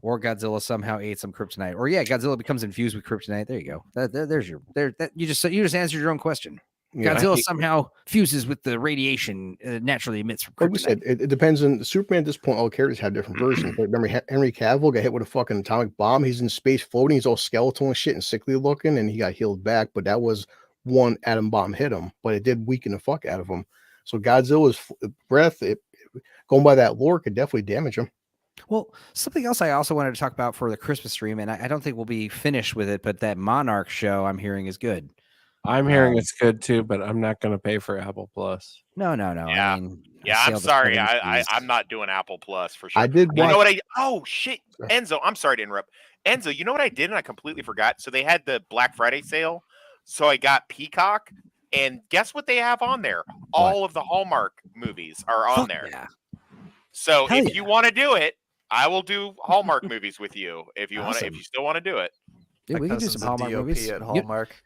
[SPEAKER 1] or Godzilla somehow ate some kryptonite, or Godzilla becomes infused with kryptonite. There you go. You just answered your own question. Godzilla somehow fuses with the radiation naturally emits from kryptonite.
[SPEAKER 2] Like we said, it depends on Superman at this point. All characters have different versions. But remember, Henry Cavill got hit with a fucking atomic bomb. He's in space floating. He's all skeletal and shit and sickly looking, and he got healed back. But that was one atom bomb hit him, but it did weaken the fuck out of him. So Godzilla's breath, going by that lore, could definitely damage him.
[SPEAKER 1] Well, something else I also wanted to talk about for the Christmas stream, and I don't think we'll be finished with it, but that Monarch show I'm hearing is good.
[SPEAKER 8] I'm hearing it's good too, but I'm not going to pay for Apple Plus.
[SPEAKER 1] No.
[SPEAKER 7] Yeah, I'm sorry. I'm not doing Apple Plus for sure.
[SPEAKER 2] I did.
[SPEAKER 7] You know what? Oh shit, Enzo. I'm sorry to interrupt. Enzo, you know what I did and I completely forgot? So they had the Black Friday sale. So I got Peacock, and guess what they have on there? All of the Hallmark movies are on there.
[SPEAKER 1] Yeah.
[SPEAKER 7] So if you want to do it, I will do Hallmark movies with you. If you want to, if you still want to do it.
[SPEAKER 1] Dude, we can do some Hallmark movies
[SPEAKER 6] at Hallmark.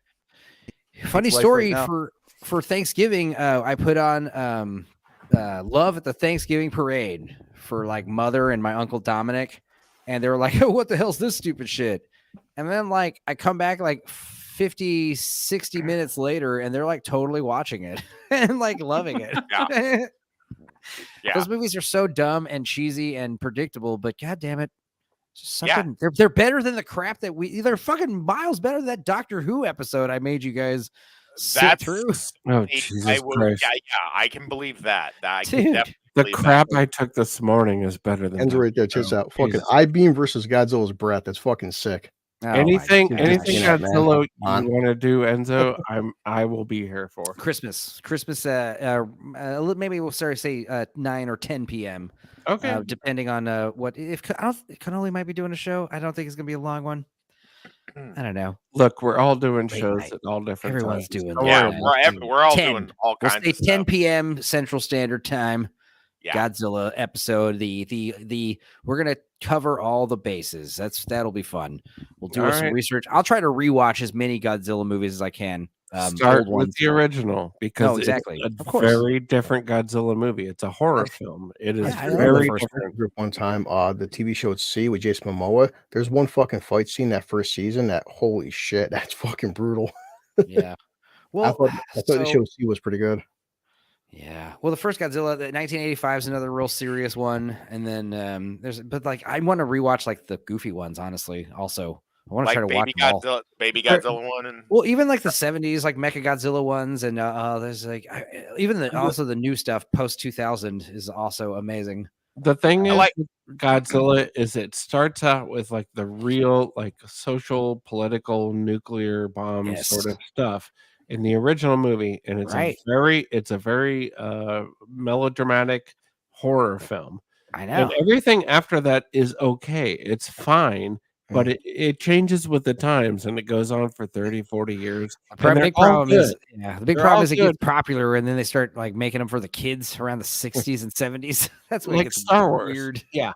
[SPEAKER 1] Funny story for Thanksgiving, I put on Love at the Thanksgiving Parade for like Mother and my Uncle Dominic, and they were like, oh, what the hell's this stupid shit? And then like I come back like 50, 60 minutes later, and they're like totally watching it and like loving it.
[SPEAKER 7] Yeah.
[SPEAKER 1] Those movies are so dumb and cheesy and predictable, but god damn it. Something they're better than the crap that they're fucking miles better than that Doctor Who episode I made you guys sit through.
[SPEAKER 8] Oh, Jesus Christ.
[SPEAKER 7] I can believe that.
[SPEAKER 8] The crap I took this morning is better than
[SPEAKER 2] Enzo right there. Check out fucking I-Beam versus Godzilla's breath. That's fucking sick.
[SPEAKER 8] Oh, anything Godzilla you want to do, Enzo, I will be here for
[SPEAKER 1] Christmas. Maybe we'll say 9 or 10 p.m.
[SPEAKER 8] Okay,
[SPEAKER 1] depending on what if Cannoli might be doing a show. I don't think it's gonna be a long one. I don't know.
[SPEAKER 8] Look, we're all doing shows at all different
[SPEAKER 1] Everyone's
[SPEAKER 8] times.
[SPEAKER 1] doing.
[SPEAKER 7] We're all doing all kinds.
[SPEAKER 1] We'll say 10 p.m. Central Standard Time.
[SPEAKER 7] Yeah.
[SPEAKER 1] Godzilla episode. The we're gonna cover all the bases. That'll be fun. We'll do some research. I'll try to rewatch as many Godzilla movies as I can.
[SPEAKER 8] Start with the original because
[SPEAKER 1] exactly.
[SPEAKER 8] It's a very different Godzilla movie. It's a horror film. It is very different.
[SPEAKER 2] One time, the TV show at Sea with Jason Momoa. There's one fucking fight scene that first season that holy shit, that's fucking brutal.
[SPEAKER 1] Yeah. Well,
[SPEAKER 2] I thought the show Sea was pretty good.
[SPEAKER 1] Yeah. Well, the first Godzilla, the 1985 is another real serious one, and then I want to rewatch like the goofy ones. Honestly, also I want to try to watch them all.
[SPEAKER 7] Baby Godzilla one, and
[SPEAKER 1] even like the 70s, like Mecha Godzilla ones, and there's like also the new stuff post 2000 is also amazing.
[SPEAKER 8] The thing is, Godzilla is it starts out with like the real like social, political, nuclear bomb sort of stuff in the original movie, and it's a very melodramatic horror film.
[SPEAKER 1] I know.
[SPEAKER 8] And everything after that is okay. It's fine, but it changes with the times, and it goes on for 30, 40 years.
[SPEAKER 1] The big problem is it gets popular, and then they start like making them for the kids around the 60s and 70s. That's what
[SPEAKER 8] like
[SPEAKER 1] gets
[SPEAKER 8] Star Wars.
[SPEAKER 1] Weird.
[SPEAKER 8] Yeah.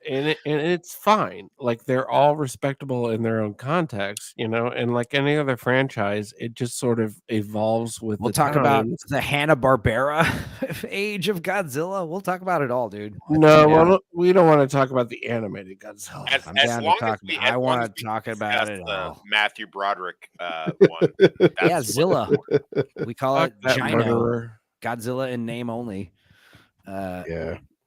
[SPEAKER 8] And it's fine. Like they're all respectable in their own context, and like any other franchise, it just sort of evolves with
[SPEAKER 1] We'll talk about the Hanna-Barbera age of Godzilla. We'll talk about it all, dude.
[SPEAKER 8] No, we don't want to talk about the animated Godzilla.
[SPEAKER 1] I want to talk about it all.
[SPEAKER 7] Matthew Broderick one.
[SPEAKER 1] Zilla. We call it Gino. Godzilla in name only.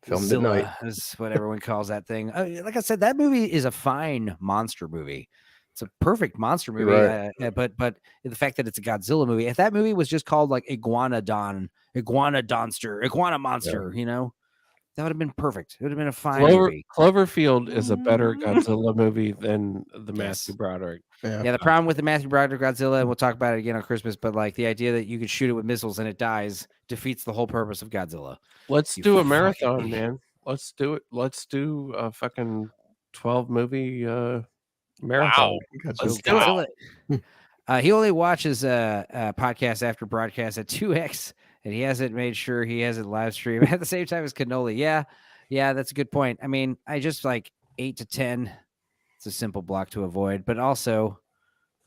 [SPEAKER 2] Filmed at night.
[SPEAKER 1] Is what everyone calls that thing. Like I said, that movie is a fine monster movie. It's a perfect monster movie.
[SPEAKER 2] Right.
[SPEAKER 1] But the fact that it's a Godzilla movie, if that movie was just called like Iguana Monster, you know, that would have been perfect. It would have been a fine movie.
[SPEAKER 8] Cloverfield is a better Godzilla movie than the Matthew Broderick.
[SPEAKER 1] Yeah, the problem with the Matthew Broderick Godzilla, and we'll talk about it again on Christmas, but like the idea that you could shoot it with missiles and it dies defeats the whole purpose of Godzilla.
[SPEAKER 8] Let's do a marathon, man. Let's do it. Let's do a fucking 12 movie marathon.
[SPEAKER 7] Wow.
[SPEAKER 8] Let's do it.
[SPEAKER 1] He only watches podcast after broadcast at 2x, and he hasn't made sure he has it live stream at the same time as Cannoli. Yeah, that's a good point. I mean, I just like 8 to 10. It's a simple block to avoid, but also,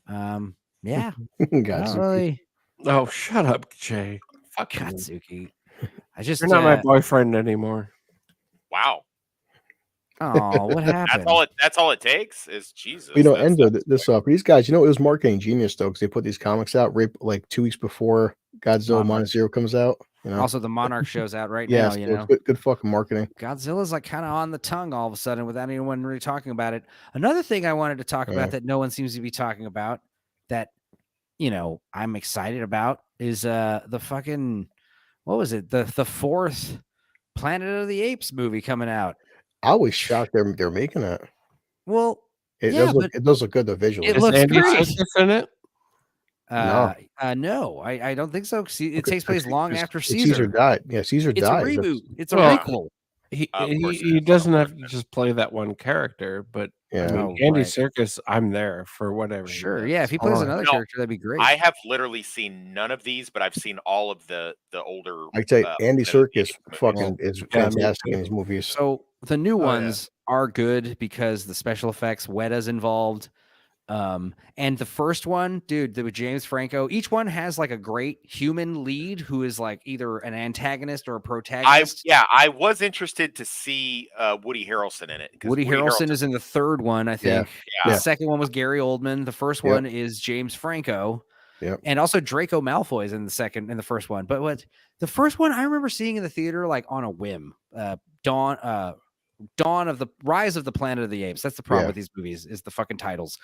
[SPEAKER 1] yeah.
[SPEAKER 2] Really...
[SPEAKER 8] Oh, shut up, Jay.
[SPEAKER 1] Fuck Katsuki.
[SPEAKER 8] You're not my boyfriend anymore.
[SPEAKER 7] Wow.
[SPEAKER 1] Oh, what happened?
[SPEAKER 7] That's all it takes is Jesus.
[SPEAKER 2] You know, Enzo, these guys, you know, it was marketing genius though, because they put these comics out right like 2 weeks before Godzilla Minus Zero comes out. You know?
[SPEAKER 1] Also, the Monarch show's out right now. You know,
[SPEAKER 2] good fucking marketing.
[SPEAKER 1] Godzilla's like kind of on the tongue all of a sudden without anyone really talking about it. Another thing I wanted to talk about that no one seems to be talking about that, you know, I'm excited about is the fucking, what was it? The fourth Planet of the Apes movie coming out.
[SPEAKER 2] I was shocked they're making it.
[SPEAKER 1] Well,
[SPEAKER 2] it does look good. The visual.
[SPEAKER 1] It looks
[SPEAKER 8] Andy
[SPEAKER 1] great.
[SPEAKER 8] Serkis in it?
[SPEAKER 1] No, I don't think so. It takes place long after
[SPEAKER 2] Caesar died. Yeah, Caesar died.
[SPEAKER 1] It's a reboot. It's a prequel.
[SPEAKER 8] He doesn't have to just play that one character, but I mean, Andy Serkis, I'm there for whatever.
[SPEAKER 1] Sure, yeah. If he plays another character, that'd be great.
[SPEAKER 7] I have literally seen none of these, but I've seen all of the older.
[SPEAKER 2] I tell you, Andy Serkis fucking is fantastic in these movies.
[SPEAKER 1] So the new ones are good because the special effects, Weta's involved. And the first one, dude, with James Franco, each one has like a great human lead who is like either an antagonist or a protagonist.
[SPEAKER 7] I was interested to see Woody Harrelson in it.
[SPEAKER 1] Woody Harrelson is in the third one, I think. The second one was Gary Oldman. The first one is James Franco. And also Draco Malfoy is in the first one. But the first one I remember seeing in the theater like on a whim. Rise of the Planet of the Apes. That's the problem with these movies is the fucking titles.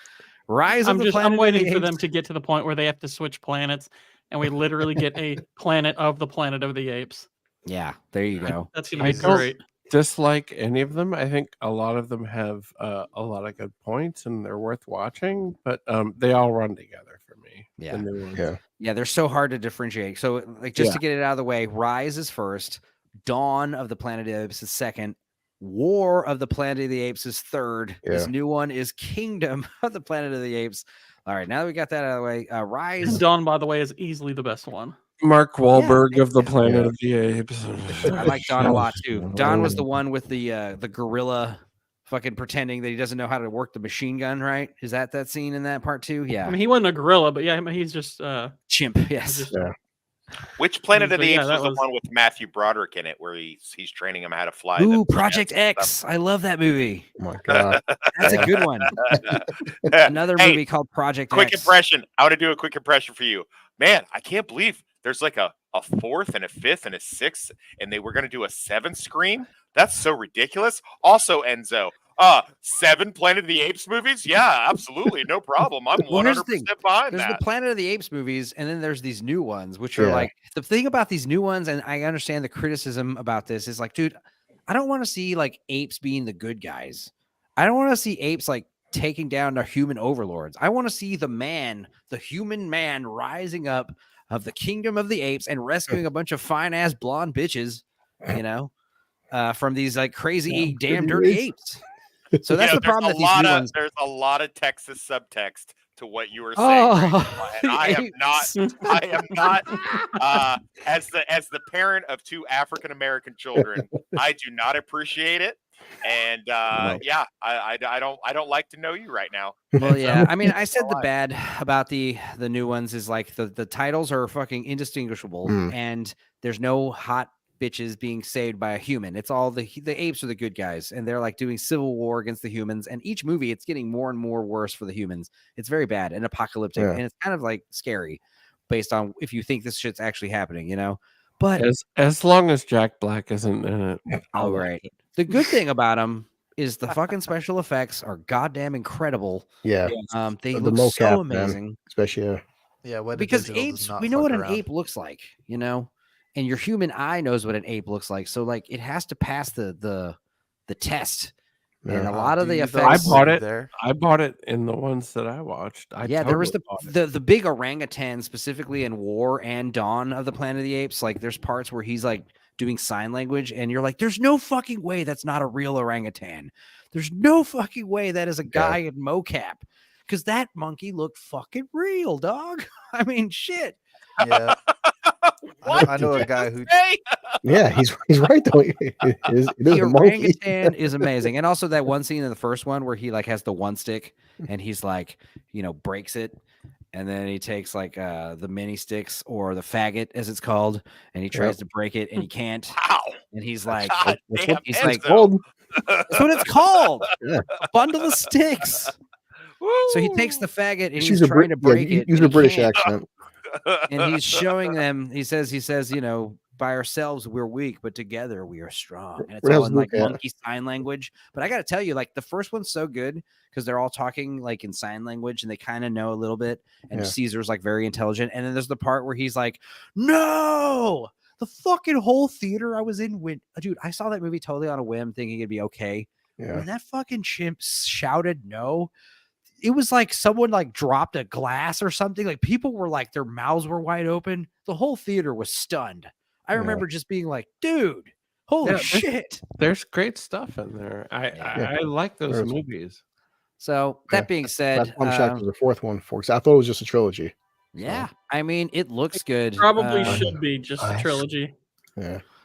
[SPEAKER 5] I'm waiting for them to get to the point where they have to switch planets and we literally get a Planet of the Apes.
[SPEAKER 1] Yeah, there you go.
[SPEAKER 5] That's gonna be great.
[SPEAKER 8] Dislike any of them. I think a lot of them have a lot of good points and they're worth watching, but they all run together for me.
[SPEAKER 1] Yeah, they're so hard to differentiate. So like just to get it out of the way, Rise is first, Dawn of the Planet of the Apes is second, War of the Planet of the Apes is third. This new one is Kingdom of the Planet of the Apes. All right, now that we got that out of the way, Rise.
[SPEAKER 5] Dawn, by the way, is easily the best one.
[SPEAKER 8] Mark Wahlberg of the Planet of the Apes.
[SPEAKER 1] I like Dawn a lot too. Dawn was the one with the gorilla fucking pretending that he doesn't know how to work the machine gun, right? Is that scene in that part too? Yeah.
[SPEAKER 5] I mean, he wasn't a gorilla, but he's just
[SPEAKER 1] chimp. Yes.
[SPEAKER 7] Which Planet of the Apes was the one with Matthew Broderick in it, where he's training him how to fly?
[SPEAKER 1] Ooh, Project X. I love that movie.
[SPEAKER 2] Oh my god,
[SPEAKER 1] that's a good one. Another movie called Project
[SPEAKER 7] Quick
[SPEAKER 1] X.
[SPEAKER 7] impression. I want to do a quick impression for you, man. I can't believe there's like a fourth and a fifth and a sixth, and they were going to do a seventh screen. That's so ridiculous. Also, Enzo. 7 Planet of the Apes movies? Yeah, absolutely. No problem. I'm 100% behind
[SPEAKER 1] there's
[SPEAKER 7] that.
[SPEAKER 1] The Planet of the Apes movies, and then there's these new ones, which are like the thing about these new ones, and I understand the criticism about this is like, dude, I don't want to see like apes being the good guys. I don't want to see apes like taking down their human overlords. I want to see the human man rising up of the kingdom of the apes and rescuing a bunch of fine ass blonde bitches, you know, from these like crazy damn dirty apes. So that's the problem.
[SPEAKER 7] There's a lot of Texas subtext to what you were saying. And I am not. As the parent of 2 African American children, I do not appreciate it. And I don't like to know you right now.
[SPEAKER 1] Well, yeah. I mean, I said the bad about the new ones is like the titles are fucking indistinguishable, and there's no hot bitches being saved by a human. It's all the apes are the good guys, and they're like doing civil war against the humans. And each movie, it's getting more and more worse for the humans. It's very bad and apocalyptic, and it's kind of like scary, based on if you think this shit's actually happening, you know. But
[SPEAKER 8] as long as Jack Black isn't in it,
[SPEAKER 1] all right. The good thing about him is the fucking special effects are goddamn incredible.
[SPEAKER 2] Yeah.
[SPEAKER 1] They
[SPEAKER 2] the
[SPEAKER 1] look
[SPEAKER 2] mocap,
[SPEAKER 1] so amazing.
[SPEAKER 2] man. Especially
[SPEAKER 6] Yeah, what
[SPEAKER 1] because apes, we know what an ape looks like, you know, and your human eye knows what an ape looks like. So like it has to pass the test. And a lot of the effects.
[SPEAKER 8] I bought it in the ones that I watched.
[SPEAKER 1] There was the big orangutan specifically in War and Dawn of the Planet of the Apes. Like there's parts where he's like doing sign language and you're like, there's no fucking way that's not a real orangutan. There's no fucking way that is a guy in mocap, because that monkey looked fucking real, dog. I mean, shit.
[SPEAKER 6] Yeah. I know a guy who.
[SPEAKER 2] Yeah, he's right though.
[SPEAKER 1] The orangutan is amazing, and also that one scene in the first one where he like has the one stick and he's like, you know, breaks it, and then he takes like the mini sticks or the faggot as it's called, and he tries to break it and he can't.
[SPEAKER 4] Wow!
[SPEAKER 1] And he's like,
[SPEAKER 2] he's like, gold.
[SPEAKER 1] That's what it's called. A bundle of sticks. Woo! So he takes the faggot and he's trying to break it.
[SPEAKER 2] Use a British accent.
[SPEAKER 1] And he's showing them. He says, you know, by ourselves we're weak, but together we are strong. And it's all in like monkey sign language. But I got to tell you, like the first one's so good because they're all talking like in sign language and they kind of know a little bit. And Caesar's like very intelligent. And then there's the part where he's like, no. The fucking whole theater I was in dude, I saw that movie totally on a whim, thinking it'd be okay. Yeah. When that fucking chimp shouted no, it was like someone like dropped a glass or something. Like people were like, their mouths were wide open. The whole theater was stunned. I remember just being like, dude, holy shit.
[SPEAKER 8] There's great stuff in there. I like those movies.
[SPEAKER 1] So that being said,
[SPEAKER 2] I'm shocked the fourth one, folks. I thought it was just a trilogy.
[SPEAKER 1] Yeah, I mean, it looks good.
[SPEAKER 5] Probably should be just a trilogy.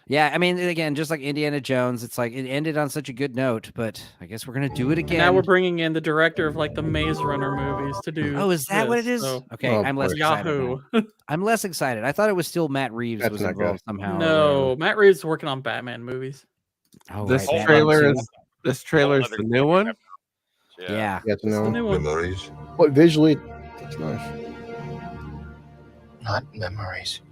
[SPEAKER 1] Yeah, I mean, again, just like Indiana Jones, it's like it ended on such a good note, but I guess we're gonna do it again.
[SPEAKER 5] And now we're bringing in the director of like the Maze Runner movies to do.
[SPEAKER 1] Oh, is that what it is?
[SPEAKER 5] So.
[SPEAKER 1] Okay, I'm less excited. I'm less excited. I thought it was still Matt Reeves was involved somehow.
[SPEAKER 5] No, Matt Reeves is working on Batman movies.
[SPEAKER 1] Oh,
[SPEAKER 8] this trailer is the new one.
[SPEAKER 1] Yeah,
[SPEAKER 2] it's the
[SPEAKER 5] new one.
[SPEAKER 2] Memories. But visually, it's nice.
[SPEAKER 11] Not memories.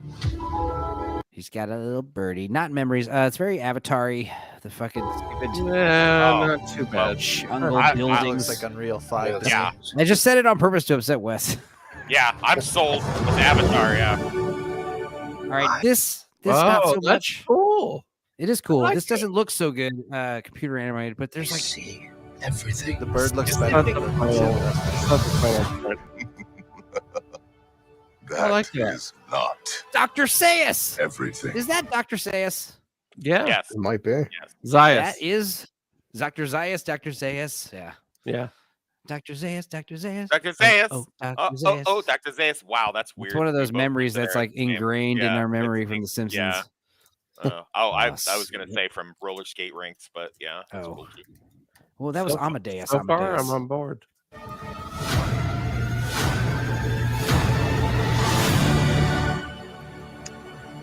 [SPEAKER 1] He's got a little birdie. Not memories. It's very Avatar-y. The fucking stupid.
[SPEAKER 8] Not too bad.
[SPEAKER 1] Jungle buildings.
[SPEAKER 6] Looks like Unreal 5.
[SPEAKER 4] Yeah.
[SPEAKER 1] I just said it on purpose to upset Wes.
[SPEAKER 4] Yeah, I'm sold with Avatar. Yeah.
[SPEAKER 1] All right, this not so much.
[SPEAKER 8] Cool.
[SPEAKER 1] It is cool. This doesn't look so good, computer animated, but there's like
[SPEAKER 11] see everything.
[SPEAKER 6] The bird looks better than the
[SPEAKER 8] I like that.
[SPEAKER 11] Is not
[SPEAKER 1] Dr. Sayus.
[SPEAKER 11] everything.
[SPEAKER 1] Is that Dr. Sayus?
[SPEAKER 8] Yeah.
[SPEAKER 4] Yes.
[SPEAKER 2] It might be.
[SPEAKER 4] Yes.
[SPEAKER 8] Zayas.
[SPEAKER 1] That is Dr. Zayas. Dr. Zayas. Yeah.
[SPEAKER 8] Yeah.
[SPEAKER 1] Dr. Zayas. Dr. Zayas.
[SPEAKER 4] Dr. Zayas.
[SPEAKER 1] Dr. Zayas.
[SPEAKER 4] Dr. Zayas. Wow, that's weird.
[SPEAKER 1] It's one of those memories that's like ingrained in our memory from The Simpsons.
[SPEAKER 4] Yeah. I was gonna say from roller skate rinks, but yeah.
[SPEAKER 1] Oh. Well, that was Amadeus.
[SPEAKER 8] So far, I'm on board.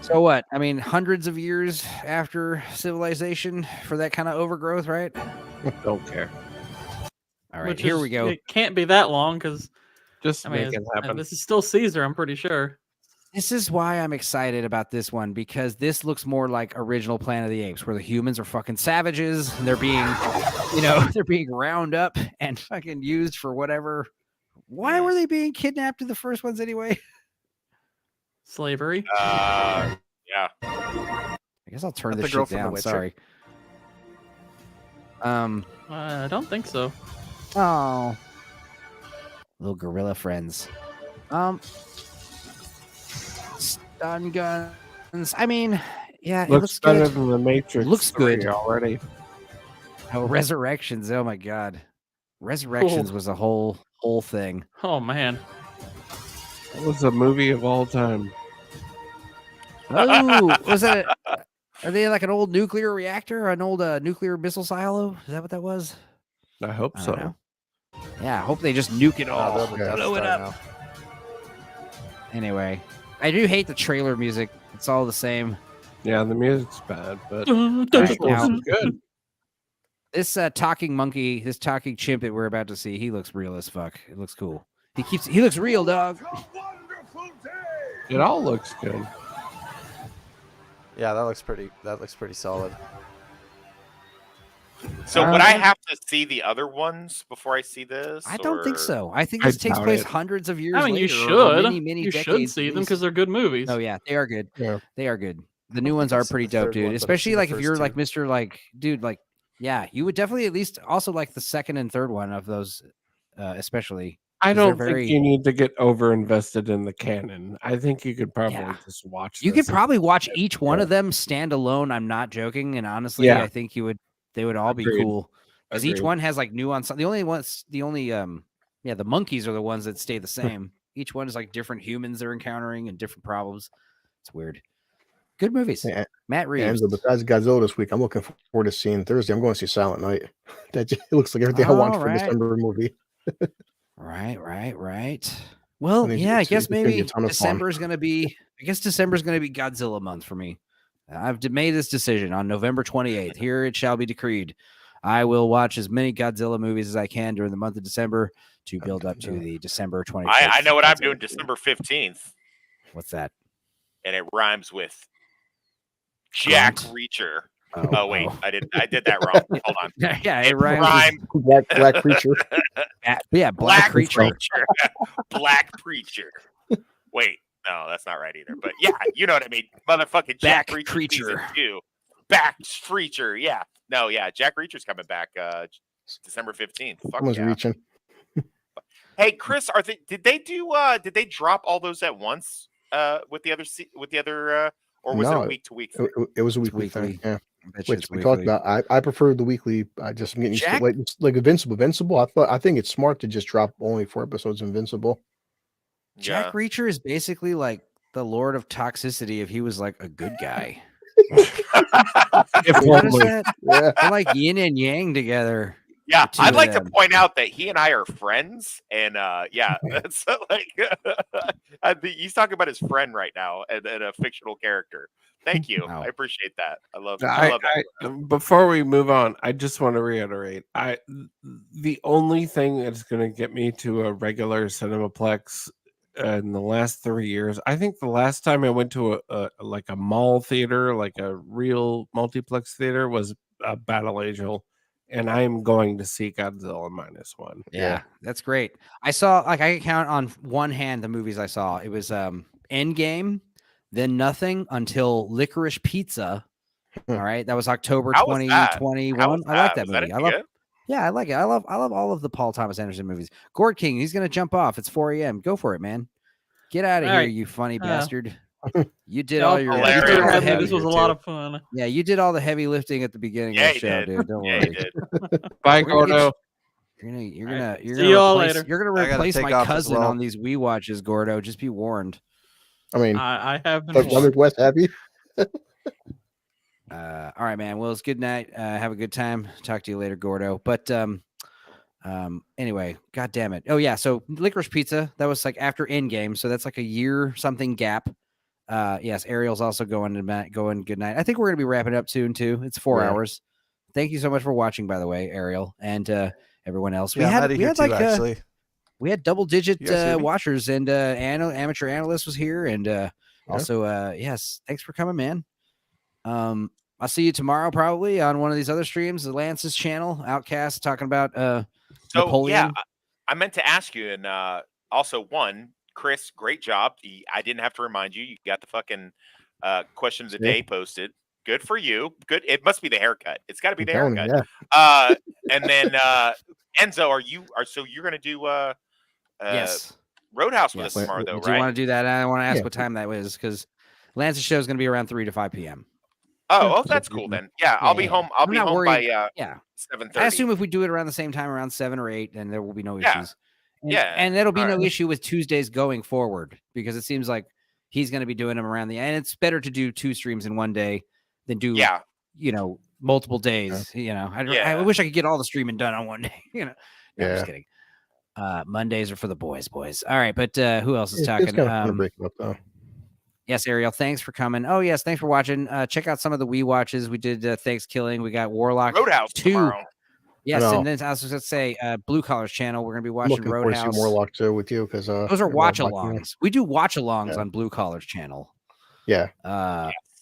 [SPEAKER 1] So what? I mean, hundreds of years after civilization for that kind of overgrowth, right?
[SPEAKER 8] Don't care.
[SPEAKER 1] All right, here we go.
[SPEAKER 5] It can't be that long because
[SPEAKER 8] make it happen.
[SPEAKER 5] This is still Caesar, I'm pretty sure.
[SPEAKER 1] This is why I'm excited about this one, because this looks more like original Planet of the Apes, where the humans are fucking savages and they're being, they're being round up and fucking used for whatever. Why were they being kidnapped in the first ones anyway?
[SPEAKER 5] Slavery.
[SPEAKER 4] Yeah.
[SPEAKER 1] I guess I'll turn this
[SPEAKER 6] girl
[SPEAKER 1] shit
[SPEAKER 6] from The
[SPEAKER 1] down.
[SPEAKER 6] Witcher.
[SPEAKER 1] Sorry.
[SPEAKER 5] I don't think so.
[SPEAKER 1] Oh, little gorilla friends. Stun guns. I mean, yeah, it looks
[SPEAKER 8] better
[SPEAKER 1] good.
[SPEAKER 8] than the Matrix.
[SPEAKER 1] Looks good
[SPEAKER 8] already.
[SPEAKER 1] Oh, Resurrections. Oh my God, Resurrections was a whole thing.
[SPEAKER 5] Oh man,
[SPEAKER 8] that was a movie of all time.
[SPEAKER 1] Oh, was that? Are they like an old nuclear reactor or an old nuclear missile silo? Is that what that was?
[SPEAKER 8] I hope so.
[SPEAKER 1] Know. Yeah, I hope they just nuke it all. Blow it up.
[SPEAKER 6] Now.
[SPEAKER 1] Anyway, I do hate the trailer music. It's all the same.
[SPEAKER 8] Yeah, the music's bad, but
[SPEAKER 1] it's
[SPEAKER 8] good.
[SPEAKER 1] This talking monkey, this talking chimp that we're about to see, he looks real as fuck. It looks cool. He looks real, dog.
[SPEAKER 8] It all looks good.
[SPEAKER 6] Yeah, that looks pretty solid.
[SPEAKER 7] So would I have to see the other ones before I see this?
[SPEAKER 1] I don't think
[SPEAKER 7] or-
[SPEAKER 1] so. I think this takes place hundreds of years
[SPEAKER 5] I mean,
[SPEAKER 1] later.
[SPEAKER 5] you
[SPEAKER 1] Or
[SPEAKER 5] should.
[SPEAKER 1] many
[SPEAKER 5] You
[SPEAKER 1] decades
[SPEAKER 5] should see them because they're good movies.
[SPEAKER 1] Oh yeah, they are good.
[SPEAKER 2] Yeah.
[SPEAKER 1] They are good. The new ones are pretty dope, dude. Especially like if you're like Mr. like dude, like yeah, you would definitely at least also like the second and third one of those, especially.
[SPEAKER 8] I don't think you need to get over invested in the canon. I think you could probably just watch.
[SPEAKER 1] You could probably watch each one of them stand alone. I'm not joking, and honestly, I think they would all be cool because each one has like nuance. The only the monkeys are the ones that stay the same. Each one is like different humans they're encountering and different problems. It's weird. Good movies.
[SPEAKER 2] Yeah.
[SPEAKER 1] Matt Reeves.
[SPEAKER 2] And besides Godzilla this week, I'm looking forward to seeing Thursday. I'm going to see Silent Night. That just, it looks like everything I want for a December movie.
[SPEAKER 1] Right. Well, I guess maybe December is going to be. I guess December is going to be Godzilla month for me. I've made this decision on November 28th. Here it shall be decreed. I will watch as many Godzilla movies as I can during the month of December to build up to the December 25th.
[SPEAKER 7] I know what I'm doing December 15th.
[SPEAKER 1] What's that?
[SPEAKER 7] And it rhymes with Jack Reacher. Oh wait, I did that wrong. Hold on.
[SPEAKER 1] Yeah, it rhymes.
[SPEAKER 2] Black Preacher.
[SPEAKER 1] Black Preacher.
[SPEAKER 7] Black Preacher. Wait, no, that's not right either. But yeah, you know what I mean. Motherfucking Jack Reacher. Back Preacher. Yeah. No, yeah. Jack Reacher's coming back December 15th. Fuck
[SPEAKER 2] Someone's reaching.
[SPEAKER 7] Hey, Chris, did they drop all those at once with the other or was it week to week?
[SPEAKER 2] It was a weekly thing. Yeah. Which we talked about. I prefer the weekly. I just am getting used to like Invincible. I think it's smart to just drop only 4 episodes of Invincible.
[SPEAKER 1] Jack Reacher is basically like the Lord of Toxicity if he was like a good guy. They're like yin and yang together.
[SPEAKER 7] Yeah, I'd like to point out that he and I are friends, and that's like he's talking about his friend right now and a fictional character. Thank you, I appreciate that. I love that.
[SPEAKER 8] Before we move on, I just want to reiterate: the only thing that's going to get me to a regular Cinemaplex in the last 3 years, I think the last time I went to a mall theater, like a real multiplex theater, was Battle Angel. And I'm going to see Godzilla -1.
[SPEAKER 1] Yeah, that's great. I saw, I can count on one hand the movies I saw. It was Endgame, then nothing until Licorice Pizza. All right, that was October 2021. I like that movie. I like it. I love all of the Paul Thomas Anderson movies. Gord King, he's gonna jump off. It's 4 a.m. Go for it, man. Get out of here, you funny bastard. You did all your
[SPEAKER 5] this was a lot of fun.
[SPEAKER 1] Yeah, you did all the heavy lifting at the beginning of the show, dude. Don't worry.
[SPEAKER 8] Bye, Gordo.
[SPEAKER 1] You're gonna
[SPEAKER 5] see you all later.
[SPEAKER 1] You're gonna replace my cousin on these Wii watches, Gordo. Just be warned.
[SPEAKER 2] I mean,
[SPEAKER 5] I have been
[SPEAKER 2] warned. West happy.
[SPEAKER 1] All right, man. Well, it's good night. Have a good time. Talk to you later, Gordo. But anyway, god damn it. Oh yeah, so Licorice Pizza, that was like after Endgame, so that's like a year something gap. Yes, Ariel's also going good night. I think we're gonna be wrapping up soon too. It's 4 hours. Thank you so much for watching, by the way, Ariel and everyone else. We had double digit watchers, and amateur analyst was here, and also yes, thanks for coming, man. I'll see you tomorrow probably on one of these other streams, the Lance's channel, Outcast, talking about Napoleon.
[SPEAKER 7] Yeah, I meant to ask you, and also Chris, great job. I didn't have to remind you. You got the fucking questions a day posted. Good for you. Good. It must be the haircut. It's got to be the haircut. Yeah. And then Enzo, so you're going to do
[SPEAKER 1] yes,
[SPEAKER 7] Roadhouse with us tomorrow, though, right?
[SPEAKER 1] Do you want to do that? I want to ask what time that was, because Lance's show is going to be around 3 to 5 p.m.
[SPEAKER 7] Oh, that's cool then. Yeah, I'll be home. I'll be home by 7:30.
[SPEAKER 1] I assume if we do it around the same time, around 7 or 8, then there will be no issues. And that'll be no issue with Tuesdays going forward, because it seems like he's going to be doing them around and it's better to do 2 streams in one day than do multiple days. I wish I could get all the streaming done on one day. No, I'm just kidding. Mondays are for the boys. All right, but who else is talking?
[SPEAKER 2] Breaking up though.
[SPEAKER 1] Yes, Ariel, thanks for coming. Oh, yes, thanks for watching. Check out some of the Wii watches. We did Thanksgiving. We got Warlock
[SPEAKER 7] Roadhouse
[SPEAKER 1] 2.
[SPEAKER 7] Tomorrow.
[SPEAKER 1] Yes, and then I was going to say Blue Collar's channel. We're going to be watching Roadhouse.
[SPEAKER 2] Warlock too with you, because
[SPEAKER 1] those are watch-alongs. We do watch-alongs on Blue Collar's channel.
[SPEAKER 2] Yeah.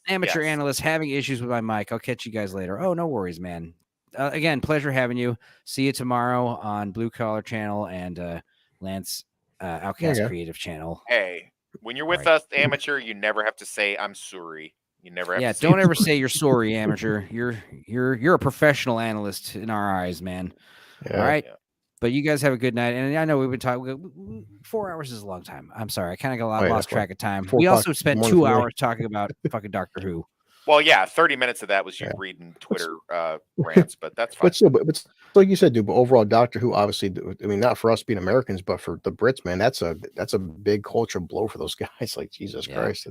[SPEAKER 1] Amateur analyst having issues with my mic. I'll catch you guys later. Oh, no worries, man. Again, pleasure having you. See you tomorrow on Blue Collar Channel and Lance Outcast Creative Channel.
[SPEAKER 7] Hey, when you're with us, amateur, you never have to say I'm sorry. You never have to say
[SPEAKER 1] don't ever say you're sorry, amateur. You're a professional analyst in our eyes, man. All right. Yeah. But you guys have a good night. And I know we've been talking. 4 hours is a long time. I'm sorry. I kind of lost track of time. We also spent 2 hours talking about fucking Doctor Who.
[SPEAKER 7] Well, yeah, 30 minutes of that was you reading Twitter rants, but that's fine.
[SPEAKER 2] But like you said, dude. But overall, Doctor Who, obviously, I mean, not for us being Americans, but for the Brits, man, that's a big culture blow for those guys. Like Jesus Christ,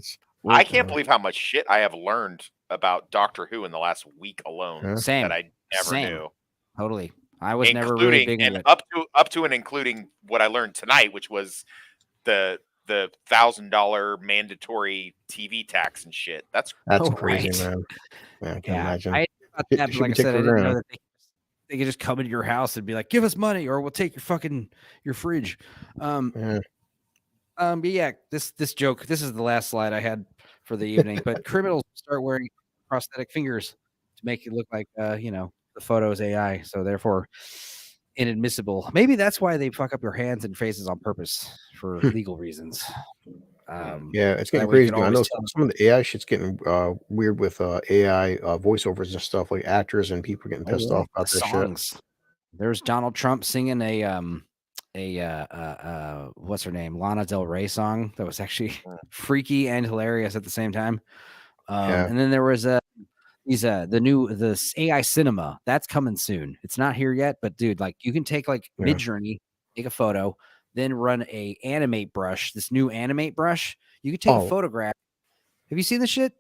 [SPEAKER 7] I can't believe how much shit I have learned about Doctor Who in the last week alone.
[SPEAKER 1] Same.
[SPEAKER 7] That I never knew.
[SPEAKER 1] Totally. I was never really big into it.
[SPEAKER 7] Up to and including what I learned tonight, which was the $1,000 mandatory TV tax and shit. That's
[SPEAKER 2] crazy, man. Yeah, I can imagine.
[SPEAKER 1] I thought that, like I said, I didn't know that they could just come into your house and be like, "Give us money, or we'll take your fridge." But yeah, this joke. This is the last slide I had for the evening. But criminals start wearing prosthetic fingers to make it look like the photo is AI, so therefore inadmissible. Maybe that's why they fuck up your hands and faces on purpose for legal reasons.
[SPEAKER 2] It's getting crazy. I know some of the AI shit's getting weird with AI voiceovers and stuff. Like actors and people getting pissed off about this shit.
[SPEAKER 1] There's Donald Trump singing what's her name, Lana Del Rey song that was actually freaky and hilarious at the same time. And then there was the AI cinema that's coming soon. It's not here yet, but dude, like you can take Midjourney, take a photo, then run a animate brush. This new animate brush, you can take a photograph. Have you seen this shit?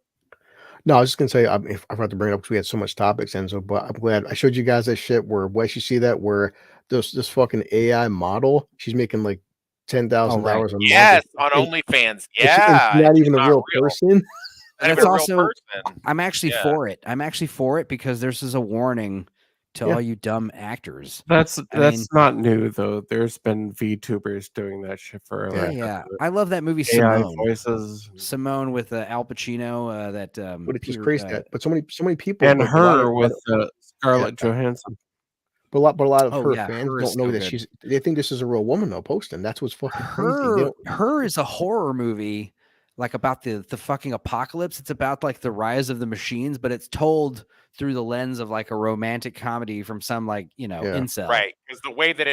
[SPEAKER 2] No, I was just gonna say I forgot to bring it up because we had so much topics, Enzo. But I'm glad I showed you guys that shit. Where Wes, you see that where this fucking AI model, she's making like $10,000 a month.
[SPEAKER 7] Yes, on OnlyFans. Yeah,
[SPEAKER 2] it's not even a real person.
[SPEAKER 1] That's also, I'm actually for it. I'm actually for it because this is a warning to all you dumb actors.
[SPEAKER 8] That's not new though. There's been VTubers doing that shit for
[SPEAKER 1] I love that movie Simone. Voices. Simone with Al Pacino.
[SPEAKER 2] But it's just crazy but so many people
[SPEAKER 8] and her with Scarlett Johansson.
[SPEAKER 2] But a lot of her fans don't know that they think this is a real woman though posting. That's what's fucking crazy.
[SPEAKER 1] Her is a horror movie. Like about the fucking apocalypse. It's about like the rise of the machines, but it's told through the lens of like a romantic comedy from some incel.
[SPEAKER 7] Right. Because the way that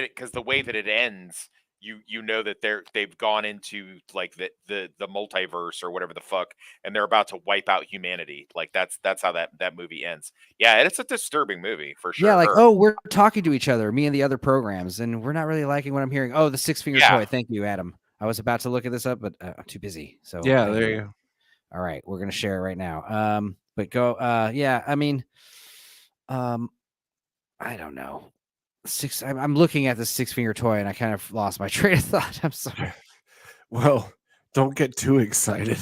[SPEAKER 7] it ends, you know that they've gone into like the multiverse or whatever the fuck, and they're about to wipe out humanity. Like that's how that movie ends. Yeah, and it's a disturbing movie for sure.
[SPEAKER 1] Yeah, like we're talking to each other, me and the other programs, and we're not really liking what I'm hearing. Oh, the 6-finger toy. Thank you, Adam. I was about to look at this up, but I'm too busy. So
[SPEAKER 8] yeah, there you go.
[SPEAKER 1] All right, we're gonna share it right now. But go. I mean, I don't know. I'm looking at the 6-finger toy, and I kind of lost my train of thought. I'm sorry.
[SPEAKER 8] Well, don't get too excited.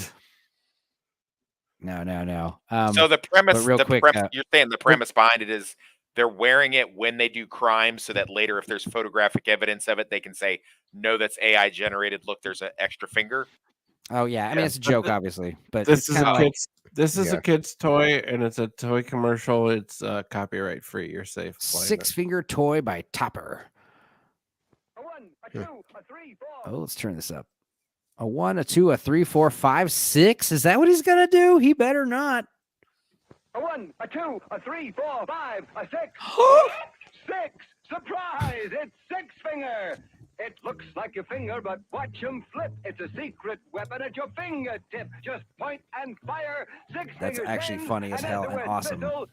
[SPEAKER 1] No.
[SPEAKER 7] So the premise, you're saying the premise behind it is they're wearing it when they do crime so that later, if there's photographic evidence of it, they can say, no, that's AI generated. Look, there's an extra finger.
[SPEAKER 1] Oh, yeah. I mean, it's a joke, obviously. But
[SPEAKER 8] this is a kid's toy, and it's a toy commercial. It's copyright free. You're safe.
[SPEAKER 1] 6-finger toy by Topper. A 1, a 2, a 3, 4. Oh, let's turn this up. A 1, a 2, a 3, 4, 5, 6. Is that what he's going to do? He better not.
[SPEAKER 12] A 1, a 2, a 3, 4, 5, a 6. 6! Surprise! It's 6-finger! It looks like a finger, but watch him flip. It's a secret weapon at your fingertip. Just point and fire. 6
[SPEAKER 1] That's
[SPEAKER 12] fingers
[SPEAKER 1] actually funny as hell and awesome.
[SPEAKER 12] To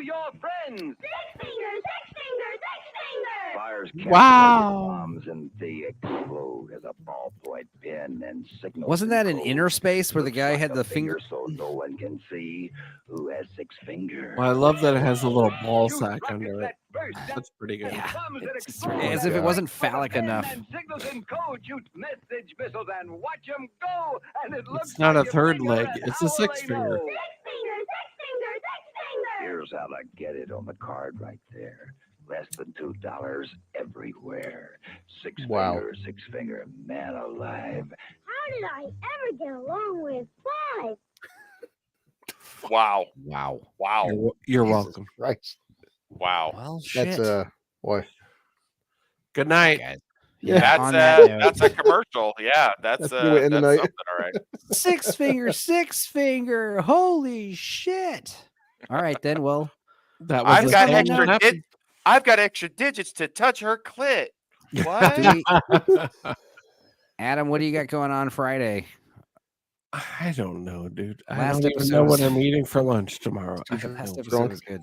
[SPEAKER 12] your friends.
[SPEAKER 9] 6-finger, 6-finger, 6-finger.
[SPEAKER 12] Fires
[SPEAKER 1] bombs
[SPEAKER 12] and they explode as a ballpoint pen and signals.
[SPEAKER 1] Wasn't that in Inner Space where the guy had the finger?
[SPEAKER 12] So no one can see who has 6 fingers.
[SPEAKER 8] Well, I love that it has a little ball sack under it. That's pretty good.
[SPEAKER 1] Yeah, as if it wasn't phallic enough.
[SPEAKER 12] Signals and code, shoot message missiles and watch them go. And it looks
[SPEAKER 8] it's not a third leg. It's a 6-finger.
[SPEAKER 9] 6-finger, 6-finger, 6-finger.
[SPEAKER 12] Here's how to get it on the card right there. Less than $2 everywhere. 6-finger, 6-finger, man alive.
[SPEAKER 9] How did I ever get along with 5?
[SPEAKER 7] Wow.
[SPEAKER 1] Wow.
[SPEAKER 7] Wow.
[SPEAKER 8] You're
[SPEAKER 2] Jesus
[SPEAKER 8] welcome.
[SPEAKER 2] Christ.
[SPEAKER 7] Wow.
[SPEAKER 1] Well, shit.
[SPEAKER 2] That's boy.
[SPEAKER 8] Good night.
[SPEAKER 1] Guys.
[SPEAKER 2] Yeah.
[SPEAKER 1] On that note,
[SPEAKER 7] That's a commercial. Yeah, that's
[SPEAKER 2] the way to end the night.
[SPEAKER 7] something. All right.
[SPEAKER 1] six finger. Holy shit. All right, then. Well,
[SPEAKER 8] That was
[SPEAKER 7] I've got
[SPEAKER 8] thing that happened.
[SPEAKER 7] I've got extra digits to touch her clit. What?
[SPEAKER 1] Adam, what do you got going on Friday?
[SPEAKER 8] I don't know, dude. I
[SPEAKER 1] Last
[SPEAKER 8] don't even
[SPEAKER 1] episode
[SPEAKER 8] know what
[SPEAKER 1] was-
[SPEAKER 8] I'm eating for lunch tomorrow. I don't
[SPEAKER 1] Last
[SPEAKER 8] know.
[SPEAKER 1] episode was good.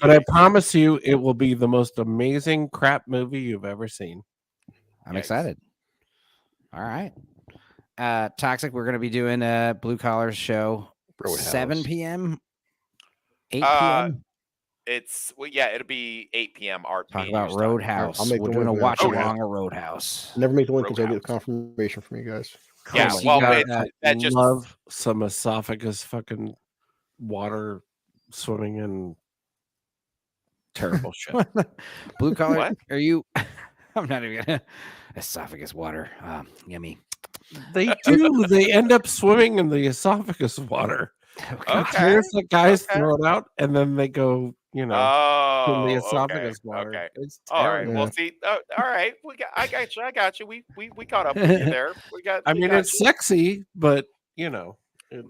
[SPEAKER 8] But I promise you, it will be the most amazing crap movie you've ever seen.
[SPEAKER 1] I'm excited. All right. Toxic, we're going to be doing a Blue Collars show,
[SPEAKER 2] Roadhouse.
[SPEAKER 1] 7 p.m., 8
[SPEAKER 7] Uh,
[SPEAKER 1] p.m.
[SPEAKER 7] It'll be 8 p.m. our
[SPEAKER 1] Talk
[SPEAKER 7] meeting
[SPEAKER 1] about
[SPEAKER 7] use time.
[SPEAKER 1] Roadhouse.
[SPEAKER 2] I'll make
[SPEAKER 1] We're
[SPEAKER 2] the
[SPEAKER 1] doing a
[SPEAKER 2] link
[SPEAKER 1] watch
[SPEAKER 2] now.
[SPEAKER 1] along a Roadhouse.
[SPEAKER 2] Never make the link until I get
[SPEAKER 7] Roadhouse.
[SPEAKER 2] confirmation from you guys.
[SPEAKER 7] Yeah,
[SPEAKER 1] So you
[SPEAKER 7] well,
[SPEAKER 1] got,
[SPEAKER 7] that just
[SPEAKER 8] love some esophagus fucking water swimming in terrible shit.
[SPEAKER 1] Blue Collar,
[SPEAKER 7] What?
[SPEAKER 1] are you? I'm not even gonna. Esophagus water. Yummy.
[SPEAKER 8] They do. They end up swimming in the esophagus water.
[SPEAKER 7] Okay.
[SPEAKER 8] Here's the guys
[SPEAKER 7] Okay.
[SPEAKER 8] throw it out, and then they go, in the
[SPEAKER 7] Oh,
[SPEAKER 8] esophagus
[SPEAKER 7] okay.
[SPEAKER 8] water.
[SPEAKER 7] Okay.
[SPEAKER 8] It's
[SPEAKER 7] All right.
[SPEAKER 8] terrible.
[SPEAKER 7] Well, see. All right. I got you. We caught up with you there.
[SPEAKER 8] I
[SPEAKER 7] we
[SPEAKER 8] mean,
[SPEAKER 7] got
[SPEAKER 8] it's
[SPEAKER 7] you.
[SPEAKER 8] sexy, but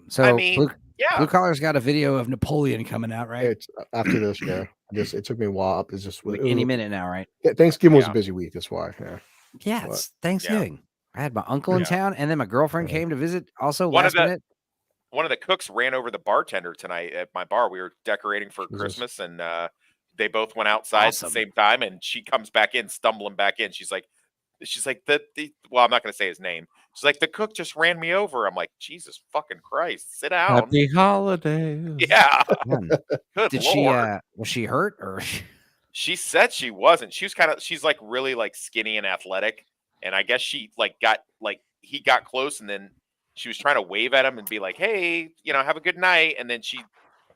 [SPEAKER 1] So
[SPEAKER 7] I mean, yeah.
[SPEAKER 1] Blue Collar's got a video of Napoleon coming out, right?
[SPEAKER 2] It's after this, yeah. It took me a while. It's just
[SPEAKER 1] Any minute now, right?
[SPEAKER 2] Yeah, Thanksgiving was a
[SPEAKER 7] Yeah.
[SPEAKER 2] busy week. That's why. Yeah.
[SPEAKER 1] Yeah,
[SPEAKER 2] What?
[SPEAKER 1] it's Thanksgiving. I had my uncle in
[SPEAKER 7] Yeah.
[SPEAKER 1] town, and then my girlfriend
[SPEAKER 2] Yeah.
[SPEAKER 1] came to visit. Also,
[SPEAKER 7] One
[SPEAKER 1] last
[SPEAKER 7] of the-
[SPEAKER 1] minute.
[SPEAKER 7] One of the cooks ran over the bartender tonight at my bar. We were decorating for
[SPEAKER 2] Jesus.
[SPEAKER 7] Christmas, and they both went outside
[SPEAKER 1] Awesome.
[SPEAKER 7] at the same time. And she comes back in, stumbling back in. She's like, well, I'm not going to say his name. She's like, the cook just ran me over. I'm like, Jesus fucking Christ, sit down.
[SPEAKER 8] happy holidays.
[SPEAKER 7] Yeah.
[SPEAKER 1] Man,
[SPEAKER 7] Good
[SPEAKER 1] Did
[SPEAKER 7] Lord.
[SPEAKER 1] was she hurt or?
[SPEAKER 7] She said she wasn't. She's like really like skinny and athletic. And I guess she he got close, and then she was trying to wave at him and be like, hey, have a good night. And then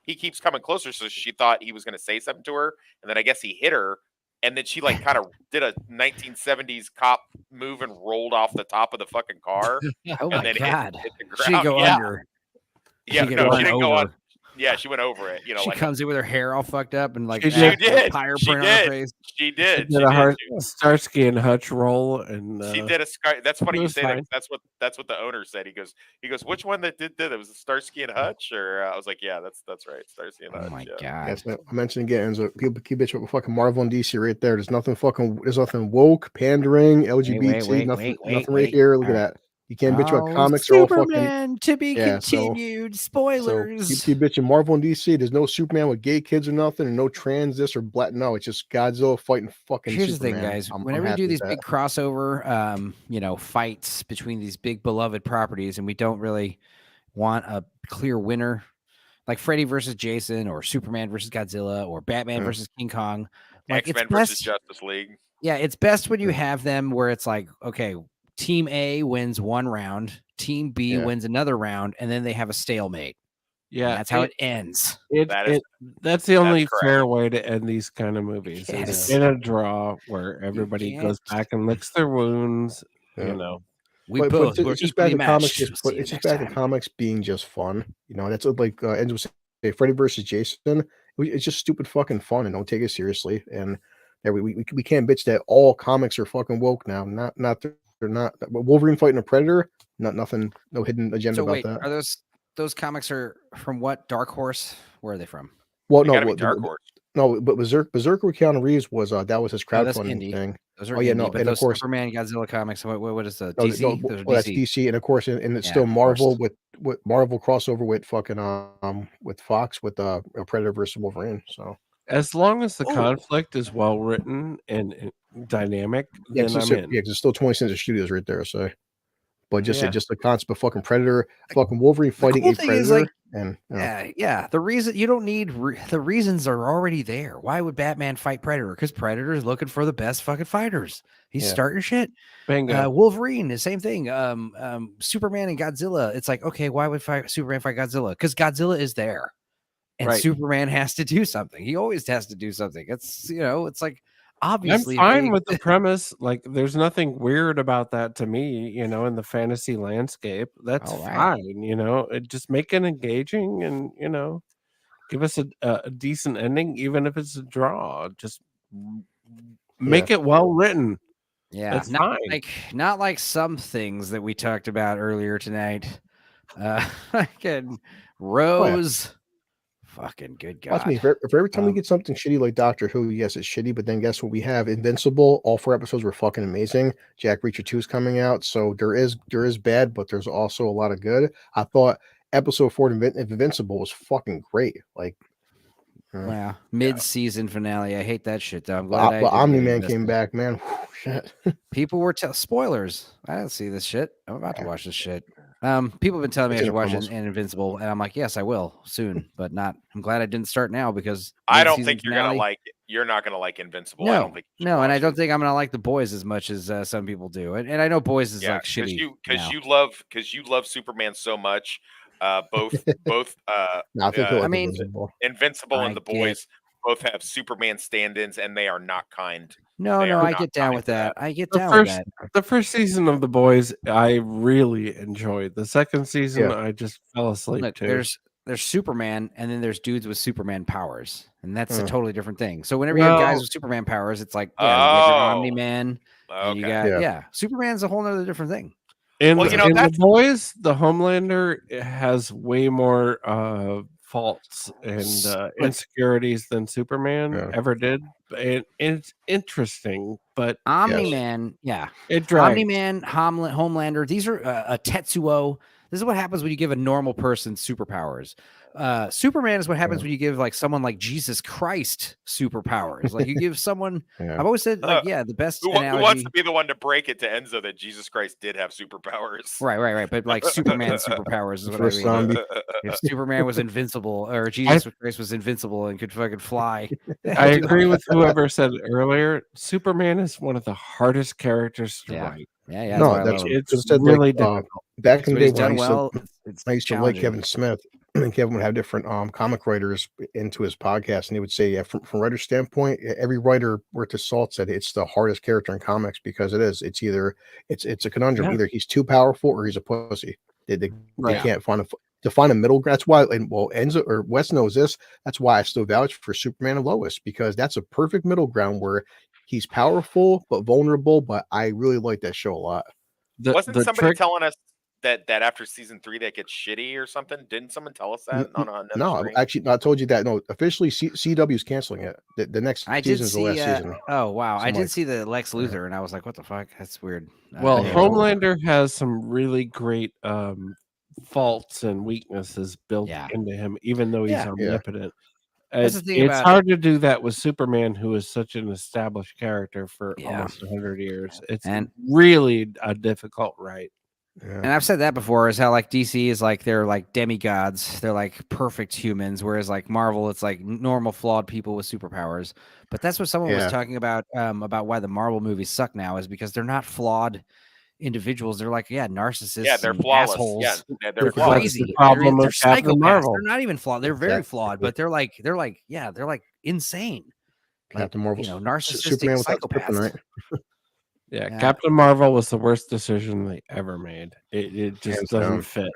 [SPEAKER 7] he keeps coming closer. So she thought he was going to say something to her. And then I guess he hit her. And then she like kind of did a 1970s cop move and rolled off the top of the fucking car.
[SPEAKER 1] Oh my
[SPEAKER 7] and then
[SPEAKER 1] God!
[SPEAKER 7] hit the
[SPEAKER 1] She
[SPEAKER 7] ground.
[SPEAKER 1] go
[SPEAKER 7] Yeah.
[SPEAKER 1] under.
[SPEAKER 7] Yeah,
[SPEAKER 1] She
[SPEAKER 7] no,
[SPEAKER 1] run
[SPEAKER 7] she didn't go on.
[SPEAKER 1] over.
[SPEAKER 7] Yeah, she went over it.
[SPEAKER 1] She
[SPEAKER 7] like
[SPEAKER 1] comes in with her hair all fucked up and like
[SPEAKER 8] She
[SPEAKER 1] that
[SPEAKER 7] did.
[SPEAKER 1] tire
[SPEAKER 7] She
[SPEAKER 1] print on her
[SPEAKER 7] did.
[SPEAKER 1] face.
[SPEAKER 7] She did.
[SPEAKER 8] Did a hard Starsky and Hutch roll, and
[SPEAKER 7] She did a scar. That's funny
[SPEAKER 8] it
[SPEAKER 7] you
[SPEAKER 8] was
[SPEAKER 7] say that.
[SPEAKER 8] fine.
[SPEAKER 7] That's what the owner said. He goes, which one that did it? Was it Starsky and Hutch? Or I was like, yeah, that's right, Starsky and Hutch.
[SPEAKER 1] Oh my
[SPEAKER 7] yeah.
[SPEAKER 1] God!
[SPEAKER 2] Yes, I mentioned again. So people keep bitching about fucking Marvel and DC right there. There's nothing woke, pandering, LGBT, nothing right here. Look at that. You can't bitch about comics. Are all fucking
[SPEAKER 1] Superman to be
[SPEAKER 2] Yeah, so-
[SPEAKER 1] continued. Spoilers.
[SPEAKER 2] So keep bitching Marvel and DC. There's no Superman with gay kids or nothing, and no trans this or black. No, it's just Godzilla fighting fucking.
[SPEAKER 1] Here's
[SPEAKER 2] Superman.
[SPEAKER 1] the thing, guys.
[SPEAKER 2] I'm
[SPEAKER 1] Whenever you
[SPEAKER 2] happy
[SPEAKER 1] do
[SPEAKER 2] with
[SPEAKER 1] these
[SPEAKER 2] that.
[SPEAKER 1] big crossover, fights between these big beloved properties, and we don't really want a clear winner, like Freddy versus Jason, or Superman versus Godzilla, or Batman versus King Kong. Like,
[SPEAKER 7] X-Men
[SPEAKER 1] it's
[SPEAKER 7] versus
[SPEAKER 1] best-
[SPEAKER 7] Justice League.
[SPEAKER 1] Yeah, it's best when you have them where it's like, okay, Team A wins one round, Team B wins another round, and then they have a stalemate.
[SPEAKER 8] Yeah,
[SPEAKER 1] And that's how it ends.
[SPEAKER 8] That's the only fair way to end these kind of movies.
[SPEAKER 1] Yes.
[SPEAKER 8] Is in a draw where everybody goes back and licks their wounds.
[SPEAKER 2] Yeah.
[SPEAKER 1] We
[SPEAKER 2] But
[SPEAKER 1] both were
[SPEAKER 2] it's just back
[SPEAKER 1] equally
[SPEAKER 2] to comics.
[SPEAKER 1] matched.
[SPEAKER 2] But it's just back to comics being just fun. That's like Enzo was saying, Freddy versus Jason. It's just stupid fucking fun, and don't take it seriously. And yeah, we can't bitch that all comics are fucking woke now. They're not. Wolverine fighting a Predator. Nothing. No hidden agenda
[SPEAKER 1] So
[SPEAKER 2] about
[SPEAKER 1] wait,
[SPEAKER 2] that.
[SPEAKER 1] are those comics are from what? Dark Horse? Where are they from?
[SPEAKER 2] Well,
[SPEAKER 7] They gotta be Dark Horse.
[SPEAKER 2] No, but Berserker with Keanu Reeves was that was his
[SPEAKER 1] Oh, that's
[SPEAKER 2] crowdfunding
[SPEAKER 1] indie.
[SPEAKER 2] thing.
[SPEAKER 1] Those are
[SPEAKER 2] oh yeah,
[SPEAKER 1] indie,
[SPEAKER 2] no,
[SPEAKER 1] but
[SPEAKER 2] and
[SPEAKER 1] those
[SPEAKER 2] of course
[SPEAKER 1] Superman, Godzilla comics. What is the
[SPEAKER 2] no,
[SPEAKER 1] DC?
[SPEAKER 2] no,
[SPEAKER 1] Those are
[SPEAKER 2] well, that's
[SPEAKER 1] DC.
[SPEAKER 2] DC, and of course, and it's
[SPEAKER 1] Yeah,
[SPEAKER 2] still
[SPEAKER 1] of
[SPEAKER 2] Marvel
[SPEAKER 1] course.
[SPEAKER 2] with Marvel crossover with fucking with Fox with Predator versus Wolverine. So
[SPEAKER 8] as long as the conflict is well written and dynamic,
[SPEAKER 2] yeah,
[SPEAKER 8] then I'm in.
[SPEAKER 2] yeah, 'cause there's still 20 Century Studios right there. So, but just
[SPEAKER 8] Yeah.
[SPEAKER 2] just the concept of fucking Predator, fucking Wolverine fighting
[SPEAKER 1] cool
[SPEAKER 2] a
[SPEAKER 1] thing
[SPEAKER 2] Predator,
[SPEAKER 1] is, like,
[SPEAKER 2] and
[SPEAKER 1] Yeah. The reason you don't need the reasons are already there. Why would Batman fight Predator? Because Predator is looking for the best fucking fighters. He's
[SPEAKER 2] Yeah.
[SPEAKER 1] starting shit.
[SPEAKER 8] Bingo.
[SPEAKER 1] Wolverine, the same thing. Superman and Godzilla. It's like, okay, why would Superman fight Godzilla? Because Godzilla is there, and
[SPEAKER 8] Right.
[SPEAKER 1] Superman has to do something. He always has to do something. It's it's like obviously,
[SPEAKER 8] I'm fine with the premise. Like, there's nothing weird about that to me, in the fantasy landscape. That's fine, just make it engaging and, give us a decent ending, even if it's a draw. Just make it well written.
[SPEAKER 1] Yeah,
[SPEAKER 8] that's fine.
[SPEAKER 1] Not like some things that we talked about earlier tonight. Fucking Rose. Fucking good God.
[SPEAKER 2] Watch me. For every time we get something shitty like Doctor Who, yes, it's shitty, but then guess what? We have Invincible. All 4 episodes were fucking amazing. Jack Reacher 2 is coming out. So there is bad, but there's also a lot of good. I thought episode 4 of Invincible was fucking great. Like,
[SPEAKER 1] wow, mid-season finale. I hate that shit though. I'm glad
[SPEAKER 2] Omni-Man came back, man. Whew, shit.
[SPEAKER 1] People were spoilers. I didn't see this shit. I'm about to watch this shit. People have been telling me I should watch Invincible, and I'm like, yes, I will soon, but not. I'm glad I didn't start now because
[SPEAKER 7] I don't think you're gonna like it. You're not gonna like Invincible.
[SPEAKER 1] No,
[SPEAKER 7] I don't think
[SPEAKER 1] and I don't think I'm gonna like The Boys as much as some people do. And I know Boys is like shitty
[SPEAKER 7] because you love Superman so much. Both Invincible and The Boys both have Superman stand-ins, and they are not kind.
[SPEAKER 1] No, I get down with that. I get down with that.
[SPEAKER 8] The first season of The Boys, I really enjoyed. The second season, I just fell asleep too.
[SPEAKER 1] There's Superman, and then there's dudes with Superman powers, and that's a totally different thing. So whenever you have guys with Superman powers, it's like, you got your Omni-Man, and you got Superman's a whole other different thing.
[SPEAKER 8] In The Boys, the Homelander has way more faults and insecurities than Superman ever did. And it's interesting, but
[SPEAKER 1] Omni-Man,
[SPEAKER 8] it drags.
[SPEAKER 1] Omni-Man, Homelander, these are a Tetsuo. This is what happens when you give a normal person superpowers. Superman is what happens when you give like someone like Jesus Christ superpowers. Like you give someone. I've always said, like, the best analogy.
[SPEAKER 7] Who wants to be the one to break it to Enzo that Jesus Christ did have superpowers?
[SPEAKER 1] Right. But like Superman superpowers is what I mean. If Superman was invincible, or Jesus Christ was invincible and could fucking fly.
[SPEAKER 8] I agree with whoever said ever. Superman is one of the hardest characters to write.
[SPEAKER 1] Yeah.
[SPEAKER 2] No, it's really difficult. Back in the day when I used to like Kevin Smith, and Kevin would have different comic writers into his podcast, and he would say, from a writer's standpoint, every writer worth his salt said it's the hardest character in comics because it's either it's a conundrum. Either he's too powerful or he's a pussy. They can't find a middle ground. That's why, Enzo or Wes knows this. That's why I still vouch for Superman and Lois, because that's a perfect middle ground where he's powerful but vulnerable. But I really like that show a lot.
[SPEAKER 7] Wasn't somebody telling us that after season 3 that gets shitty or something? Didn't someone tell us that on another screen?
[SPEAKER 2] Actually, I told you that. No, officially CW is canceling it. The next season is the last season.
[SPEAKER 1] Oh wow, I did see the Lex Luthor, and I was like, what the fuck? That's weird.
[SPEAKER 8] Well, Homelander has some really great faults and weaknesses built into him, even though he's omnipotent. It's hard to do that with Superman, who is such an established character for almost 100 years. It's really a difficult write.
[SPEAKER 1] And I've said that before, is how like DC is like they're like demigods, they're like perfect humans, whereas like Marvel, it's like normal flawed people with superpowers. But that's what someone was talking about why the Marvel movies suck now, is because they're not flawed individuals. They're like narcissists.
[SPEAKER 7] Yeah, they're flawless.
[SPEAKER 1] Assholes.
[SPEAKER 7] Yeah,
[SPEAKER 1] they're
[SPEAKER 7] crazy.
[SPEAKER 1] The problem they're psychopaths. They're not even flawed. They're very flawed, but they're like insane.
[SPEAKER 2] Captain Marvel,
[SPEAKER 1] narcissistic
[SPEAKER 2] Superman
[SPEAKER 1] psychopaths.
[SPEAKER 8] Yeah, Captain Marvel was the worst decision they ever made. It just doesn't fit.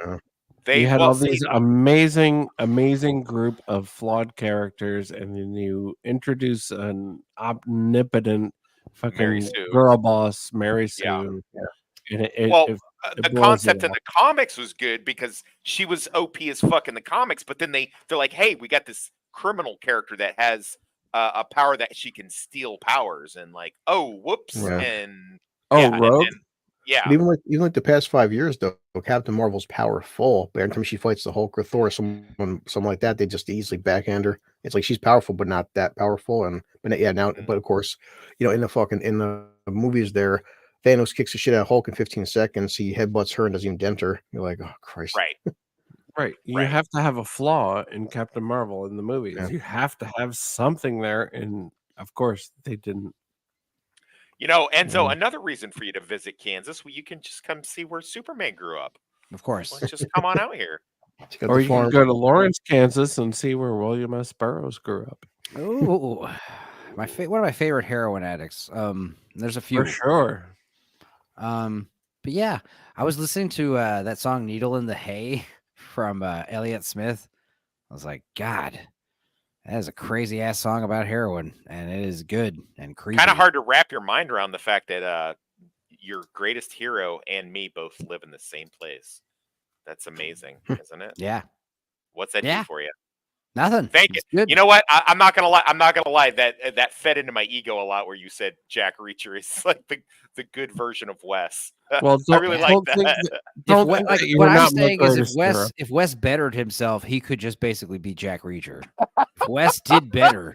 [SPEAKER 8] You had all these amazing group of flawed characters, and then you introduce an omnipotent fucking girl boss, Mary Sue. And
[SPEAKER 7] the concept in the comics was good because she was OP as fuck in the comics, but then they're like, hey, we got this criminal character that has a power that she can steal powers, and like, oh, whoops, and
[SPEAKER 8] Rogue.
[SPEAKER 2] But even like the past 5 years though, Captain Marvel's powerful, but every time she fights the Hulk or Thor or someone like that, they just easily backhand her. It's like she's powerful but not that powerful. But of course, in the movies there, Thanos kicks the shit out of Hulk in 15 seconds. He headbutts her and doesn't even dent her. You're like, oh Christ.
[SPEAKER 8] Right. You have to have a flaw in Captain Marvel in the movies. You have to have something there, and of course they didn't.
[SPEAKER 7] Enzo, another reason for you to visit Kansas, where you can just come see where Superman grew up.
[SPEAKER 1] Of course.
[SPEAKER 7] Let's just come on out here.
[SPEAKER 8] Or you can go to Lawrence, Kansas, and see where William S. Burroughs grew up.
[SPEAKER 1] Ooh. one of my favorite heroin addicts. There's a few
[SPEAKER 8] for sure.
[SPEAKER 1] But yeah, I was listening to that song "Needle in the Hay" from Elliott Smith. I was like, God, that is a crazy ass song about heroin, and it is good and creepy.
[SPEAKER 7] Kind of hard to wrap your mind around the fact that your greatest hero and me both live in the same place. That's amazing, isn't it?
[SPEAKER 1] Yeah.
[SPEAKER 7] What's that do for you?
[SPEAKER 1] Nothing.
[SPEAKER 7] Thank you.
[SPEAKER 1] Good.
[SPEAKER 7] You know what? I'm not gonna lie. I'm not gonna lie. That fed into my ego a lot. Where you said Jack Reacher is like the good version of Wes.
[SPEAKER 8] Well,
[SPEAKER 7] I really like that.
[SPEAKER 1] What I'm saying is, if Wes bettered himself, he could just basically be Jack Reacher. If Wes did better,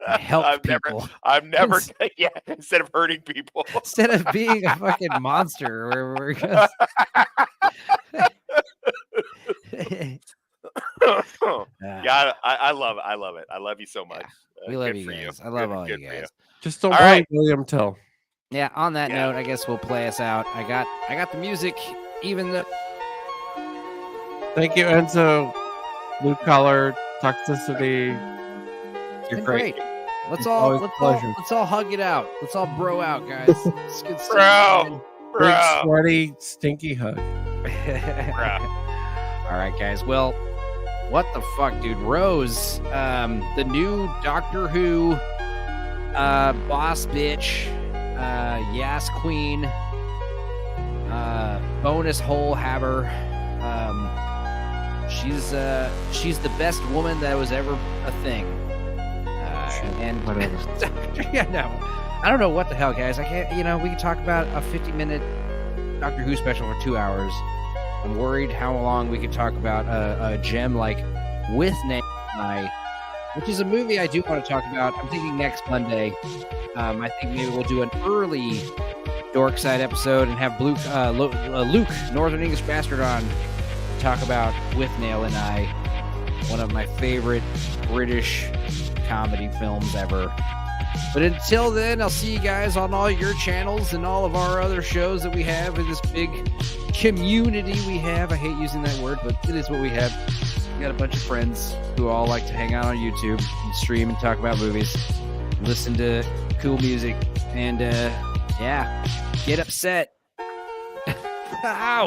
[SPEAKER 1] help people.
[SPEAKER 7] I've never, yeah. Instead of hurting people,
[SPEAKER 1] instead of being a fucking monster, where it goes.
[SPEAKER 7] Yeah, I love it. I love it. I love you so much.
[SPEAKER 1] We love you guys. I love all you guys.
[SPEAKER 8] Just don't worry, William Tell.
[SPEAKER 1] Yeah. On that note, I guess we'll play us out. I got the music. Even the.
[SPEAKER 8] Thank you, Enzo. Blue collar toxicity. You're
[SPEAKER 1] great. Let's all hug it out. Let's all bro out, guys. It's good
[SPEAKER 7] stuff.
[SPEAKER 8] Big sweaty stinky hug.
[SPEAKER 1] All right, guys. Well, what the fuck, dude? Rose, the new Doctor Who boss bitch, Yas Queen, bonus hole haver. She's the best woman that was ever a thing. And
[SPEAKER 8] whatever.
[SPEAKER 1] Yeah, no, I don't know what the hell, guys. I can't. We can talk about a 50-minute Doctor Who special for 2 hours. I'm worried how long we can talk about a gem like With Name and I, which is a movie I do want to talk about. I'm thinking next Monday. I think maybe we'll do an early Dorkside episode and have Luke, Northern English Bastard, on to talk about With Nail and I, one of my favorite British comedy films ever. But until then, I'll see you guys on all your channels and all of our other shows that we have in this big community we have. I hate using that word, but it is what we have. We got a bunch of friends who all like to hang out on YouTube and stream and talk about movies, listen to cool music, and get upset. Ow!